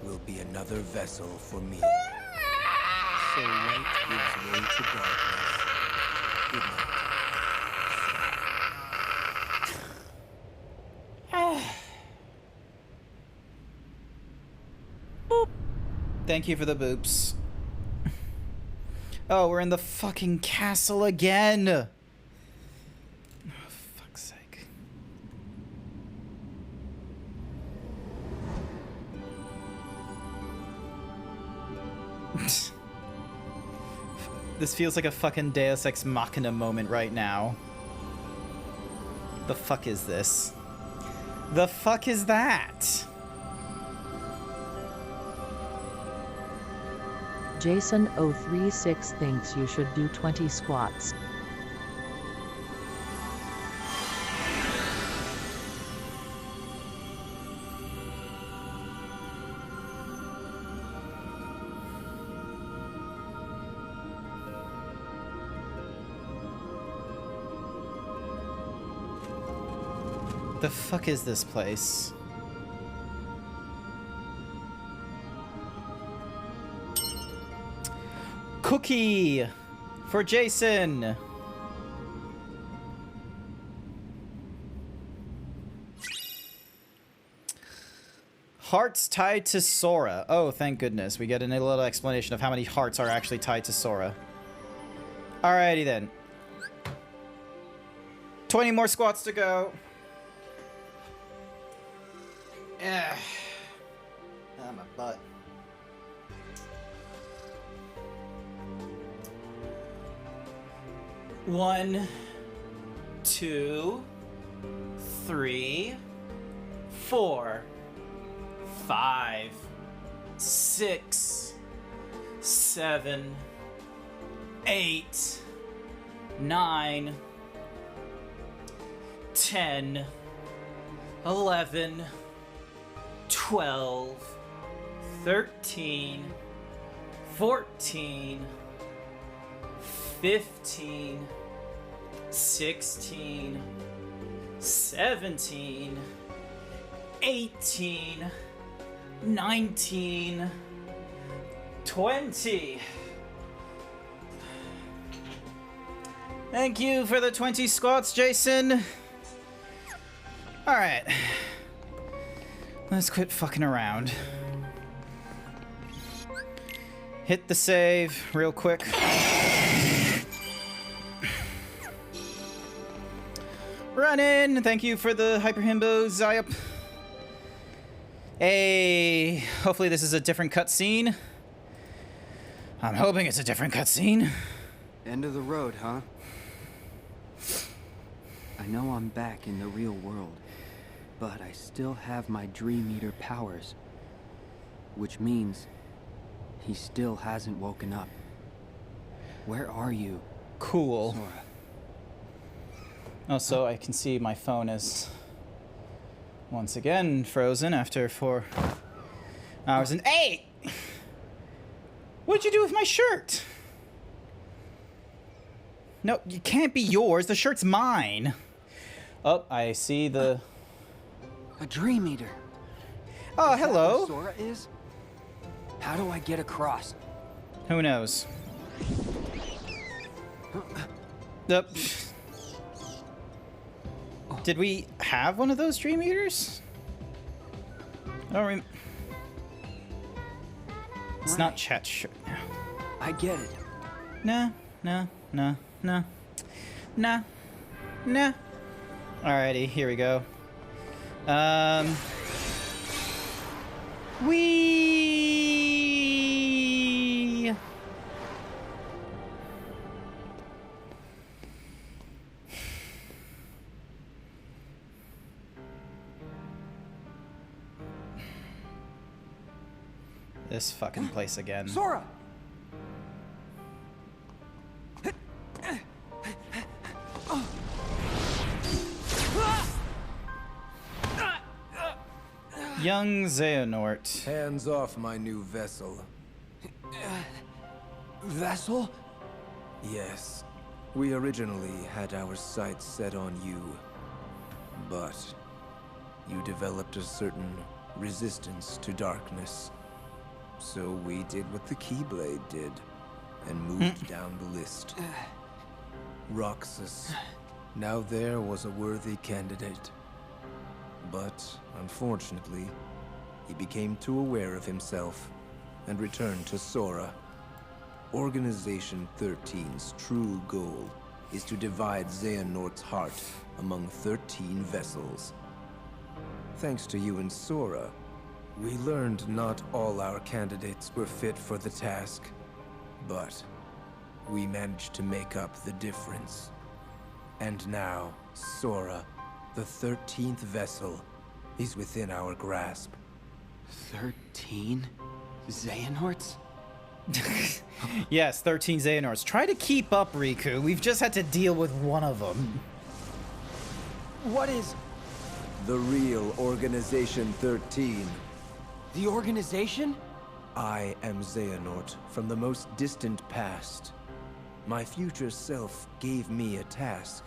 will be another vessel for me. So light gives way to darkness. Good night. Boop. Thank you for the boops. Oh, we're in the fucking castle again. Oh, fuck's sake. This feels like a fucking Deus Ex Machina moment right now. The fuck is this? The fuck is that? Jason036 thinks you should do 20 squats. The fuck is this place? Cookie for Jason. Hearts tied to Sora. Oh, thank goodness. We get a little explanation of how many hearts are actually tied to Sora. Alrighty then. 20 more squats to go. Yeah. Oh, my butt. One, 2, 3, 4, 5, 6, 7, 8, 9, 10, 11, 12, 13, 14, 15, 16, 17, 18, 19, 20. Thank you for the 20 squats, Jason. Alright. Let's quit fucking around. Hit the save real quick. Run in! Thank you for the Hyper Himbo, Zyup. Hey, hopefully this is a different cutscene. I'm hoping it's a different cutscene. End of the road, huh? I know I'm back in the real world, but I still have my Dream Eater powers. Which means he still hasn't woken up. Where are you? Cool. Sora? Oh, so I can see my phone is once again frozen after 4 hours and 8! What'd you do with my shirt? No, you can't be yours. The shirt's mine. Oh, I see the... A Dream Eater. Oh, Is that hello. where Sora is? How do I get across? Who knows? Yep. Did we have one of those Dream Eaters? I don't remember. It's not Chat's shirt now. I get it. Nah. Alrighty, here we go. Whee! This fucking place again. Sora! Young Xehanort. Hands off my new vessel. Vessel? Yes. We originally had our sights set on you. But you developed a certain resistance to darkness. So we did what the Keyblade did and moved down the list. Roxas. Now there was a worthy candidate. But, unfortunately, he became too aware of himself and returned to Sora. Organization 13's true goal is to divide Xehanort's heart among 13 vessels. Thanks to you and Sora, we learned not all our candidates were fit for the task, but we managed to make up the difference. And now, Sora, the 13th vessel, is within our grasp. 13 Xehanorts? Yes, 13 Xehanorts. Try to keep up, Riku. We've just had to deal with one of them. What is... The real Organization 13. The organization? I am Xehanort from the most distant past. My future self gave me a task.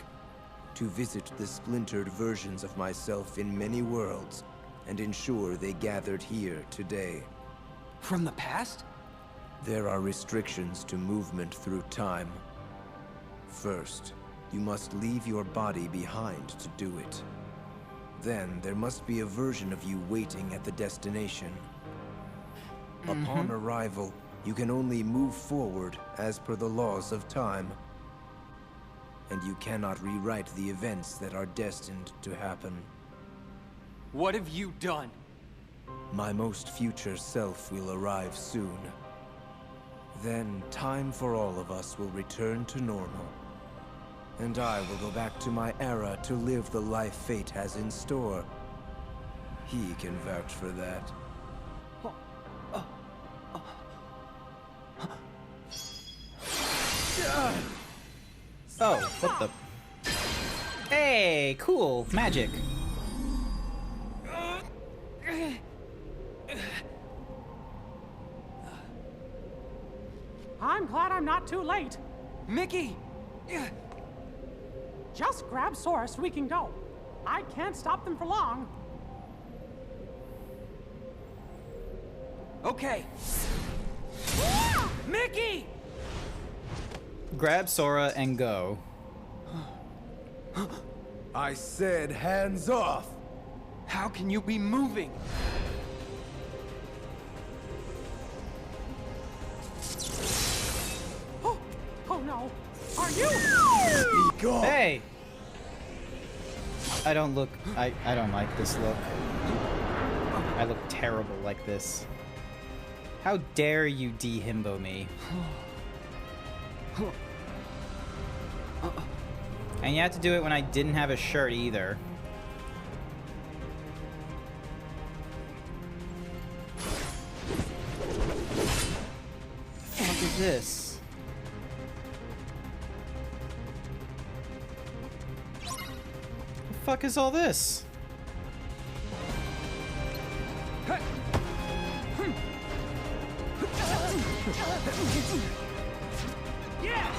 To visit the splintered versions of myself in many worlds and ensure they gathered here today. From the past? There are restrictions to movement through time. First, you must leave your body behind to do it. Then there must be a version of you waiting at the destination. Upon arrival, you can only move forward as per the laws of time. And you cannot rewrite the events that are destined to happen. What have you done? My most future self will arrive soon. Then time for all of us will return to normal. And I will go back to my era to live the life fate has in store. He can vouch for that. Oh, what the... Hey, cool. Magic. I'm glad I'm not too late. Mickey! Just grab Sora so we can go. I can't stop them for long. Okay. Mickey! Grab Sora and go. I said hands off! How can you be moving? Oh no. Are you? Be gone. Hey! I don't look... I don't like this look. I look terrible like this. How dare you de-himbo me? And you have to do it when I didn't have a shirt either. What is this? The fuck is all this? Yeah!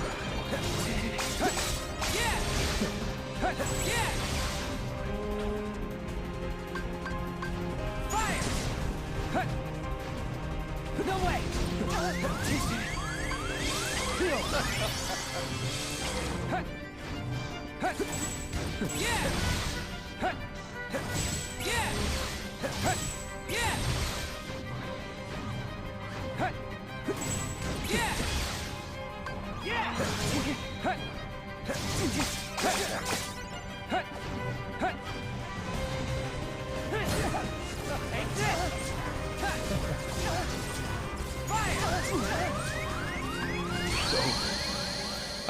Yeah! Fire! No way! Yeah! Yeah! Yeah!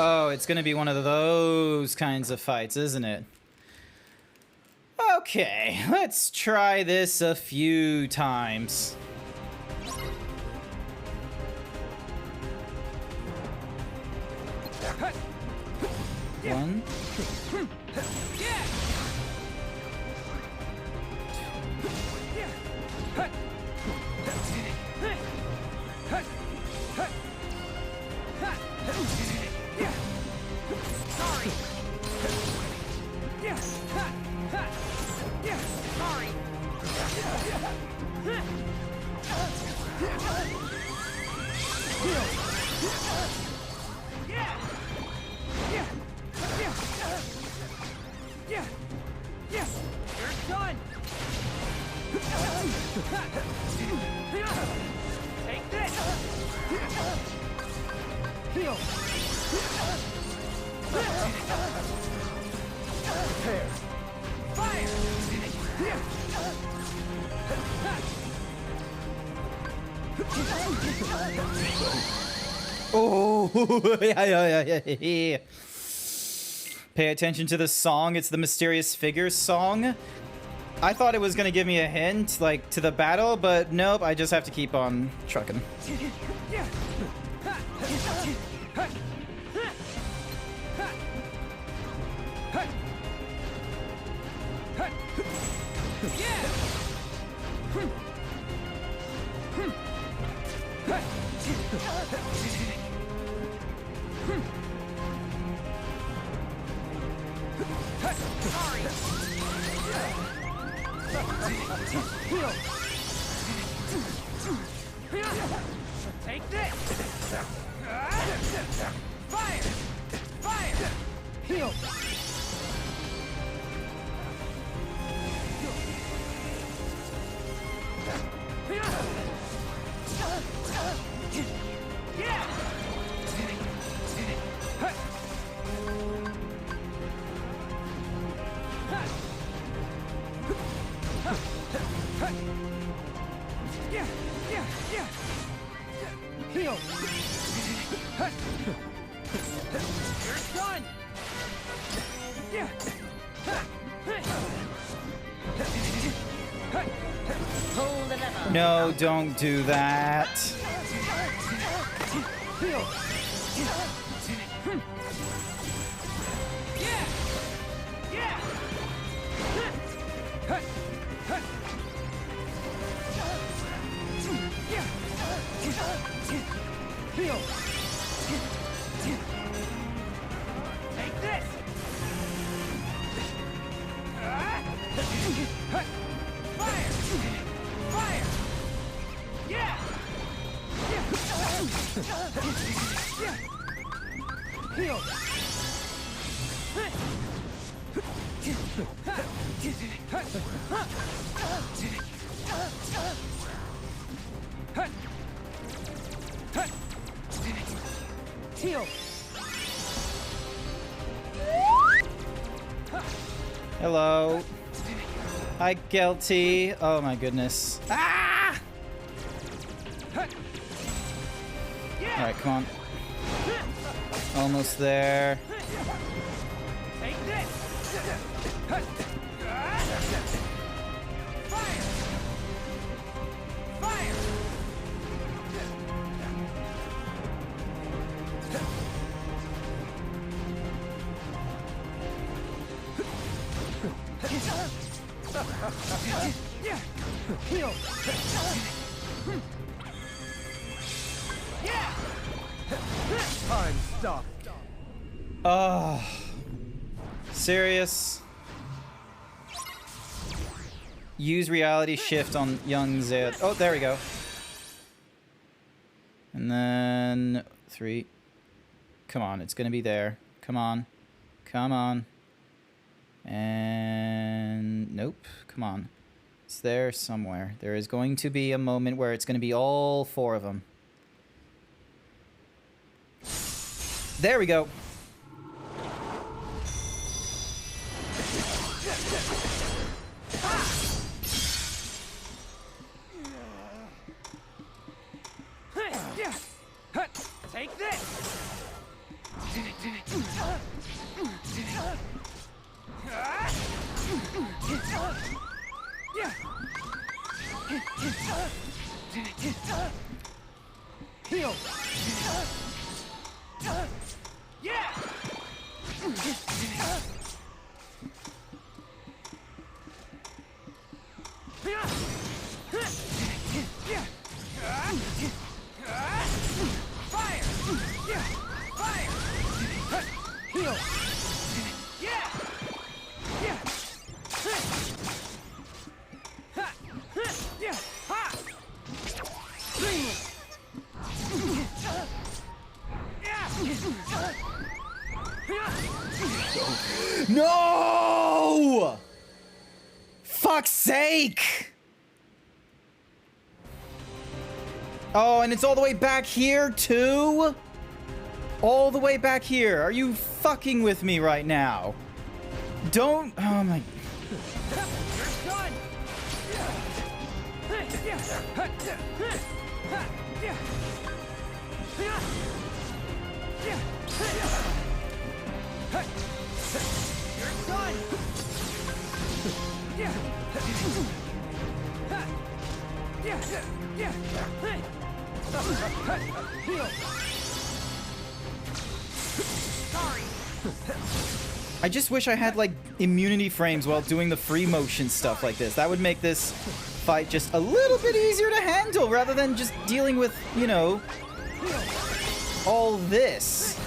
Oh, it's gonna be one of those kinds of fights, isn't it? Okay, let's try this a few times. One. Sorry. Sorry. You're done. Take this. Heal. Prepare. Fire. Oh, yeah. Pay attention to the song. It's the Mysterious Figures song. I thought it was gonna give me a hint, like, to the battle, but nope, I just have to keep on trucking. Sorry. Take this. Fire. Fire. Heal. Yeah. Heal. You're done. No, don't do that. Heal. Heal. Take this. Fire. Fire. Yeah. Heal. Heal. Hello. Hi, Guilty. Oh my goodness. Ah! Alright, come on. Almost there. Take this. Fire. Fire. Heal. Yeah. Time stop. Oh. Serious? Use reality shift on young Zed. Oh, there we go. And then 3. Come on, it's gonna be there. Come on. Come on. And nope. Come on. It's there somewhere. There is going to be a moment where it's going to be all 4 of them. There we go. Take this. Heal. Yeah. Fire. Fire. Heal. Yeah. Yeah. Yeah. Ha. No! Fuck's sake! Oh, and it's all the way back here, too? All the way back here. Are you fucking with me right now? Don't... Oh, my... I just wish I had, like, immunity frames while doing the free motion stuff like this. That would make this fight just a little bit easier to handle rather than just dealing with, you know, all this.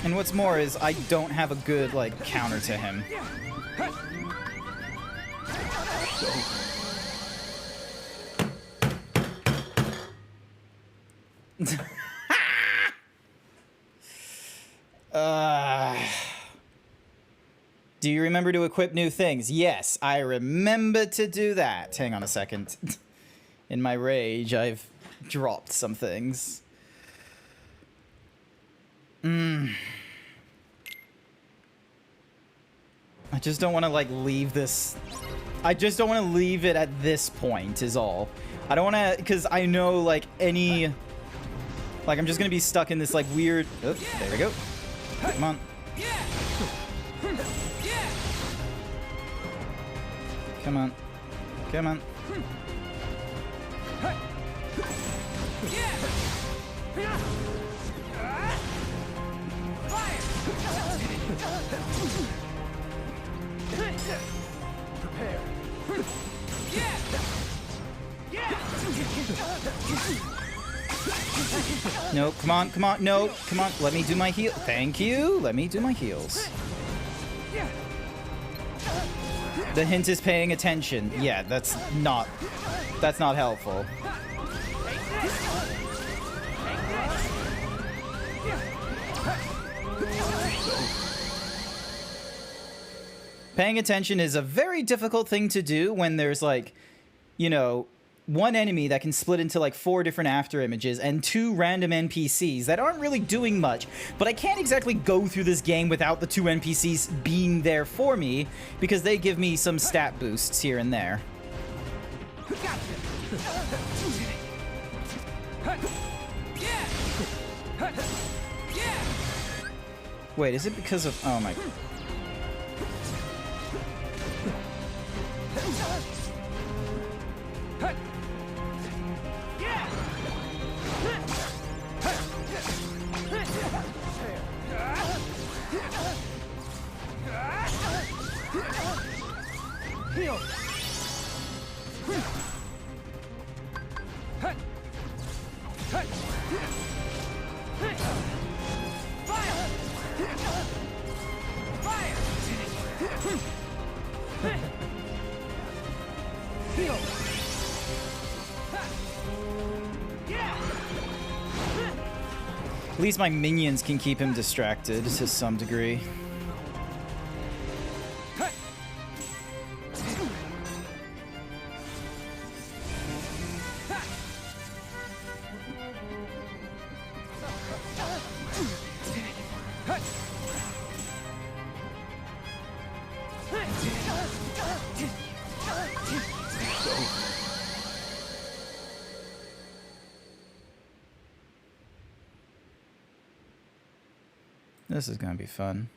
And what's more is I don't have a good, like, counter to him. Do you remember to equip new things? Yes, I remember to do that. Hang on a second. In my rage, I've dropped some things. I just don't want to, like, leave this... I just don't want to leave it at this point, is all. I don't want to... Because I know, like, any... Like, I'm just going to be stuck in this, like, weird... Oh, there we go. Come on. Come on. Come on. Prepare. No, come on, come on, no, come on. Let me do my heal. Thank you. Let me do my heals. The hint is paying attention. Yeah, that's not helpful. Paying attention is a very difficult thing to do when there's like, you know, one enemy that can split into like 4 different after images and 2 random NPCs that aren't really doing much. But I can't exactly go through this game without the 2 NPCs being there for me because they give me some stat boosts here and there. Wait, is it because of... Oh my... Heal. Heal. At least my minions can keep him distracted to some degree. This is gonna be fun.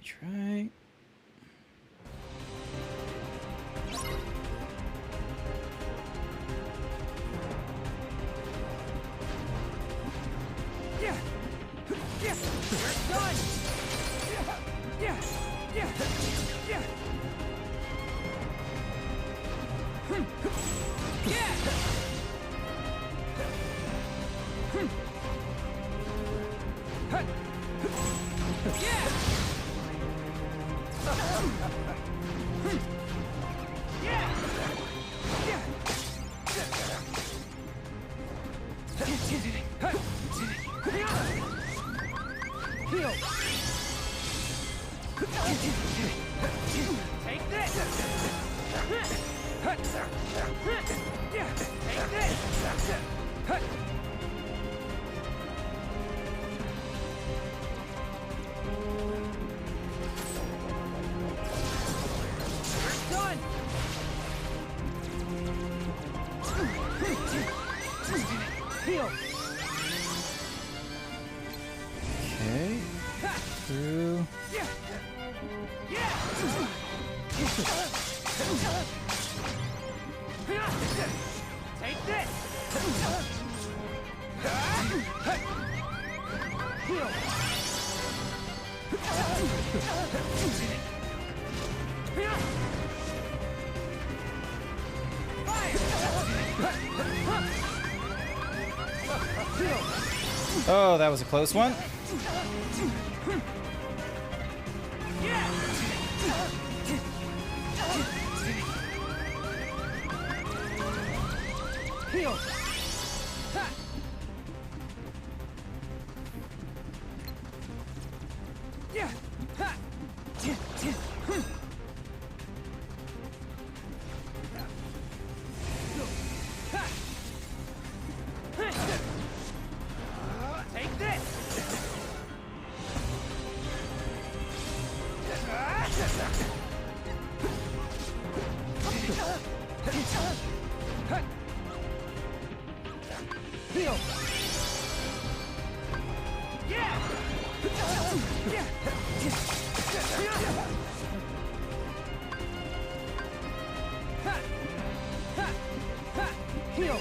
Retry. Take this! Take this! We're done! Heal! Okay. Through. Take this! Heal! Oh, that was a close one. Heal! Take this! Heal.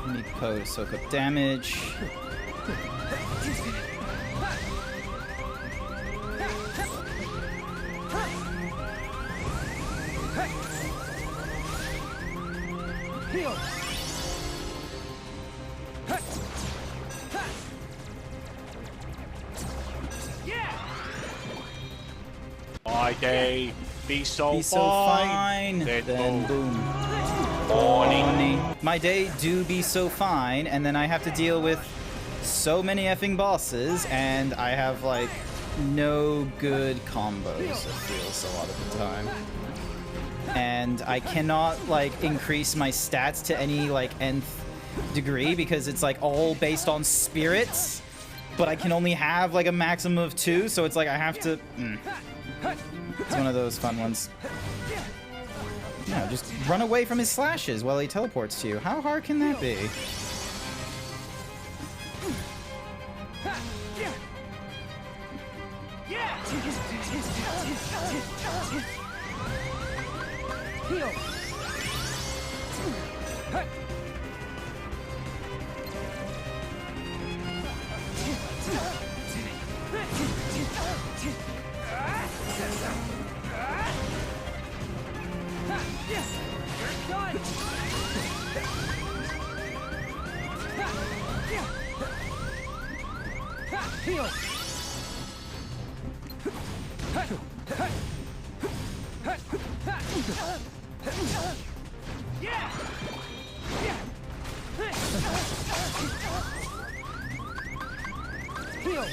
Need Poe to soak up damage. Heal. My day, be so fine. Then boom. Morning. My day do be so fine, and then I have to deal with so many effing bosses, and I have like no good combos, it feels a lot of the time. And I cannot like increase my stats to any like nth degree because it's like all based on spirits, but I can only have like a maximum of 2, so it's like I have to It's one of those fun ones. No, just run away from his slashes while he teleports to you. How hard can that be? Heal. Heal. Heal.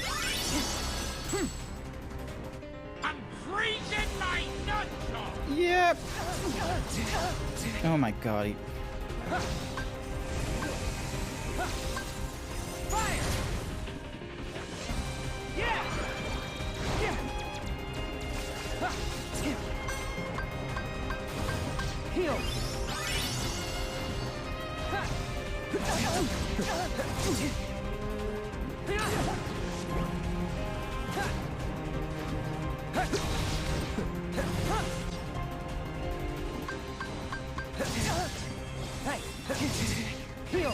I'm freezing my nuts. Yep. Oh my god. Fire. Yeah. Heal. Heal.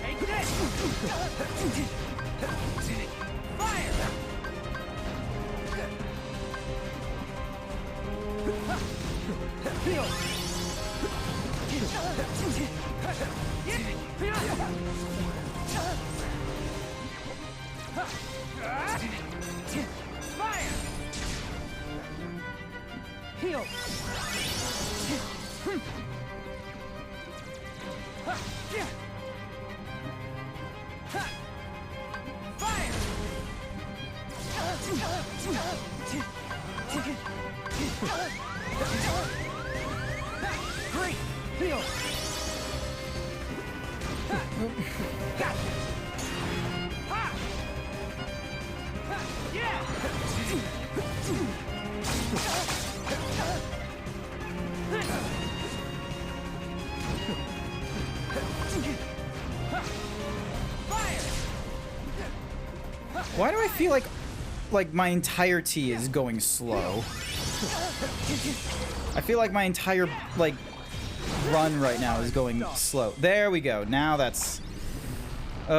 Take this! Fire! Heal! Fire! Heal! Fire! Great! Heal! Gotcha! Ha! Yeah! Why do I feel like my entire T is going slow? I feel like my entire like run right now is going slow. There we go. Now that's You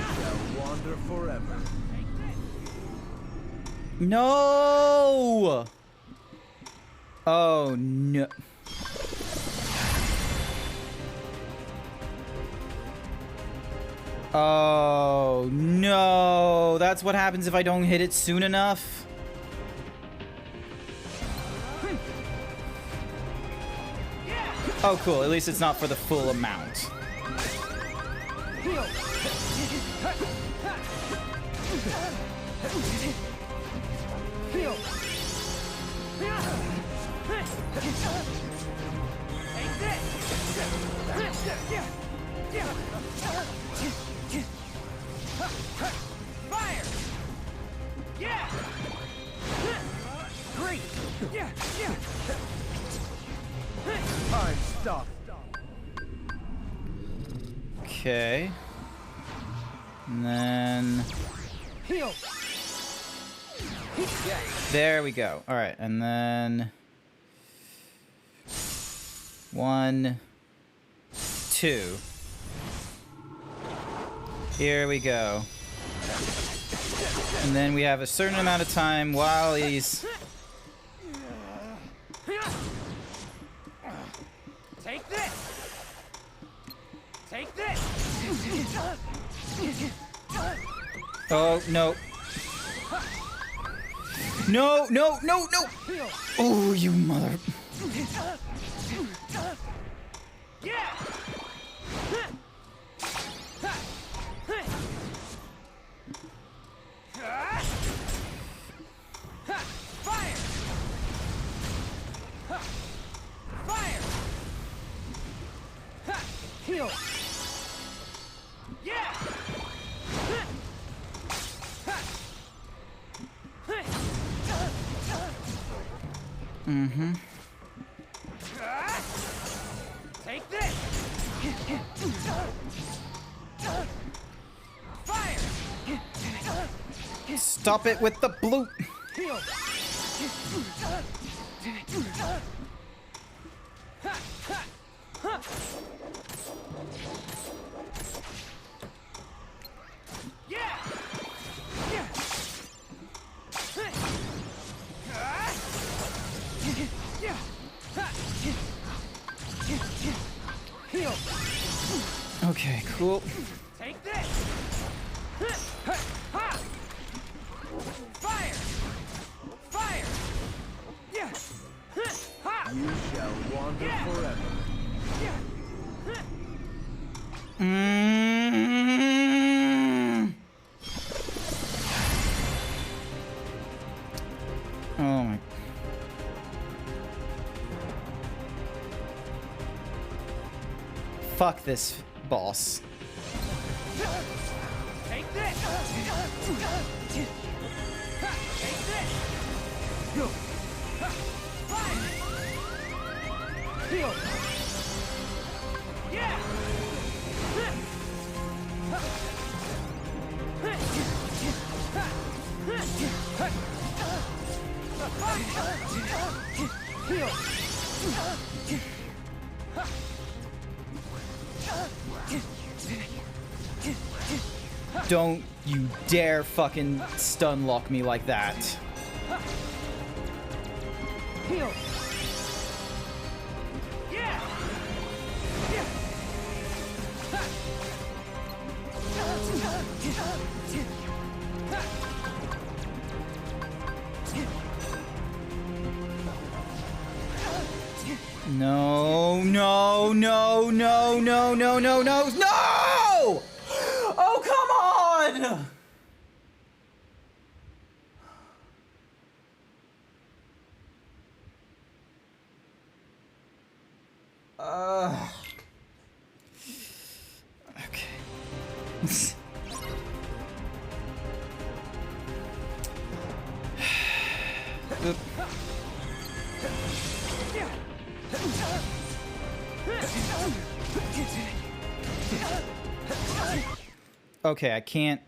shall wander forever. no. Oh no. Oh, no. That's what happens if I don't hit it soon enough. Oh, cool. At least it's not for the full amount. Fire! Yeah! Great! Yeah! Yeah! Time stop. Okay. And then... Heal! There we go. All right, and then... 1, 2. Here we go. And then we have a certain amount of time while he's... Take this! Take this! Oh, no. No, no, no, no! Oh, you mother... Yeah! Fire! Fire! Heal! Yeah! Mm-hmm. Take this! Fire! Stop it with the blue... Heal! Yeah! Yeah! Heal! Okay, cool. Take this! Fire! Fire! Yeah! You shall wander forever. Oh my... Fuck this boss. Take this! Take this! Go! Fire! Heal! Yeah! Heal! Don't you dare fucking stun lock me like that. Heal! Yeah! No, no, no, no, no, no, no, no, no! Oh, come on! Okay. Oop. Okay, I can't.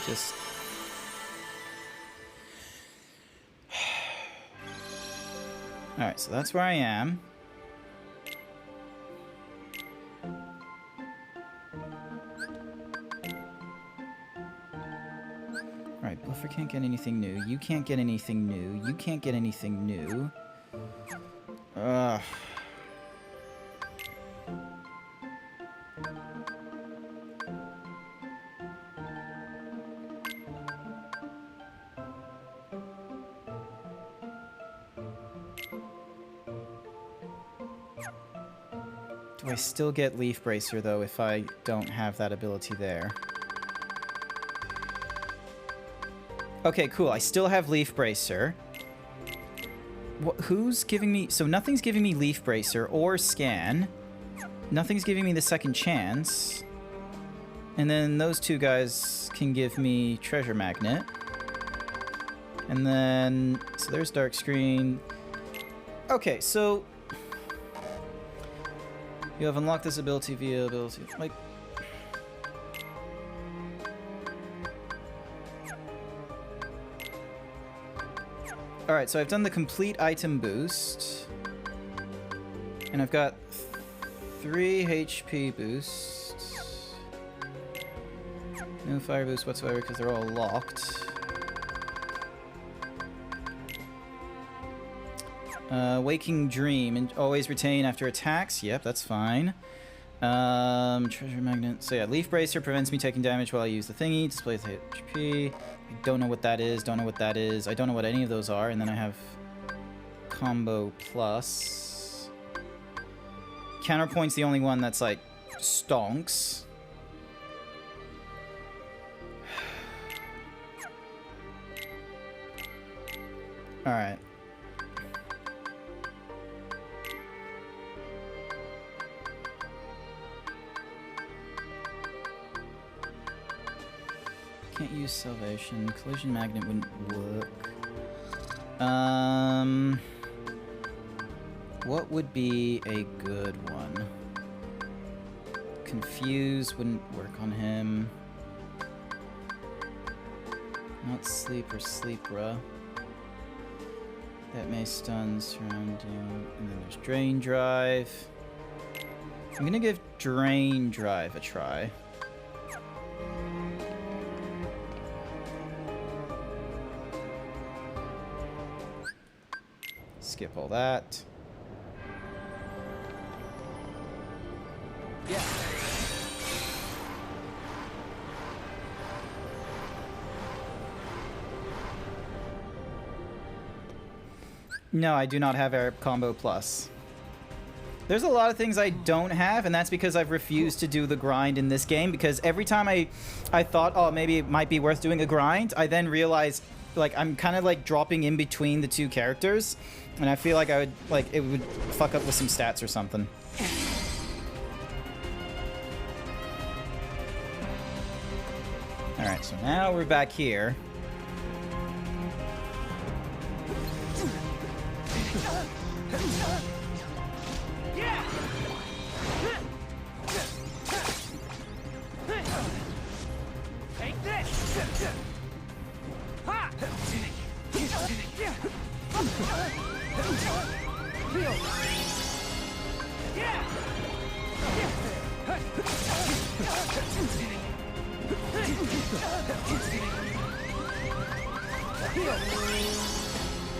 Just. Alright, so that's where I am. Alright, Bluffer can't get anything new. You can't get anything new. You can't get anything new. Ugh. Do I still get Leaf Bracer, though, if I don't have that ability there? Okay, cool. I still have Leaf Bracer. Who's giving me... So nothing's giving me Leaf Bracer or Scan. Nothing's giving me the second chance. And then those two guys can give me Treasure Magnet. And then... So there's Dark Screen. Okay, so... You have unlocked this ability via ability... Like... Alright, so I've done the complete item boost. And I've got 3 HP boosts. No fire boost whatsoever because they're all locked. Waking Dream, and always retain after attacks. Yep, that's fine. Treasure Magnet. So yeah, Leaf Bracer prevents me taking damage while I use the thingy. Displays HP. I don't know what that is. Don't know what that is. I don't know what any of those are. And then I have Combo Plus. Counterpoint's the only one that's like stonks. All right. Can't use Salvation. Collision Magnet wouldn't work. What would be a good one? Confuse wouldn't work on him. Not Sleep or Sleepra. That may stun surrounding. And then there's Drain Drive. I'm gonna give Drain Drive a try. Skip all that. Yeah. No, I do not have Air Combo Plus. There's a lot of things I don't have, and that's because I've refused to do the grind in this game, because every time I thought, oh, maybe it might be worth doing a grind, I then realized, like, I'm kind of, like, dropping in between the two characters, and I feel like I would, like, it would fuck up with some stats or something. Alright, so now we're back here.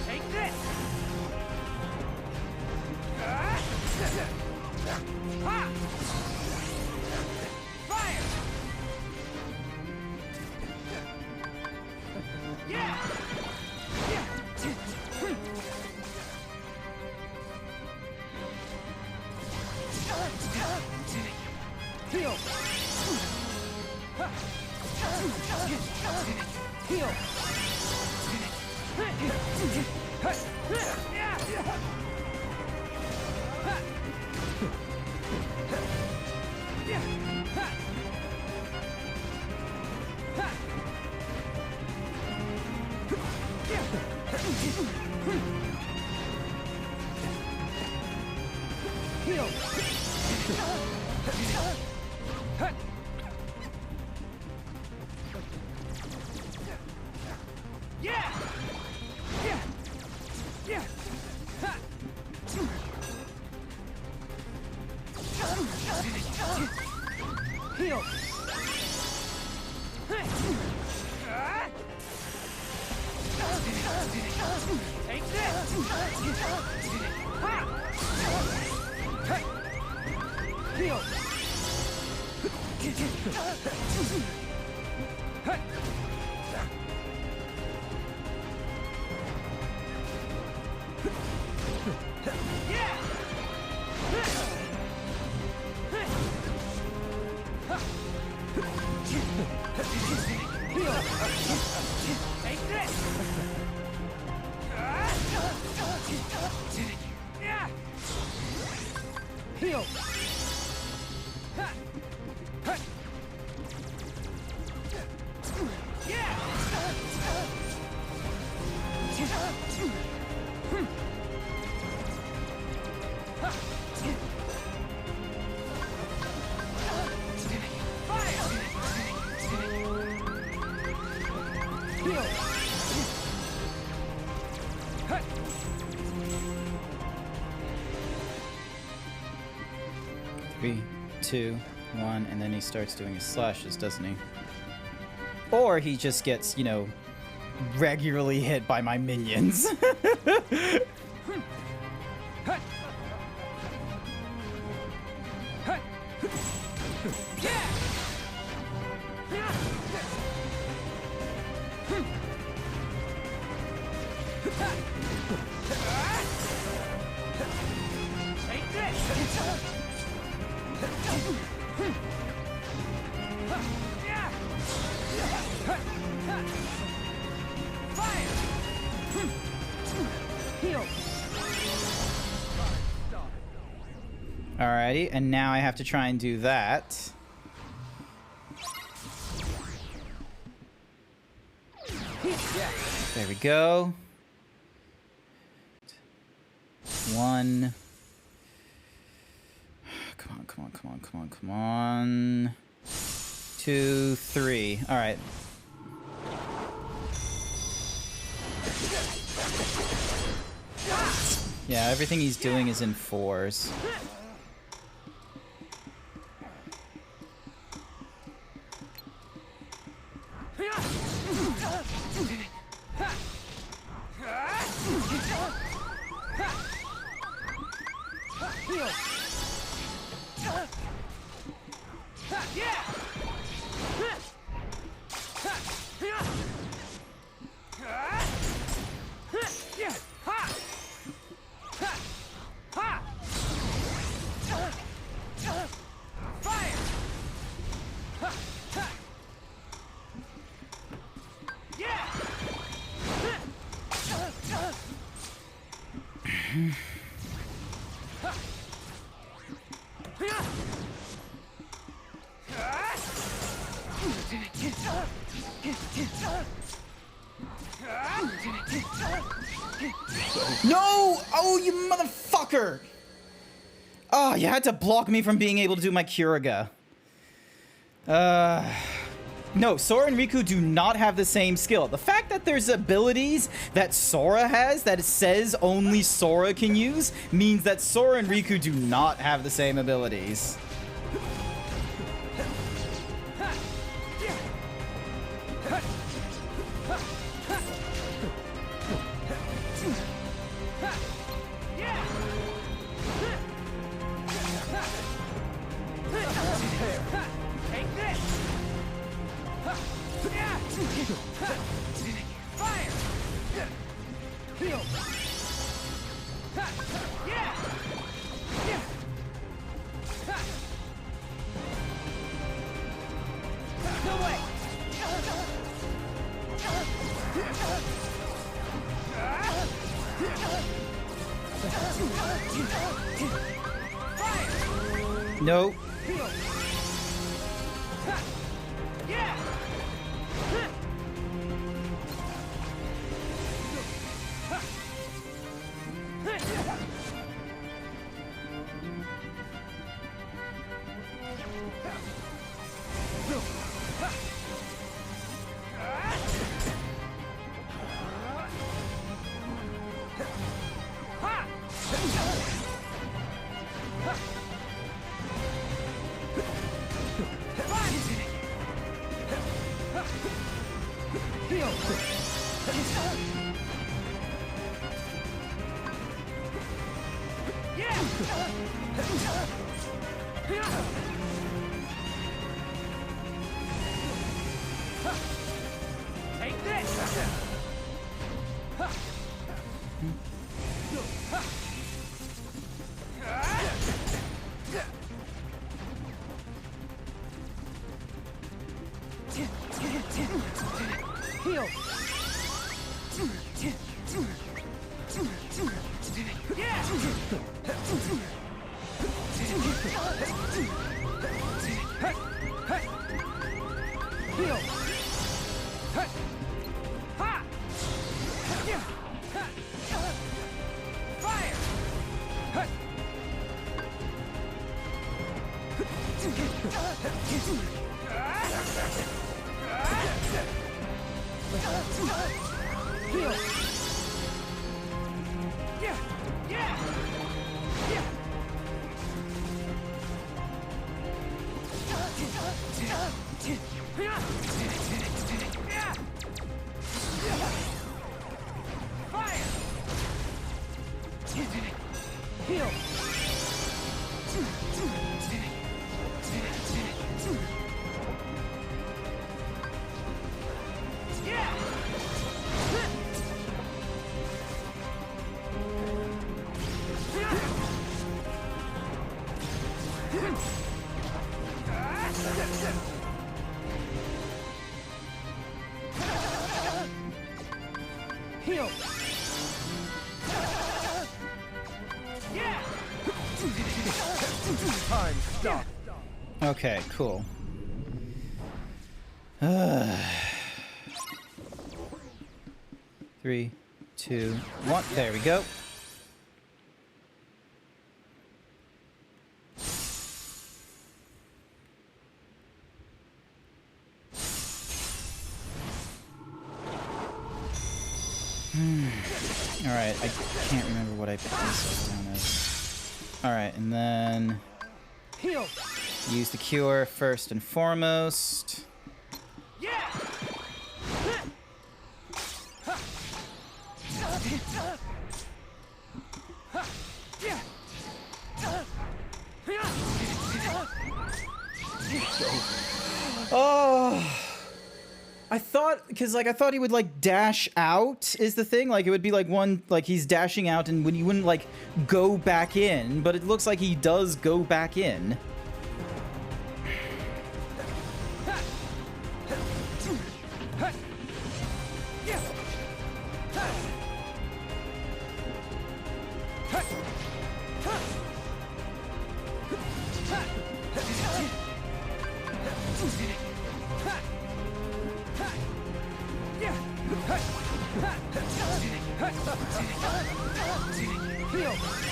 Take this! Ha! Take this! Ha! Fire! Yeah! Heal! Heal! Heal! Yeah! Yeah! Yeah! Ha! Heal! Take this! Ha! Heal! Yeah! Take this! Heal! Three, two, one, and then he starts doing his slashes, doesn't he? Or he just gets, you know, regularly hit by my minions. Alrighty, and now I have to try and do that. There we go. One. Come on, come on, come on, come on, come on. 2, 3. Alright. Yeah, everything he's doing is in 4s. No! Oh, you motherfucker! Oh, you had to block me from being able to do my Curaga. No, Sora and Riku do not have the same skill. The fact that there's abilities that Sora has that it says only Sora can use means that Sora and Riku do not have the same abilities. Nope. Take this! Heal. Yeah. Heal. Ha. Fire. Heal. Yeah. Yeah. Yeah. Fire. Heal. Heal. Yeah. Time stop. Okay, cool. 3, 2, 1. There we go. Alright, I can't remember what I put myself down as. Alright, and then Heal. use the cure first and foremost. Yeah. Oh, I thought, because like I thought he would like dash out is the thing, like it would be like one, like he's dashing out and when he wouldn't like go back in, but it looks like he does go back in.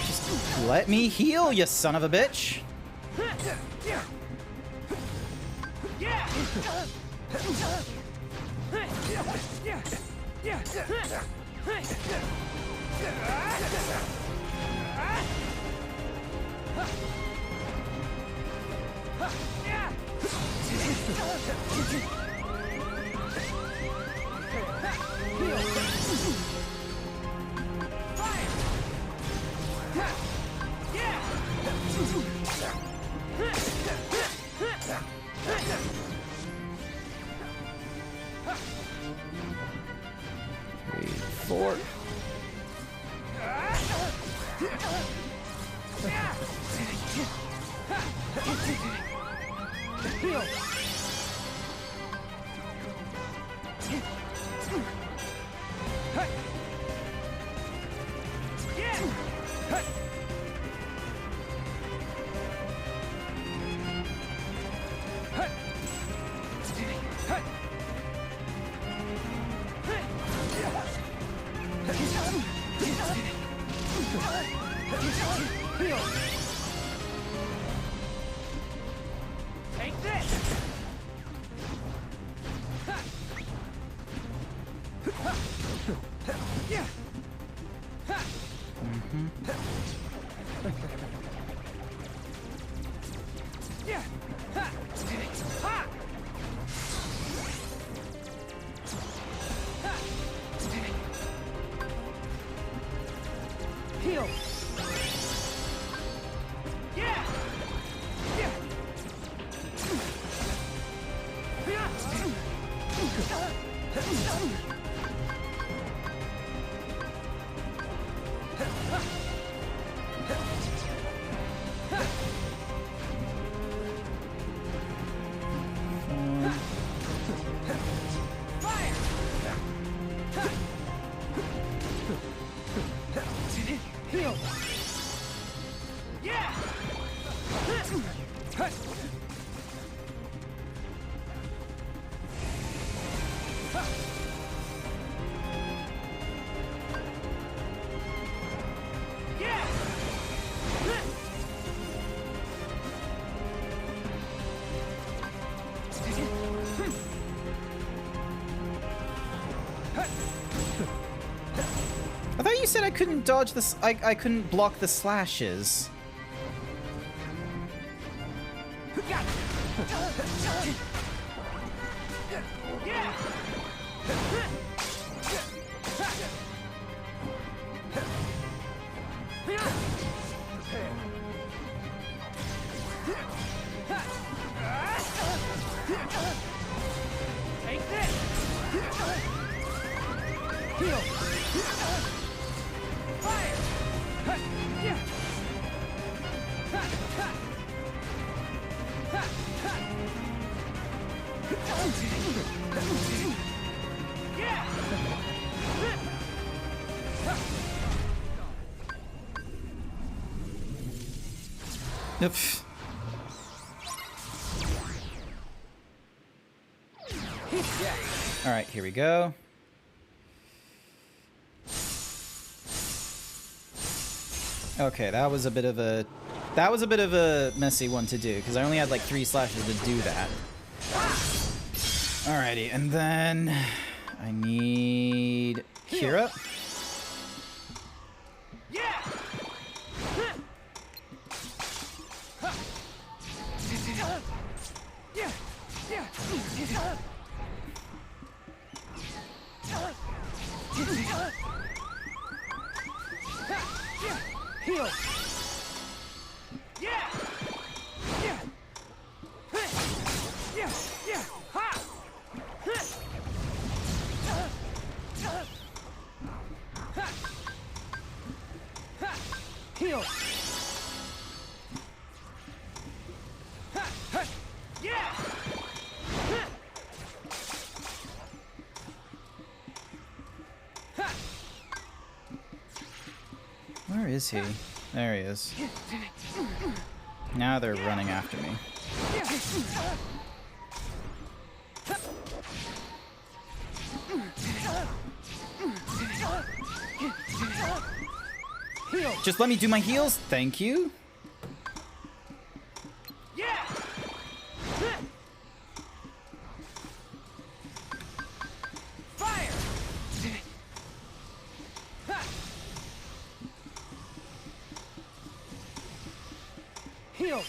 Just let me heal, you son of a bitch. Four. Heal. Take this. Yeah. Yeah. Ha. Heal. Yeah. Yeah. said I couldn't dodge this. I couldn't block the slashes. Take this! Heal! Fire! Yep. All right, here we go. Okay, that was a bit of a messy one to do because I only had like 3 slashes to do that. Alrighty, and then I need Kira. Heal! Heal! Where is he? There he is. Now they're running after me. Just let me do my heals, thank you. Fire! Heal!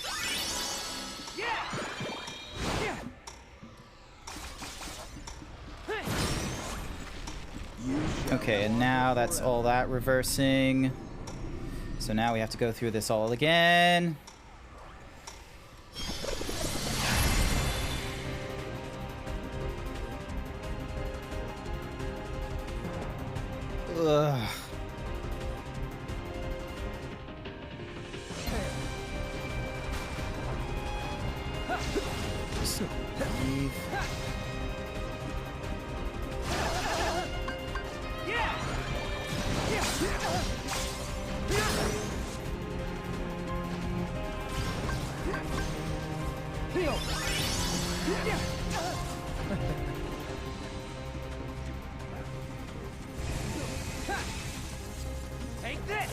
Okay, and now that's all that reversing. So now we have to go through this all again. Ugh. Just leave. Heal! Take this!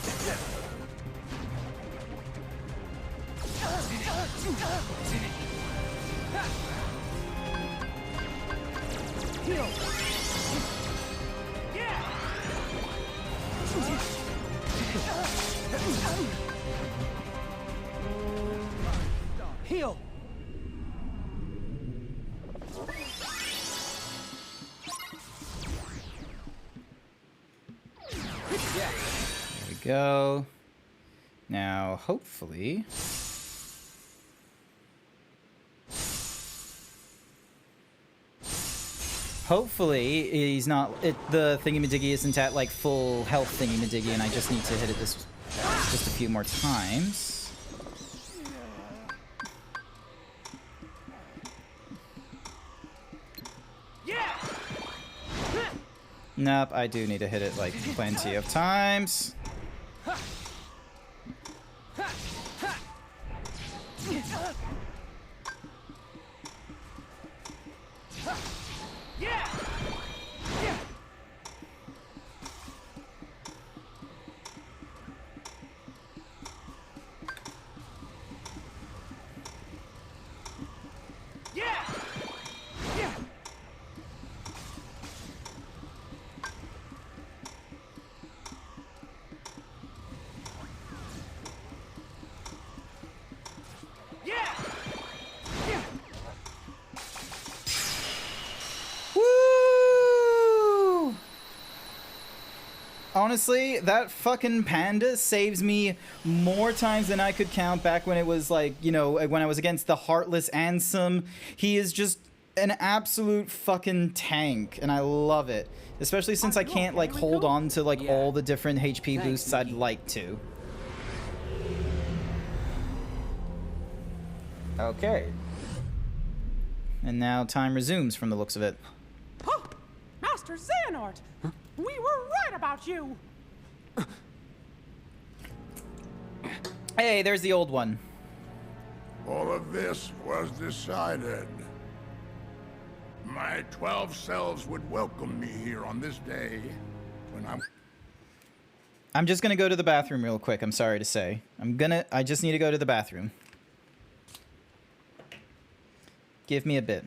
Heal! Heal! There we go. Now, hopefully... Hopefully, he's not... the thingy-majiggy isn't at, like, full health thingy-majiggy, and I just need to hit it just a few more times. Nope, I do need to hit it, like, plenty of times. Honestly, that fucking panda saves me more times than I could count back when it was like, you know, when I was against the Heartless Ansem. He is just an absolute fucking tank, and I love it. Especially since I can't, like, hold on to, like, all the different HP boosts I'd like to. Okay. And now time resumes from the looks of it. Oh, Master Xehanort! We were right about you! Hey, there's the old one. All of this was decided. My 12 selves would welcome me here on this day when I'm just gonna go to the bathroom real quick, I'm sorry to say. I just need to go to the bathroom. Give me a bit.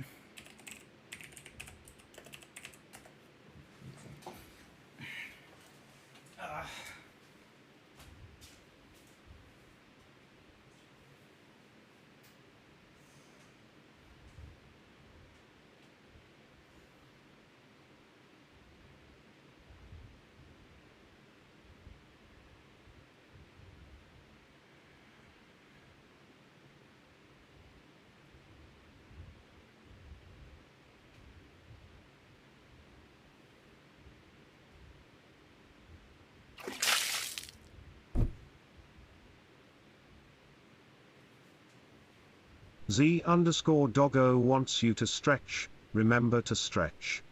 Z_Doggo wants you to stretch. Remember to stretch.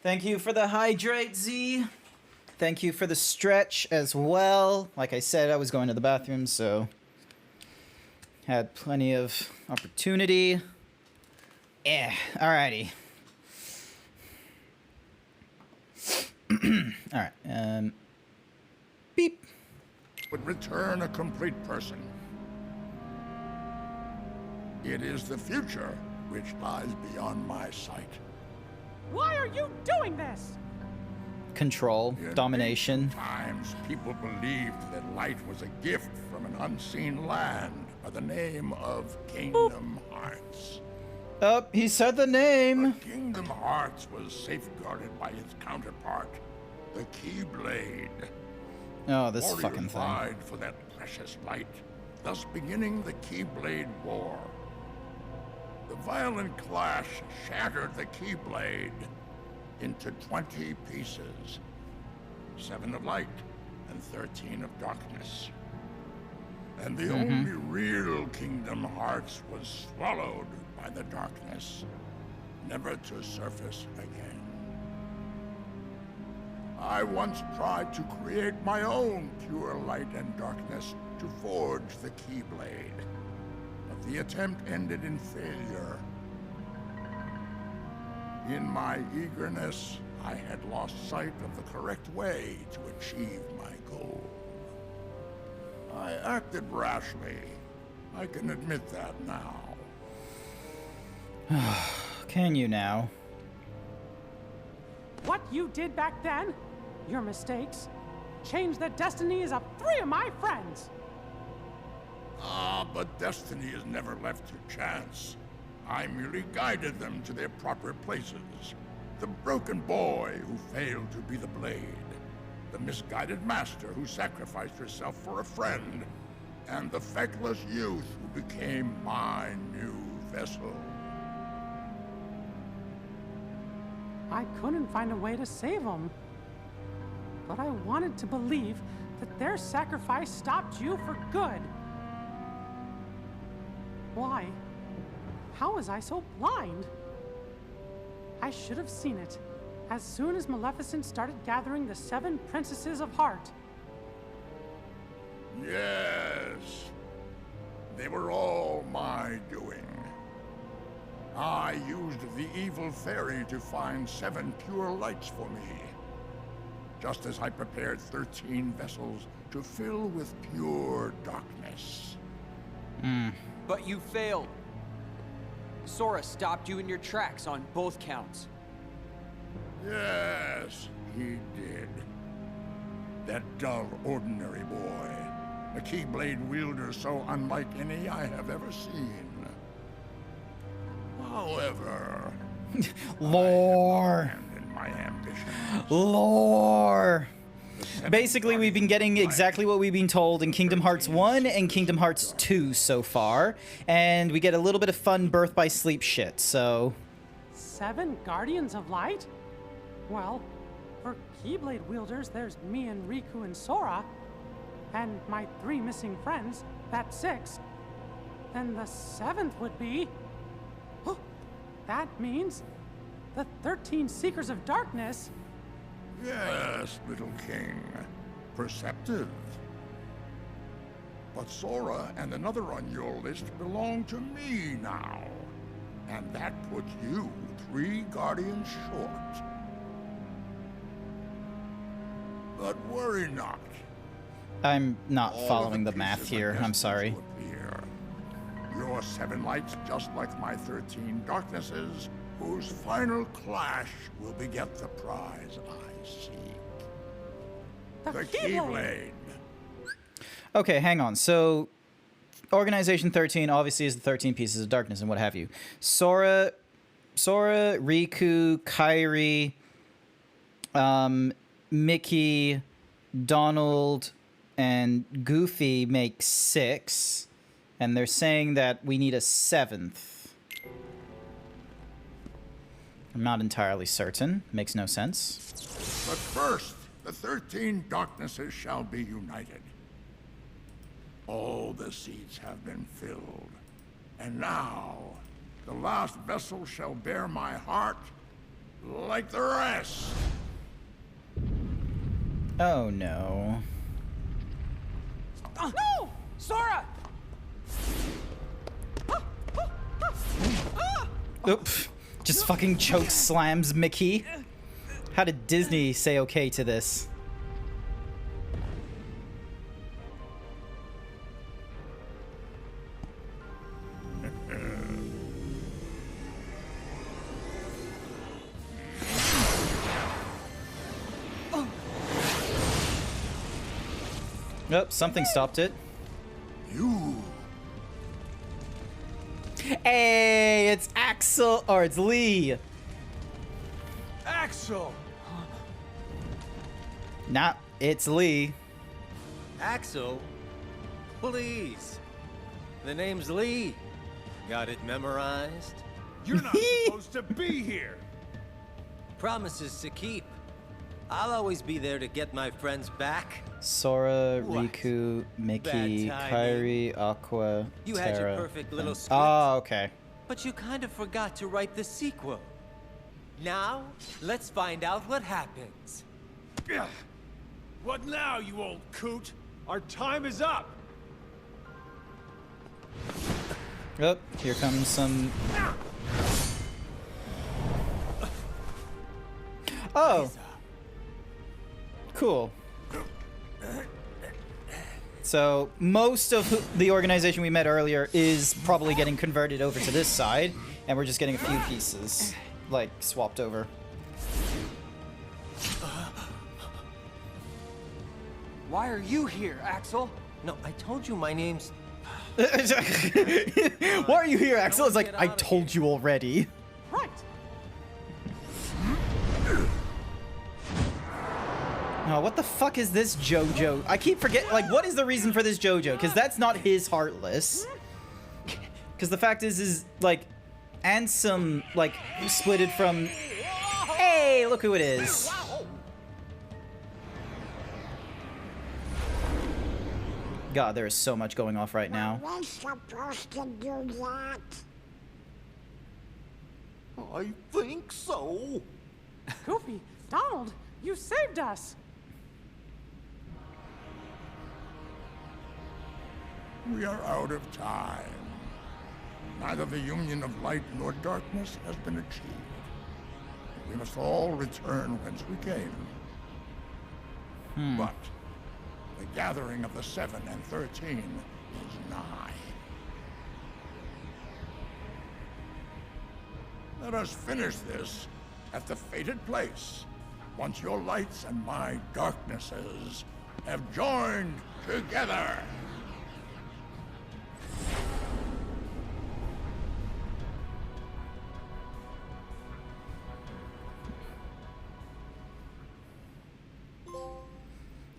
Thank you for the hydrate, Z. Thank you for the stretch as well. Like I said, I was going to the bathroom, so had plenty of opportunity. Yeah, alrighty. Alright, beep. would return a complete person. It is the future which lies beyond my sight. Why are you doing this? Control, domination. Times people believed that light was a gift from an unseen land by the name of Kingdom Hearts. Oh, he said the name. But Kingdom Hearts was safeguarded by its counterpart, the Keyblade. Oh, this Warriors fucking thing. vied for that precious light, thus beginning the Keyblade War. The violent clash shattered the Keyblade into 20 pieces, 7 of light and 13 of darkness. And the only real Kingdom Hearts was swallowed by the darkness, never to surface again. I once tried to create my own pure light and darkness to forge the Keyblade, but the attempt ended in failure. In my eagerness, I had lost sight of the correct way to achieve my goal. I acted rashly. I can admit that now. Can you now? What you did back then, your mistakes, changed the destinies of 3 of my friends. Ah, but destiny is never left to chance. I merely guided them to their proper places. The broken boy who failed to be the blade, the misguided master who sacrificed herself for a friend, and the feckless youth who became my new vessel. I couldn't find a way to save them. But I wanted to believe that their sacrifice stopped you for good. Why? How was I so blind? I should have seen it as soon as Maleficent started gathering the 7 princesses of heart. Yes. They were all my doing. I used the evil fairy to find 7 pure lights for me. Just as I prepared 13 vessels to fill with pure darkness. But you failed. Sora stopped you in your tracks on both counts. Yes, he did. That dull, ordinary boy. A Keyblade wielder so unlike any I have ever seen. However... Lore. In my ambition. Lore. Basically, we've been getting exactly what we've been told in Kingdom Hearts 1 and Kingdom Hearts 2 so far. And we get a little bit of fun Birth by Sleep shit, so... 7 Guardians of Light? Well, for Keyblade wielders, there's me and Riku and Sora. And my 3 missing friends, that's 6. Then the 7th would be... That means the 13 Seekers of Darkness. Yes, little king. Perceptive. But Sora and another on your list belong to me now. And that puts you 3 guardians short. But worry not. I'm not following the math here. I'm sorry. Your 7 lights, just like my 13 darknesses, whose final clash will beget the prize I seek. The Keyblade! Okay, hang on. So, Organization 13 obviously is the 13 pieces of darkness and what have you. Sora, Riku, Kairi, Mickey, Donald, and Goofy make 6. And they're saying that we need a 7th. I'm not entirely certain. Makes no sense. But first, the 13 darknesses shall be united. All the seats have been filled. And now, the last vessel shall bear my heart like the rest. Oh no. No! Sora! Oop. Just fucking choke slams Mickey. How did Disney say okay to this? Nope, something stopped it. You. Hey, it's Axel, or it's Lee. Axel! Nah, it's Lee. Axel? Please. The name's Lee. Got it memorized? You're not supposed to be here! Promises to keep. I'll always be there to get my friends back. Sora, What? Riku, Mickey, Bad Kairi, Aqua, You Terra. had your perfect little and- script. Oh, okay. But you kind of forgot to write the sequel. Now, let's find out what happens. What now, you old coot? Our time is up! Oh, here comes some... Oh! Cool. So, most of the organization we met earlier is probably getting converted over to this side, and we're just getting a few pieces, like, swapped over. Why are you here, Axel? No, I told you my name's... Why are you here, Axel? It's like, I told you already. Right. Oh, what the fuck is this JoJo? I keep forgetting, like, what is the reason for this JoJo? Because that's not his Heartless. Because the fact is, like, Ansem, like, splitted from... Hey, look who it is. God, there is so much going off right now. We're supposed to do that. I think so. Goofy, Donald, you saved us. We are out of time. Neither the union of light nor darkness has been achieved. We must all return whence we came. But the gathering of the 7 and 13 is nigh. Let us finish this at the fated place, once your lights and my darknesses have joined together.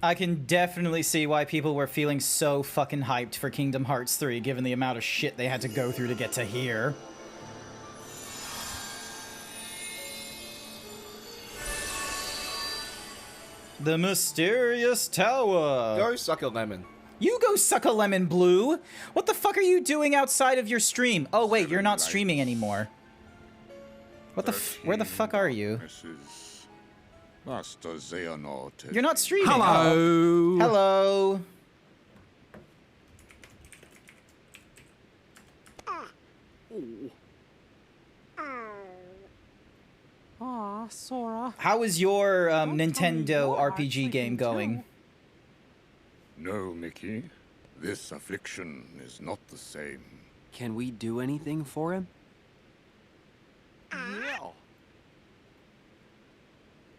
I can definitely see why people were feeling so fucking hyped for Kingdom Hearts 3, given the amount of shit they had to go through to get to here. The mysterious tower. Go suck a lemon. You go suck a lemon, Blue. What the fuck are you doing outside of your stream? Oh wait, you're not streaming anymore. What the where the fuck are you? Master Xehanort. You're not streaming. Hello. Oh. Hello. Aw, Sora. How is your Nintendo RPG game going? No, Mickey. This affliction is not the same. Can we do anything for him? Yeah.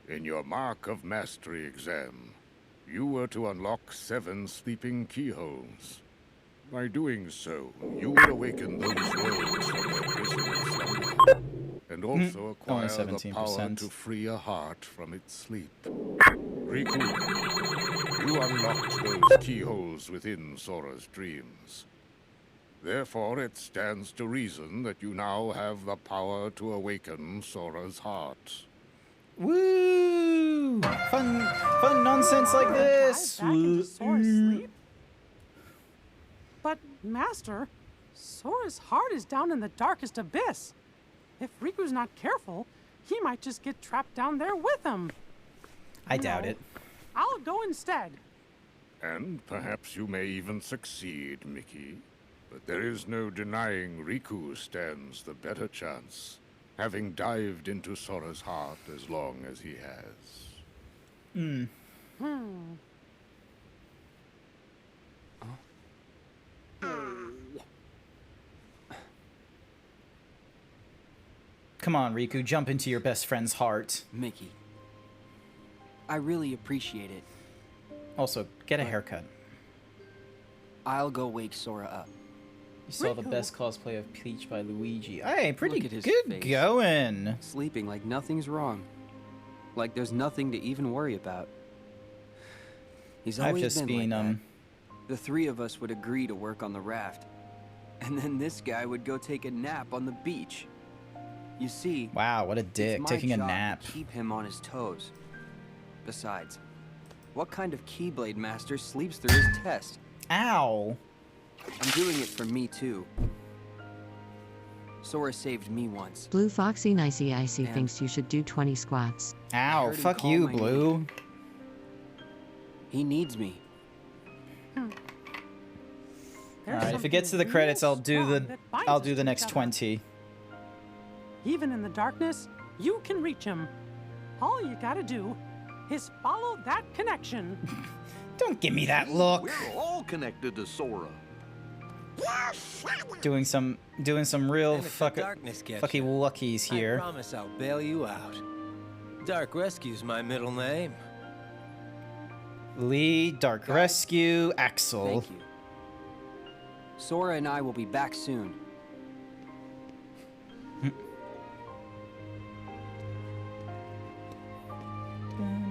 In your Mark of Mastery exam, you were to unlock 7 sleeping keyholes. By doing so, you would awaken those rogues from their prison of slumber, and also acquire the power to free a heart from its sleep. Riku, you unlocked those keyholes within Sora's dreams. Therefore, it stands to reason that you now have the power to awaken Sora's heart. Woo! Fun nonsense like this. Back into Sora's sleep? But, Master, Sora's heart is down in the darkest abyss. If Riku's not careful, he might just get trapped down there with him. I doubt it. I'll go instead. And perhaps you may even succeed, Mickey. But there is no denying Riku stands the better chance, having dived into Sora's heart as long as he has. Come on, Riku, jump into your best friend's heart. Mickey, I really appreciate it. Also, get a haircut. I'll go wake Sora up. You saw the best cosplay of Peach by Luigi. Hey, pretty Look at his good face. going. Sleeping like nothing's wrong. Like there's nothing to even worry about. He's always I've just been been, like that. The 3 of us would agree to work on the raft. And then this guy would go take a nap on the beach. You see, wow, what a dick, taking a job nap. to keep him on his toes. Besides, what kind of Keyblade master sleeps through his test? Ow. I'm doing it for me too. Sora saved me once. Blue Foxy Nicey Icy And- thinks you should do 20 squats. Ow, heard him fuck call you, my Blue. name. He needs me. Alright, if it gets to the credits, I'll do the next 20. Even in the darkness, you can reach him. All you gotta do is follow that connection. Don't give me that look. We're all connected to Sora. Doing some real And if the darkness gets fucky you, wuckies here. I promise I'll bail you out. Dark Rescue's my middle name. Lee, Dark Rescue, Axel. Thank you. Sora and I will be back soon.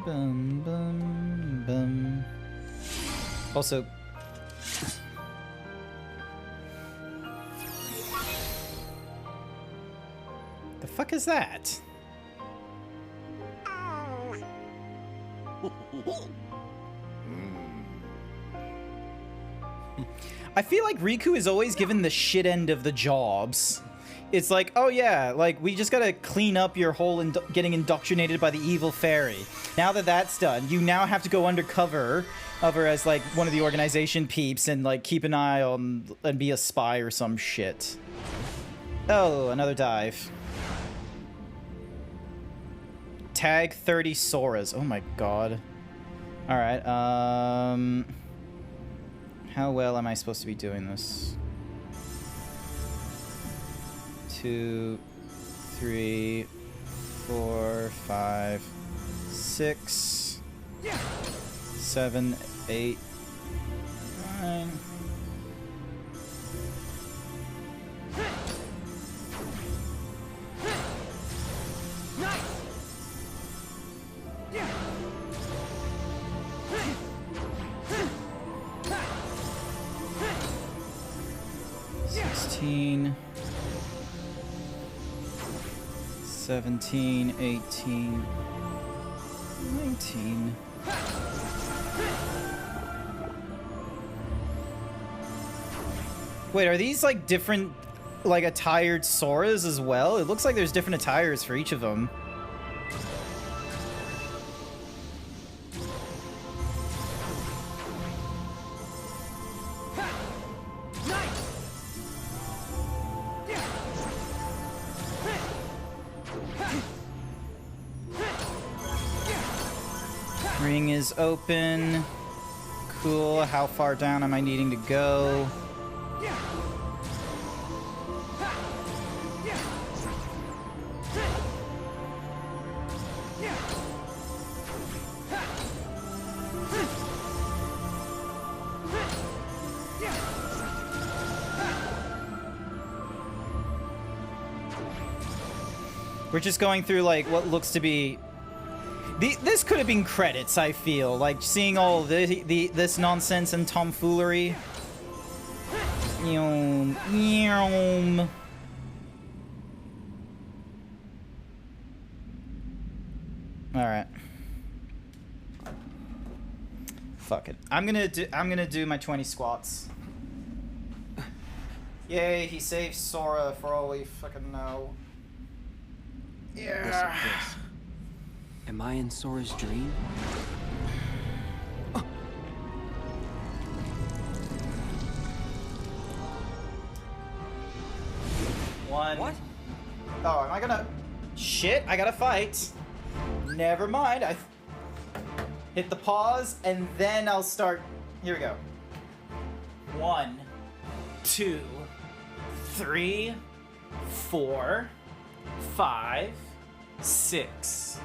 Bum, bum, bum. Also, the fuck is that? I feel like Riku is always given the shit end of the jobs. it's like, oh yeah, like we just gotta clean up your whole getting indoctrinated by the evil fairy. Now that that's done, you now have to go undercover as like one of the organization peeps and like keep an eye on and be a spy or some shit. Oh, another dive. Tag 30 Soras. Oh my god. Alright, how well am I supposed to be doing this? 2, 3, 4, 5, 6, 7, 8, 9. Nice. 16, 17, 18, 19. Wait, are these like different, like attired Soras as well? It looks like there's different attires for each of them. Ring is open. Cool. How far down am I needing to go? We're just going through like what looks to be this could have been credits, I feel, like seeing all this nonsense and tomfoolery. Alright. Fuck it. I'm gonna do my 20 squats. Yay, he saved Sora for all we fucking know. Yeah. Listen, Chris. Am I in Sora's dream? One. What? Oh, am I gonna... Shit, I gotta fight. Never mind. I hit the pause, and then I'll start... Here we go. 1, 2, 3, 4, 5, 6,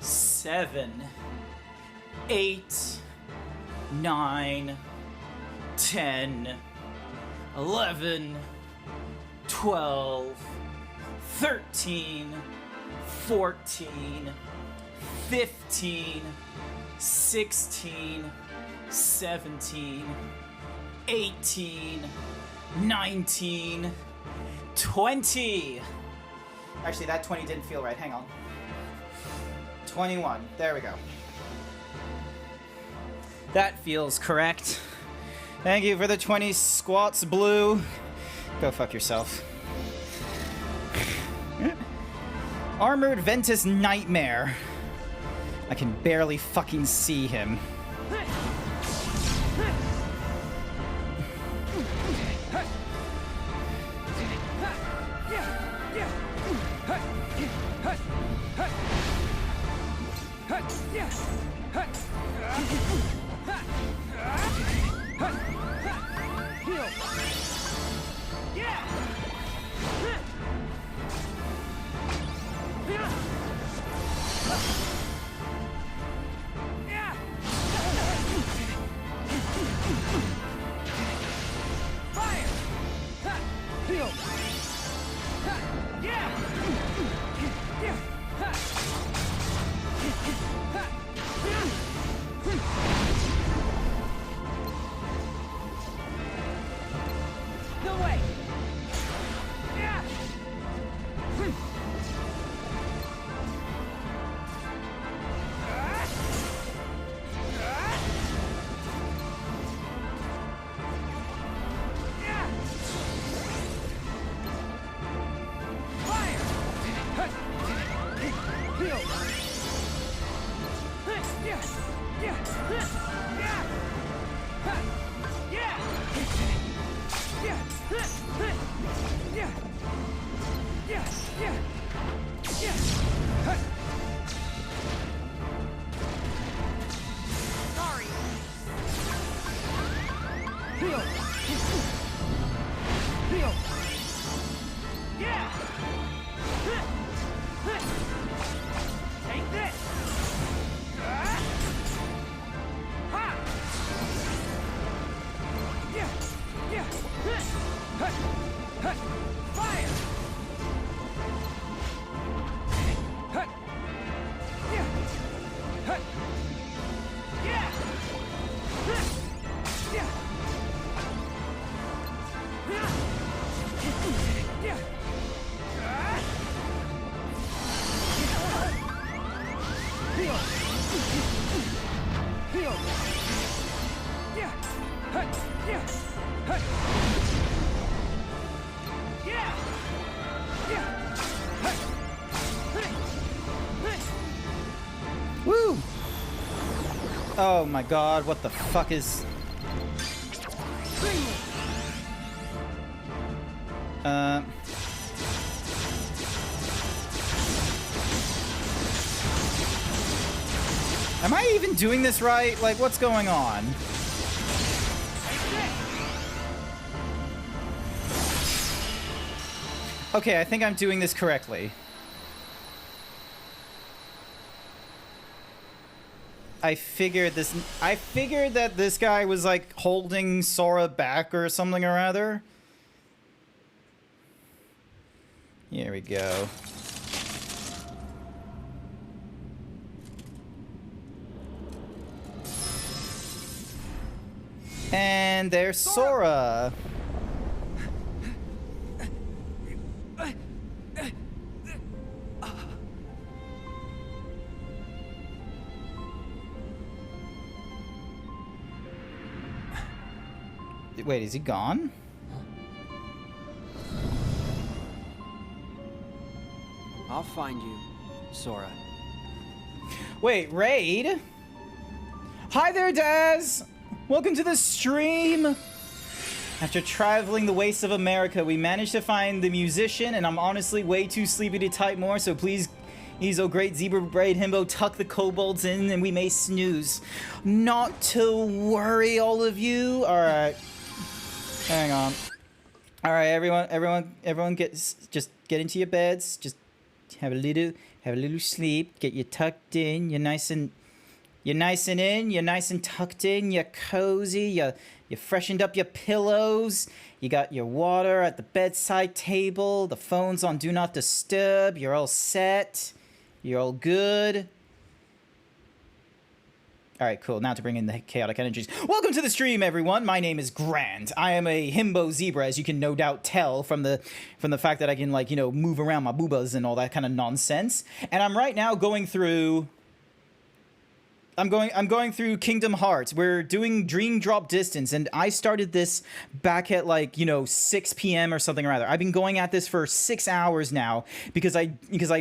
7, 8, 9, 10, 11, 12, 13, 14, 15, 16, 17, 18, 19, 20. Actually, that 20 didn't feel right. Hang on. 21. There we go. That feels correct. Thank you for the 20 squats, Blue. Go fuck yourself. Armored Ventus Nightmare. I can barely fucking see him. Sorry. Heal. Heal. Yeah. Take this. Ha. Yeah. Yeah. Fire. Yeah. Yeah. Yeah. Yeah. Heal. Heal. Yeah. Yeah. Yeah. Yeah. Woo! Oh my god, what the fuck is... Am I even doing this right? Like, what's going on? Okay, I think I'm doing this correctly. I figured that this guy was like holding Sora back or something or other. Here we go. And there's Sora. Wait, is he gone? I'll find you, Sora. Wait, Raid? Hi there, Daz! Welcome to the stream! After traveling the wastes of America, we managed to find the musician, and I'm honestly way too sleepy to type more, so please, Ezo, great Zebra Braid Himbo, tuck the kobolds in and we may snooze. Not to worry, all of you. Alright. Hang on. Alright, everyone just get into your beds. Just have a little sleep. Get you tucked in. You're nice and tucked in. You're cozy. You freshened up your pillows. You got your water at the bedside table. The phone's on Do Not Disturb. You're all set. You're all good. Alright, cool. Now to bring in the chaotic energies. Welcome to the stream, everyone. My name is Grant. I am a himbo zebra, as you can no doubt tell from the fact that I can, like, you know, move around my boobas and all that kind of nonsense. And I'm right now going through... I'm going through Kingdom Hearts. We're doing Dream Drop Distance, and I started this back at, like, you know, 6 p.m. or something or other. I've been going at this for 6 hours now because I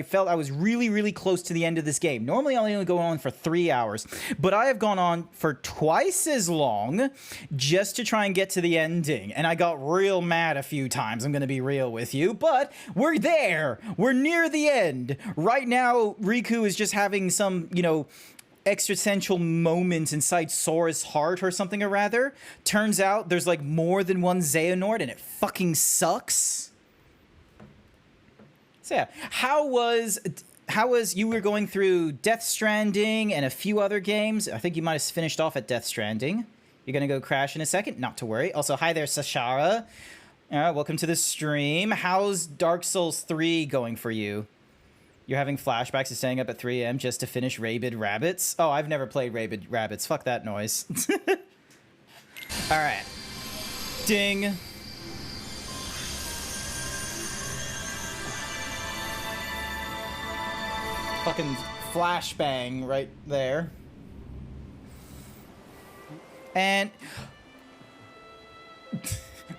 felt I was really close to the end of this game. Normally I only go on for 3 hours, but I have gone on for twice as long just to try and get to the ending, and I got real mad a few times. I'm gonna be real with you, but we're there. We're near the end. Right now, Riku is just having some, you know, existential moment inside Sora's heart or something or rather. Turns out there's like more than one Xehanort and it fucking sucks. So yeah, how was you were going through Death Stranding and a few other games? I think you might have finished off at Death Stranding. You're gonna go crash in a second? Not to worry. Also, hi there, Sashara. Welcome to the stream. How's Dark Souls 3 going for you? You're having flashbacks of staying up at 3 a.m. just to finish Rabid Rabbids? Oh, I've never played Rabid Rabbids. Fuck that noise. Alright. Ding. Fucking flashbang right there. And...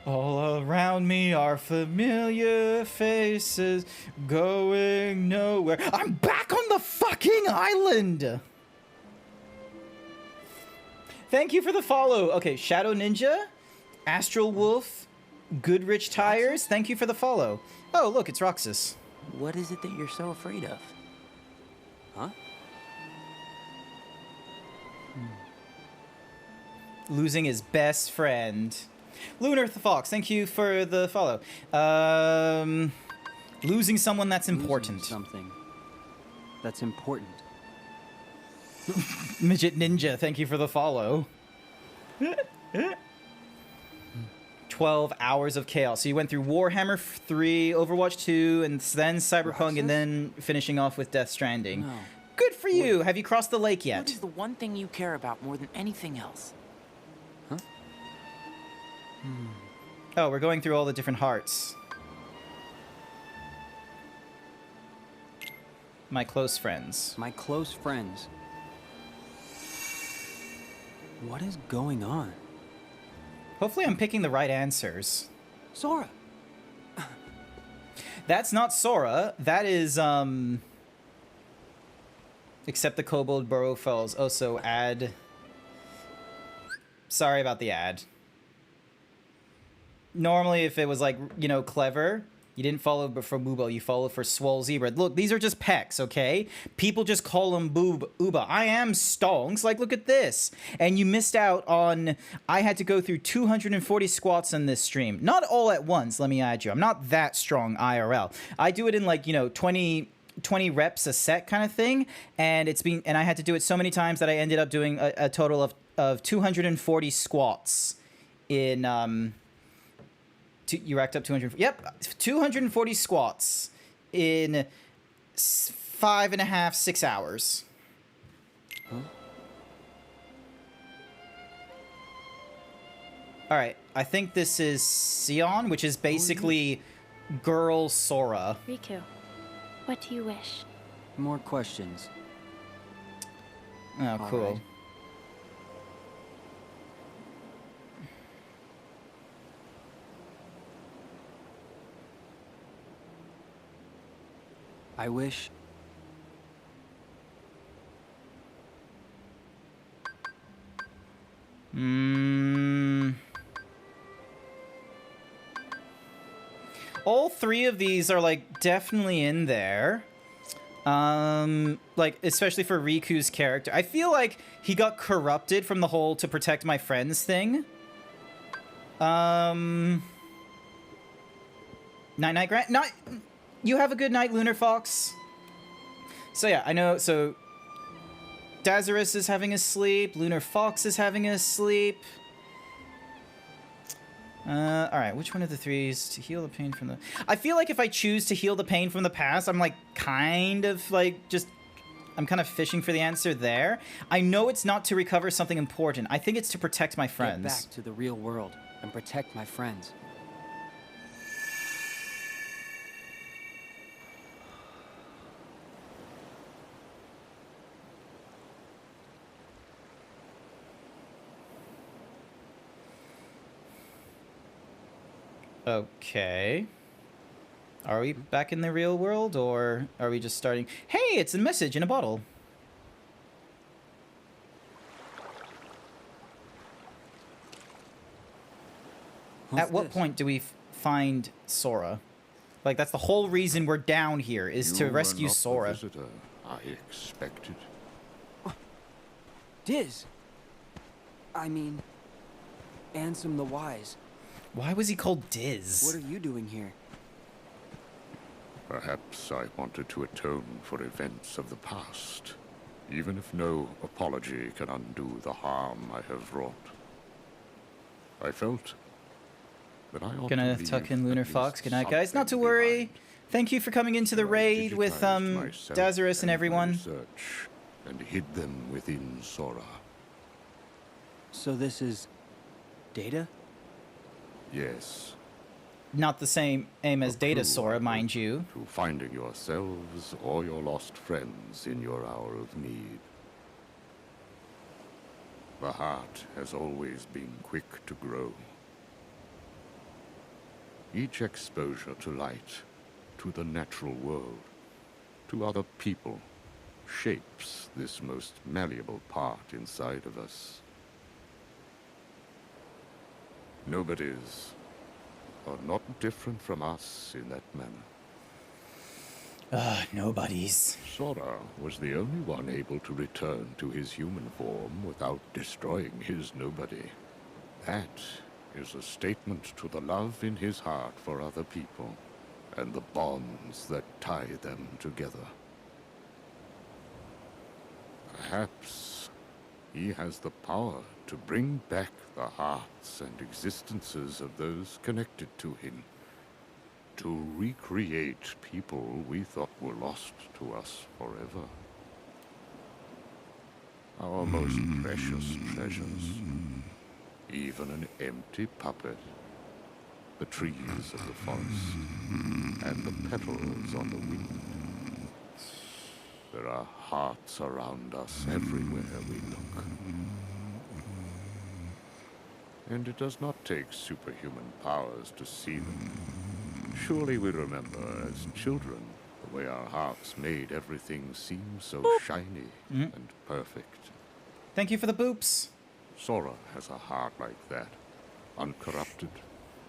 all around me are familiar faces going nowhere. I'm back on the fucking island! Thank you for the follow. Okay, Shadow Ninja, Astral Wolf, Goodrich Tires. Thank you for the follow. Oh, look, it's Roxas. What is it that you're so afraid of? Huh? Losing his best friend. Lunar the Fox, thank you for the follow. Losing someone that's important. Losing something that's important. Midget Ninja, thank you for the follow. 12 hours of chaos. So you went through Warhammer 3, Overwatch 2, and then Cyberpunk, and then finishing off with Death Stranding. No. Good for you. Have you crossed the lake yet? What is the one thing you care about more than anything else? Huh? Oh, we're going through all the different hearts. My close friends. My close friends. What is going on? Hopefully I'm picking the right answers. Sora! That's not Sora. That is, Except the Kobold Burrow Fells. Also, ad. Sorry about the ad. Normally, if it was like, you know, clever, you didn't follow for Booba, you follow for Swole Zebra. Look, these are just pecs, okay? People just call them Uba. I am stonks. Like, look at this. And you missed out on... I had to go through 240 squats in this stream. Not all at once, let me add you. I'm not that strong IRL. I do it in, like, you know, 20 reps a set kind of thing. And I had to do it so many times that I ended up doing a total of 240 squats in... You racked up 200. Yep, 240 squats in 5.5, 6 hours. Huh? All right, I think this is Sion, which is basically girl Sora. Riku, what do you wish? More questions. Oh, cool. All right. I wish... All three of these are, like, definitely in there. Like, especially for Riku's character. I feel like he got corrupted from the whole to protect my friends thing. Night-night, Grant? Not... You have a good night, Lunar Fox. So yeah, I know, so... Dazarus is having a sleep, Lunar Fox is having a sleep. Alright, which one of the three is to heal the pain from the... I feel like if I choose to heal the pain from the past, I'm like, kind of, like, just... I'm kind of fishing for the answer there. I know it's not to recover something important. I think it's to protect my friends. Get back to the real world and protect my friends. Okay. Are we back in the real world, or are we just starting? Hey, it's a message in a bottle. At what point do we find Sora? Like, that's the whole reason we're down here, is to rescue Sora. The visitor I expected. Diz! I mean, Ansem the Wise. Why was he called Diz? What are you doing here? Perhaps I wanted to atone for events of the past, even if no apology can undo the harm I have wrought. I felt that I ought Gonna to tuck leave in Lunar at Fox. least Good night, guys. Not to something worry. behind. Thank you for coming into the raid with Digitized myself Dazarus and my everyone. research and hid them within Sora. So this is... Data? Yes. Not the same aim as Data Sora, mind you. To finding yourselves or your lost friends in your hour of need. The heart has always been quick to grow. Each exposure to light, to the natural world, to other people, shapes this most malleable part inside of us. Nobodies are not different from us in that manner. Nobodies. Sora was the only one able to return to his human form without destroying his nobody. That is a statement to the love in his heart for other people, and the bonds that tie them together. Perhaps he has the power to bring back the hearts and existences of those connected to him, to recreate people we thought were lost to us forever. Our most precious treasures, even an empty puppet, the trees of the forest, and the petals on the wind. There are hearts around us everywhere we look. And it does not take superhuman powers to see them. Surely we remember as children the way our hearts made everything seem so shiny and perfect. Thank you for the boops. Sora has a heart like that, uncorrupted,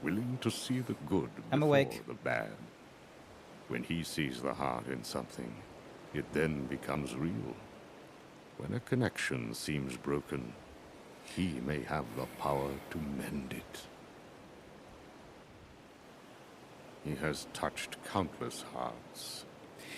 willing to see the good I'm before awake. the bad. When he sees the heart in something, it then becomes real. When a connection seems broken, he may have the power to mend it. He has touched countless hearts.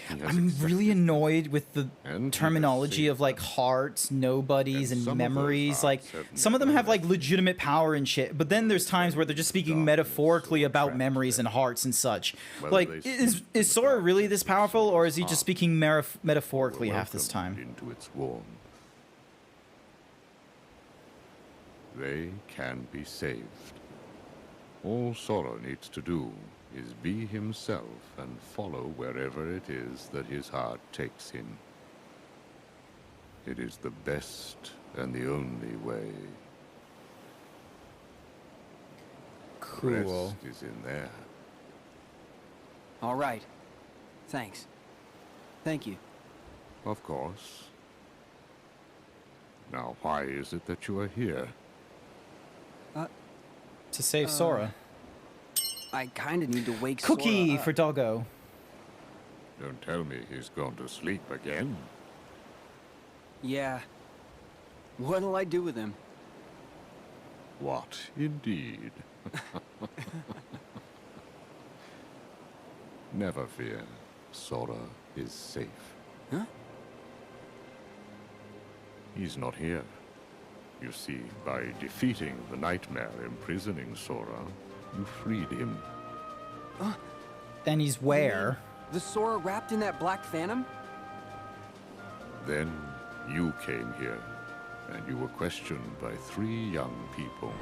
He has I'm accepted really annoyed with the and he terminology has of like hearts, nobodies, And and some of those memories. Like hearts have some of them have like legitimate power and shit, but then there's times where they're just speaking metaphorically about memories and hearts and such. Whether Like, they is Sora really this powerful, or is he just speaking metaphorically half this time? into its warmth. They can be saved. All Sora needs to do is be himself and follow wherever it is that his heart takes him. It is the best and the only way. Cool. The rest is in there. All right. Thanks. Thank you. Of course. Now, why is it that you are here? To save Sora. I kinda need to wake Cookie Sora up. for Doggo. Don't tell me he's gone to sleep again. Yeah. What'll I do with him? What, indeed? Never fear. Sora is safe. Huh? He's not here. You see, by defeating the nightmare imprisoning Sora, you freed him. And he's where? The Sora wrapped in that black phantom? Then you came here, and you were questioned by 3 young people.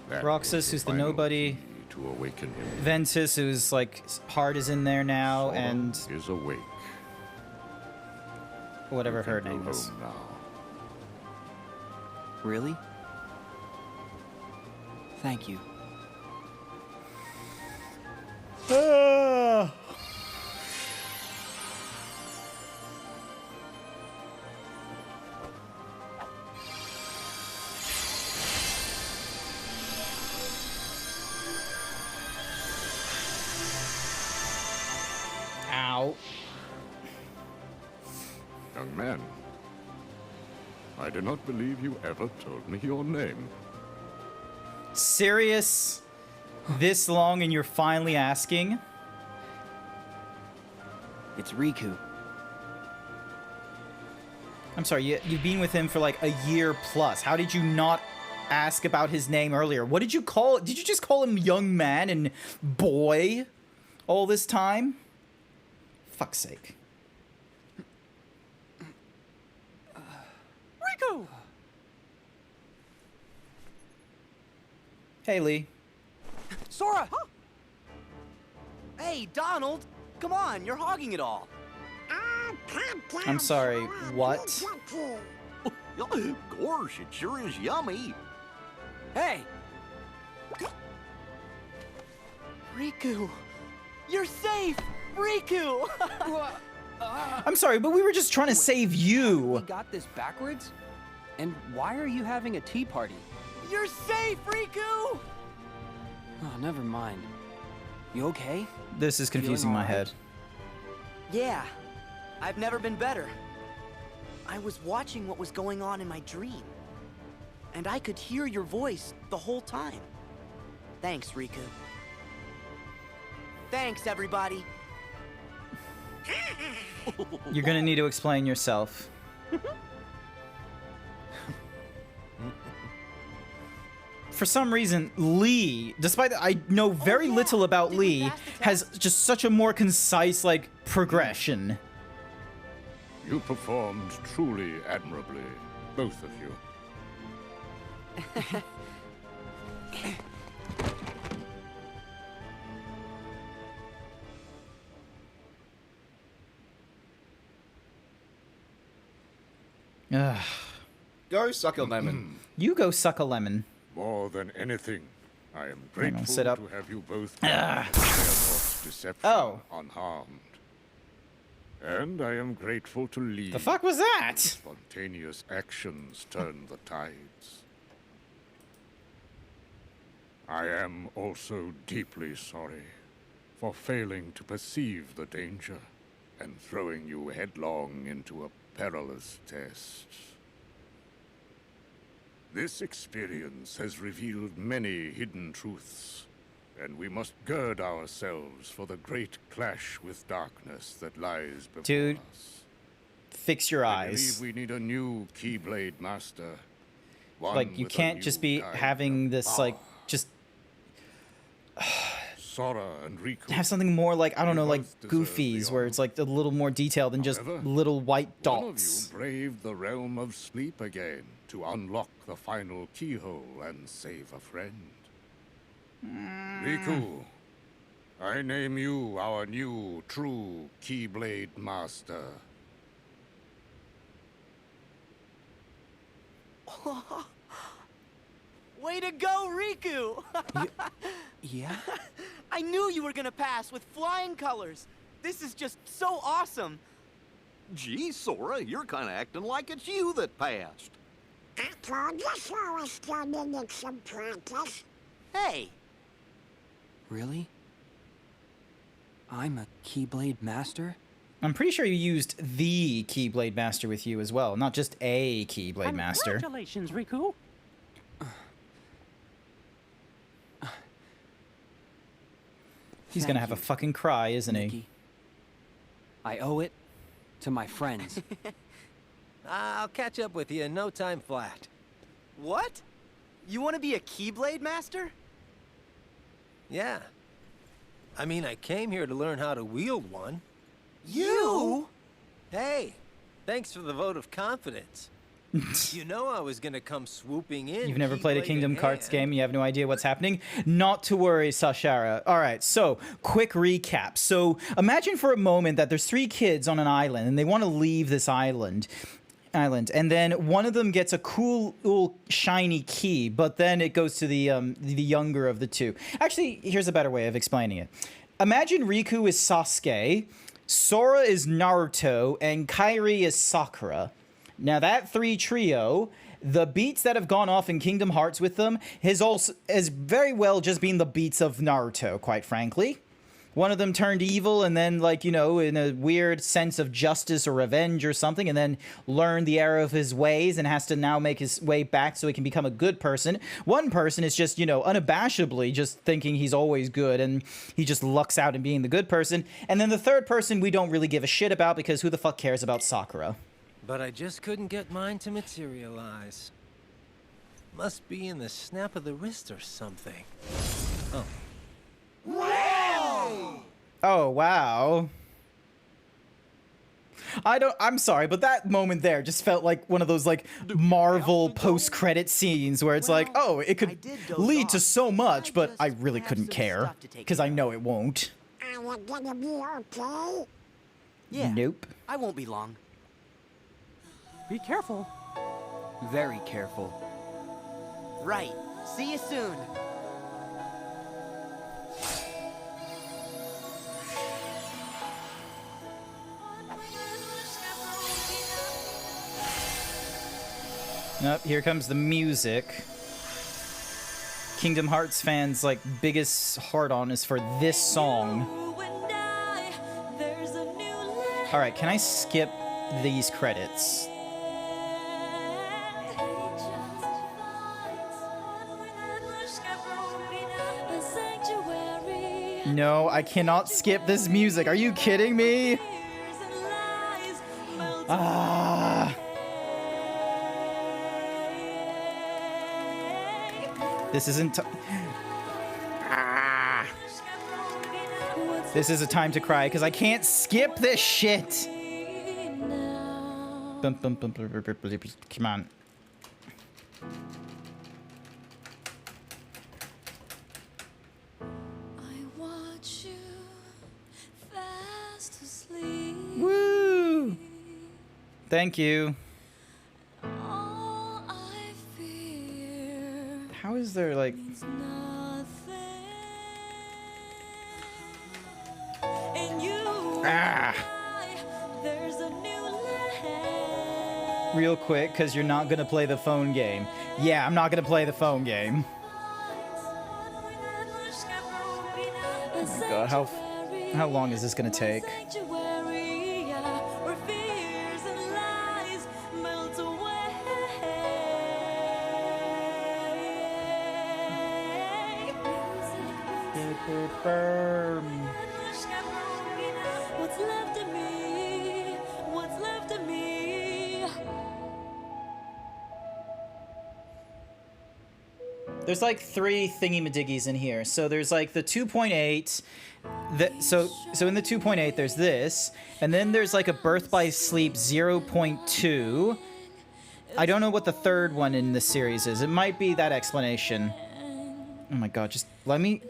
That Roxas, who's the nobody. key to awaken him. Ventus, whose like heart is in there now, Sora and is awake. whatever her Go name is. home now. Really? Thank you. Ow. Young man, I do not believe you ever told me your name. Serious? This long and you're finally asking? It's Riku. I'm sorry, you've been with him for like a year plus. How did you not ask about his name earlier? What did you call it? Did you just call him young man and boy all this time? Fuck's sake. Riku! Hey, Lee. Sora! Hey, Donald! Come on, you're hogging it all. I'm sorry, what? Gosh, it sure is yummy. Hey! Riku! You're safe! Riku! I'm sorry, but we were just trying to save We you. got this backwards? And why are you having a tea party? You're safe, Riku! Oh, never mind. You okay? This is confusing my head. Yeah. I've never been better. I was watching what was going on in my dream. And I could hear your voice the whole time. Thanks, Riku. Thanks, everybody. You're gonna need to explain yourself. For some reason, Lee, despite that I know very little about Lee, has just such a more concise, like, progression. You performed truly admirably, both of you. Go suck a lemon. You go suck a lemon. More than anything, I am grateful sit up. to have you both deception unharmed. And I am grateful to Lee. The fuck was that? Spontaneous actions turn the tides. I am also deeply sorry for failing to perceive the danger and throwing you headlong into a perilous test. This experience has revealed many hidden truths, and we must gird ourselves for the great clash with darkness that lies before Dude, us. fix your I eyes. believe we need a new Keyblade Master. One Like, you with a can't new just be kind having of this, power. like, just Sora and Riku. have something more like, I don't know, like both deserve Goofy's, the where it's like a little more detailed than just little white One of dots. you braved the realm of sleep again to unlock the final keyhole and save a friend. Riku, I name you our new true Keyblade Master. Way to go, Riku! Yeah? I knew you were gonna pass with flying colors. This is just so awesome. Gee, Sora, you're kind of acting like it's you that passed. I told you Sora still needed some practice. Hey! Really? I'm a Keyblade Master? I'm pretty sure you used the Keyblade Master with you as well, not just a Keyblade Master. Congratulations, Riku. He's gonna have a fucking cry, isn't he? I owe it to my friends. I'll catch up with you in no time flat. What? You want to be a Keyblade Master? Yeah. I mean, I came here to learn how to wield one. You? Hey, thanks for the vote of confidence. You know I was gonna come swooping in. You've never played a Keyblade Kingdom in Hearts hand. game, you have no idea what's happening? Not to worry, Sashara. All right, so quick recap. So imagine for a moment that there's 3 kids on an island and they want to leave this island, and then one of them gets a cool little shiny key, but then it goes to the younger of the 2. Actually, here's a better way of explaining it. Imagine Riku is Sasuke, Sora is Naruto, and Kairi is Sakura. Now that 3 trio, the beats that have gone off in Kingdom Hearts with them has very well just been the beats of Naruto, quite frankly. One of them turned evil and then, like, you know, in a weird sense of justice or revenge or something, and then learned the error of his ways and has to now make his way back so he can become a good person. One person is just, you know, unabashedly just thinking he's always good and he just lucks out in being the good person. And then the third person we don't really give a shit about because who the fuck cares about Sakura? But I just couldn't get mine to materialize. Must be in the snap of the wrist or something. Oh. Wow! Oh, wow. I'm sorry, but that moment there just felt like one of those, like, Marvel post-credit scenes where it's like, oh, it could lead to so much, but I really couldn't care, because I know it won't. Are you gonna be okay? Yeah. Nope. I won't be long. Be careful. Very careful. Right. See you soon. Nope, here comes the music. Kingdom Hearts fans' like biggest hard-on is for this song. All right, can I skip these credits? No, I cannot skip this music. Are you kidding me? Ah. This isn't. Ah. This is a time to cry because I can't skip this shit. Come on. Woo! Thank you. How is there like... Ah! Real quick, because you're not going to play the phone game. Yeah, I'm not going to play the phone game. Oh my god, how long is this going to take? What's left of me? What's left of me? There's like 3 thingy-madiggies in here. So there's like the 2.8. So in the 2.8 there's this, and then there's like a Birth by Sleep 0.2. I don't know what the third one in this series is. It might be that explanation. Oh my god, just let me...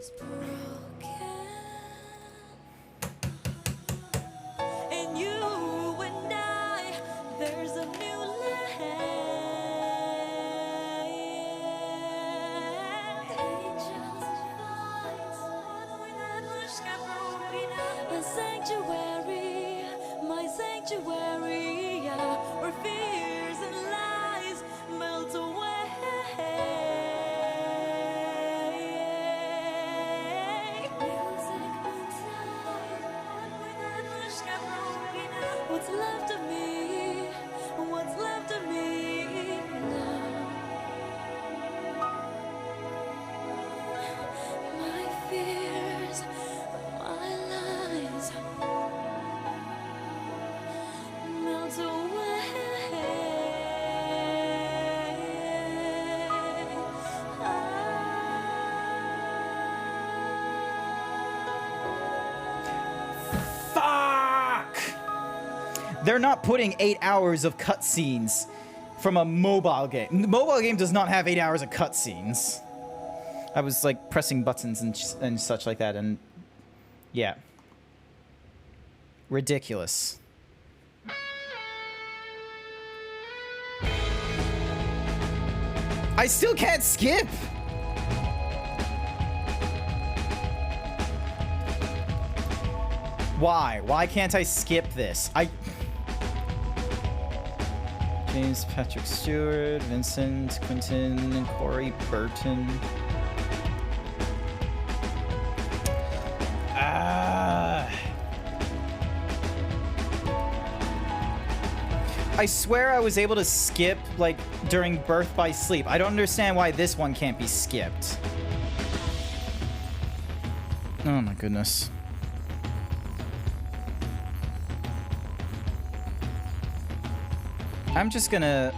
What's left of me? What's left of me now? My fears, my lies melt away. They're not putting 8 hours of cutscenes from a mobile game. The mobile game does not have 8 hours of cutscenes. I was like pressing buttons and such like that, and yeah. Ridiculous. I still can't skip! Why? Why can't I skip this? James Patrick Stewart, Vincent Quinton, and Corey Burton. I swear I was able to skip, like, during Birth by Sleep. I don't understand why this one can't be skipped. Oh my goodness. I'm just gonna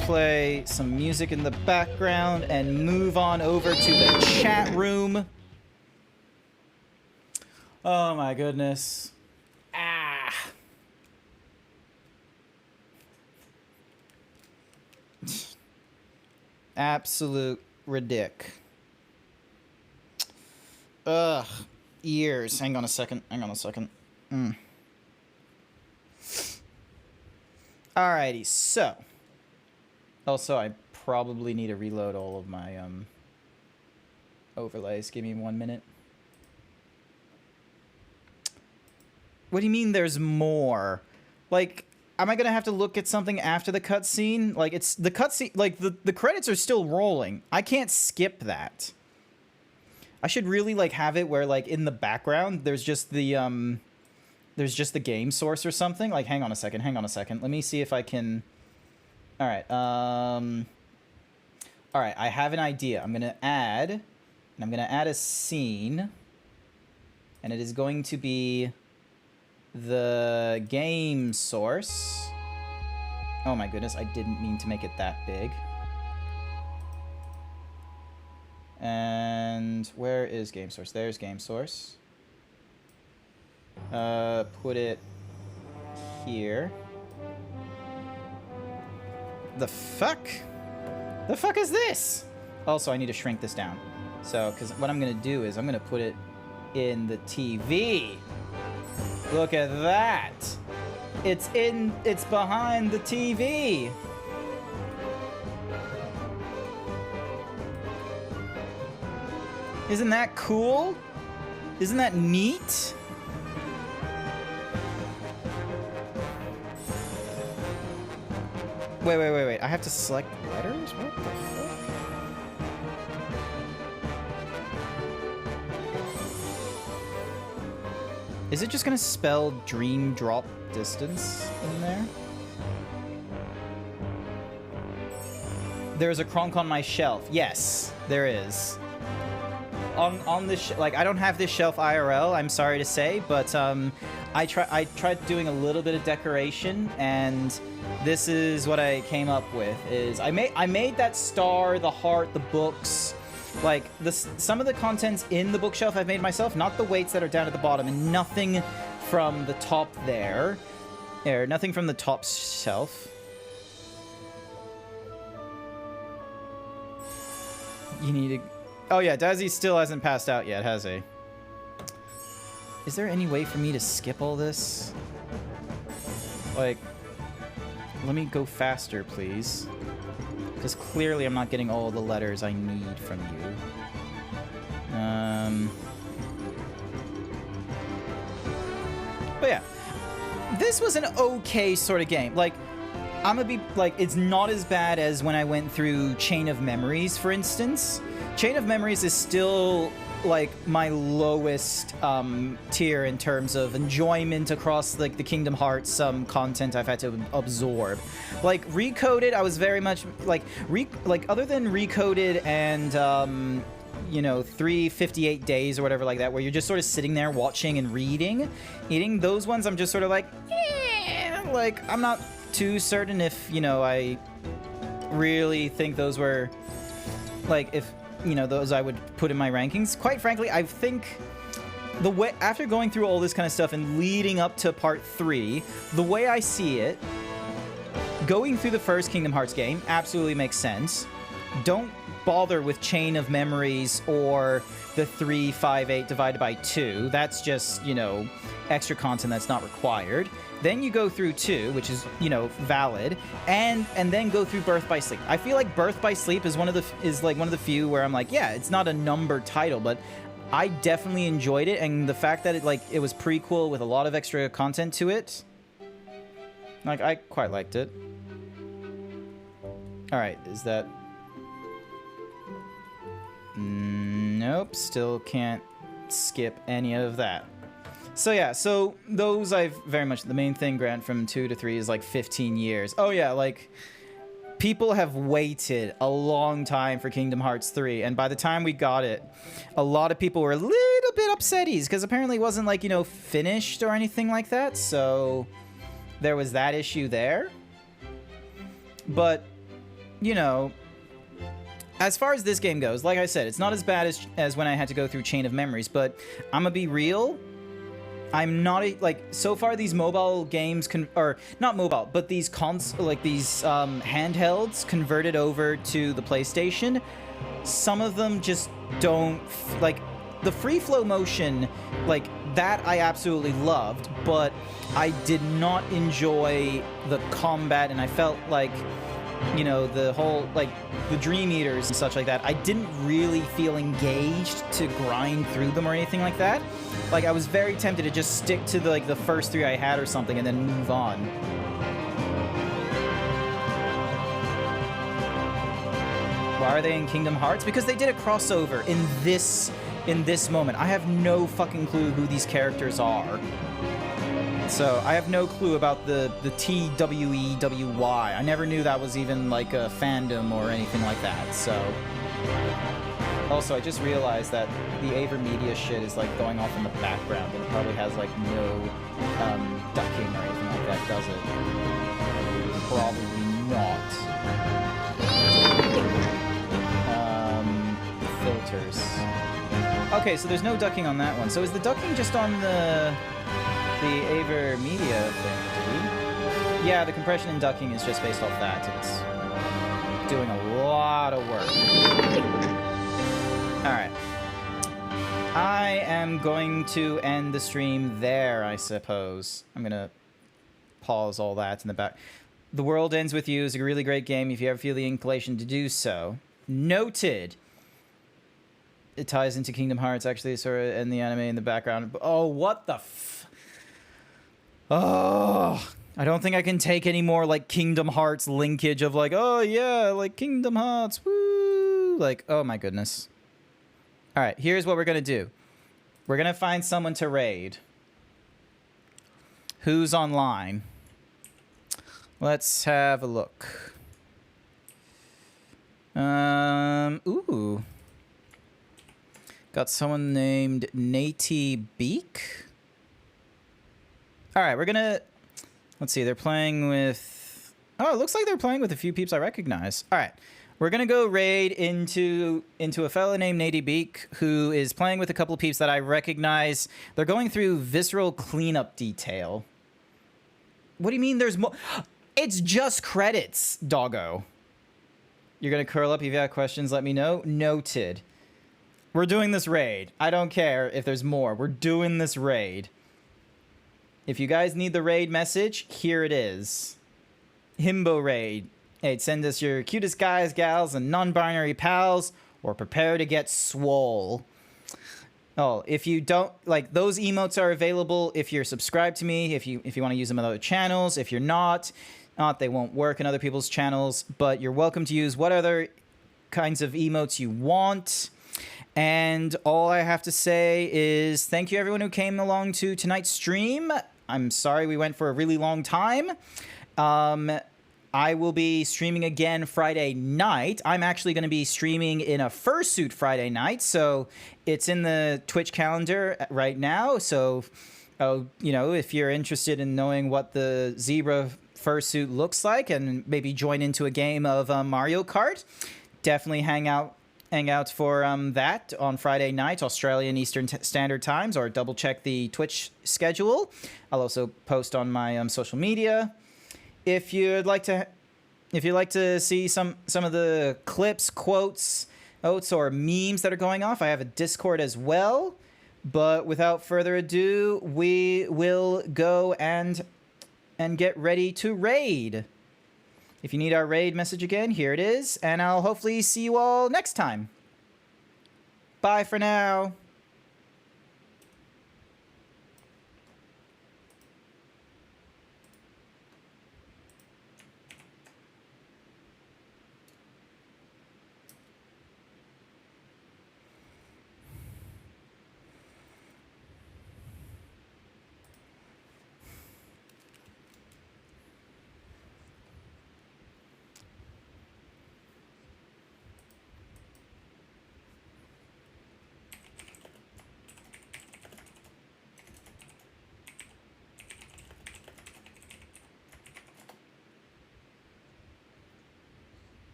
play some music in the background and move on over to the chat room. Oh my goodness. Ah. Absolute ridic. Ugh. Ears. Hang on a second. Alrighty, so. Also, I probably need to reload all of my overlays. Give me 1 minute. What do you mean there's more? Like, am I gonna have to look at something after the cutscene? Like, it's the cutscene, like the credits are still rolling. I can't skip that. I should really like have it where like in the background there's just the game source or something. Like, hang on a second. Let me see if I can. All right. All right. I have an idea. I'm gonna add a scene, and it is going to be the game source. Oh my goodness, I didn't mean to make it that big. And where is game source? There's game source. Put it here. The fuck? The fuck is this? Also, I need to shrink this down. So, because what I'm gonna do is I'm gonna put it in the TV. Look at that. It's behind the TV. Isn't that cool? Isn't that neat? Wait. I have to select letters? What the fuck? Is it just gonna spell dream drop distance in there? There's a Kronk on my shelf. Yes, there is. On this, like, I don't have this shelf IRL, I'm sorry to say, but I tried doing a little bit of decoration, and this is what I came up with. Is I made that star, the heart, the books, like some of the contents in the bookshelf I've made myself, not the weights that are down at the bottom, and nothing from the top there. Nothing from the top shelf. You need to. Oh yeah, Dazzy still hasn't passed out yet, has he? Is there any way for me to skip all this? Like, let me go faster, please. Because clearly I'm not getting all the letters I need from you. But yeah, this was an okay sort of game. Like, I'm gonna be, like, it's not as bad as when I went through Chain of Memories, for instance. Chain of Memories is still, like, my lowest tier in terms of enjoyment across, like, the Kingdom Hearts content I've had to absorb. Like, Recoded, I was very much, like, other than Recoded and, you know, 358 Days or whatever like that, where you're just sort of sitting there watching and eating, those ones I'm just sort of like, like, I'm not too certain if, you know, I really think those were, like, if, you know, those I would put in my rankings. Quite frankly, I think the way, after going through all this kind of stuff and leading up to part 3, the way I see it, going through the first Kingdom Hearts game absolutely makes sense. Don't bother with Chain of Memories or the 358 divided by 2. That's just, you know, extra content that's not required. Then you go through 2, which is, you know, valid, and then go through Birth by Sleep. I feel like Birth by Sleep is one of the few where I'm like, yeah, it's not a numbered title, but I definitely enjoyed it, and the fact that it was prequel with a lot of extra content to it, like, I quite liked it. All right, is that? Nope, still can't skip any of that. So yeah, so those I've very much, the main thing, Grant, from 2 to 3 is like 15 years. Oh yeah, like, people have waited a long time for Kingdom Hearts 3, and by the time we got it, a lot of people were a little bit upsetties, because apparently it wasn't, like, you know, finished or anything like that, so there was that issue there. But, you know, as far as this game goes, like I said, it's not as bad as when I had to go through Chain of Memories, but I'm gonna be real. I'm not so far these mobile games or not mobile, but these handhelds converted over to the PlayStation, some of them just don't, like, the free flow motion, like, that I absolutely loved, but I did not enjoy the combat, and I felt like, you know, the whole, like, the Dream Eaters and such like that, I didn't really feel engaged to grind through them or anything like that. Like, I was very tempted to just stick to the first 3 I had or something and then move on. Why are they in Kingdom Hearts? Because they did a crossover in this moment. I have no fucking clue who these characters are. So I have no clue about the TWEWY. I never knew that was even like a fandom or anything like that. So also I just realized that the AverMedia shit is like going off in the background and it probably has like no ducking or anything like that, does it? Probably not. Filters. Okay, so there's no ducking on that one. So is the ducking just on the AverMedia thing, dude? Yeah, the compression and ducking is just based off that. It's doing a lot of work. Alright. I am going to end the stream there, I suppose. I'm gonna pause all that in the back. The World Ends With You is a really great game if you ever feel the inclination to do so. Noted. It ties into Kingdom Hearts, actually, sort of, and the anime in the background. Oh, what the Oh, I don't think I can take any more, like, Kingdom Hearts linkage of, like, oh, yeah, like, Kingdom Hearts, woo! Like, oh, my goodness. All right, here's what we're going to do. We're going to find someone to raid. Who's online? Let's have a look. Ooh. Got someone named Natey Beak. All right, we're gonna... Let's see, they're playing with... Oh, it looks like they're playing with a few peeps I recognize. All right, we're gonna go raid into a fella named Natey Beak, who is playing with a couple of peeps that I recognize. They're going through Visceral Cleanup Detail. What do you mean there's more? It's just credits, doggo. You're gonna curl up if you have questions, let me know. Noted. We're doing this raid. I don't care if there's more. We're doing this raid. If you guys need the raid message, here it is. Himbo raid. Hey, send us your cutest guys, gals, and non-binary pals, or prepare to get swole. Oh, if you don't, like, those emotes are available if you're subscribed to me, if you want to use them on other channels. If you're not, they won't work in other people's channels, but you're welcome to use what other kinds of emotes you want. And all I have to say is thank you everyone who came along to tonight's stream. I'm sorry we went for a really long time. I will be streaming again Friday night. I'm actually going to be streaming in a fursuit Friday night, so it's in the Twitch calendar right now. So, you know, if you're interested in knowing what the zebra fursuit looks like and maybe join into a game of Mario Kart, definitely hang out for that on Friday night, Australian Eastern Standard Times, or double check the Twitch schedule. I'll also post on my social media. If you'd like to see some of the clips, quotes, or memes that are going off, I have a Discord as well. But without further ado, we will go and get ready to raid. If you need our raid message again, here it is, and I'll hopefully see you all next time. Bye for now.